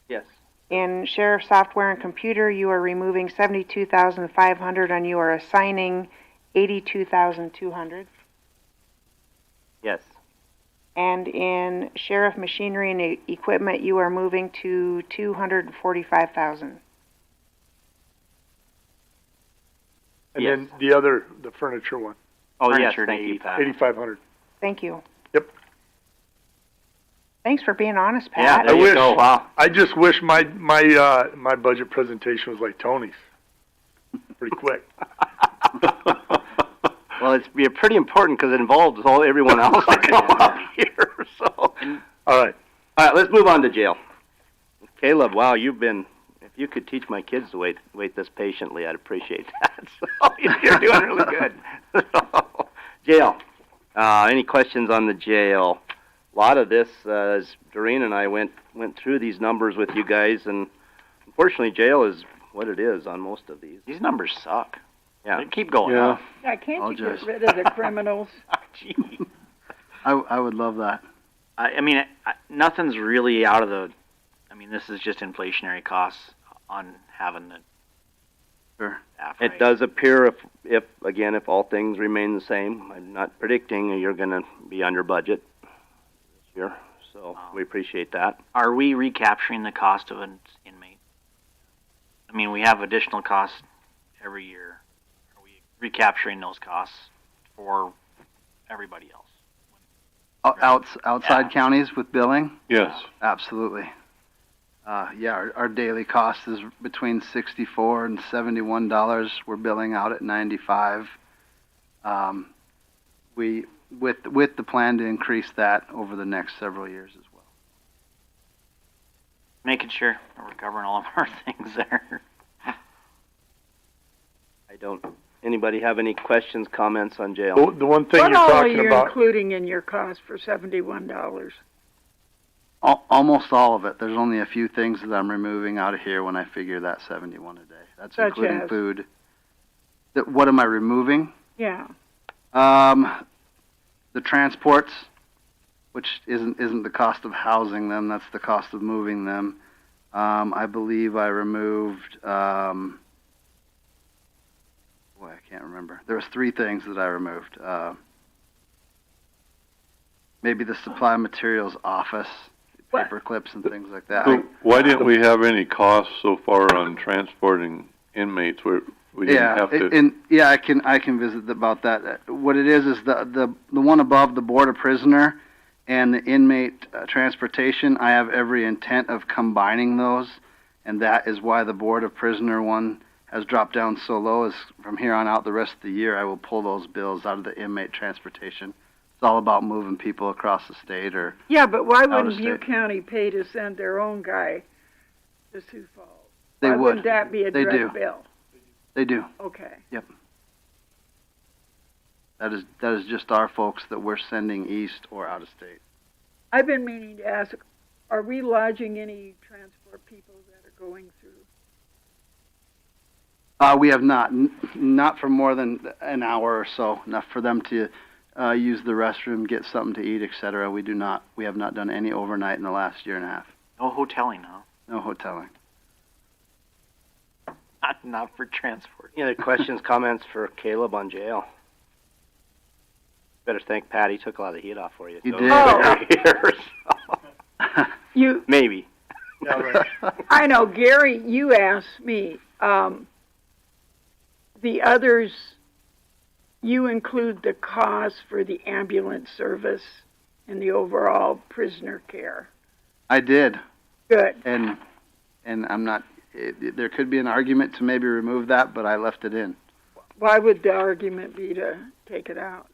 Yes. In sheriff software and computer, you are removing 72,500, and you are assigning 82,200. Yes. And in sheriff machinery and equipment, you are moving to 245,000. And then the furniture one. Oh, yes, Furniture to thank you. 8,500. Thank you. Yep. Thanks for being honest, Yeah, Pat. there you go. Wow. I just wish my budget presentation was like Tony's. Pretty quick. Well, it's pretty important because it involves everyone else to come up here. So. All right. All right, let's move on to jail. Caleb, wow, if you could teach my kids to wait this patiently, I'd appreciate that. So you're doing really good. Jail. Any questions on the jail? A lot of this, as Doreen and I went through these numbers with you guys, and unfortunately, jail is what it is on most of these. These numbers suck. Yeah. They keep going up. Yeah, can't you get rid of the criminals? Gee. I would love that. I mean, nothing's really out of the. I mean, this is just inflationary costs on having the. Sure. It does appear if all things remain the same, I'm not predicting you're going to be under budget this year, so we appreciate that. Are we recapturing the cost of an inmate? I mean, we have additional costs every year. Are we recapturing those costs for everybody else? Outside counties with billing? Yes. Absolutely. Our daily cost is between $64 and $71. We're billing out at $95. With the plan to increase that over the next several years as well. Making sure we're covering all of our things there. Anybody have any questions, comments on jail? The one thing What you're all are talking you about. including in your cost for $71? Almost all of it. There's only a few things that I'm removing out of here when I figure that 71 a day. That's Such including as? food. What am I removing? Yeah. The transports, which isn't the cost of housing them. That's the cost of moving them. I believe I removed. I can't remember. There was 3 things that I removed. Maybe the supply materials office, paper clips and things like that. So why didn't we have any costs so far on transporting inmates where we didn't have to? I can visit about that. What it is the one above the board of prisoner and the inmate transportation. I have every intent of combining those, and that is why the board of prisoner one has dropped down so low. Is from here on out the rest of the year I will pull those bills out of the inmate transportation It's all about moving people across the state or Yeah, but why out of wouldn't Butte state. County pay to send their own guy to Sioux Falls? They Why would. wouldn't that be a They direct do. bill? They do. Okay. That is just our folks that we're sending east or out of state. I've been meaning to ask, are we lodging any transport people that are going through? We have not, not for more than an hour or so, enough for them to use the restroom, get something to eat, etc. We have not done any overnight in the last year and a half. No hoteling, huh? No hoteling. Not for transport. Any other questions, comments for Caleb on jail? Better thank Pat. He took a lot of the heat off for you. He So did. you're here, so. You, Maybe. I know, Gary, you asked me, the others, you include the cost for the ambulance service and the overall prisoner care. I did. Good. And I'm not. There could be an argument to maybe remove that, but I left it in. Why would the argument be to take it out?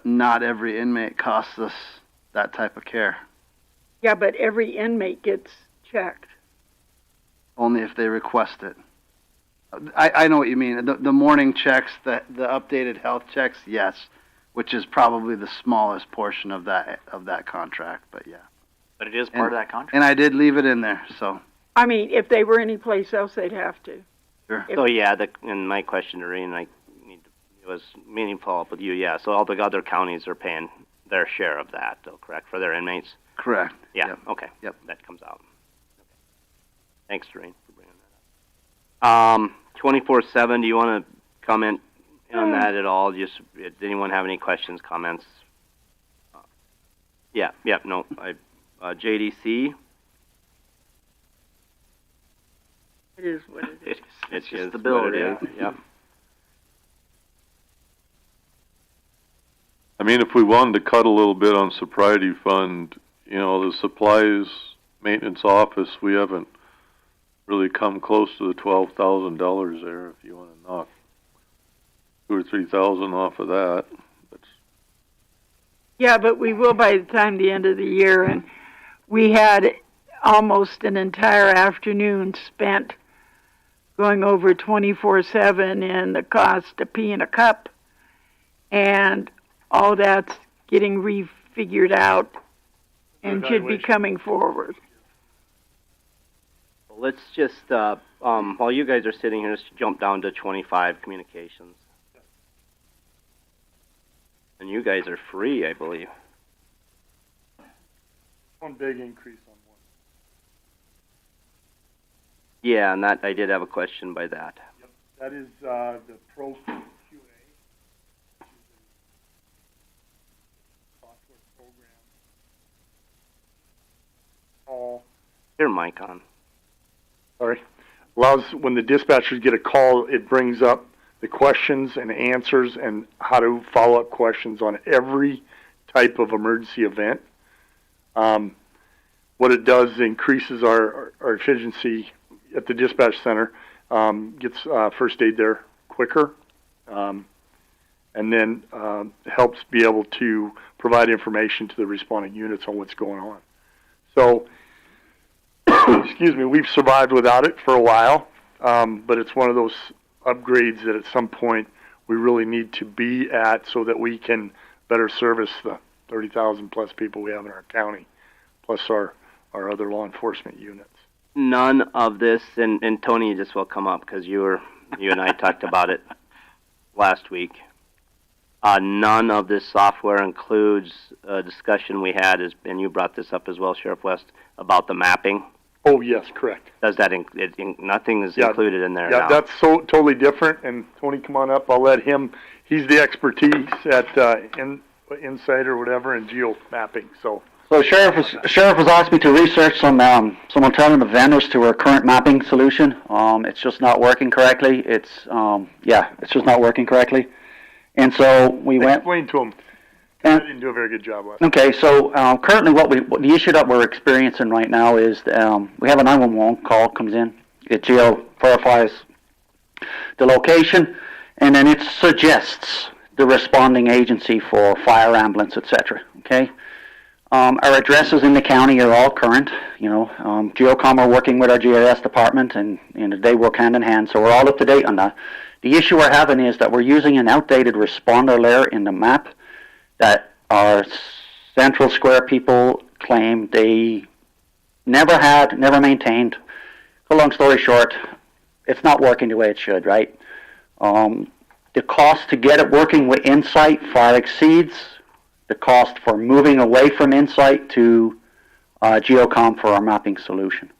Not every inmate costs us that type of care. Yeah, but every inmate gets checked. Only if they request it. I know what you mean. The morning checks, the updated health checks, yes, which is probably the smallest portion of that contract. But yeah. But it is part of that contract. And I did leave it in there. So. I mean, if they were anyplace else, they'd have to. Sure. So yeah, and my question to Reen, it was meaningful up with you. Yeah. So all the other counties are paying their share of that, though, correct, for their inmates? Correct. Yeah. Yep. Okay. Yep. That comes out. Okay. Thanks, Doreen, for bringing that up. 24/7. Do you want to comment on that at all? Just did anyone have any questions, comments? Yeah. No. JDC. It is what it is. It's just the bill, what it is. Yep. I mean, if we wanted to cut a little bit on sobriety fund, the supplies maintenance office, we haven't really come close to the $12,000 there. If you want to knock $2,000 or $3,000 off of that, Yeah, but we will by the time the end of the year, and we had almost an entire afternoon spent going over 24/7 and the cost to pee in a cup, and all that's getting refigured out and should be coming forward. Let's just while you guys are sitting here, let's jump down to 25 communications. And you guys are free, I believe. One big increase on one. Yeah, and that I did have a question by that. Yep. That is the Pro QA, which is a software program. Your mic on. Sorry. Allows when the dispatchers get a call, it brings up the questions and answers and how to follow up questions on every type of emergency event. What it does increases our efficiency at the dispatch center, gets first aid there quicker, and then helps be able to provide information to the responding units on what's going on. So, excuse me, we've survived without it for a while, but it's one of those upgrades that at some point we really need to be at so that we can better service the 30,000 plus people we have in our county, plus our other law enforcement units. None of this, and Tony, you just will come up because you and I talked about it last week. None of this software includes a discussion we had, and you brought this up as well, Sheriff West, about the mapping. Oh, yes, correct. Does that nothing is included in there Yeah, now? that's totally different. And Tony, come on up. I'll let him. He's the expertise at Insight or whatever in geo mapping. So Sheriff has asked me to research some alternative vendors to our current mapping solution. It's just not working correctly. It's just not working correctly. And so we went. Explain to him. I didn't do a very good job last time. Okay, so currently the issue that we're experiencing right now is we have a 911 call comes in. It geo verifies the location, and then it suggests the responding agency for fire, ambulance, etc. Okay. Our addresses in the county are all current. You know, Geocom are working with our GIS department, and they work hand in hand, so we're all up to date on that. The issue we're having is that we're using an outdated responder layer in the map that our Central Square people claim they never had, never maintained. So long story short, it's not working the way it should, right? The cost to get it working with Insight far exceeds the cost for moving away from Insight to Geocom for our mapping solution.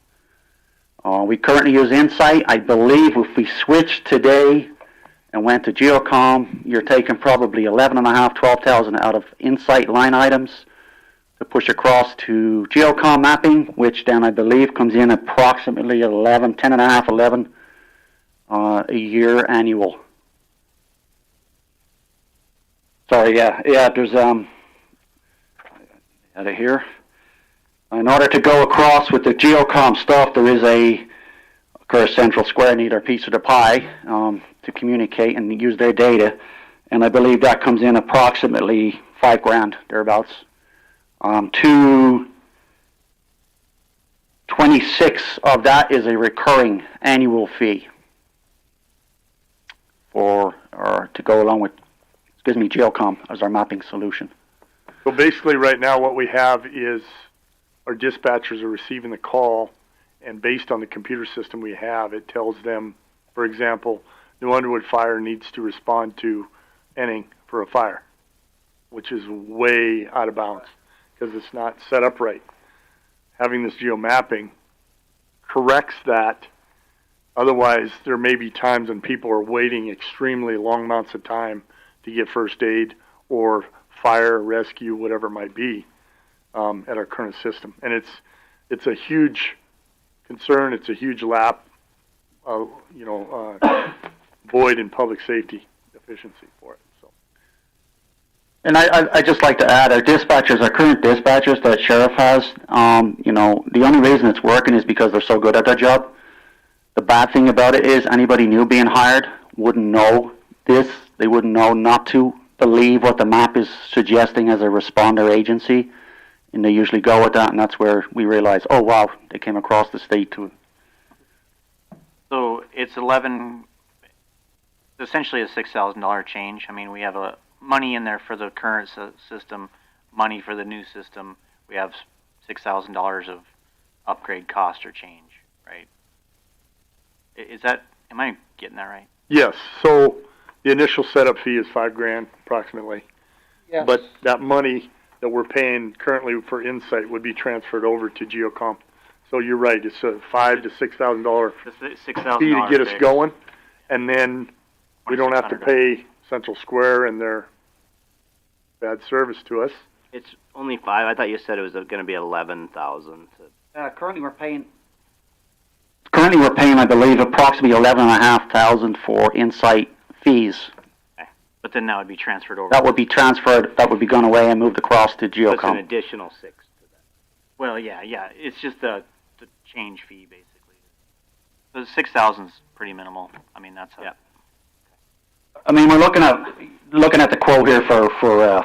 We currently use Insight. I believe if we switched today and went to Geocom, you're taking probably 12,000 out of Insight line items to push across to Geocom mapping, which then I believe comes in approximately 11 a year annual. Sorry, there's out of here. In order to go across with the Geocom stuff, there is of course, Central Square need our piece of the pie to communicate and use their data, and I believe that comes in approximately $5,000 thereabouts. 226 of that is a recurring annual fee to go along with, Geocom as our mapping solution. So basically right now what we have is our dispatchers are receiving the call, and based on the computer system we have, it tells them, for example, New Underwood Fire needs to respond to Enning for a fire, which is way out of bounds because it's not set up right. Having this geomapping corrects that. Otherwise, there may be times when people are waiting extremely long amounts of time to get first aid or fire, rescue, whatever it might be, at our current system. And it's a huge concern. It's a huge void in public safety efficiency for it. So. And I just like to add, our current dispatchers that sheriff has, the only reason it's working is because they're so good at their job. The bad thing about it is anybody new being hired wouldn't know this. They wouldn't know not to believe what the map is suggesting as a responder agency, and they usually go with that, and that's where we realize, oh wow, they came across the state to. So it's essentially a $6,000 change. I mean, we have money in there for the current system, money for the new system. We have $6,000 of upgrade cost or change, right? Am I getting that right? Yes. So the initial setup fee is $5,000 approximately. Yes. But that money that we're paying currently for Insight would be transferred over to Geocom. So you're right. It's a $5,000 to $6,000 fee to get us going, and then we don't have to pay Central Square and their bad service to us. It's only 5. I thought you said it was going to be 11,000. Currently we're paying, I believe, approximately 11,500 for Insight fees. Okay. But then that would be transferred over. That would be transferred. That would be gone away and moved across to Geocom. So it's an additional 6 to that. Well, yeah. It's just the change fee basically. The 6,000 is pretty minimal. I mean, that's I mean, we're looking at the quote here for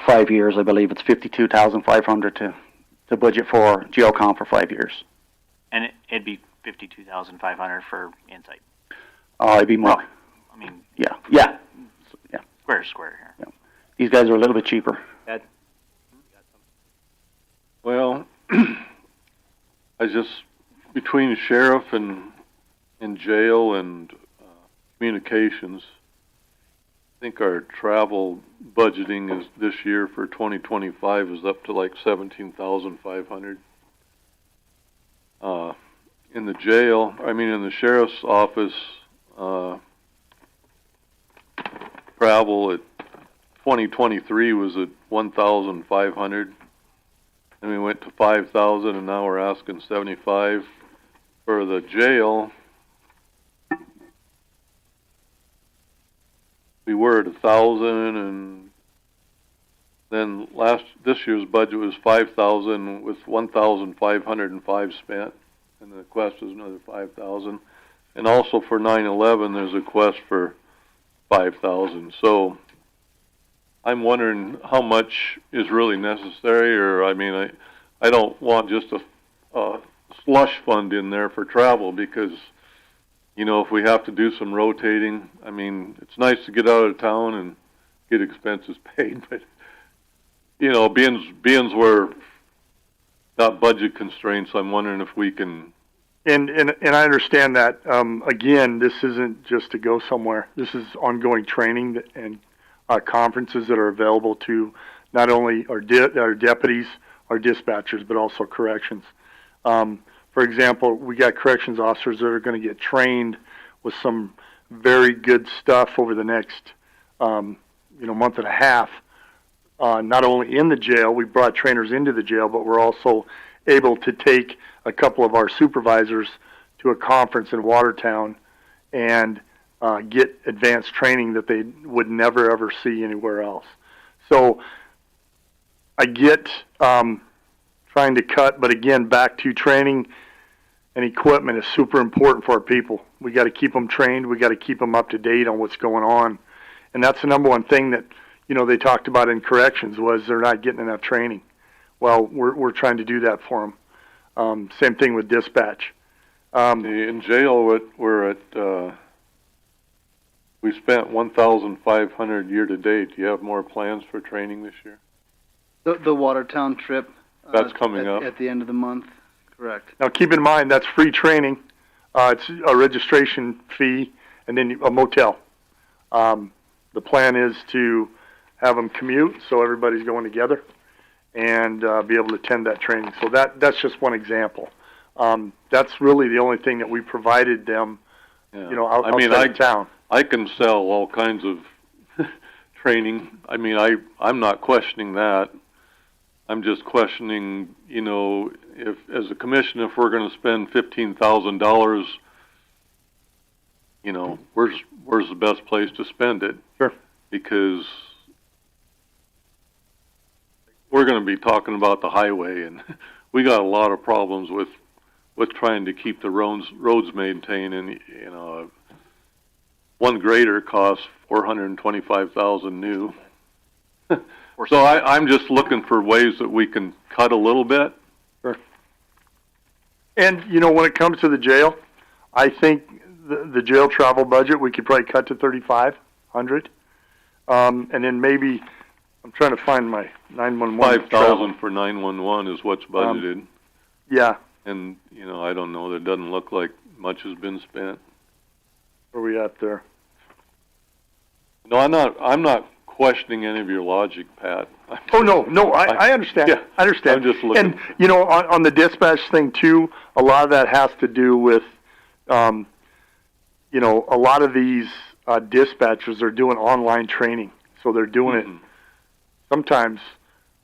5 years. I believe it's $52,500 to budget for Geocom for 5 years. And it'd be $52,500 for Insight. It'd be more. Well, I mean, yeah. Square here. Yeah. These guys are a little bit cheaper. Ed? Well, between sheriff and jail and communications, I think our travel budgeting is this year for 2025 is up to like 17,500. In the sheriff's office, travel at 2023 was at 1,500, and we went to 5,000, and now we're asking 75 for the jail. We were at 1,000, and then this year's budget was 5,000 with 1,505 spent, and the quest is another 5,000. And also for 9/11, there's a quest for 5,000. So I'm wondering how much is really necessary, or I mean, I don't want just a slush fund in there for travel because, you know, if we have to do some rotating, I mean, it's nice to get out of town and get expenses paid, but, you know, being we're not budget constraints, I'm wondering if we can. And I understand that. Again, this isn't just to go somewhere. This is ongoing training and conferences that are available to not only our deputies, our dispatchers, but also corrections. For example, we got corrections officers that are going to get trained with some very good stuff over the next, month and a half. Not only in the jail, we brought trainers into the jail, but we're also able to take a couple of our supervisors to a conference in Watertown and get advanced training that they would never ever see anywhere else. So I get trying to cut, but again, back to training and equipment is super important for our people. We got to keep them trained. We got to keep them up to date on what's going on, and that's the number one thing that they talked about in corrections was they're not getting enough training. Well, we're trying to do that for them. Same thing with dispatch. In jail, we're at. We spent $1,500 year to date. Do you have more plans for training this year? The Watertown trip. That's coming up at the end of the month. Correct. Now, keep in mind that's free training. It's a registration fee and then a motel. The plan is to have them commute, so everybody's going together, and be able to attend that training. So that's just one example. That's really the only thing that we provided them. Yeah. Outside of town. I can sell all kinds of training. I mean, I'm not questioning that. I'm just questioning, if as a commission, if we're going to spend $15,000, where's the best place to spend it? Sure. Because we're going to be talking about the highway, and we got a lot of problems with trying to keep the roads maintained, and one grader costs $425,000 new. So I'm just looking for ways that we can cut a little bit. Sure. And when it comes to the jail, I think the jail travel budget we could probably cut to $3,500, and then maybe I'm trying to find my 911. $5,000 for 911 is what's budgeted. Yeah. And I don't know. It doesn't look like much has been spent. Where are we at there? No, I'm not questioning any of your logic, Pat. Oh no, I understand. Yeah, I understand. I'm just looking. And on the dispatch thing too, a lot of that has to do with, a lot of these dispatchers are doing online training, so they're doing it sometimes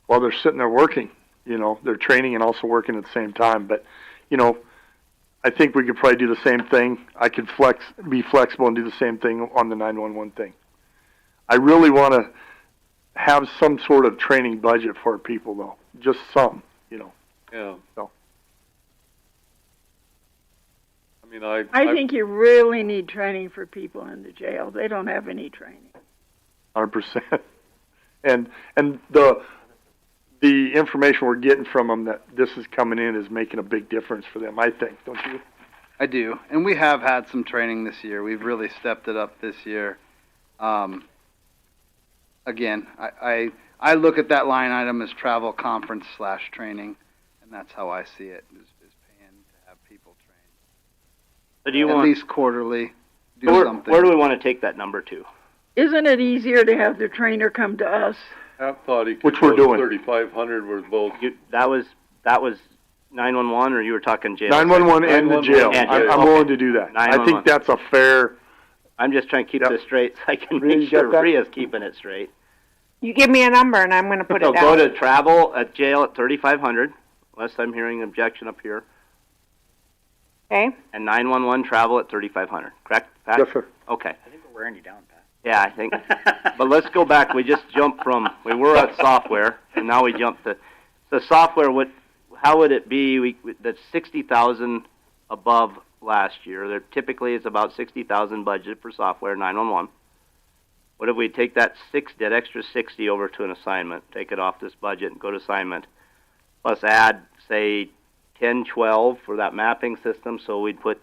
while they're sitting there working. They're training and also working at the same time. But I think we could probably do the same thing. I could be flexible and do the same thing on the 911 thing. I really want to have some sort of training budget for people, though. Just some, Yeah. So. I mean, I think you really need training for people in the jail. They don't have any training. 100%. And the information we're getting from them that this is coming in is making a big difference for them, I think, don't you? I do. And we have had some training this year. We've really stepped it up this year. Again, I look at that line item as travel, conference / training, and that's how I see it, is paying to have people trained. So do you at want, least quarterly, something. Where do we want to take that number to? Isn't it easier to have the trainer come to us? I thought he could Which we're doing. 3,500 was both. That was 911, or you were talking jail? 911 and the jail. I'm willing to do that. I think that's a fair. I'm just trying to keep this straight so I can make sure Rhea's keeping it straight. You give me a number and I'm going to put it down. So go to travel at jail at 3,500, unless I'm hearing an objection up here. Okay. And 911 travel at 3,500. Correct, Pat? Yes, sir. Okay. I think we're wearing you down, Pat. Yeah, I think. But let's go back. We just jumped from, we were at software, and now we jumped to, so software, how would it be? That's 60,000 above last year. There typically is about 60,000 budget for software, 911. What if we take that extra 60 over to an assignment, take it off this budget and go to assignment, plus add, say, 10, 12 for that mapping system, so we'd put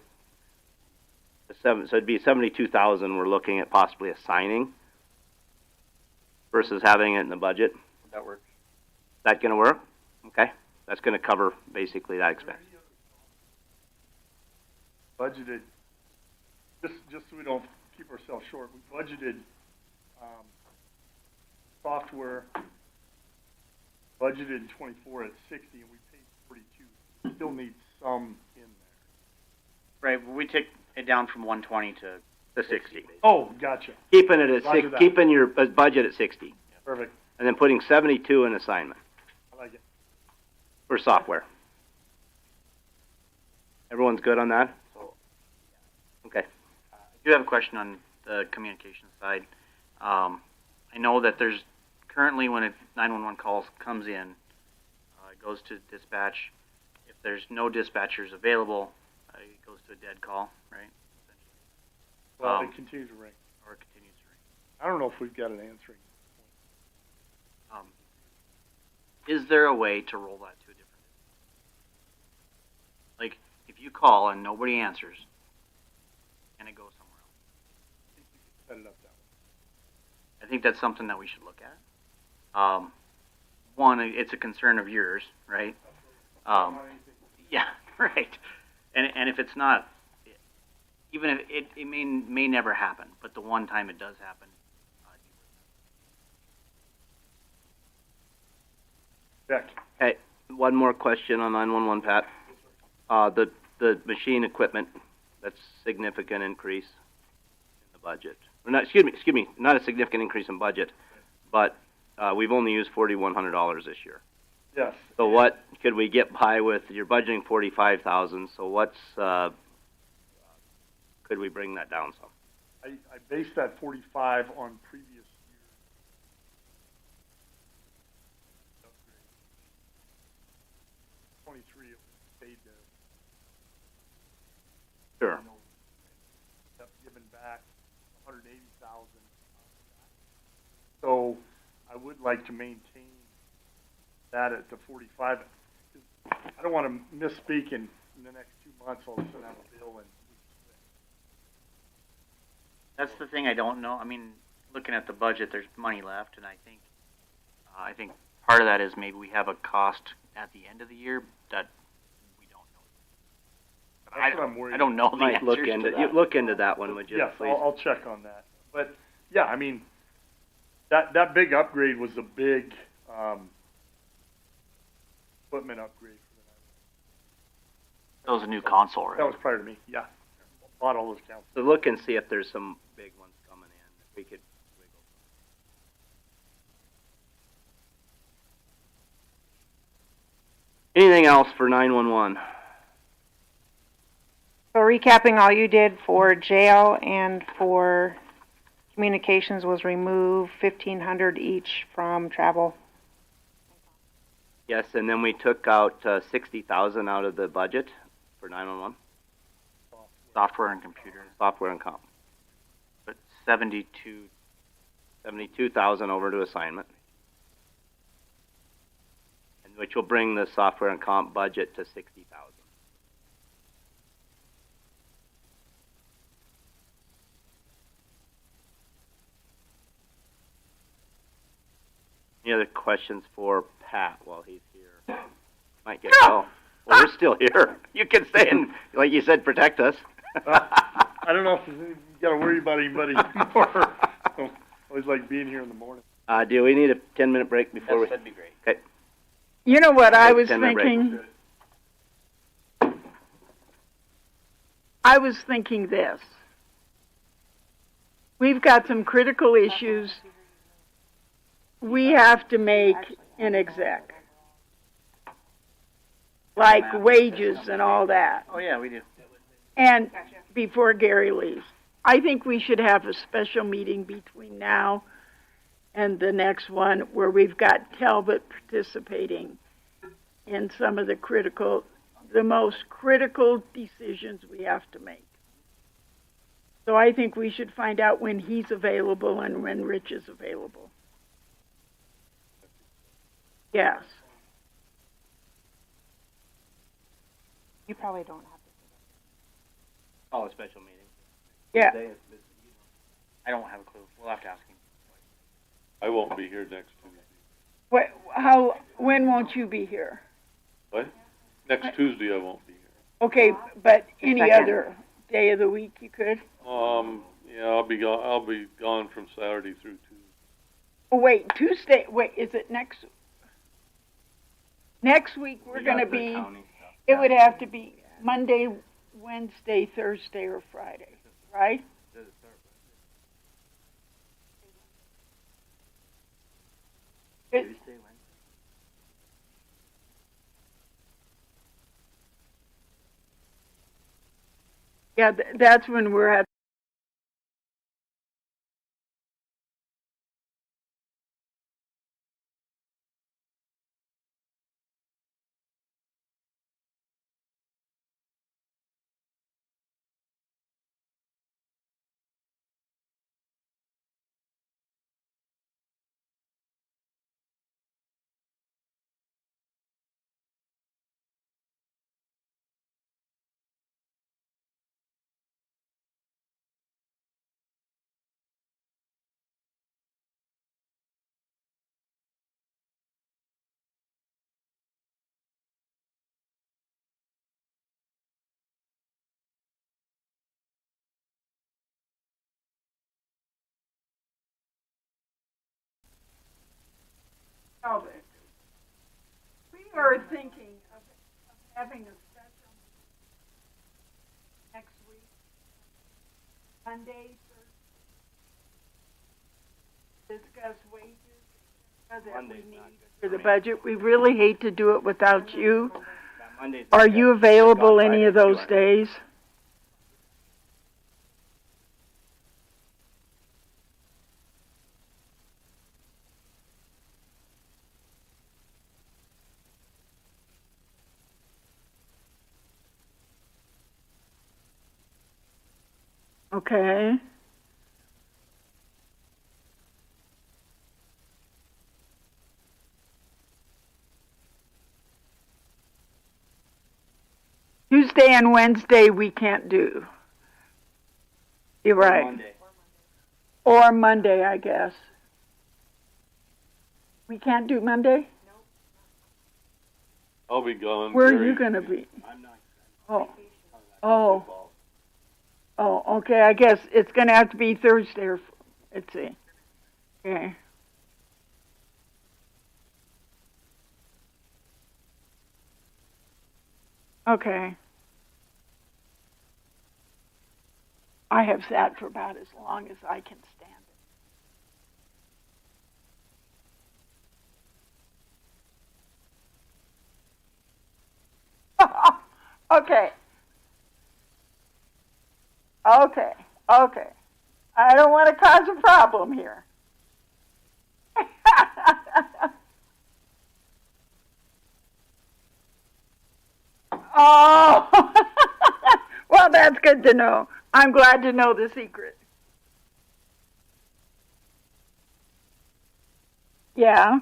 so it'd be 72,000 we're looking at possibly assigning versus having it in the budget. That works. Is that going to work? Okay. That's going to cover basically that expense. Budgeted, just so we don't keep ourselves short, we budgeted software, budgeted 24 at 60, and we paid 42. We still need some in there. Right, we take it down from 120 to 60. Oh, gotcha. Keeping it at keeping your budget at 60. Perfect. And then putting 72 in assignment. I like it. For software. Everyone's good on that? Okay. I do have a question on the communication side. I know that there's currently when a 911 call comes in, it goes to dispatch. If there's no dispatchers available, it goes to a dead call, right? Well, it continues to ring. Or it continues to ring. I don't know if we've got an answering. Is there a way to roll that to a different? Like, if you call and nobody answers, can it go somewhere else? I think you could set it up that way. I think that's something that we should look at. One, it's a concern of yours, right? Yeah, right. And if it's not, even if it may never happen, but the one time it does happen. Hey, one more question on 911, Pat. The machine equipment, that's significant increase in the budget. Or not, excuse me, not a significant increase in budget, but we've only used $4,100 this year. Yes. So what could we get by with? You're budgeting 45,000. So what's could we bring that down some? I based that 45 on previous years. 23, it stayed there. Sure. Given back 180,000. So I would like to maintain that at the 45. I don't want to misspeak in the next 2 months. All of a sudden have a bill and. That's the thing I don't know. I mean, looking at the budget, there's money left, and I think part of that is maybe we have a cost at the end of the year that we don't know. That's what I'm worried. I don't know the answers to that. Look into that one, would you? Yes, please? I'll check on that. But yeah, I mean, that big upgrade was a big equipment upgrade for the night. That was a new console, right? That was prior to me. Yeah, bought all those accounts. So look and see if there's some big ones coming in. If we could wiggle. Anything else for 911? So recapping, all you did for jail and for communications was remove 1,500 each from travel. Yes, and then we took out 60,000 out of the budget for 911. Software and computers. Software and comp. But 72,000 over to assignment, and which will bring the software and comp budget to 60,000. Any other questions for Pat while he's here? Might get well, we're still here. You can stay and, like you said, protect us. I don't know if you got to worry about anybody anymore. Always like being here in the morning. Do we need a 10-minute break before that'd be great. Okay. You know what I was 10-minute break. thinking? I was thinking this. We've got some critical issues we have to make in exec. Like wages and all that. Oh, yeah, we do. And before Gary leaves, I think we should have a special meeting between now and the next one where we've got Talbot participating in some of the most critical decisions we have to make. So I think we should find out when he's available and when Rich is available. Yes. You probably don't have to. Call a special meeting. Yeah. I don't have a clue. We'll have to ask him. I won't be here next Tuesday. When won't you be here? What? Next Tuesday I won't be here. Okay, but any second. other day of the week you could? Yeah, I'll be gone from Saturday through Tuesday. Oh, wait, Tuesday, is it next week we're gonna be, it would have to be Monday, Wednesday, Thursday, or Friday, right? Yeah, that's when we're at. We are thinking of having a special next week, Monday, Thursday, discuss wages that we need for the budget. We really hate to do it without you. Are you available any of those days? Okay. Tuesday and Wednesday we can't do. You're right. Monday. Or Monday, I guess. We can't do Monday? I'll be gone. Where are you going to be? I'm not. Oh, okay. I guess it's going to have to be Thursday or, let's see. Okay. Okay. I have sat for about as long as I can stand it. Okay. Okay. I don't want to cause a problem here. Oh, well, that's good to know. I'm glad to know the secret. Yeah.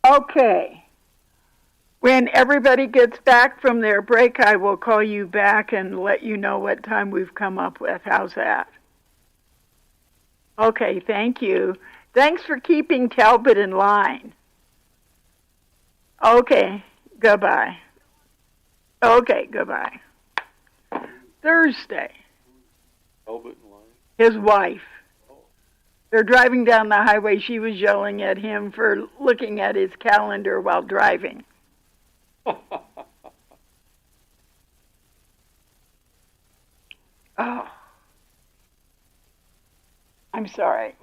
Okay. When everybody gets back from their break, I will call you back and let you know what time we've come up with. How's that? Okay, thank you. Thanks for keeping Talbot in line. Okay, goodbye. Okay, goodbye. Thursday. Talbot in line? His wife. They're driving down the highway. She was yelling at him for looking at his calendar while driving. Oh. I'm sorry.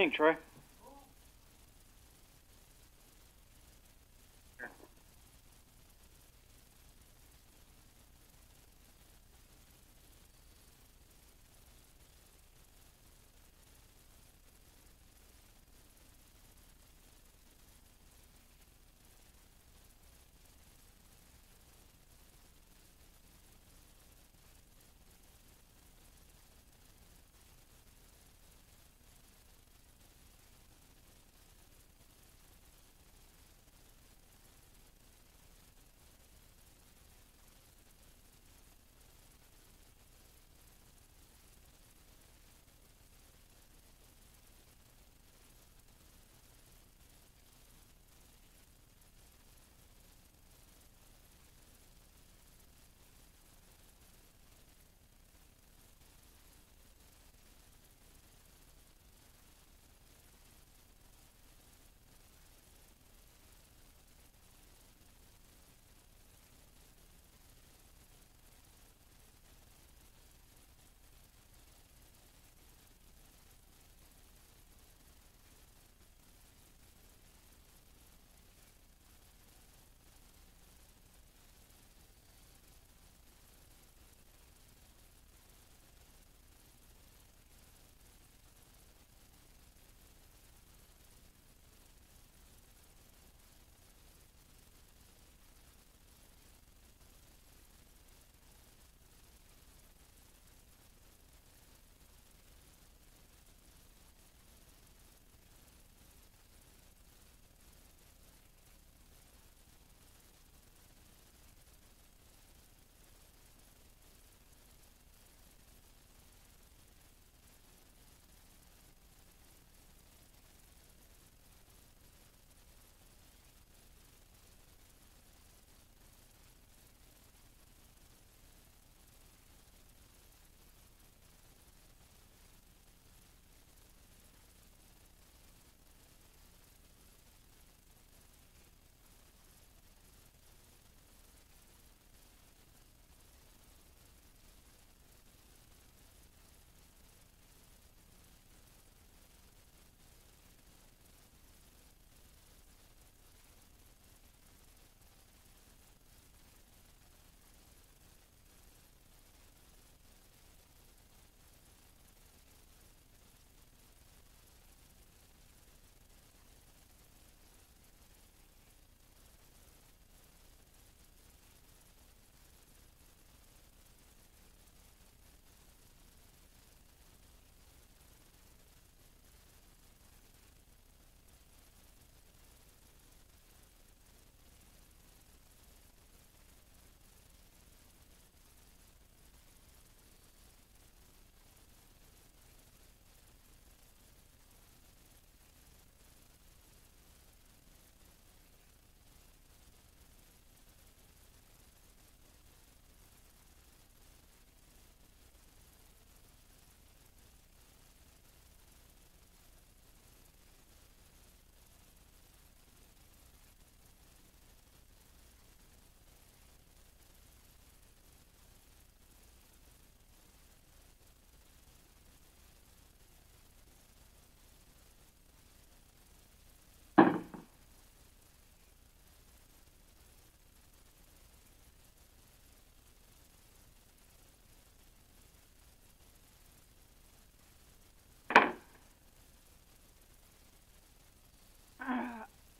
think, Troy?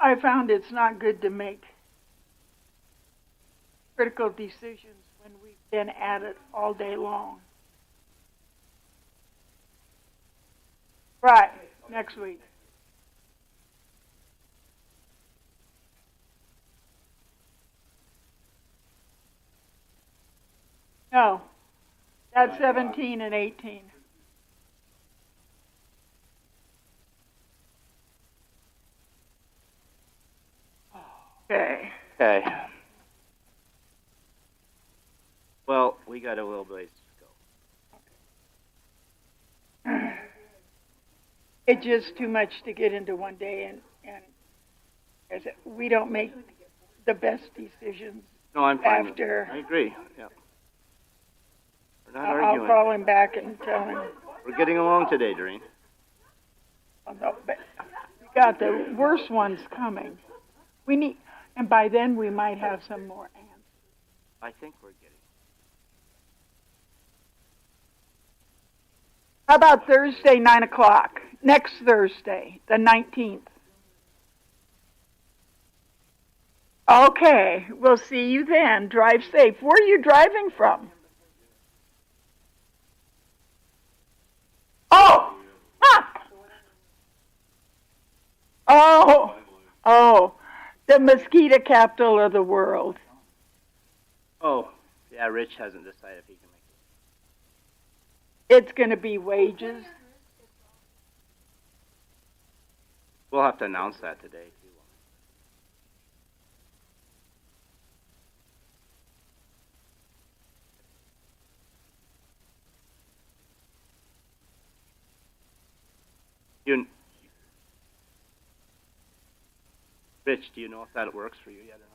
I found it's not good to make critical decisions when we've been at it all day long. Right, next week. No, that's 17 and 18. Okay. Okay. Well, we got a little ways to go. It's just too much to get into one day, and as we don't make the best decisions. No, I'm fine. After. I agree. Yeah. We're not I'll arguing. call him back and tell him. We're getting along today, Doreen. No, but we got the worst ones coming. We need, and by then we might have some more answers. I think we're getting. How about Thursday, 9 o'clock? Next Thursday, the 19th. Okay, we'll see you then. Drive safe. Where are you driving from? Oh! Ah! Oh, the mosquito capital of the world. Oh, yeah, Rich hasn't decided if he can make it. It's going to be wages. We'll have to announce that today, too. Rich, do you know if that works for you yet or not?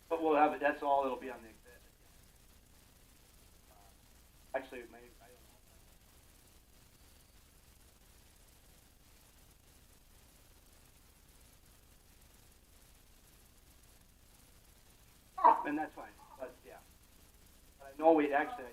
But we'll have it. That's all. It'll be on the exhibit. Actually, maybe I don't know. And that's fine. But yeah, but I know we have that.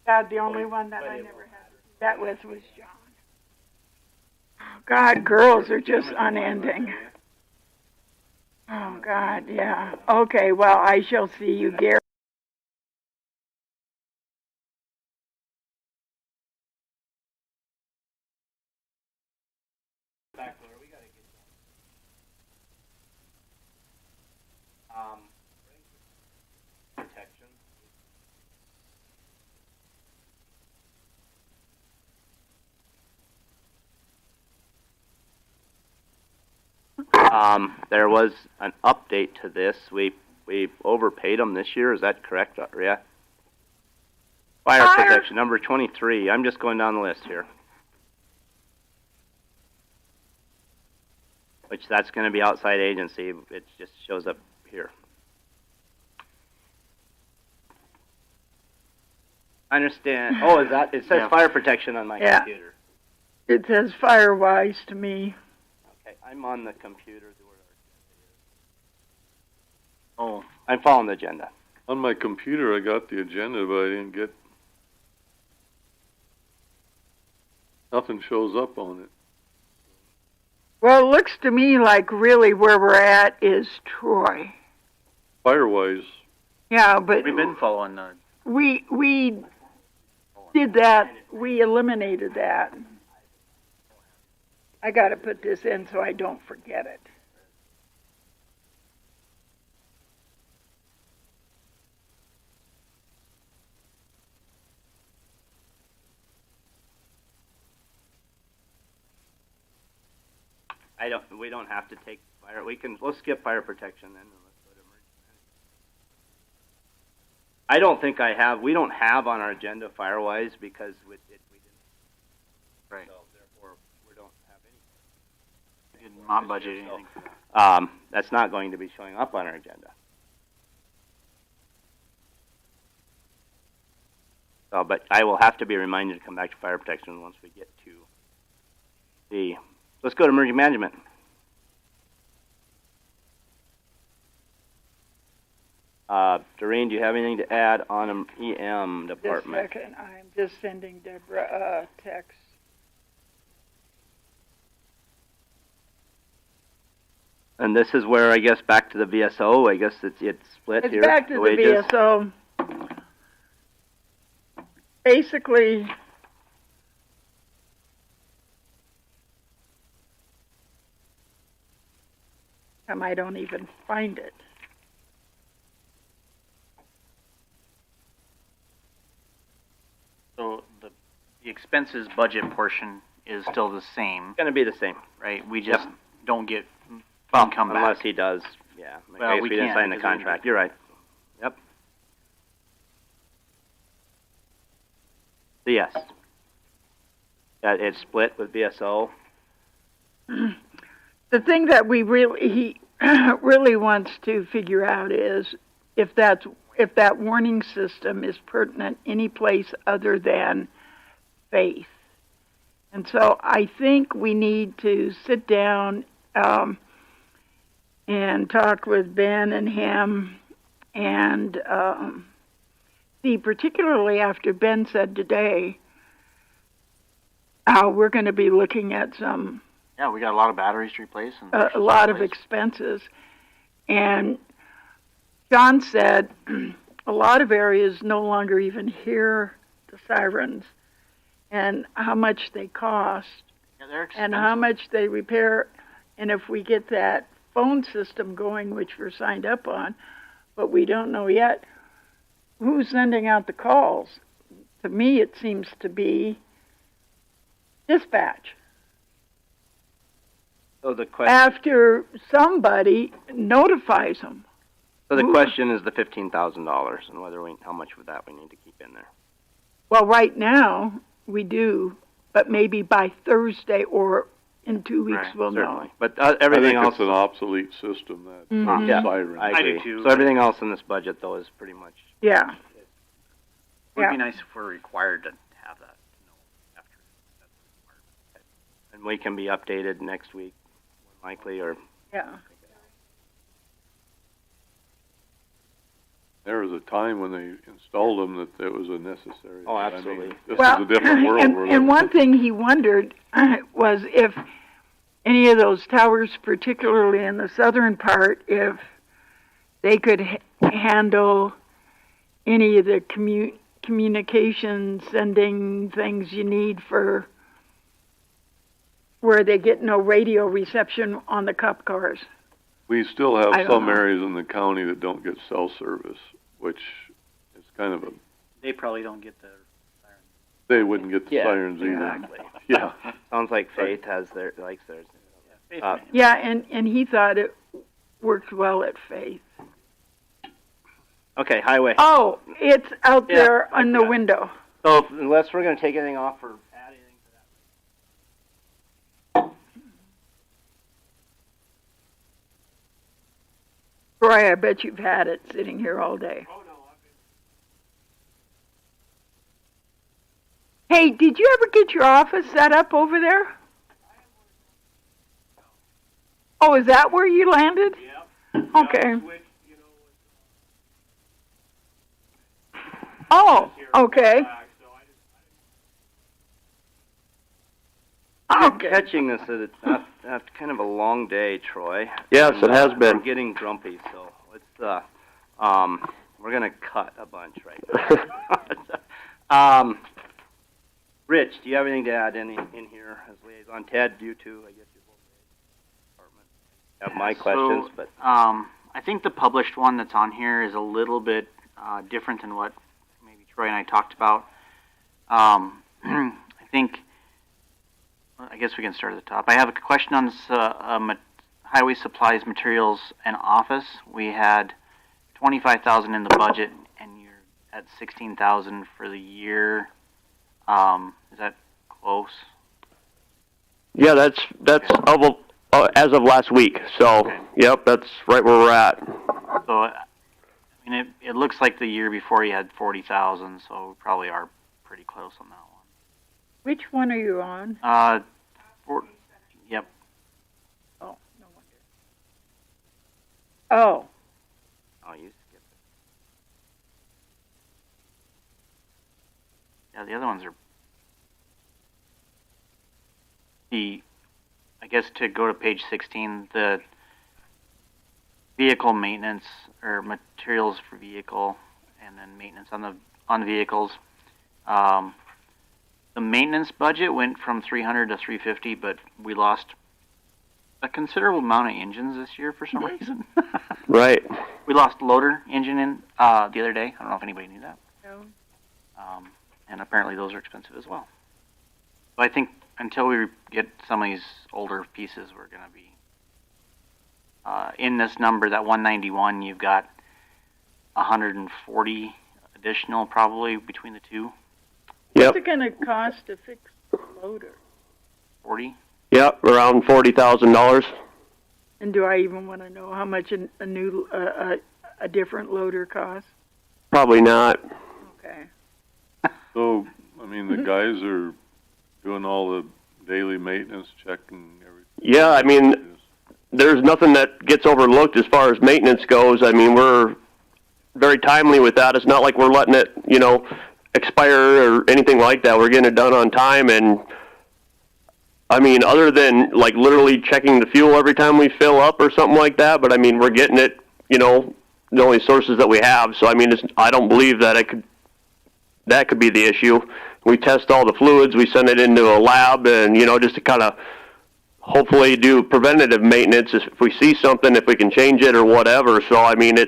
God, the only one that I never had that with was John. Oh, God, girls are just unending. Oh, God, yeah. Okay, well, I shall see you, Gary. Back where we gotta get protection. There was an update to this. We overpaid them this year. Is that correct, Ria? Fire protection, number 23. I'm just going down the list here. Which that's going to be outside agency. It just shows up here. I understand. Oh, is that? It says fire protection on my computer. It says Firewise to me. Okay, I'm on the computer. Oh, I'm following the agenda. On my computer, I got the agenda, but I didn't get. Nothing shows up on it. Well, it looks to me like really where we're at is Troy. Firewise. Yeah, but we've been following that. We did that. We eliminated that. I got to put this in so I don't forget it. We don't have to take fire. We'll skip fire protection then. And let's go to emergency management. I don't think we don't have on our agenda Firewise because we didn't. Right. So therefore, we don't have any. We did not budget anything for that. That's not going to be showing up on our agenda. So, but I will have to be reminded to come back to fire protection once we get to the. Let's go to emergency management. Doreen, do you have anything to add on an EM Just a department? second, I'm just sending Deborah a text. And this is where, I guess, back to the VSO, I guess it's split It's here. back to the wages. VSO. Basically, I don't even find it. So the expenses budget portion is still the same, Gonna be the same. right? We just don't get Well, income unless back. he does, yeah. I Well, guess we we didn't can't sign the because we- contract. You're right. Yep. So yes. It's split with VSO. The thing that he really wants to figure out is if that warning system is pertinent any place other than Faith. And so I think we need to sit down and talk with Ben and him and see, particularly after Ben said today, how we're going to be looking at some Yeah, we got a lot of batteries to replace. And a lot of expenses. And John said a lot of areas no longer even hear the sirens and how much they cost Yeah, they're and how much they repair. And if we get that phone system going, which we're signed up on, but we don't know yet who's sending out the calls. To me, it seems to be dispatch. So the question. After somebody notifies them. So the question is the $15,000 and whether how much of that we need to keep in there. Well, right now we do, but maybe by Thursday or in 2 weeks we'll certainly. know. But everything I think else. it's an obsolete system, that Mhm. Yeah, siren. I I do agree. too. So everything else in this budget, though, is pretty much. Yeah. It would Yeah. be nice if we're required to have that. And we can be updated next week, more likely, or. Yeah. There was a time when they installed them that was a necessary. Oh, I mean, absolutely. this Well, is a different world we're living and one in. thing he wondered was if any of those towers, particularly in the southern part, if they could handle any of the communication sending things you need for where they get no radio reception on the cop cars. We still have I don't some know. areas in the county that don't get cell service, which is kind of a, They probably don't get the. they wouldn't get the Yeah, sirens either. exactly. Yeah. Sounds like Faith likes theirs. Yeah, and he thought it worked well at Faith. Okay, highway. Oh, it's out Yeah, there I on the forgot. window. So unless we're going to take anything off or add anything to that. Troy, I bet you've had it sitting here all day. Oh, no, Hey, did you ever get your office set up over there? Oh, is that where you landed? Yep. Okay. Oh, okay. I'm catching this after kind of a long day, Troy. Yes, And, it has been. I'm getting grumpy, so let's we're gonna cut a bunch right now. Rich, do you have anything to add in here as liaison? Ted, you too, I guess you're both department. Have my questions, So, but I think the published one that's on here is a little bit different than what maybe Troy and I talked about. I think, I guess we can start at the top. I have a question on this, highway supplies, materials, and office. We had $25,000 in the budget, and you're at $16,000 for the year. Is that close? Yeah, that's as of last week. So, yep, that's right where we're at. So, I mean, it looks like the year before you had 40,000, so we probably are pretty close on that one. Which one are you on? Yep. Oh, no wonder. Oh, oh, you skipped the other ones are I guess to go to page 16, the vehicle maintenance or materials for vehicle, and then maintenance on the vehicles. The maintenance budget went from 300 to 350, but we lost a considerable amount of engines this year for some reason. Right. We lost loader engine in the other day. I don't know if anybody knew that. No. And apparently those are expensive as well. But I think until we get some of these older pieces, we're going to be in this number, that 191. You've got 140 additional probably between the two. What's it going to cost to fix the loader? 40. Yep, around $40,000. And do I even want to know how much a new a different loader costs? Probably not. Okay. So, I mean, the guys are doing all the daily maintenance, checking everything. Yeah, I mean, there's nothing that gets overlooked as far as maintenance goes. I mean, we're very timely with that. It's not like we're letting it, expire or anything like that. We're getting it done on time, and I mean, other than like literally checking the fuel every time we fill up or something like that, but I mean, we're getting it, the only sources that we have. So I mean, I don't believe that that could be the issue. We test all the fluids, we send it into a lab, and just to kind of hopefully do preventative maintenance if we see something, if we can change it or whatever. So I mean,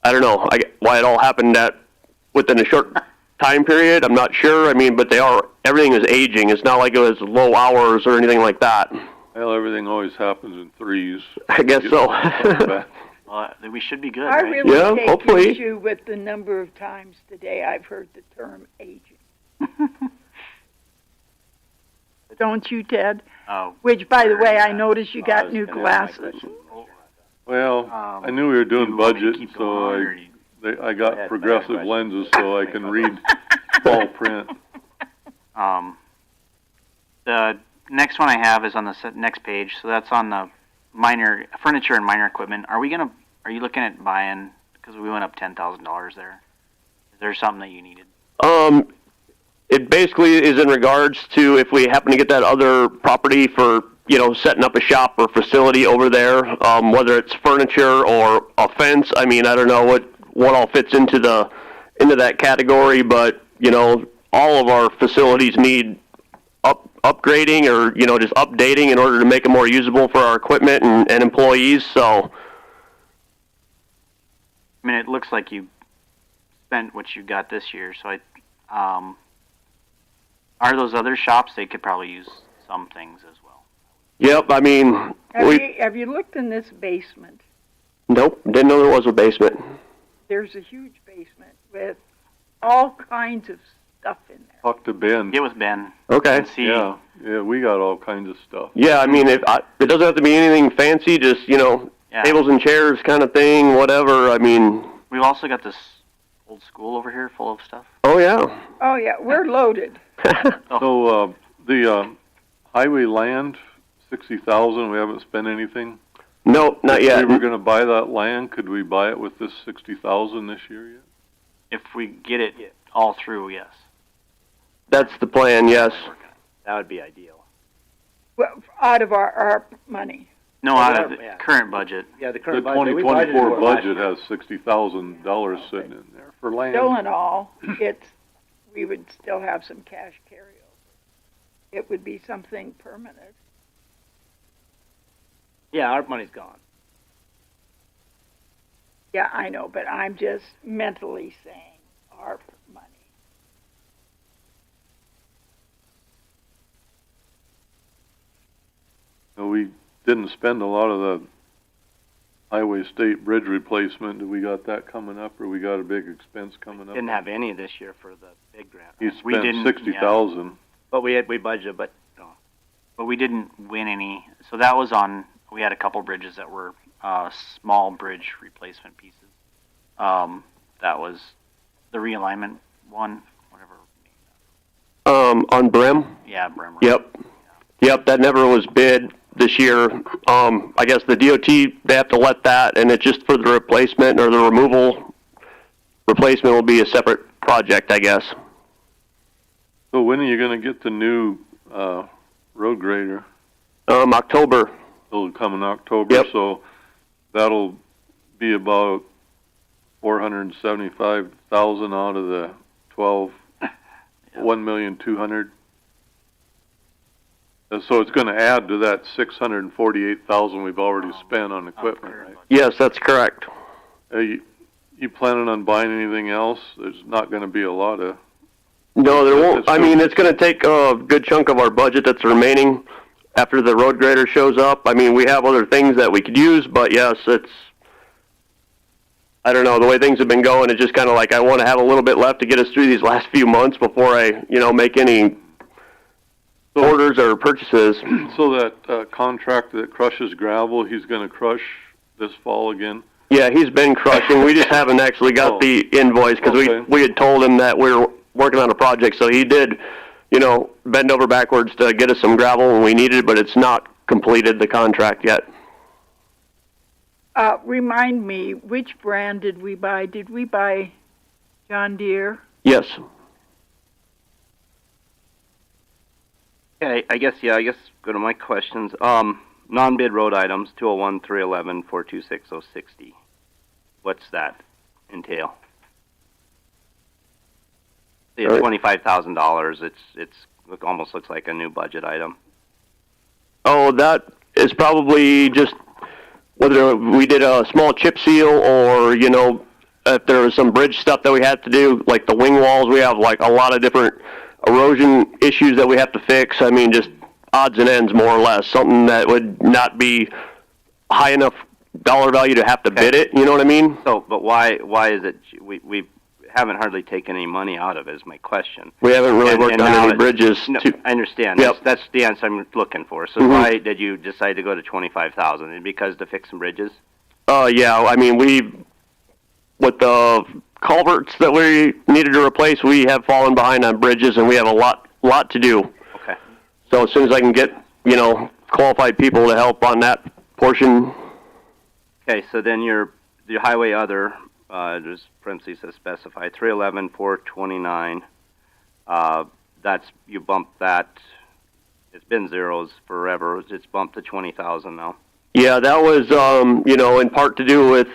I don't know why it all happened within a short time period. I'm not sure. I mean, but everything is aging. It's not like it was low hours or anything like that. Well, everything always happens in threes. I guess so. Well, then we should be good, I right? really take hopefully. issue with the number of times today I've heard the term aging. Don't you, Ted? Oh. Which, by the way, I noticed you got new glasses. Well, I knew we were doing budget, so I got progressive lenses so I can read small print. The next one I have is on the next page, so that's on the minor furniture and minor equipment. Are you looking at buying, because we went up $10,000 there? Is there something that you needed? It basically is in regards to if we happen to get that other property for, setting up a shop or facility over there, whether it's furniture or a fence. I mean, I don't know what all fits into that category, but, all of our facilities need upgrading or, just updating in order to make it more usable for our equipment and employees, so. I mean, it looks like you spent what you got this year, so are those other shops, they could probably use some things as well. Yep, I mean... Have you looked in this basement? Nope, didn't know there was a basement. There's a huge basement with all kinds of stuff in there. Talk to Ben. Get with Ben. Okay. Yeah, we got all kinds of stuff. Yeah, I mean, it doesn't have to be anything fancy, just, tables and chairs kind of thing, whatever, I mean... We've also got this old school over here full of stuff. Oh, yeah. Oh, yeah, we're loaded. So, the highway land, $60,000, we haven't spent anything? No, not yet. If we were going to buy that land, could we buy it with this $60,000 this year yet? If we get it all through, yes. That's the plan, yes. That would be ideal. Well, out of our money. No, out of the current budget. Yeah, the The current budget. 2024 budget has $60,000 sitting in there for land. Still in all, we would still have some cash carryover. It would be something permanent. Yeah, our money's gone. Yeah, I know, but I'm just mentally saying our money. No, we didn't spend a lot of the highway state bridge replacement. Do we got that coming up, or we got a big expense coming up? Didn't have any this year for the big grant. You spent $60,000. But we budgeted, but no. But we didn't win any. So that was we had a couple bridges that were small bridge replacement pieces. That was the realignment one, whatever. On Brim? Yeah, Brim. Yep, that never was bid this year. I guess the DOT, they have to let that, and it's just for the replacement or the replacement will be a separate project, I guess. So when are you going to get the new road grader? October. It'll come in October. Yep. So that'll be about 475,000 out of the 1,200,000. So it's going to add to that 648,000 we've already spent on equipment, right? Yes, that's correct. You planning on buying anything else? There's not going to be a lot of. No, there won't. I mean, it's going to take a good chunk of our budget that's remaining after the road grader shows up. I mean, we have other things that we could use, but yes, I don't know, the way things have been going, it's just kind of like I want to have a little bit left to get us through these last few months before I, make any orders or purchases. So that contractor that crushes gravel, he's going to crush this fall again? Yeah, he's been crushing. We just haven't actually got the invoice because we had told him that we were working on a project. So he did, bend over backwards to get us some gravel when we needed it, but it's not completed the contract yet. Remind me, which brand did we buy? Did we buy John Deere? Yes. Okay, I guess go to my questions. Non-bid road items, 201, 311, 426, 060. What's that entail? It's $25,000. It almost looks like a new budget item. Oh, that is probably just whether we did a small chip seal or, if there was some bridge stuff that we had to do, like the wing walls, we have like a lot of different erosion issues that we have to fix. I mean, just odds and ends, more or less. Something that would not be high enough dollar value to have to bid it. You know what I mean? So, but why is it we haven't hardly taken any money out of it? Is my question. We haven't really worked on any bridges. No, I understand. Yep. That's the answer I'm looking for. So why did you decide to go to 25,000? And because to fix some bridges? Yeah. I mean, with the culverts that we needed to replace, we have fallen behind on bridges, and we have a lot to do. Okay. So as soon as I can get, qualified people to help on that portion. Okay, so then your highway other, there's parentheses that specify 311, 429. You bumped that. It's been zeros forever. It's bumped to 20,000 now. Yeah, that was, in part to do with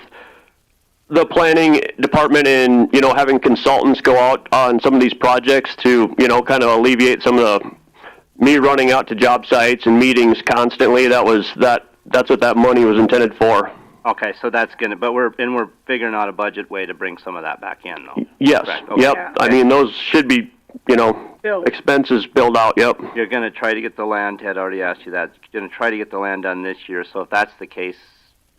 the planning department and, having consultants go out on some of these projects to, kind of alleviate some of me running out to job sites and meetings constantly. That's what that money was intended for. Okay, so that's but we're figuring out a budget way to bring some of that back in, though. Yes. Okay. Yep. Yeah. I mean, those should be, expenses billed out. Yep. You're going to try to get the land. Ted already asked you that. You're going to try to get the land done this year. So if that's the case,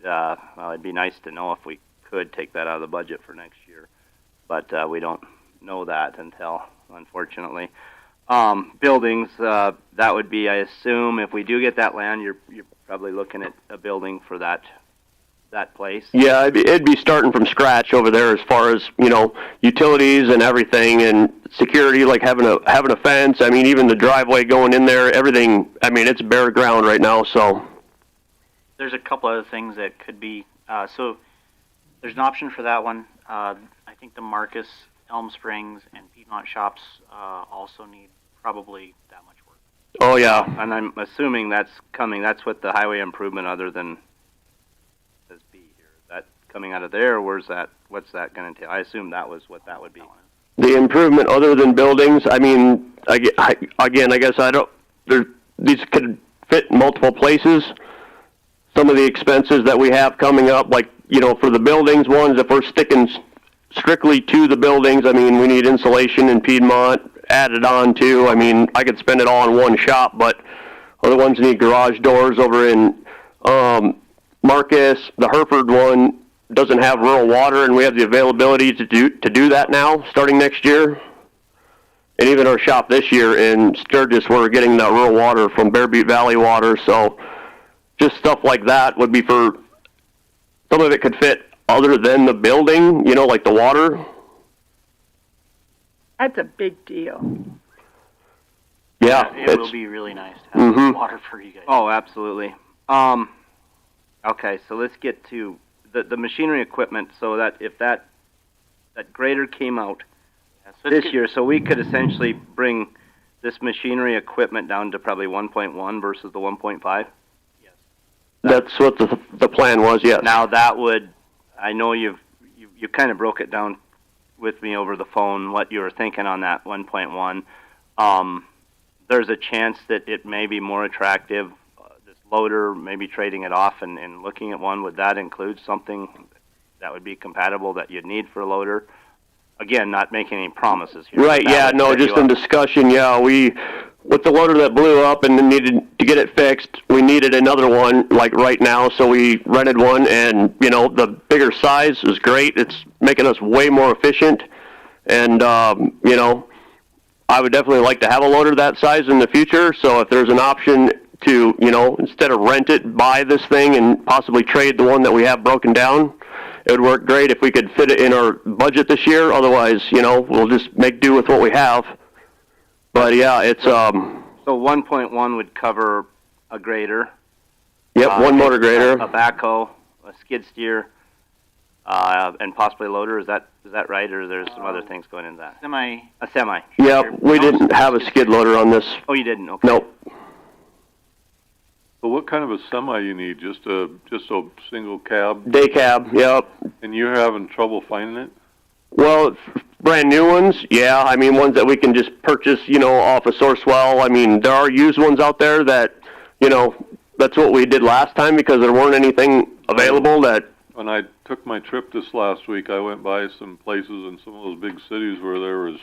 well, it'd be nice to know if we could take that out of the budget for next year, but we don't know that until, unfortunately. Buildings, that would be, I assume, if we do get that land, you're probably looking at a building for that place. Yeah, it'd be starting from scratch over there as far as, utilities and everything and security, like having a fence. I mean, even the driveway going in there, everything. I mean, it's bare ground right now, so. There's a couple other things that could be, so there's an option for that one. I think the Marcus, Elm Springs, and Piedmont shops also need probably that much work. Oh, yeah. And I'm assuming that's coming. That's what the highway improvement other than says B here. Is that coming out of there, or what's that going to entail? I assume that was what that would be. The improvement other than buildings, I mean, I guess these could fit in multiple places. Some of the expenses that we have coming up, like, for the buildings ones, if we're sticking strictly to the buildings, I mean, we need insulation in Piedmont added on to. I mean, I could spend it all in one shop, but other ones need garage doors over in Marcus. The Hereford one doesn't have rural water, and we have the availability to do that now, starting next year. And even our shop this year in Sturgis, we're getting that rural water from Bear Butte Valley Water, so just stuff like that would be for, some of it could fit other than the building, like the water. That's a big deal. Yeah. It will be really nice to have water for you guys. Oh, absolutely. Okay, so let's get to the machinery equipment, so that if that grader came out this year, so we could essentially bring this machinery equipment down to probably 1.1 versus the 1.5? That's what the plan was, yes. Now that would, I know you kind of broke it down with me over the phone, what you were thinking on that 1.1. There's a chance that it may be more attractive, this loader, maybe trading it off and looking at one. Would that include something that would be compatible that you'd need for a loader? Again, not making any promises here. Right, yeah, no, just in discussion, yeah, with the loader that blew up and needed to get it fixed, we needed another one, like right now, so we rented one, and, the bigger size is great. It's making us way more efficient, and, I would definitely like to have a loader that size in the future, so if there's an option to, instead of rent it, buy this thing and possibly trade the one that we have broken down, it would work great if we could fit it in our budget this year. Otherwise, we'll just make do with what we have. But yeah, it's So 1.1 would cover a grader. Yep, one motor grader, a backhoe, a skid steer, and possibly a loader. Is that right, or there's some other things going into that? A semi. Yeah, we didn't have a skid loader on this. Oh, you didn't? Okay. Nope. So what kind of a semi you need? Just a single cab? Day cab, yep. And you're having trouble finding it? Well, brand new ones, yeah. I mean, ones that we can just purchase, off a Sourcewell. I mean, there are used ones out there that, that's what we did last time because there weren't anything available that. When I took my trip this last week, I went by some places in some of those big cities where there was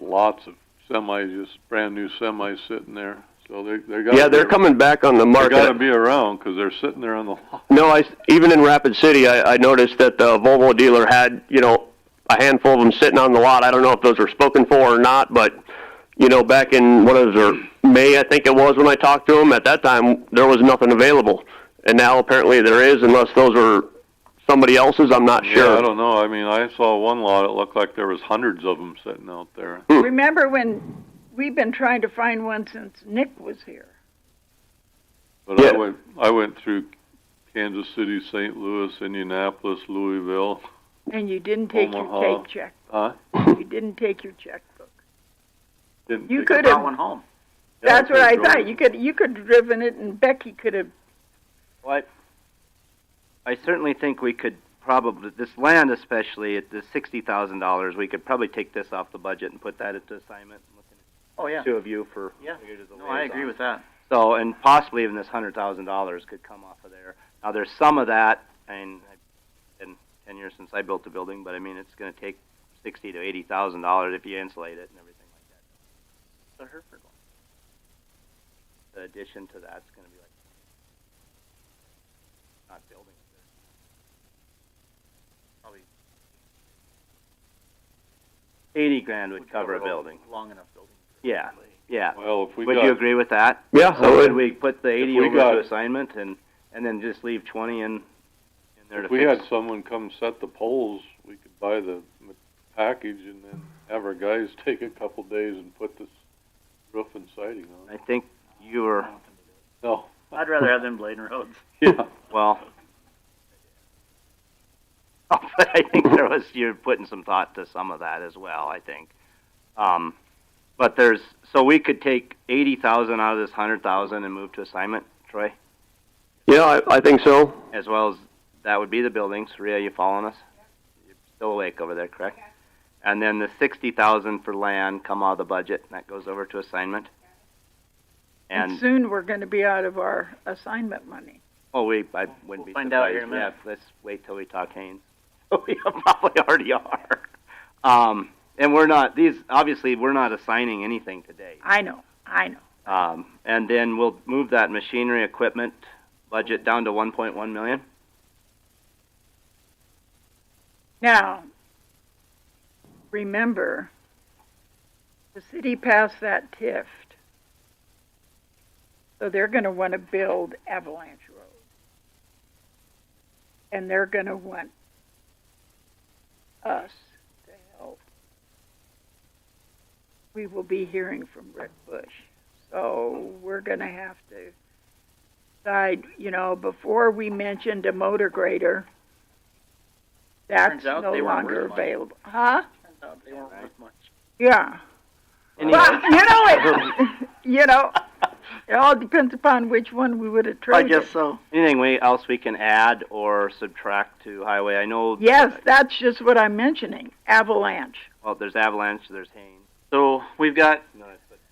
lots of semis, just brand new semis sitting there. So they're coming back on the market. They got to be around because they're sitting there on the lot. No, even in Rapid City, I noticed that the Volvo dealer had, a handful of them sitting on the lot. I don't know if those were spoken for or not, but, back in, May, I think it was when I talked to him, at that time, there was nothing available. And now apparently there is, unless those are somebody else's, I'm not sure. Yeah, I don't know. I mean, I saw one lot, it looked like there was hundreds of them sitting out there. Remember when we've been trying to find one since Nick was here? But yeah. I went through Kansas City, St. Louis, Indianapolis, Louisville. And you didn't take Omaha. your checkbook. Huh? You didn't take your checkbook. You could have brought one home. That's what I thought. You could have driven it, and Becky could have. Well, I certainly think we could probably, this land especially, at the $60,000, we could probably take this off the budget and put that into assignment. Oh, yeah. Two of you for I agree with that. So, and possibly even this $100,000 could come off of there. Now, there's some of that, and it's been 10 years since I built the building, but I mean, it's going to take $60,000 to $80,000 if you insulate it and everything like that. The Hereford one. The addition to that's going to be like not building it. Probably 80 grand would cover a building. Long enough building. Yeah, yeah. Well, if we would you agree with that? Yeah. So would we put the 80 over to assignment and then just leave 20 in there to If we fix? had someone come set the poles, we could buy the package and then have our guys take a couple days and put this roof and siding on. I think you were. No. I'd rather have them blading roads. Yeah. Well. But I think you're putting some thought to some of that as well, I think. But so we could take 80,000 out of this 100,000 and move to assignment, Troy? Yeah, I think so. As well as, that would be the buildings. Rhea, you following us? You're still awake over there, correct? Okay. And then the 60,000 for land come out of the budget, and that goes over to assignment. And soon we're going to be out of our assignment money. Oh, I wouldn't be find surprised. out here in a minute. Yeah, let's wait till we talk Haynes. We probably already are. And we're not, obviously we're not assigning anything today. I know. And then we'll move that machinery equipment budget down to 1.1 million. Now, remember, the city passed that TIF, so they're going to want to build avalanche roads. And they're going to want us to help. We will be hearing from Rick Bush. So we're going to have to decide, before we mentioned a motor grader, that's no longer available. Huh? Turns out they weren't worth much. Yeah. Well, you know, it all depends upon which one we would have I traded. guess so. Anything else we can add or subtract to highway? I know. Yes, that's just what I'm mentioning. Avalanche. Well, there's Avalanche, there's Haines. So we've got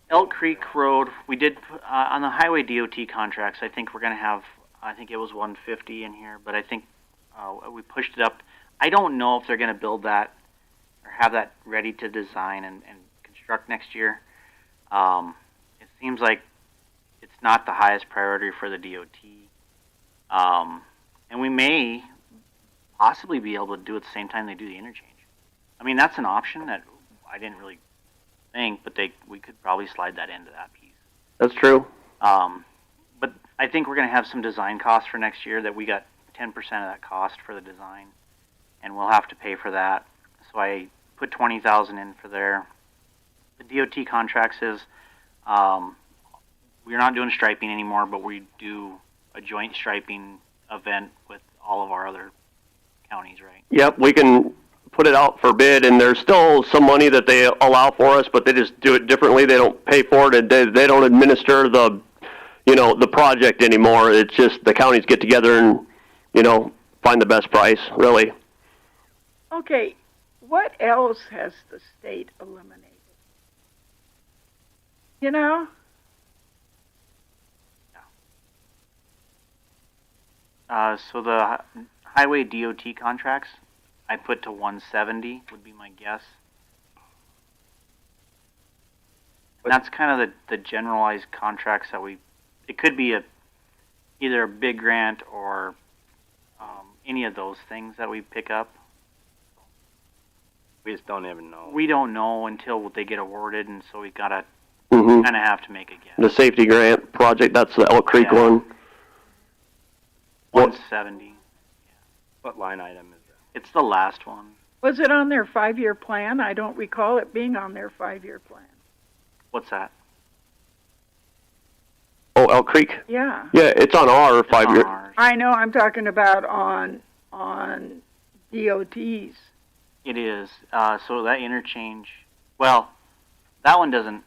Elk Creek Road. We did on the highway DOT contracts. I think we're going to have. I think it was 150 in here, but I think we pushed it up. I don't know if they're going to build that or have that ready to design and construct next year. It seems like it's not the highest priority for the DOT. And we may possibly be able to do it at the same time they do the interchange. I mean, that's an option that I didn't really think, but we could probably slide that into that piece. That's true. But I think we're going to have some design costs for next year that we got 10% of that cost for the design, and we'll have to pay for that. So I put $20,000 in for there. The DOT contracts is we're not doing striping anymore, but we do a joint striping event with all of our other counties, right? Yep, we can put it out for bid, and there's still some money that they allow for us, but they just do it differently. They don't pay for it, and they don't administer the project anymore. It's just the counties get together and, find the best price, really. Okay, what else has the state eliminated? So the highway DOT contracts, I put to 170 would be my guess. And that's kind of the generalized contracts that it could be either a big grant or any of those things that we pick up. We just don't even know. We don't know until they get awarded, and so we gotta Mm-hmm. kind of have to make a guess. The safety grant project, that's the Elk Creek one. 170. What line item is that? It's the last one. Was it on their 5-year plan? I don't recall it being on their 5-year plan. What's that? Oh, Elk Creek? Yeah. Yeah, it's on our 5-year. I know, I'm talking about on DOTs. It is. So that interchange, well, that one doesn't,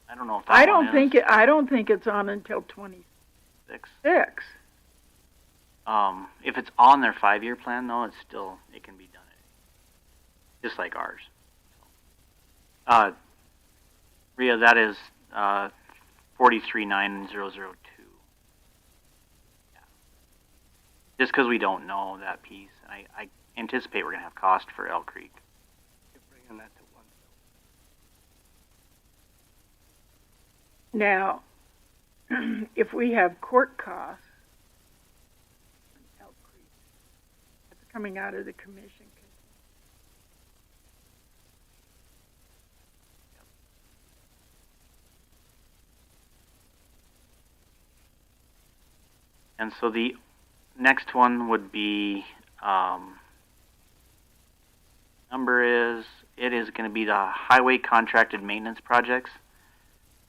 I don't know if that I one is. I don't think it's on until 26. If it's on their 5-year plan, though, it can be done, just like ours. Rhea, that is 439002. Yeah. Just because we don't know that piece, I anticipate we're going to have cost for Elk Creek. Bringing that to one. Now, if we have court costs, Elk Creek, that's coming out of the commission. And so the next one would be, it is going to be the highway contracted maintenance projects.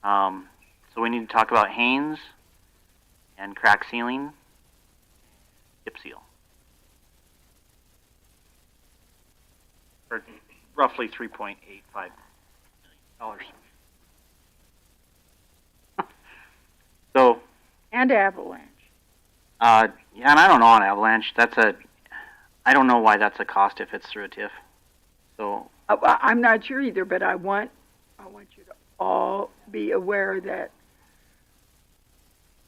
So we need to talk about Haines and crack sealing, dip seal. For roughly $3.85 million. So. And Avalanche. Yeah, and I don't know on Avalanche. I don't know why that's a cost if it's through a TIF. So. I'm not sure either, but I want you to all be aware that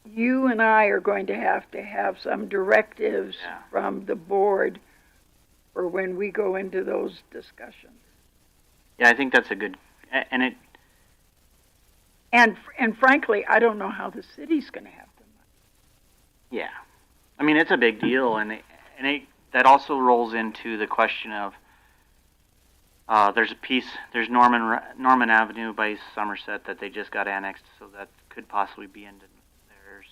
you and I are going to have some directives from the board for when we go into those discussions. Yeah, I think that's a good, and frankly, I don't know how the city's going to have the money. Yeah, I mean it's a big deal, and that also rolls into the question of there's Norman Avenue by Somerset that they just got annexed, so that could possibly be into theirs.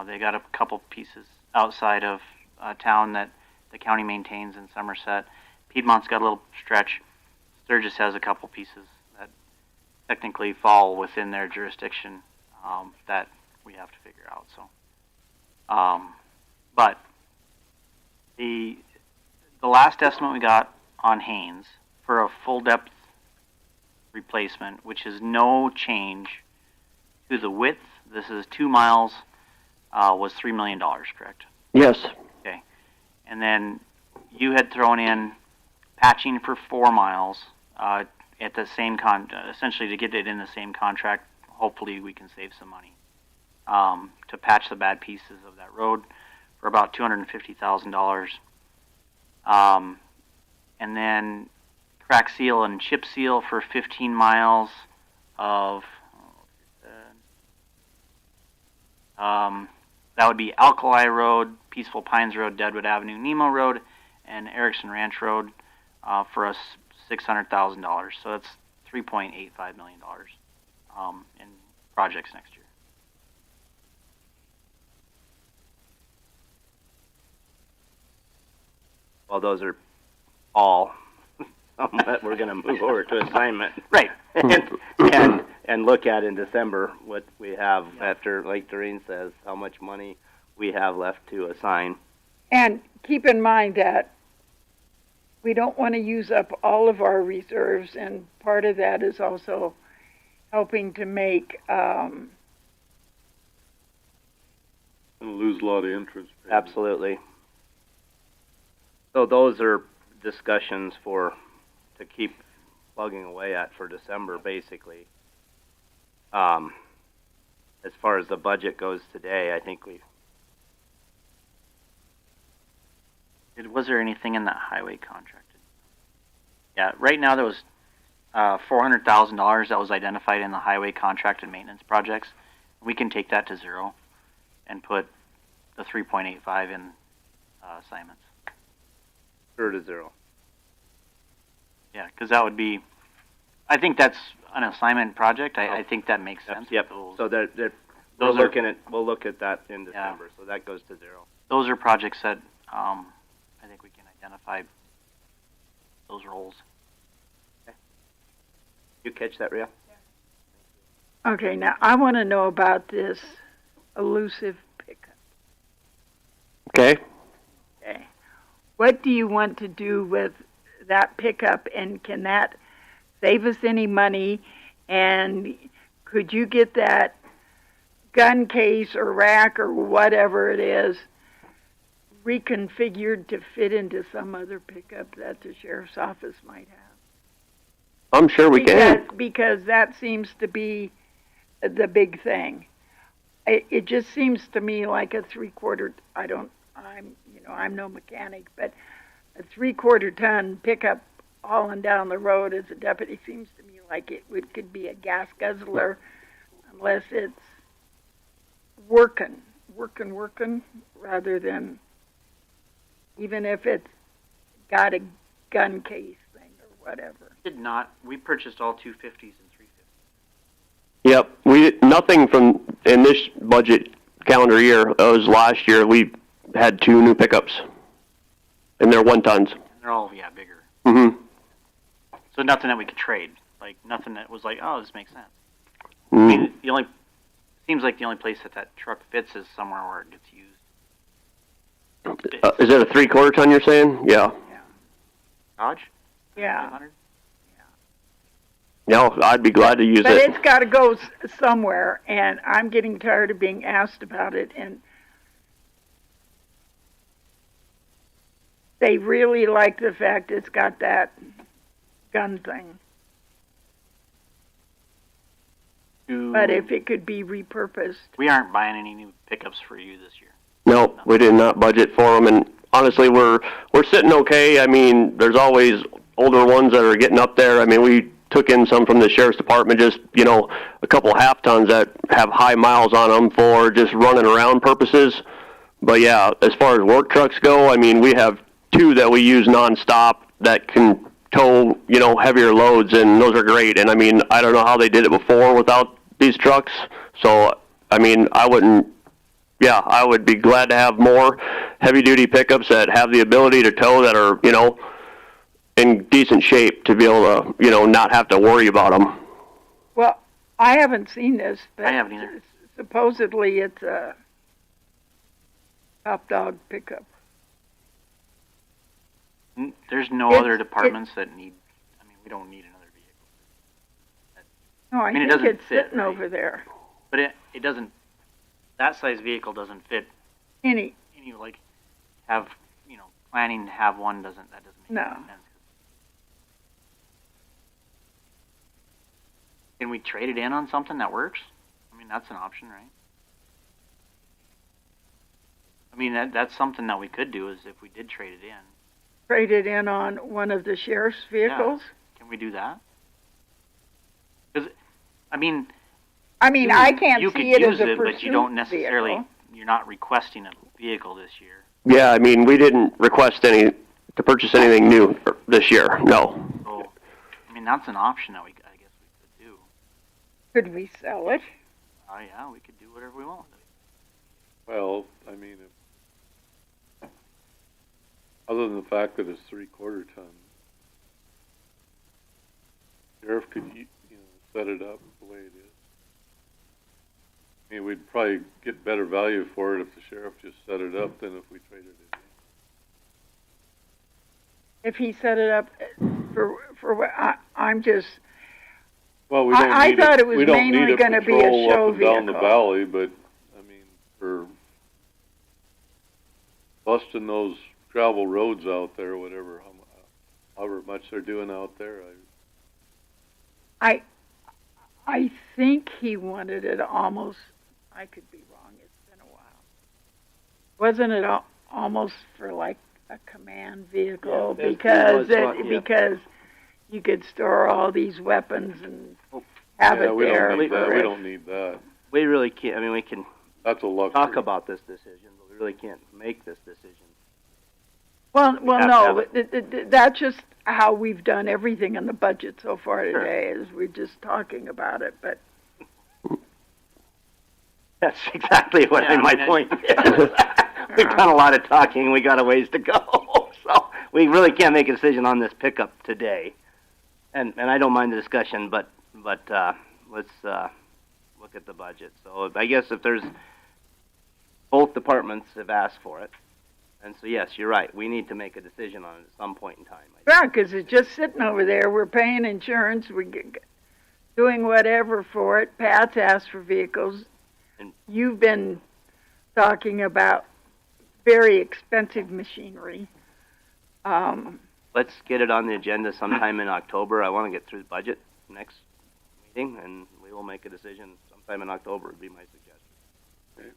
They got a couple pieces outside of town that the county maintains in Somerset. Piedmont's got a little stretch. Sturgis has a couple pieces that technically fall within their jurisdiction that we have to figure out. So, but the last estimate we got on Haines for a full depth replacement, which is no change to the width. This is 2 miles, was $3 million, correct? Yes. Okay. And then you had thrown in patching for 4 miles at the same essentially to get it in the same contract. Hopefully we can save some money to patch the bad pieces of that road for about $250,000. And then crack seal and chip seal for 15 miles of that would be Alkali Road, Peaceful Pines Road, Deadwood Avenue, Nemo Road, and Erickson Ranch Road for us $600,000. So that's $3.85 million in projects next year. Well, those are all that we're going to move over to assignment. Right. and look at in December what we have after, like Doreen says, how much money we have left to assign. And keep in mind that we don't want to use up all of our reserves, and part of that is also helping to make lose a lot of interest. Absolutely. So those are discussions to keep plugging away at for December, basically. As far as the budget goes today, I think was there anything in that highway contract? Yeah, right now there was $400,000 that was identified in the highway contract and maintenance projects. We can take that to zero and put the 3.85 in assignments. Sure, to zero. Yeah, because that would be, I think that's an assignment project. I think that makes sense. Yep. So we'll look at that in December. So that goes to zero. Those are projects that I think we can identify those roles. Okay. You catch that, Rhea? Yeah. Okay, now I want to know about this elusive pickup. Okay. Okay. What do you want to do with that pickup, and can that save us any money? And could you get that gun case or rack or whatever it is reconfigured to fit into some other pickup that the sheriff's office might have? I'm sure we can. Because that seems to be the big thing. It just seems to me like a 3/4. I'm no mechanic, but a 3/4 ton pickup hauling down the road as a deputy seems to me like it could be a gas guzzler, unless it's working, rather than, even if it's got a gun case thing or whatever. We purchased all 250s and 350s. Yep, nothing from in this budget calendar year. It was last year. We had 2 new pickups, and they're 1 tons. They're all bigger. Mm-hmm. So nothing that we could trade, like nothing that was like, oh, this makes sense. Mm-hmm. I mean, seems like the only place that truck fits is somewhere where it gets used. Is it a 3/4 ton? You're saying? Yeah. Dodge? Yeah. 500? No, I'd be glad to use it. But it's got to go somewhere, and I'm getting tired of being asked about it, and they really like the fact it's got that gun thing. But if it could be repurposed. We aren't buying any new pickups for you this year. No, we did not budget for them, and honestly, we're sitting okay. I mean, there's always older ones that are getting up there. I mean, we took in some from the sheriff's department, just a couple half tons that have high miles on them for just running around purposes. But yeah, as far as work trucks go, I mean, we have 2 that we use nonstop that can tow heavier loads, and those are great. And I mean, I don't know how they did it before without these trucks. So I mean, I would be glad to have more heavy-duty pickups that have the ability to tow, that are, in decent shape, to be able to, not have to worry about them. Well, I haven't seen this, but I haven't either. Supposedly it's a top dog pickup. There's no other departments that need, we don't need another vehicle. No, I mean, it think doesn't it's fit, sitting over there. But it doesn't, that size vehicle doesn't fit Any, like, have, planning to have one that doesn't make no. sense. Can we trade it in on something that works? I mean, that's an option, right? I mean, that's something that we could do is if we did trade it in. Trade it in on one of the sheriff's vehicles? Yeah. Can we do that? Because, I mean, I can't you see it as a could use it, but you don't pursuit necessarily, vehicle. you're not requesting a vehicle this year. Yeah, I mean, we didn't request to purchase anything new this year. No. So, I mean, that's an option that I guess we could do. Could we sell it? Yeah, we could do whatever we want. Well, I mean, other than the fact that it's 3/4 ton, sheriff could, set it up the way it is. I mean, we'd probably get better value for it if the sheriff just set it up than if we traded it in. If he set it up for what, I'm just, Well, we don't I need thought it. it was We don't mainly need a gonna be a patrol show up and down the vehicle. valley, but I mean, for busting those gravel roads out there, whatever, however much they're doing out there, I think he wanted it almost, I could be wrong, it's been a while. Wasn't it almost for like a command vehicle? Yeah, because you could store all these weapons and have it we there. don't need that. We don't need that. We really can't, I mean, we can That's a luxury. talk about this decision, but we really can't make this decision. Well, have no, to that's just how we've done everything in the budget so far today, is we're just talking about it, but That's exactly what my point is. We've done a lot of talking, we got a ways to go. So we really can't make a decision on this pickup today. And I don't mind the discussion, but let's look at the budget. So I guess if there's, both departments have asked for it. And so yes, you're right, we need to make a decision on it at some point in time. yeah, because it's just sitting over there. We're paying insurance, doing whatever for it. Pat's asked for vehicles. And you've been talking about very expensive machinery. Let's get it on the agenda sometime in October. I want to get through the budget next meeting, and we will make a decision sometime in October would be my suggestion. Okay.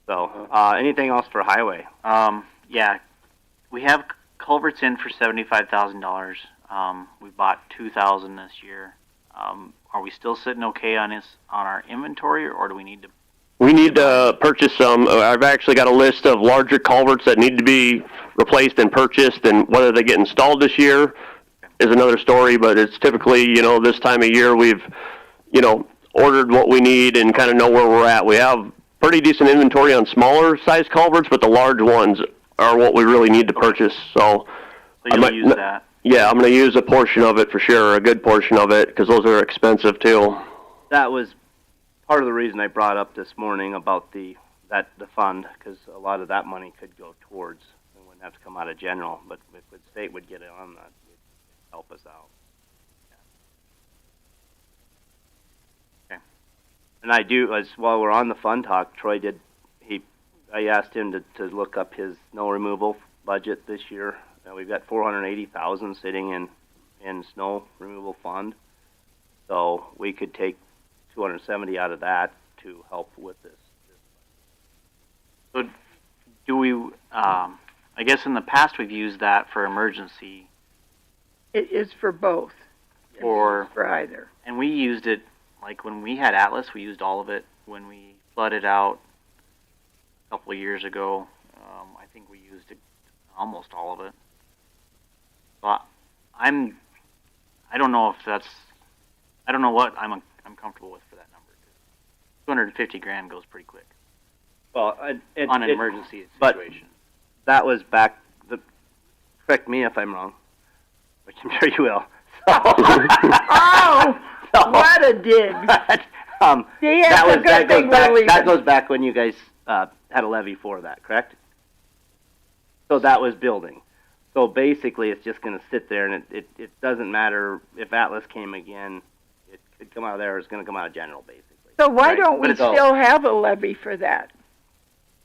So, anything else for highway? Yeah, we have culverts in for $75,000. We bought 2,000 this year. Are we still sitting okay on our inventory, or do we need to? We need to purchase some. I've actually got a list of larger culverts that need to be replaced and purchased, and whether they get installed this year is another story, but it's typically, this time of year we've, ordered what we need and kind of know where we're at. We have pretty decent inventory on smaller size culverts, but the large ones are what we really need to purchase. So you'll use that? Yeah, I'm going to use a portion of it for sure, a good portion of it, because those are expensive too. That was part of the reason I brought up this morning about the fund, because a lot of that money could go towards, it wouldn't have to come out of general, but if the state would get it on that, it would help us out. Okay. And I do, while we're on the fund talk, Troy I asked him to look up his snow removal budget this year. We've got $480,000 sitting in snow removal fund, so we could take 270 out of that to help with this. So do we, I guess in the past we've used that for emergency. It is for both. For either. And we used it, like when we had Atlas, we used all of it. When we flooded out a couple of years ago, I think we used it, almost all of it. But I don't know if that's, I don't know what I'm comfortable with for that number. $250,000 goes pretty quick. Well, on an emergency situation. But that was back. Correct me if I'm wrong, which I'm sure you will. So, what a dig! That goes back when you guys had a levy for that, correct? So that was building. So basically, it's just going to sit there, and it doesn't matter if Atlas came again. It to come out of there is going to come out of general, basically. So why Right. don't But we it's all- still have a levy for that?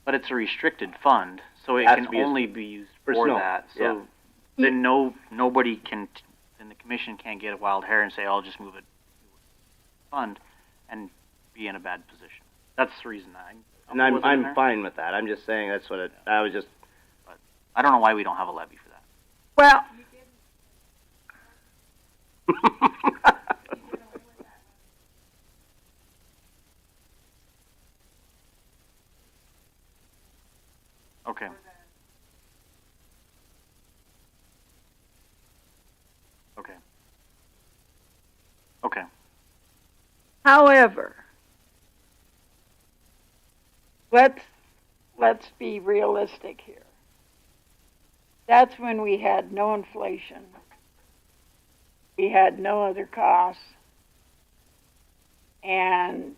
But it's a restricted fund, so it Has can to be used only be used for for snow, that. So yeah. then nobody can, then the commission can't get a wild hair and say, I'll just move it fund and be in a bad position. That's the reason And I'm fine with that. I'm just saying that's what it, I was just. I don't know why we don't have a levy for that. Well, Okay. Okay. Okay. however, let's be realistic here. That's when we had no inflation. We had no other costs. And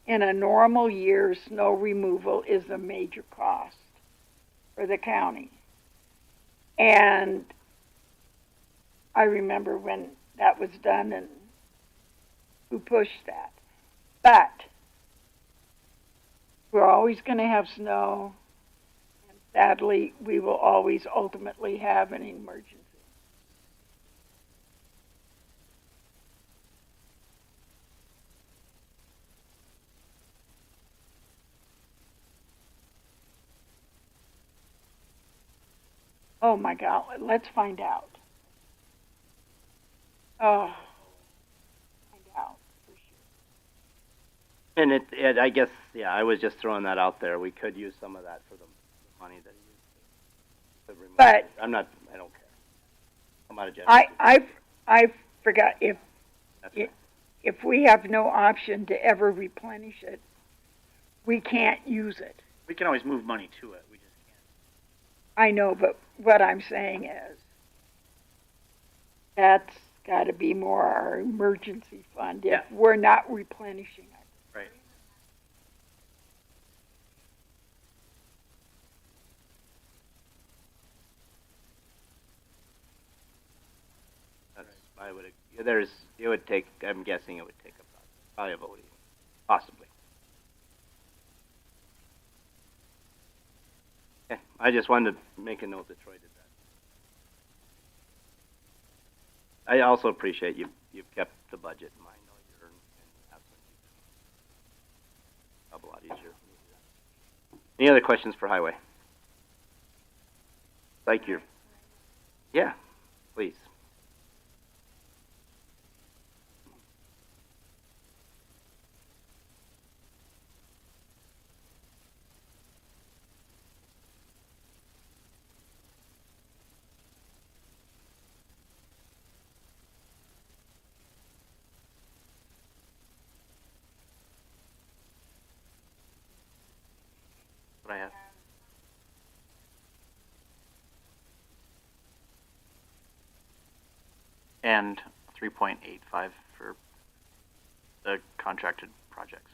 in a normal year, snow removal is a major cost for the county. And I remember when that was done and who pushed that. But we're always going to have snow. And sadly, we will always ultimately have an emergency. Oh my God, let's find out. Oh, find out for sure. And I guess, yeah, I was just throwing that out there. We could use some of that for the money that he used to remove But it. I don't care. I'm out of general. I forgot if we have no option to ever replenish it, we can't use it. We can always move money to it. We just I know, but what I'm saying is that's got to be more our emergency fund if we're not replenishing it. Right. That's, it would take, I'm guessing it would take probably a vote, possibly. Okay, I just wanted to make a note that Troy did that. I also appreciate you've kept the budget in mind all year and have a lot easier. Any other questions for Highway? Thank you. Yeah, please. what I have. And 3.85 for the contracted projects.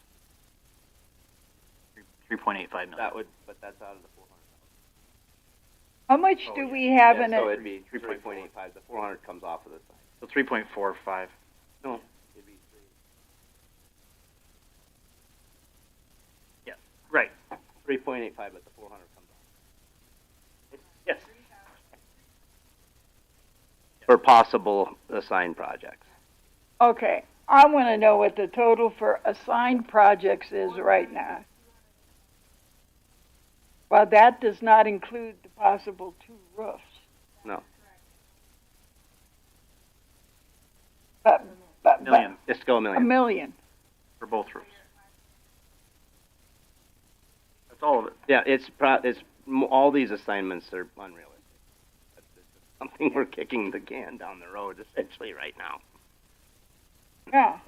3.85 million. But that's out of the 400. How much do we have in so it? it'd be 3.85. The 400 comes off of the side. So 3.45. No, it'd be 3. Yeah, right. 3.85, but the 400 comes off. Yes. For possible assigned projects. Okay, I want to know what the total for assigned projects is right now. Well, that does not include the possible 2 roofs. No. But Million. Just go a $1 million. million. For both roofs. That's all of it. Yeah, all these assignments are unrealistic. That's something we're kicking the can down the road essentially right now. Yeah.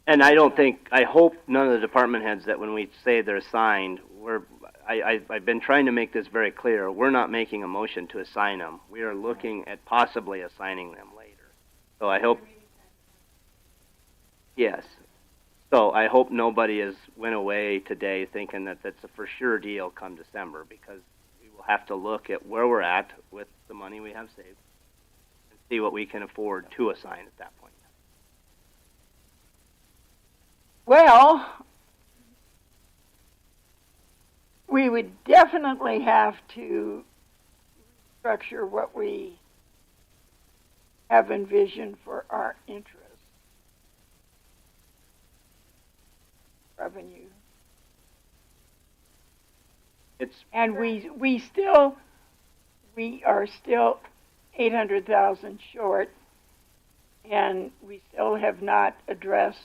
And I hope none of the department heads that when we say they're assigned, I've been trying to make this very clear. We're not making a motion to assign them. We are looking at possibly assigning them later. So I hope, yes. So I hope nobody has went away today thinking that that's a for sure deal come December, because we will have to look at where we're at with the money we have saved and see what we can afford to assign at that point. Well, we would definitely have to structure what we have envisioned for our interest revenue. And we are still 800,000 short, and we still have not addressed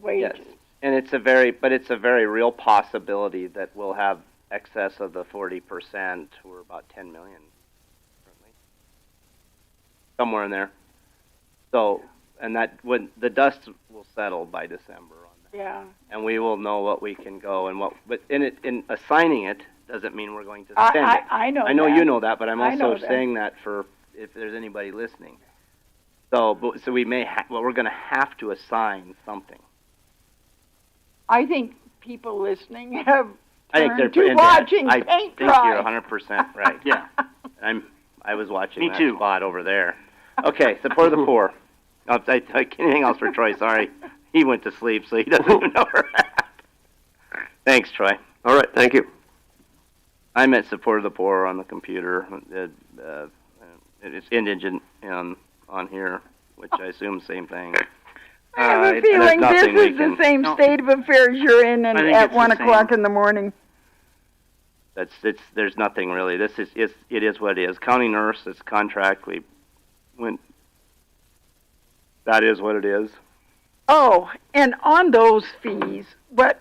wages. Yes, and it's a very real possibility that we'll have excess of the 40%, or about 10 million, currently. Somewhere in there. So, and that when the dust will settle by December on that. Yeah. And we will know what we can go and what. But in assigning it doesn't mean we're going to spend it. I know. I know that. you know that, but I'm also that. saying that for if there's anybody listening. So we may we're going to have to assign something. I think people listening have I think they're to watching I paint think dry. you're 100% right. Yeah. I was watching Me that too. spot over there. Okay, support the poor. Anything else for Troy? Sorry, he went to sleep, so he doesn't even know where we're at. Thanks, Troy. All right, thank you. I'm at support of the poor on the computer. It's indigent on here, which I assume same thing. I have a feeling this is the same state of affairs you're in, and at 1 o'clock in the morning. There's nothing really. It is what it is. County nurse, it's contract. We went. That is what it is. Oh, and on those fees, what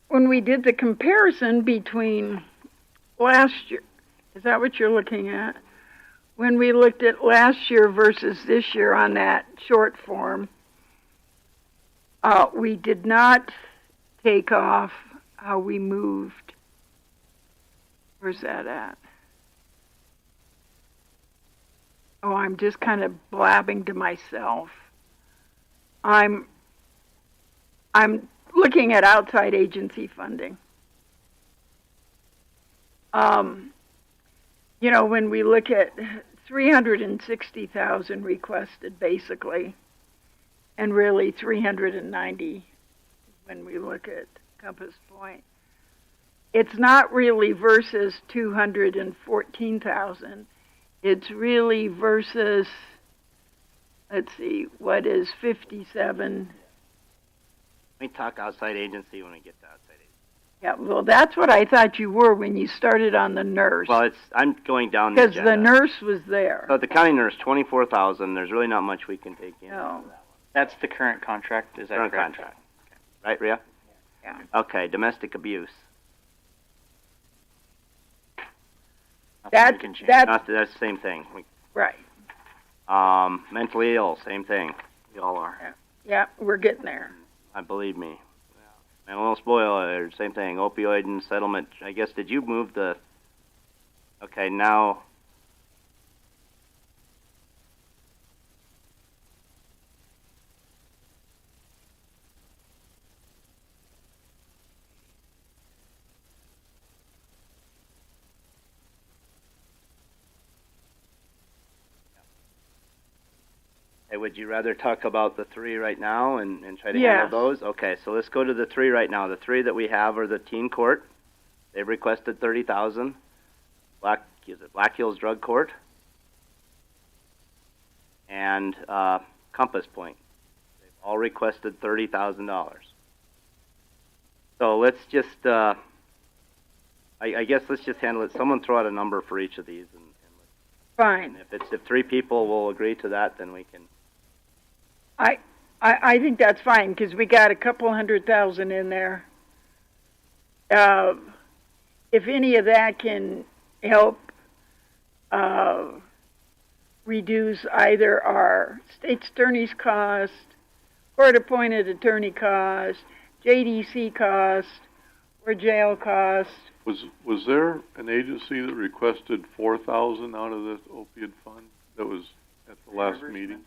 when we did the comparison between last year, is that what you're looking at? When we looked at last year versus this year on that short form, we did not take off how we moved. Where's that at? Oh, I'm just kind of blabbing to myself. I'm looking at outside agency funding. You know, when we look at 360,000 requested basically, and really 390 when we look at Compass Point, it's not really versus 214,000. It's really versus, let's see, what is 57? We talk outside agency when we get to outside agency. Yeah, well, that's what I thought you were when you started on the nurse. Well, I'm going down the because the nurse was there. So the county nurse, 24,000. There's really not much we can take in. No. That's the current contract. Is that Current correct? contract, right, Rhea? Yeah. Okay, domestic abuse. That's That's the same thing. right. Mentally ill, same thing. We all are. Yeah, we're getting there. I believe me. Mental illness spoiler, same thing. Opioid and settlement. I guess, did you move the... Okay, now... Hey, would you rather talk about the three right now and try to handle those? Okay, so let's go to the three right now. The three that we have are the teen court. They've requested 30,000. Black Hills Drug Court and Compass Point. They've all requested $30,000. So let's just, I guess let's just handle it. Someone throw out a number for each of these, and Fine. if three people will agree to that, then we can. I think that's fine because we got a couple 100,000 in there. If any of that can help reduce either our state's attorney's cost, court-appointed attorney cost, JDC cost, or jail cost. Was there an agency that requested 4,000 out of the opioid fund that was at the last meeting?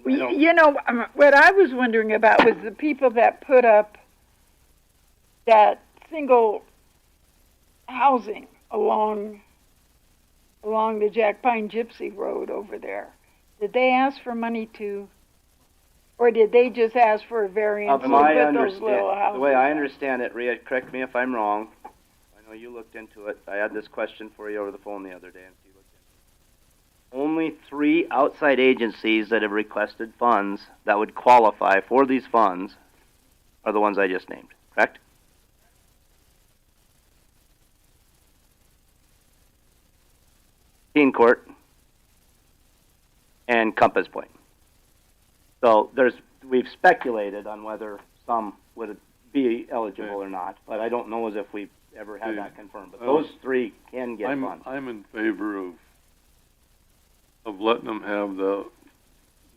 What I was wondering about was the people that put up that single housing along the Jack Pine Gypsy Road over there. Did they ask for money to, or did they just ask for a variance to put those little houses? The way I understand it, Rhea, correct me if I'm wrong. I know you looked into it. I had this question for you over the phone the other day, and you looked into it. Only 3 outside agencies that have requested funds that would qualify for these funds are the ones I just named, correct? Teen Court and Compass Point. So we've speculated on whether some would be eligible or not, but I don't know as if we've ever had that confirmed. But those 3 can get funds. I'm in favor of letting them have the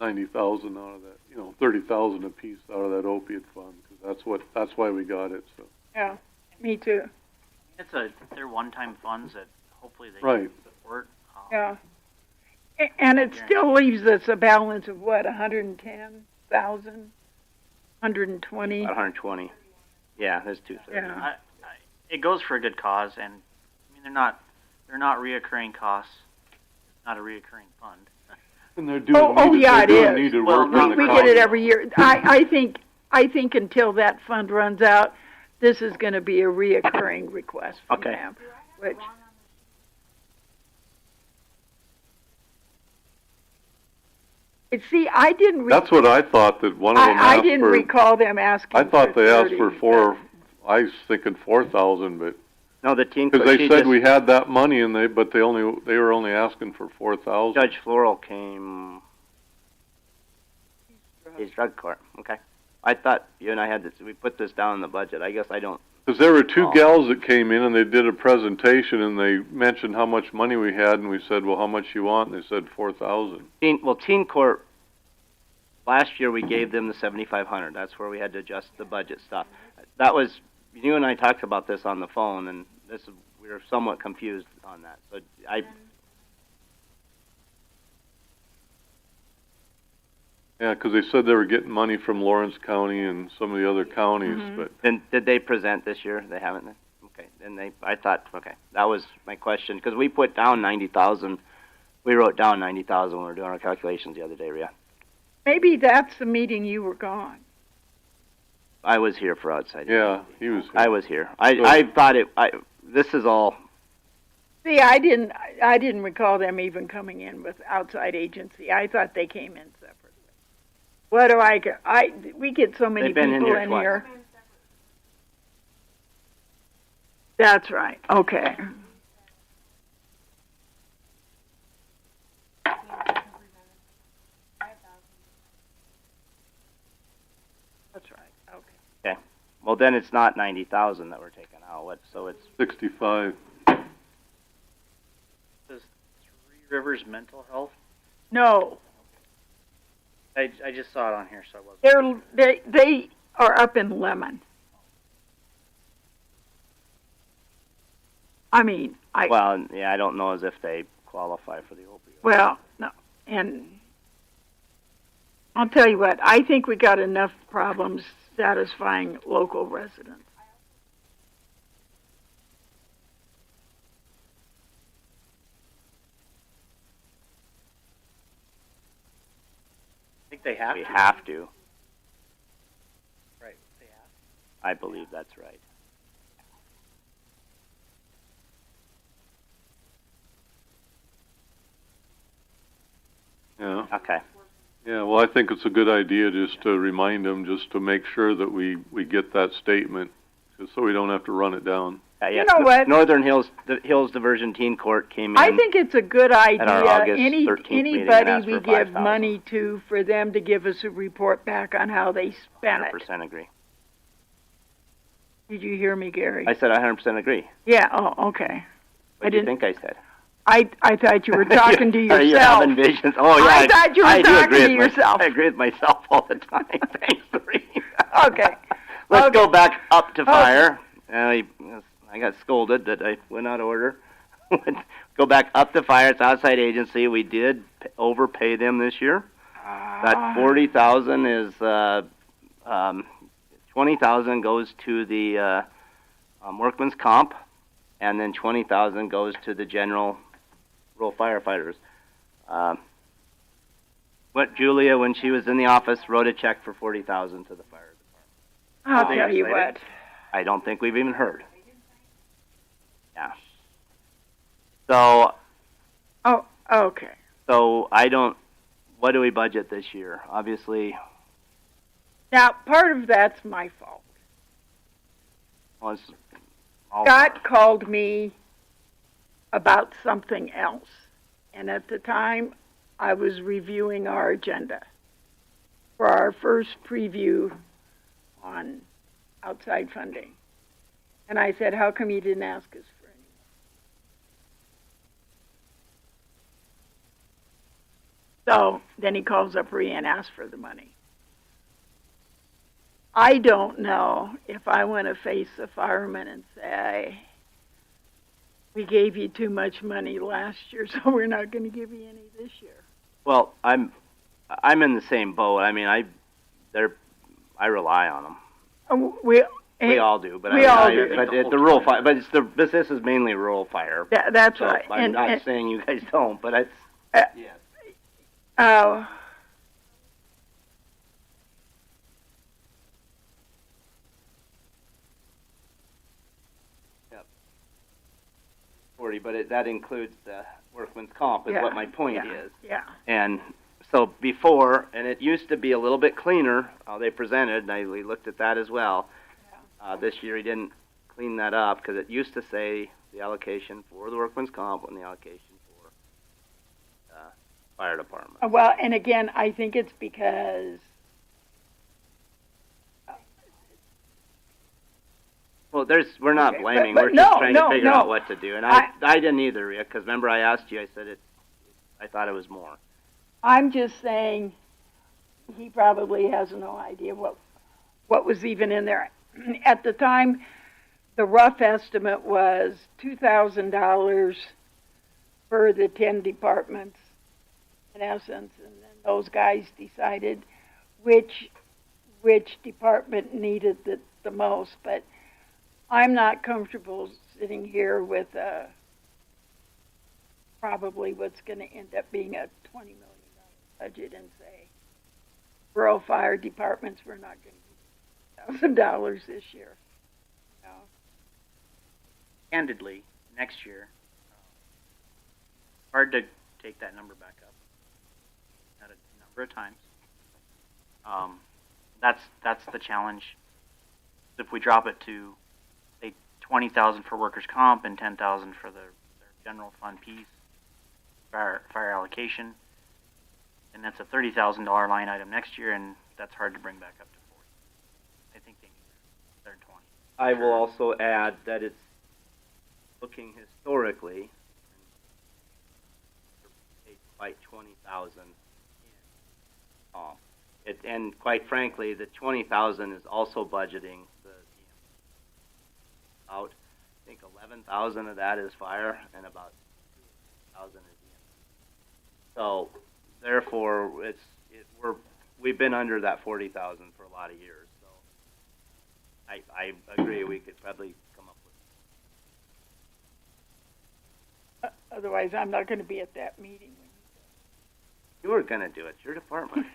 90,000 out of that, 30,000 apiece out of that opiate fund, because that's why we got it. So. Yeah, me too. They're one-time funds that hopefully they can support. Yeah. And it still leaves us a balance of what, 110,000, 120? 120. Yeah, there's 2/3. Yeah. It goes for a good cause, and I mean they're not reoccurring costs. It's not a reoccurring fund. And they're doing it is. Needed work We get it every year. I think until that fund runs out, this is going to be a reoccurring request from them. Which. See, I didn't. That's what I thought that one of them asked I didn't recall them asking. I thought they asked 30, for 4. I was thinking 4,000, but no, the teen. Because they said we had that money, and they were only asking for 4,000. Judge Floral came. He's drug court. Okay, I thought you and I had this. We put this down in the budget. I guess I don't. Because there were 2 gals that came in and they did a presentation and they mentioned how much money we had, and we said, well, how much you want? And they said 4,000. Teen Court, last year we gave them the 7,500. That's where we had to adjust the budget stuff. That was, you and I talked about this on the phone, and we were somewhat confused on that. So Yeah, because they said they were getting money from Lawrence County and some of the other counties, but then did they present this year? They haven't. Okay. Then I thought, okay, that was my question, because we put down 90,000. We wrote down 90,000 when we were doing our calculations the other day, Rhea. Maybe that's the meeting you were gone. I was here for outside. Yeah, he was here. I was here. I thought this is all. See, I didn't recall them even coming in with outside agency. I thought they came in separately. What do I get? We get so many people in here. That's right. Okay. That's right. Okay. Okay. Well, then it's not 90,000 that we're taking out. So it's 65. Does Three Rivers Mental Health? No. I just saw it on here, so I wasn't. They are up in Lemon. I mean, Well, yeah, I don't know as if they qualify for the opioid. Well, no, and I'll tell you what. I think we got enough problems satisfying local residents. I think they have We to. have to. Right. They have. I believe that's right. Yeah. Okay. Yeah, well, I think it's a good idea just to remind them, just to make sure that we get that statement, just so we don't have to run it down. Yeah, You know what? Northern Hills Diversion Teen Court came in. I think it's a good idea. At our August 13th meeting and Anybody asked we for give 5,000. money to, for them to give us a report back on how they spent it. 100% agree. Did you hear me, Gary? I said 100% agree. Yeah. Oh, okay. What do you think I said? I thought you were talking to yourself. You're having visions. Oh, yeah. I thought you were I do talking agree to with yourself. I agree with myself all the time. Thanks, Marie. Okay. Let's go back up to fire. I got scolded that I went out of order. Go back up to fire. It's outside agency. We did overpay them this year. That 40,000 is 20,000 goes to the workman's comp, and then 20,000 goes to the general rural firefighters. What Julia, when she was in the office, wrote a check for 40,000 to the fire department. I'll tell you what. I don't think we've even heard. Yeah. So. Oh, okay. So I don't. What do we budget this year? Obviously. Now, part of that's my fault. Well, it's Scott called me about something else, and at the time, I was reviewing our agenda for our first preview on outside funding. And I said, how come you didn't ask us for any? So then he calls up Rhea and asks for the money. I don't know if I want to face the firemen and say, we gave you too much money last year, so we're not going to give you any this year. Well, I'm in the same boat. I mean, I rely on them. We all do, but the rural fire. But this is mainly rural fire. That's so right. I'm not saying you guys don't, but it's yeah. Oh. 40, but that includes the workman's comp, is what my point is. Yeah. And so before, and it used to be a little bit cleaner how they presented, and we looked at that as well. This year he didn't clean that up because it used to say the allocation for the workman's comp and the allocation for fire department. Well, and again, I think it's because well, we're not blaming. We're just trying to figure out what to do. And I didn't either, Rick, because remember I asked you, I said I thought it was more. I'm just saying he probably has no idea what was even in there. At the time, the rough estimate was $2,000 for the 10 departments, in essence, and then those guys decided which department needed the most. But I'm not comfortable sitting here with probably what's going to end up being a $20 million budget and say, rural fire departments, we're not going to give $1,000 this year. No. Candidly, next year, hard to take that number back up at a number of times. That's the challenge. If we drop it to say 20,000 for workers' comp and 10,000 for their general fund piece, fire allocation, and that's a $30,000 line item next year, and that's hard to bring back up to 40. I think they need their 20. I will also add that it's looking historically, quite 20,000. And quite frankly, the 20,000 is also budgeting out. I think 11,000 of that is fire, and about 2,000 is EMS. So therefore, we've been under that 40,000 for a lot of years. So I agree, we could probably come up with. Otherwise, I'm not going to be at that meeting. You were going to do it. It's your department.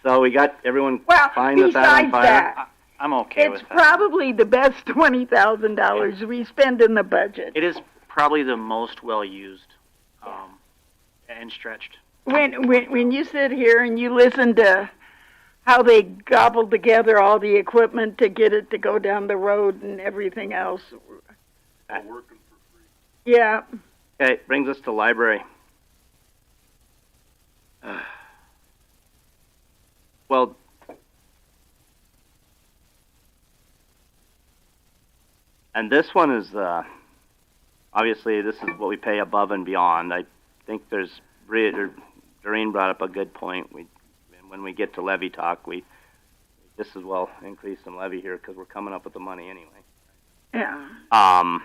So we got everyone fine with that on fire? I'm okay with It's that. probably the best $20,000 we spend in the budget. It is probably the most well-used and stretched. When you sit here and you listen to how they gobbled together all the equipment to get it to go down the road and everything else. Working for free. Yeah. Okay, brings us to library. Well, and this one is, obviously this is what we pay above and beyond. I think Doreen brought up a good point. When we get to levy talk, we just as well increase some levy here because we're coming up with the money anyway. Yeah. Um,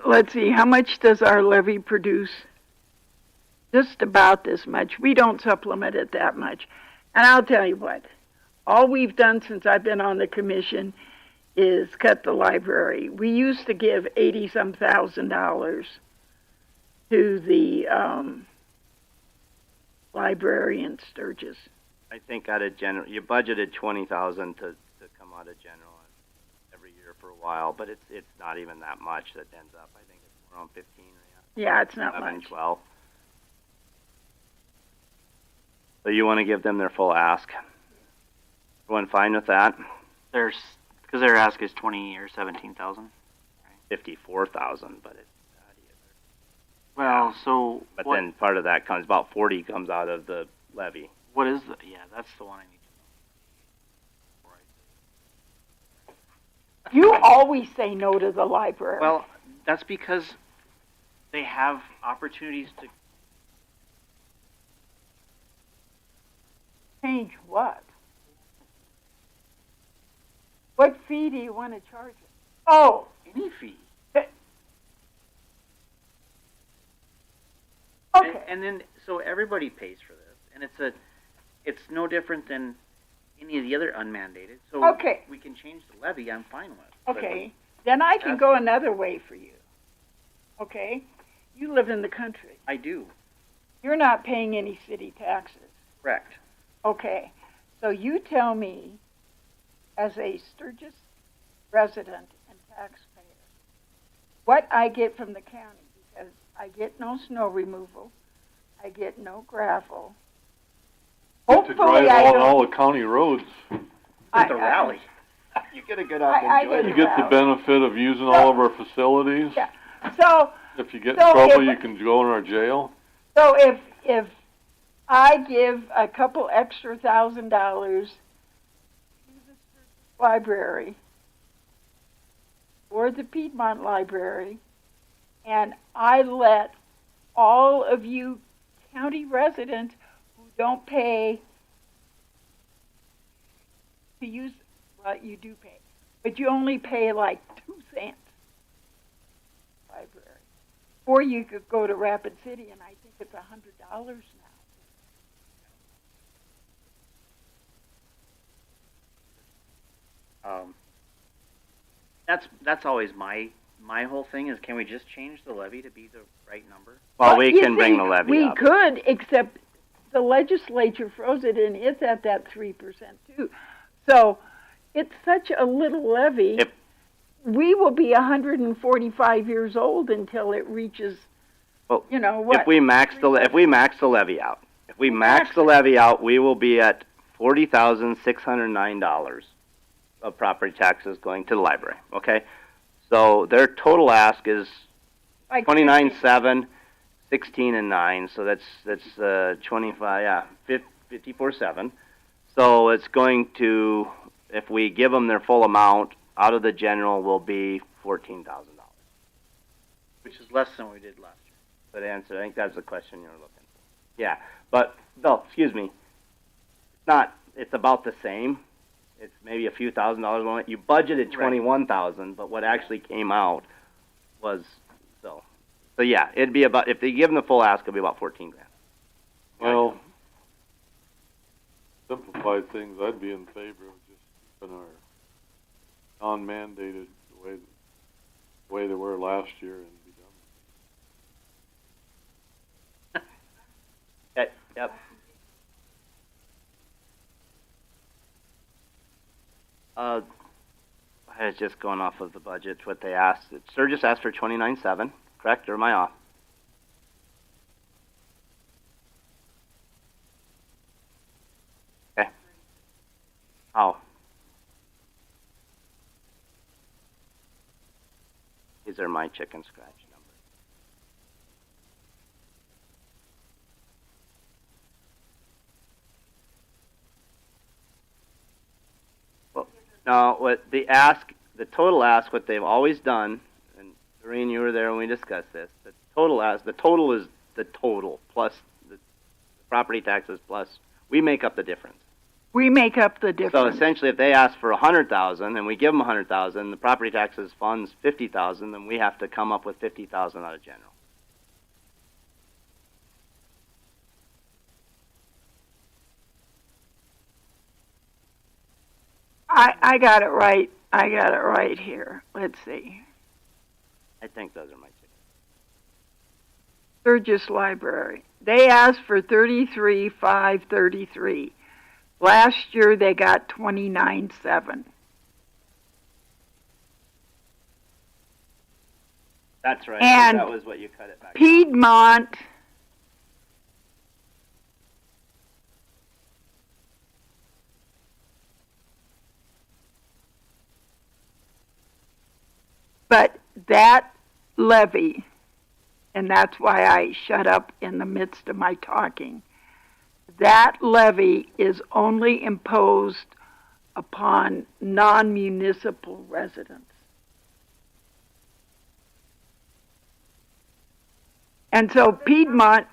Let's see, how much does our levy produce? just about this much. We don't supplement it that much. And I'll tell you what, all we've done since I've been on the commission is cut the library. We used to give $80-some thousand to the library in Sturgis. I think out of general, you budgeted 20,000 to come out of general every year for a while, but it's not even that much that ends up. I think it's around 15 or Yeah, it's not 11, much. 12. So you want to give them their full ask? Everyone fine with that? There's because their ask is 20 or 17,000. 54,000, but it's Well, so but what, then part of that comes about 40 comes out of the levy. what is the? Yeah, that's the one I need to know. You always say no to the library. Well, that's because they have opportunities to Change what? What fee do you want to charge it? Oh, any fee. Okay. And then so everybody pays for this, and it's no different than any of the other unmandated. So Okay. we can change the levy. I'm fine with. Okay, then I can go another way for you. Okay? You live in the country. I do. You're not paying any city taxes. Correct. Okay, so you tell me, as a Sturgis resident and taxpayer, what I get from the county, because I get no snow removal, I get no gravel. To drive all the county roads. It's a rally. You get a good opportunity. You get the benefit of using all of our facilities. Yeah. So If you get in so trouble, if- you can go in our jail. So if I give a couple extra $1,000 to the library or the Piedmont Library, and I let all of you county residents who don't pay to use, well, you do pay, but you only pay like 2 cents. Library. Or you could go to Rapid City, and I think it's $100 now. That's always my whole thing is, can we just change the levy to be the right number? Well, we you can bring see, the levy we up. could, except the legislature froze it, and it's at that 3% too. So it's such a little levy. We will be 145 years old until it reaches, Well, you know, what? if we max the levy out, we will be at $40,609 of property taxes going to the library. Okay, so their total ask is Like 29.7, 16 and 9. So that's 25, 54.7. So it's going to, if we give them their full amount out of the general, will be $14,000. Which is less than we did last year. Good answer. I think that's the question you're looking for. Yeah, but no, excuse me. It's not. It's about the same. It's maybe a few $1,000s on it. You budgeted 21,000, but what actually came out was so. So yeah, it'd be about, if they give them the full ask, it'll be about 14 grand. Well, simplified things, I'd be in favor of just keeping our non-mandated the way they were last year and be done. Yep. I was just going off of the budget, what they asked. Sturgis asked for 29.7, correct, or am I off? Okay. How? These are my chicken scratch numbers. Well, no, what the total ask, what they've always done, and Doreen, you were there when we discussed this, the total is the total plus the property taxes plus, we make up the difference. We make up the So difference. essentially, if they ask for 100,000 and we give them 100,000, the property taxes funds 50,000, then we have to come up with 50,000 out of general. I got it right. I got it right here. Let's see. I think those are my two. Sturgis Library. They asked for 33,533. Last year they got 29,700. That's right. And that was what you cut it back. Piedmont, but that levy, and that's why I shut up in the midst of my talking, that levy is only imposed upon non-municipal residents. And so Piedmont,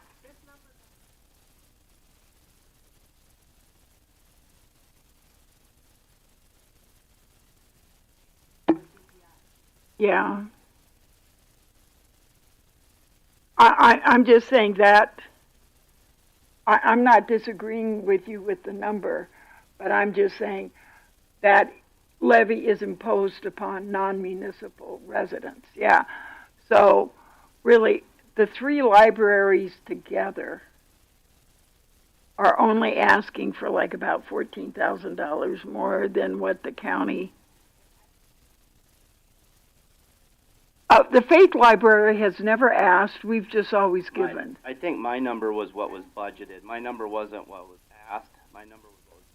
yeah. I'm just saying that I'm not disagreeing with you with the number, but I'm just saying that levy is imposed upon non-municipal residents. Yeah. So really, the three libraries together are only asking for like about $14,000 more than what the county. The Faith Library has never asked. We've just always given. I think my number was what was budgeted. My number wasn't what was asked. My number was what was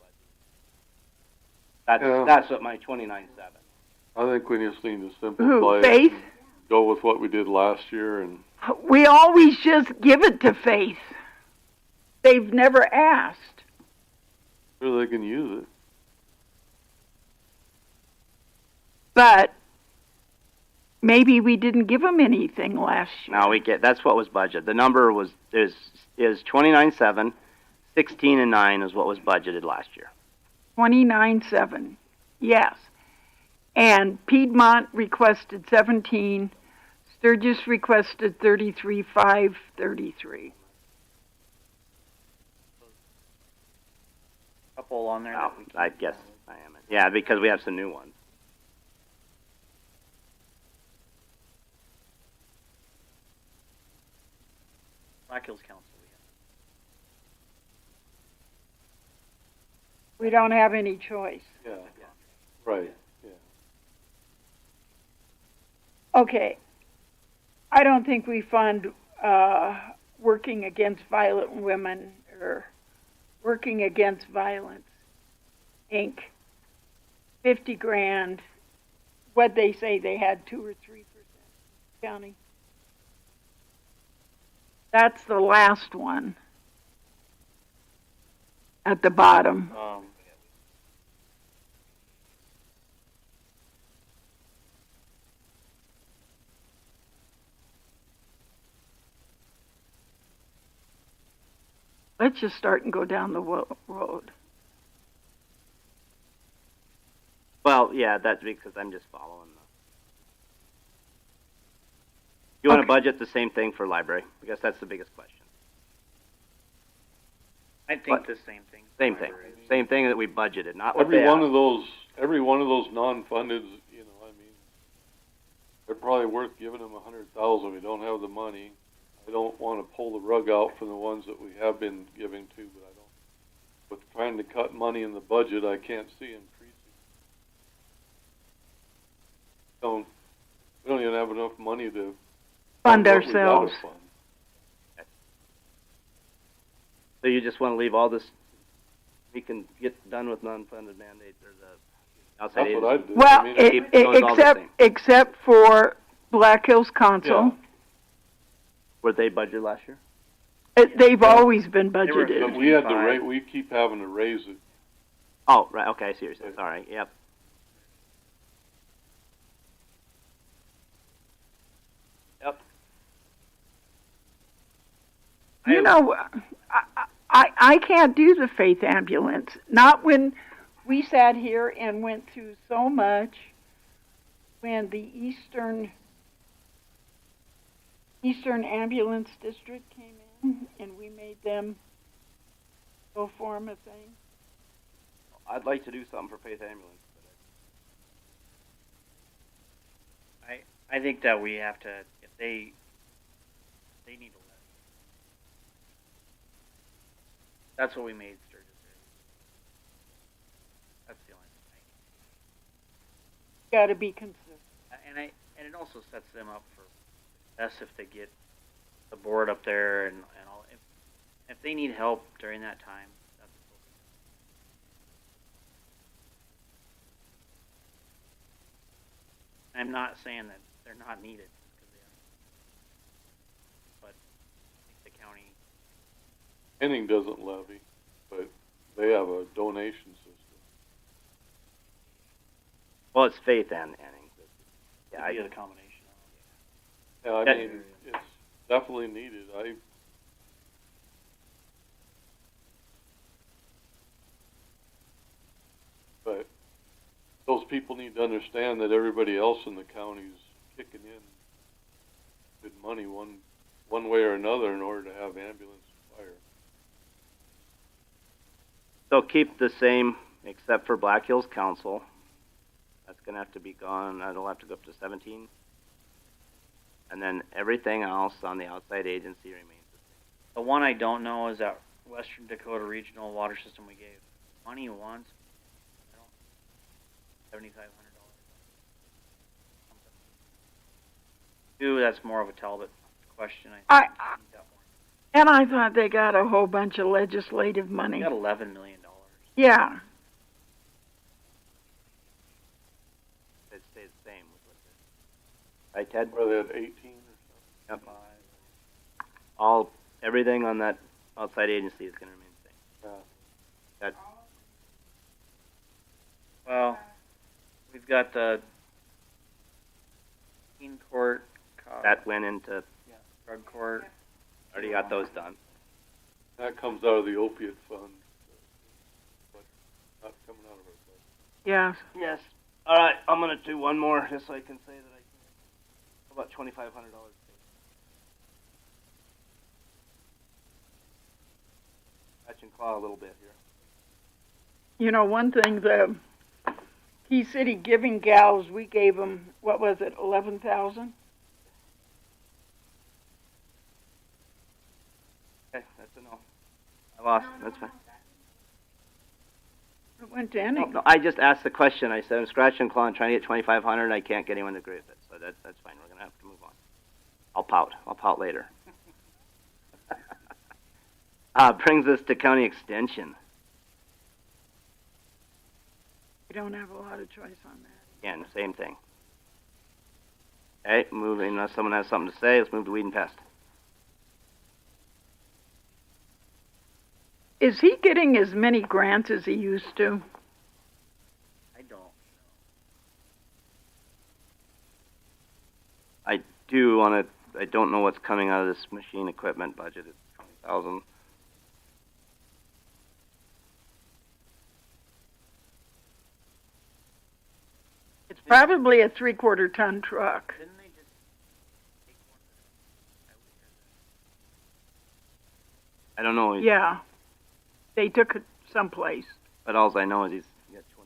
budgeted. That's what my 29.7. I think we just need to simplify Faith? it. Go with what we did last year and. We always just give it to Faith. They've never asked. Sure, they can use it. But maybe we didn't give them anything last year. No, that's what was budgeted. The number is 29.7, 16.9 is what was budgeted last year. 29.7, yes. And Piedmont requested 17. Sturgis requested 33,533. Couple on there. Oh, I guess I am. Yeah, because we have some new ones. Black Hills Council. We don't have any choice. Yeah. Right. Yeah. Okay. I don't think we fund working against violent women or working against violence, Inc. 50 grand. What they say they had 2 or 3% county. That's the last one at the bottom. Let's just start and go down the road. Well, yeah, that's because I'm just following the. You want to budget the same thing for library? I guess that's the biggest question. I think the same thing. Same thing. Same thing that we budgeted, not what Every they one asked. of those non-funded, I mean, they're probably worth giving them $100,000. We don't have the money. I don't want to pull the rug out from the ones that we have been giving to, but I don't. With trying to cut money in the budget, I can't see increasing. We don't even have enough money to fund what we gotta ourselves. fund. So you just want to leave all this? We can get done with non-funded mandates or the outside That's what I'd agencies. do. Well, I mean, keep those all the same. except for Black Hills Council. Yeah. Were they budgeted last year? They've always been budgeted. But we had to we keep having to raise it. Oh, right. Okay, I see what you're saying. All right. Yep. Yep. You know, I can't do the Faith Ambulance. Not when we sat here and went through so much when the Eastern Ambulance District came in and we made them go form a thing. I'd like to do something for Faith Ambulance. But I think that we have to, if they need to let. That's what we made Sturgis. That's the only thing. Got to be consistent. And it also sets them up for success if they get the board up there and all. If they need help during that time, that's okay. I'm not saying that they're not needed, because they are. But I think the county. Henning doesn't levy, but they have a donation system. Well, it's Faith and Henning. Yeah, Yeah, the combination. Yeah, I mean, it's definitely needed. But those people need to understand that everybody else in the county is kicking in good money one way or another in order to have ambulance and fire. So keep the same, except for Black Hills Council. That's going to have to be gone. That'll have to go up to 17. And then everything else on the outside agency remains the same. The one I don't know is that Western Dakota Regional Water System we gave money once. $7,500. Ooh, that's more of a Talbot question. And I thought they got a whole bunch of legislative money. They got $11 million. Yeah. It stays the same with what it is. Right, Ted? Were they at 18 or something? Yep. Everything on that outside agency is going to remain the same. That. Well, we've got the teen court. That went into drug court. Already got those done. That comes out of the opiate fund, but not coming out of our budget. Yeah. Yes. All right, I'm going to do one more just so I can say that I can. About $2,500. Scratch and claw a little bit here. You know, one thing, the Key City Giving Gals, we gave them, what was it, 11,000? Okay, that's a no. I lost. That's fine. It went to any. No, I just asked the question. I said I'm scratching and clawing, trying to get 2,500. I can't get anyone to agree with it, so that's fine. We're gonna have to move on. I'll pout later. Brings us to county extension. We don't have a lot of choice on that. Again, same thing. Okay, moving. Unless someone has something to say, let's move to weed and pest. Is he getting as many grants as he used to? I don't know. I do want to. I don't know what's coming out of this machine equipment budget. It's 20,000. It's probably a 3/4 ton truck. Didn't they just take one? I don't know. Yeah. They took it someplace. But all I know is he's got 20,000.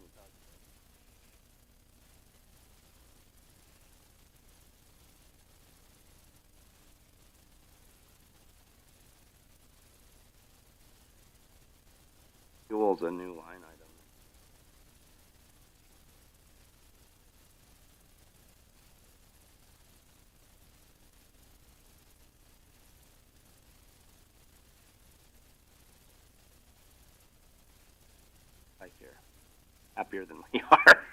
Fuel's a new line item. Right here. Happier than we are.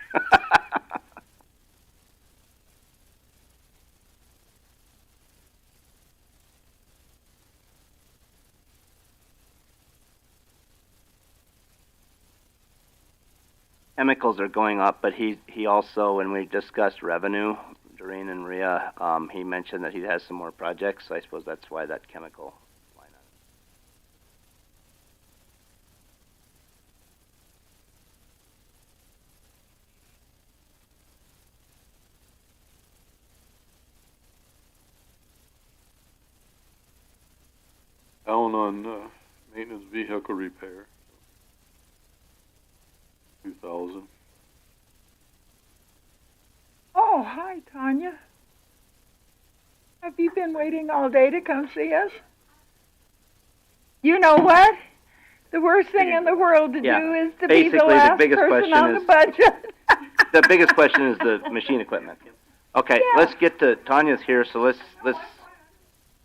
Chemicals are going up, but he also, when we discussed revenue, Doreen and Rhea, he mentioned that he has some more projects, so I suppose that's why that chemical line item. Down on maintenance vehicle repair. 2,000. Oh, hi, Tanya. Have you been waiting all day to come see us? You know what? The worst thing in the world to Yeah. do is to Basically, be the last biggest person question on the is budget. the biggest question is the machine equipment. Okay, Yeah. let's get to Tanya's here. So let's.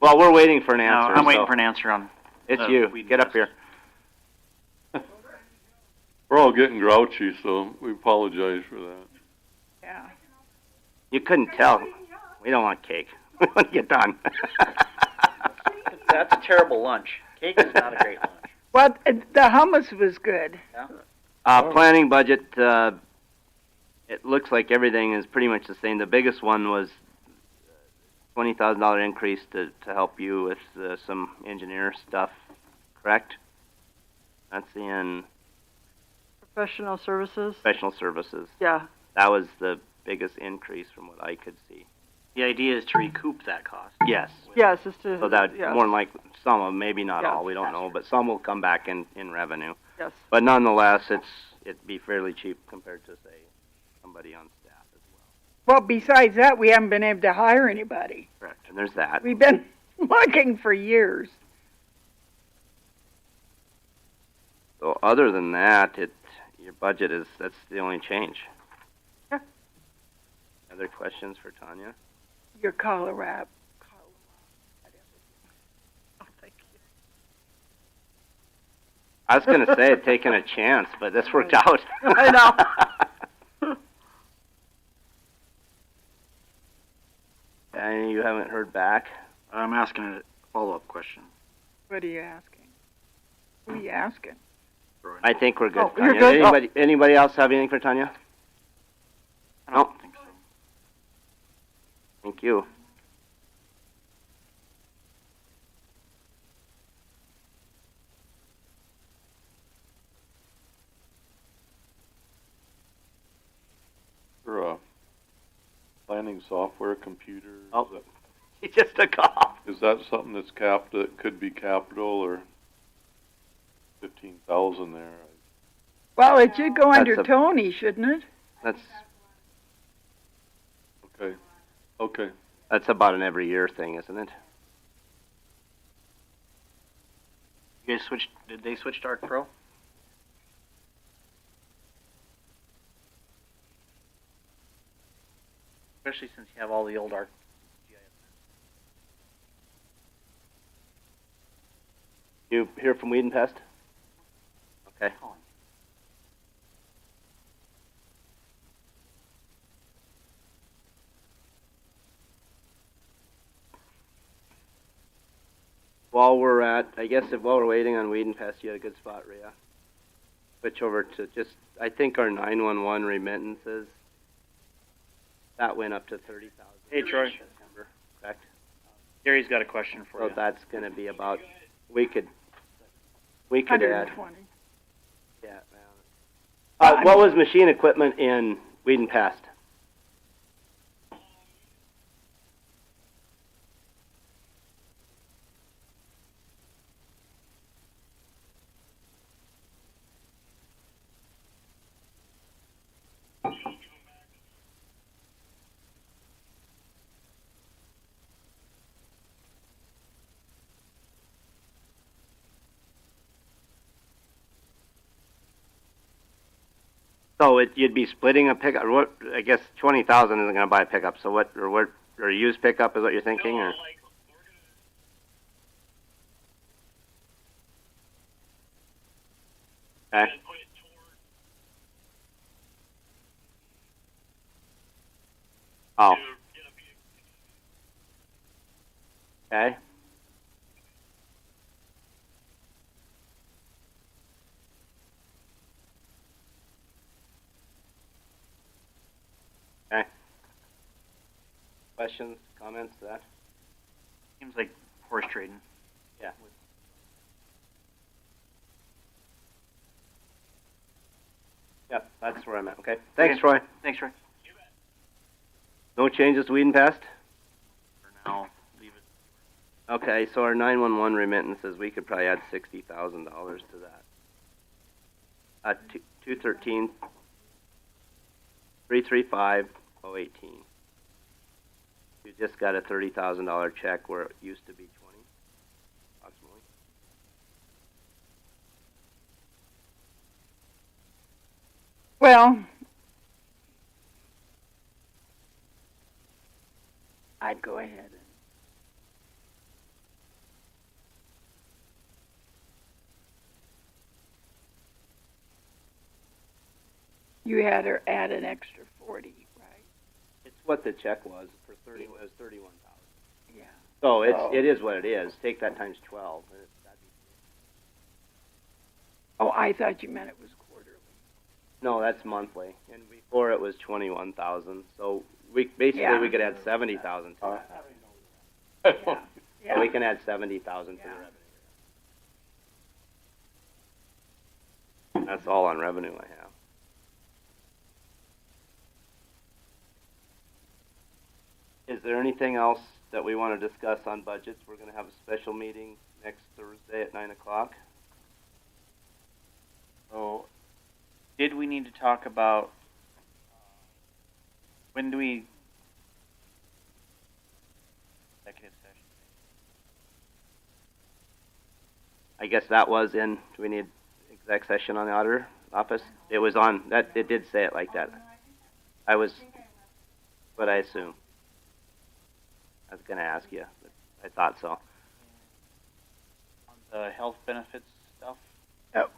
Well, we're waiting for an No, answer. I'm waiting so for an answer on. It's you. Get up here. We're all getting grouchy, so we apologize for that. Yeah. You couldn't tell. We don't want cake. We want to get done. That's a terrible lunch. Cake is not a great lunch. Well, the hummus was good. Planning budget. It looks like everything is pretty much the same. The biggest one was $20,000 increase to help you with some engineer stuff. Correct? That's in Professional services. professional services. Yeah. That was the biggest increase from what I could see. The idea is to recoup that cost. Yes. Yes, it's to. So that yes. more than likely, some of, maybe not Yeah. all, we don't know, but some will come back in revenue. Yes. But nonetheless, it'd be fairly cheap compared to, say, somebody on staff as well. Well, besides that, we haven't been able to hire anybody. Correct. And there's that. We've been looking for years. So other than that, your budget that's the only change. Yeah. Other questions for Tanya? Your Colorado. I was going to say taking a chance, but this worked out. I know. And you haven't heard back? I'm asking a follow-up question. What are you asking? Who are you asking? I think we're good, Oh, you're Tanya. good? Anybody else have anything for Tanya? I don't think so. Thank you. For planning software computer. Oh, he just took off. Is that something that's capped, that could be capital, or 15,000 there? Well, it should go under That's Tony, shouldn't it? That's Okay. That's about an every year thing, isn't it? You guys switched? Did they switch to Arc Pro? Especially since you have all the old Arc. You hear from Weed and Pest? Okay. While we're waiting on Weed and Pest, you had a good spot, Rhea. Switch over to just, I think our 911 remittances, that went up to 30,000. Hey, Troy. September, correct? Gary's got a question for So you. that's going to be about, we could add. 120. Yeah. What was machine equipment in Weed and Pest? So you'd be splitting a pickup. What? I guess 20,000 isn't going to buy a pickup. So what? Or a used pickup is what you're thinking, or? Okay. Oh. Okay. Okay. Questions, comments, that? Seems like horse trading. Yeah. Yep, that's where I'm at. Okay. Thanks, Okay. Troy. Thanks, Troy. No changes to Weed and Pest? For now, leave it. Okay, so our 911 remittances, we could probably add $60,000 to that. 213 335 018. just got a $30,000 check where it used to be 20, approximately. Well, I'd go ahead and you had her add an extra 40, right? It's what the check was for 30. It was 31,000. Yeah. So it is what it is. Take that times 12. And that'd be, Oh, I thought you meant it was quarterly. no, that's monthly. And before it was 21,000. So we basically Yeah. we could add 70,000 to it. Yeah. So we can add 70,000 to the revenue. That's all on revenue I have. Is there anything else that we want to discuss on budgets? We're going to have a special meeting next Thursday at 9 o'clock. So, did we need to talk about, when do we, executive session? I guess that was in, do we need exec session on the auditor office? It was on, that, it did say it like that. I was, but I assume. I was going to ask you, but I thought so. On the health benefits stuff?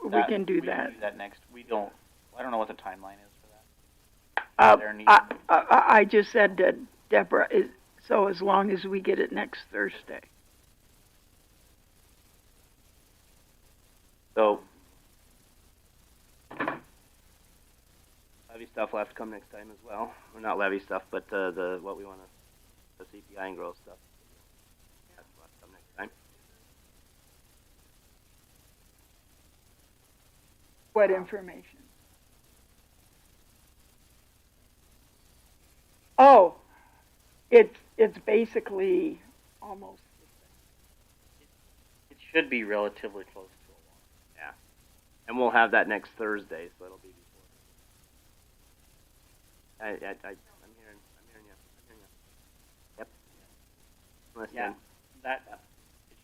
We can do that. We can do that next. I don't know what the timeline is for that. I just said to Deborah, so as long as we get it next Thursday. So, levy stuff will have to come next time as well. Or not levy stuff, but the what we want to, the CPI and growth stuff. That's what will have to come next time. What information? Oh, it's basically almost. It should be relatively close to a one. Yeah. And we'll have that next Thursday, so it'll be before. I'm hearing you. Yep. Listen. Yeah, that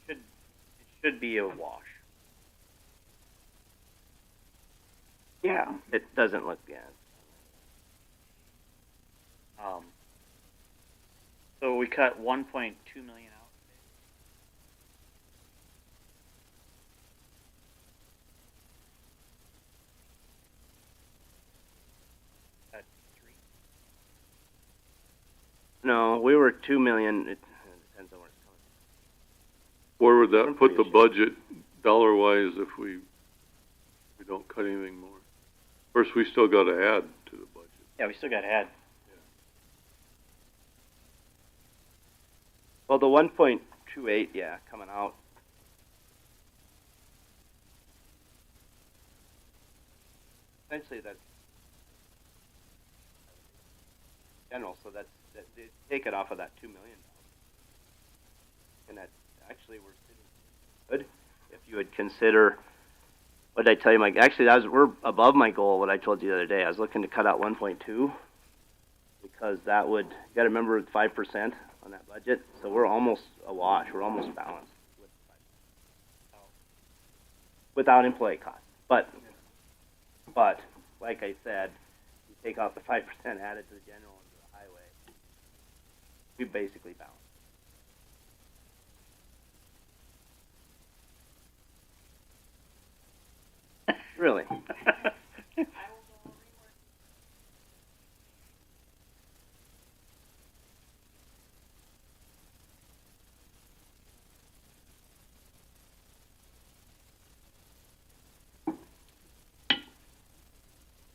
it should be a wash. Yeah. It doesn't look good. So we cut 1.2 million out. Cut 3. No, we were 2 million. It depends on where it's coming Where would that put the budget dollar-wise if we don't cut anything more? Of course, we still got to add to the budget. Yeah, we still got to add. Well, the 1.28, yeah, coming out. Essentially, that's general. So that's take it off of that 2 million, and that actually we're sitting good. If you would consider, what did I tell you, Mike? Actually, we're above my goal. What I told you the other day, I was looking to cut out 1.2 because that would. You got to remember 5% on that budget, so we're almost a wash. We're almost balanced without employee costs. But like I said, you take off the 5% added to the general and to the highway, we basically balance. Really?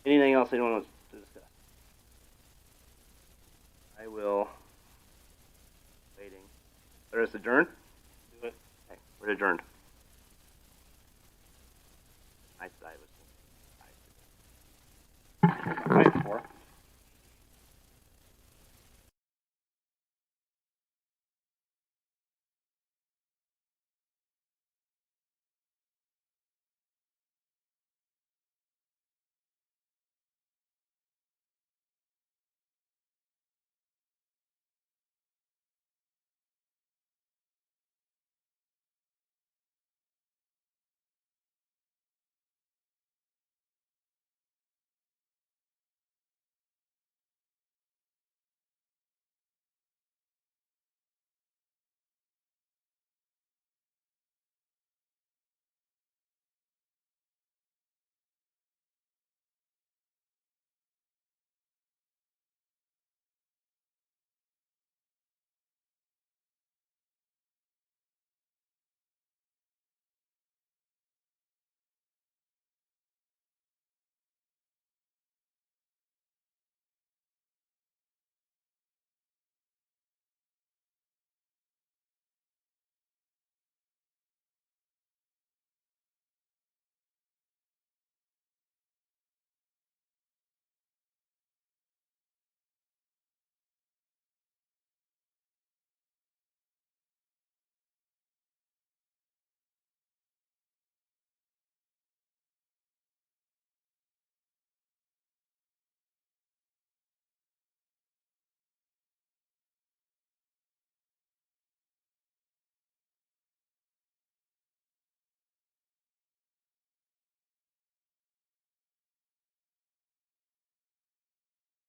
Anything else anyone wants to discuss? I will. Waiting. Let us adjourn? Do it. Okay, we're adjourned.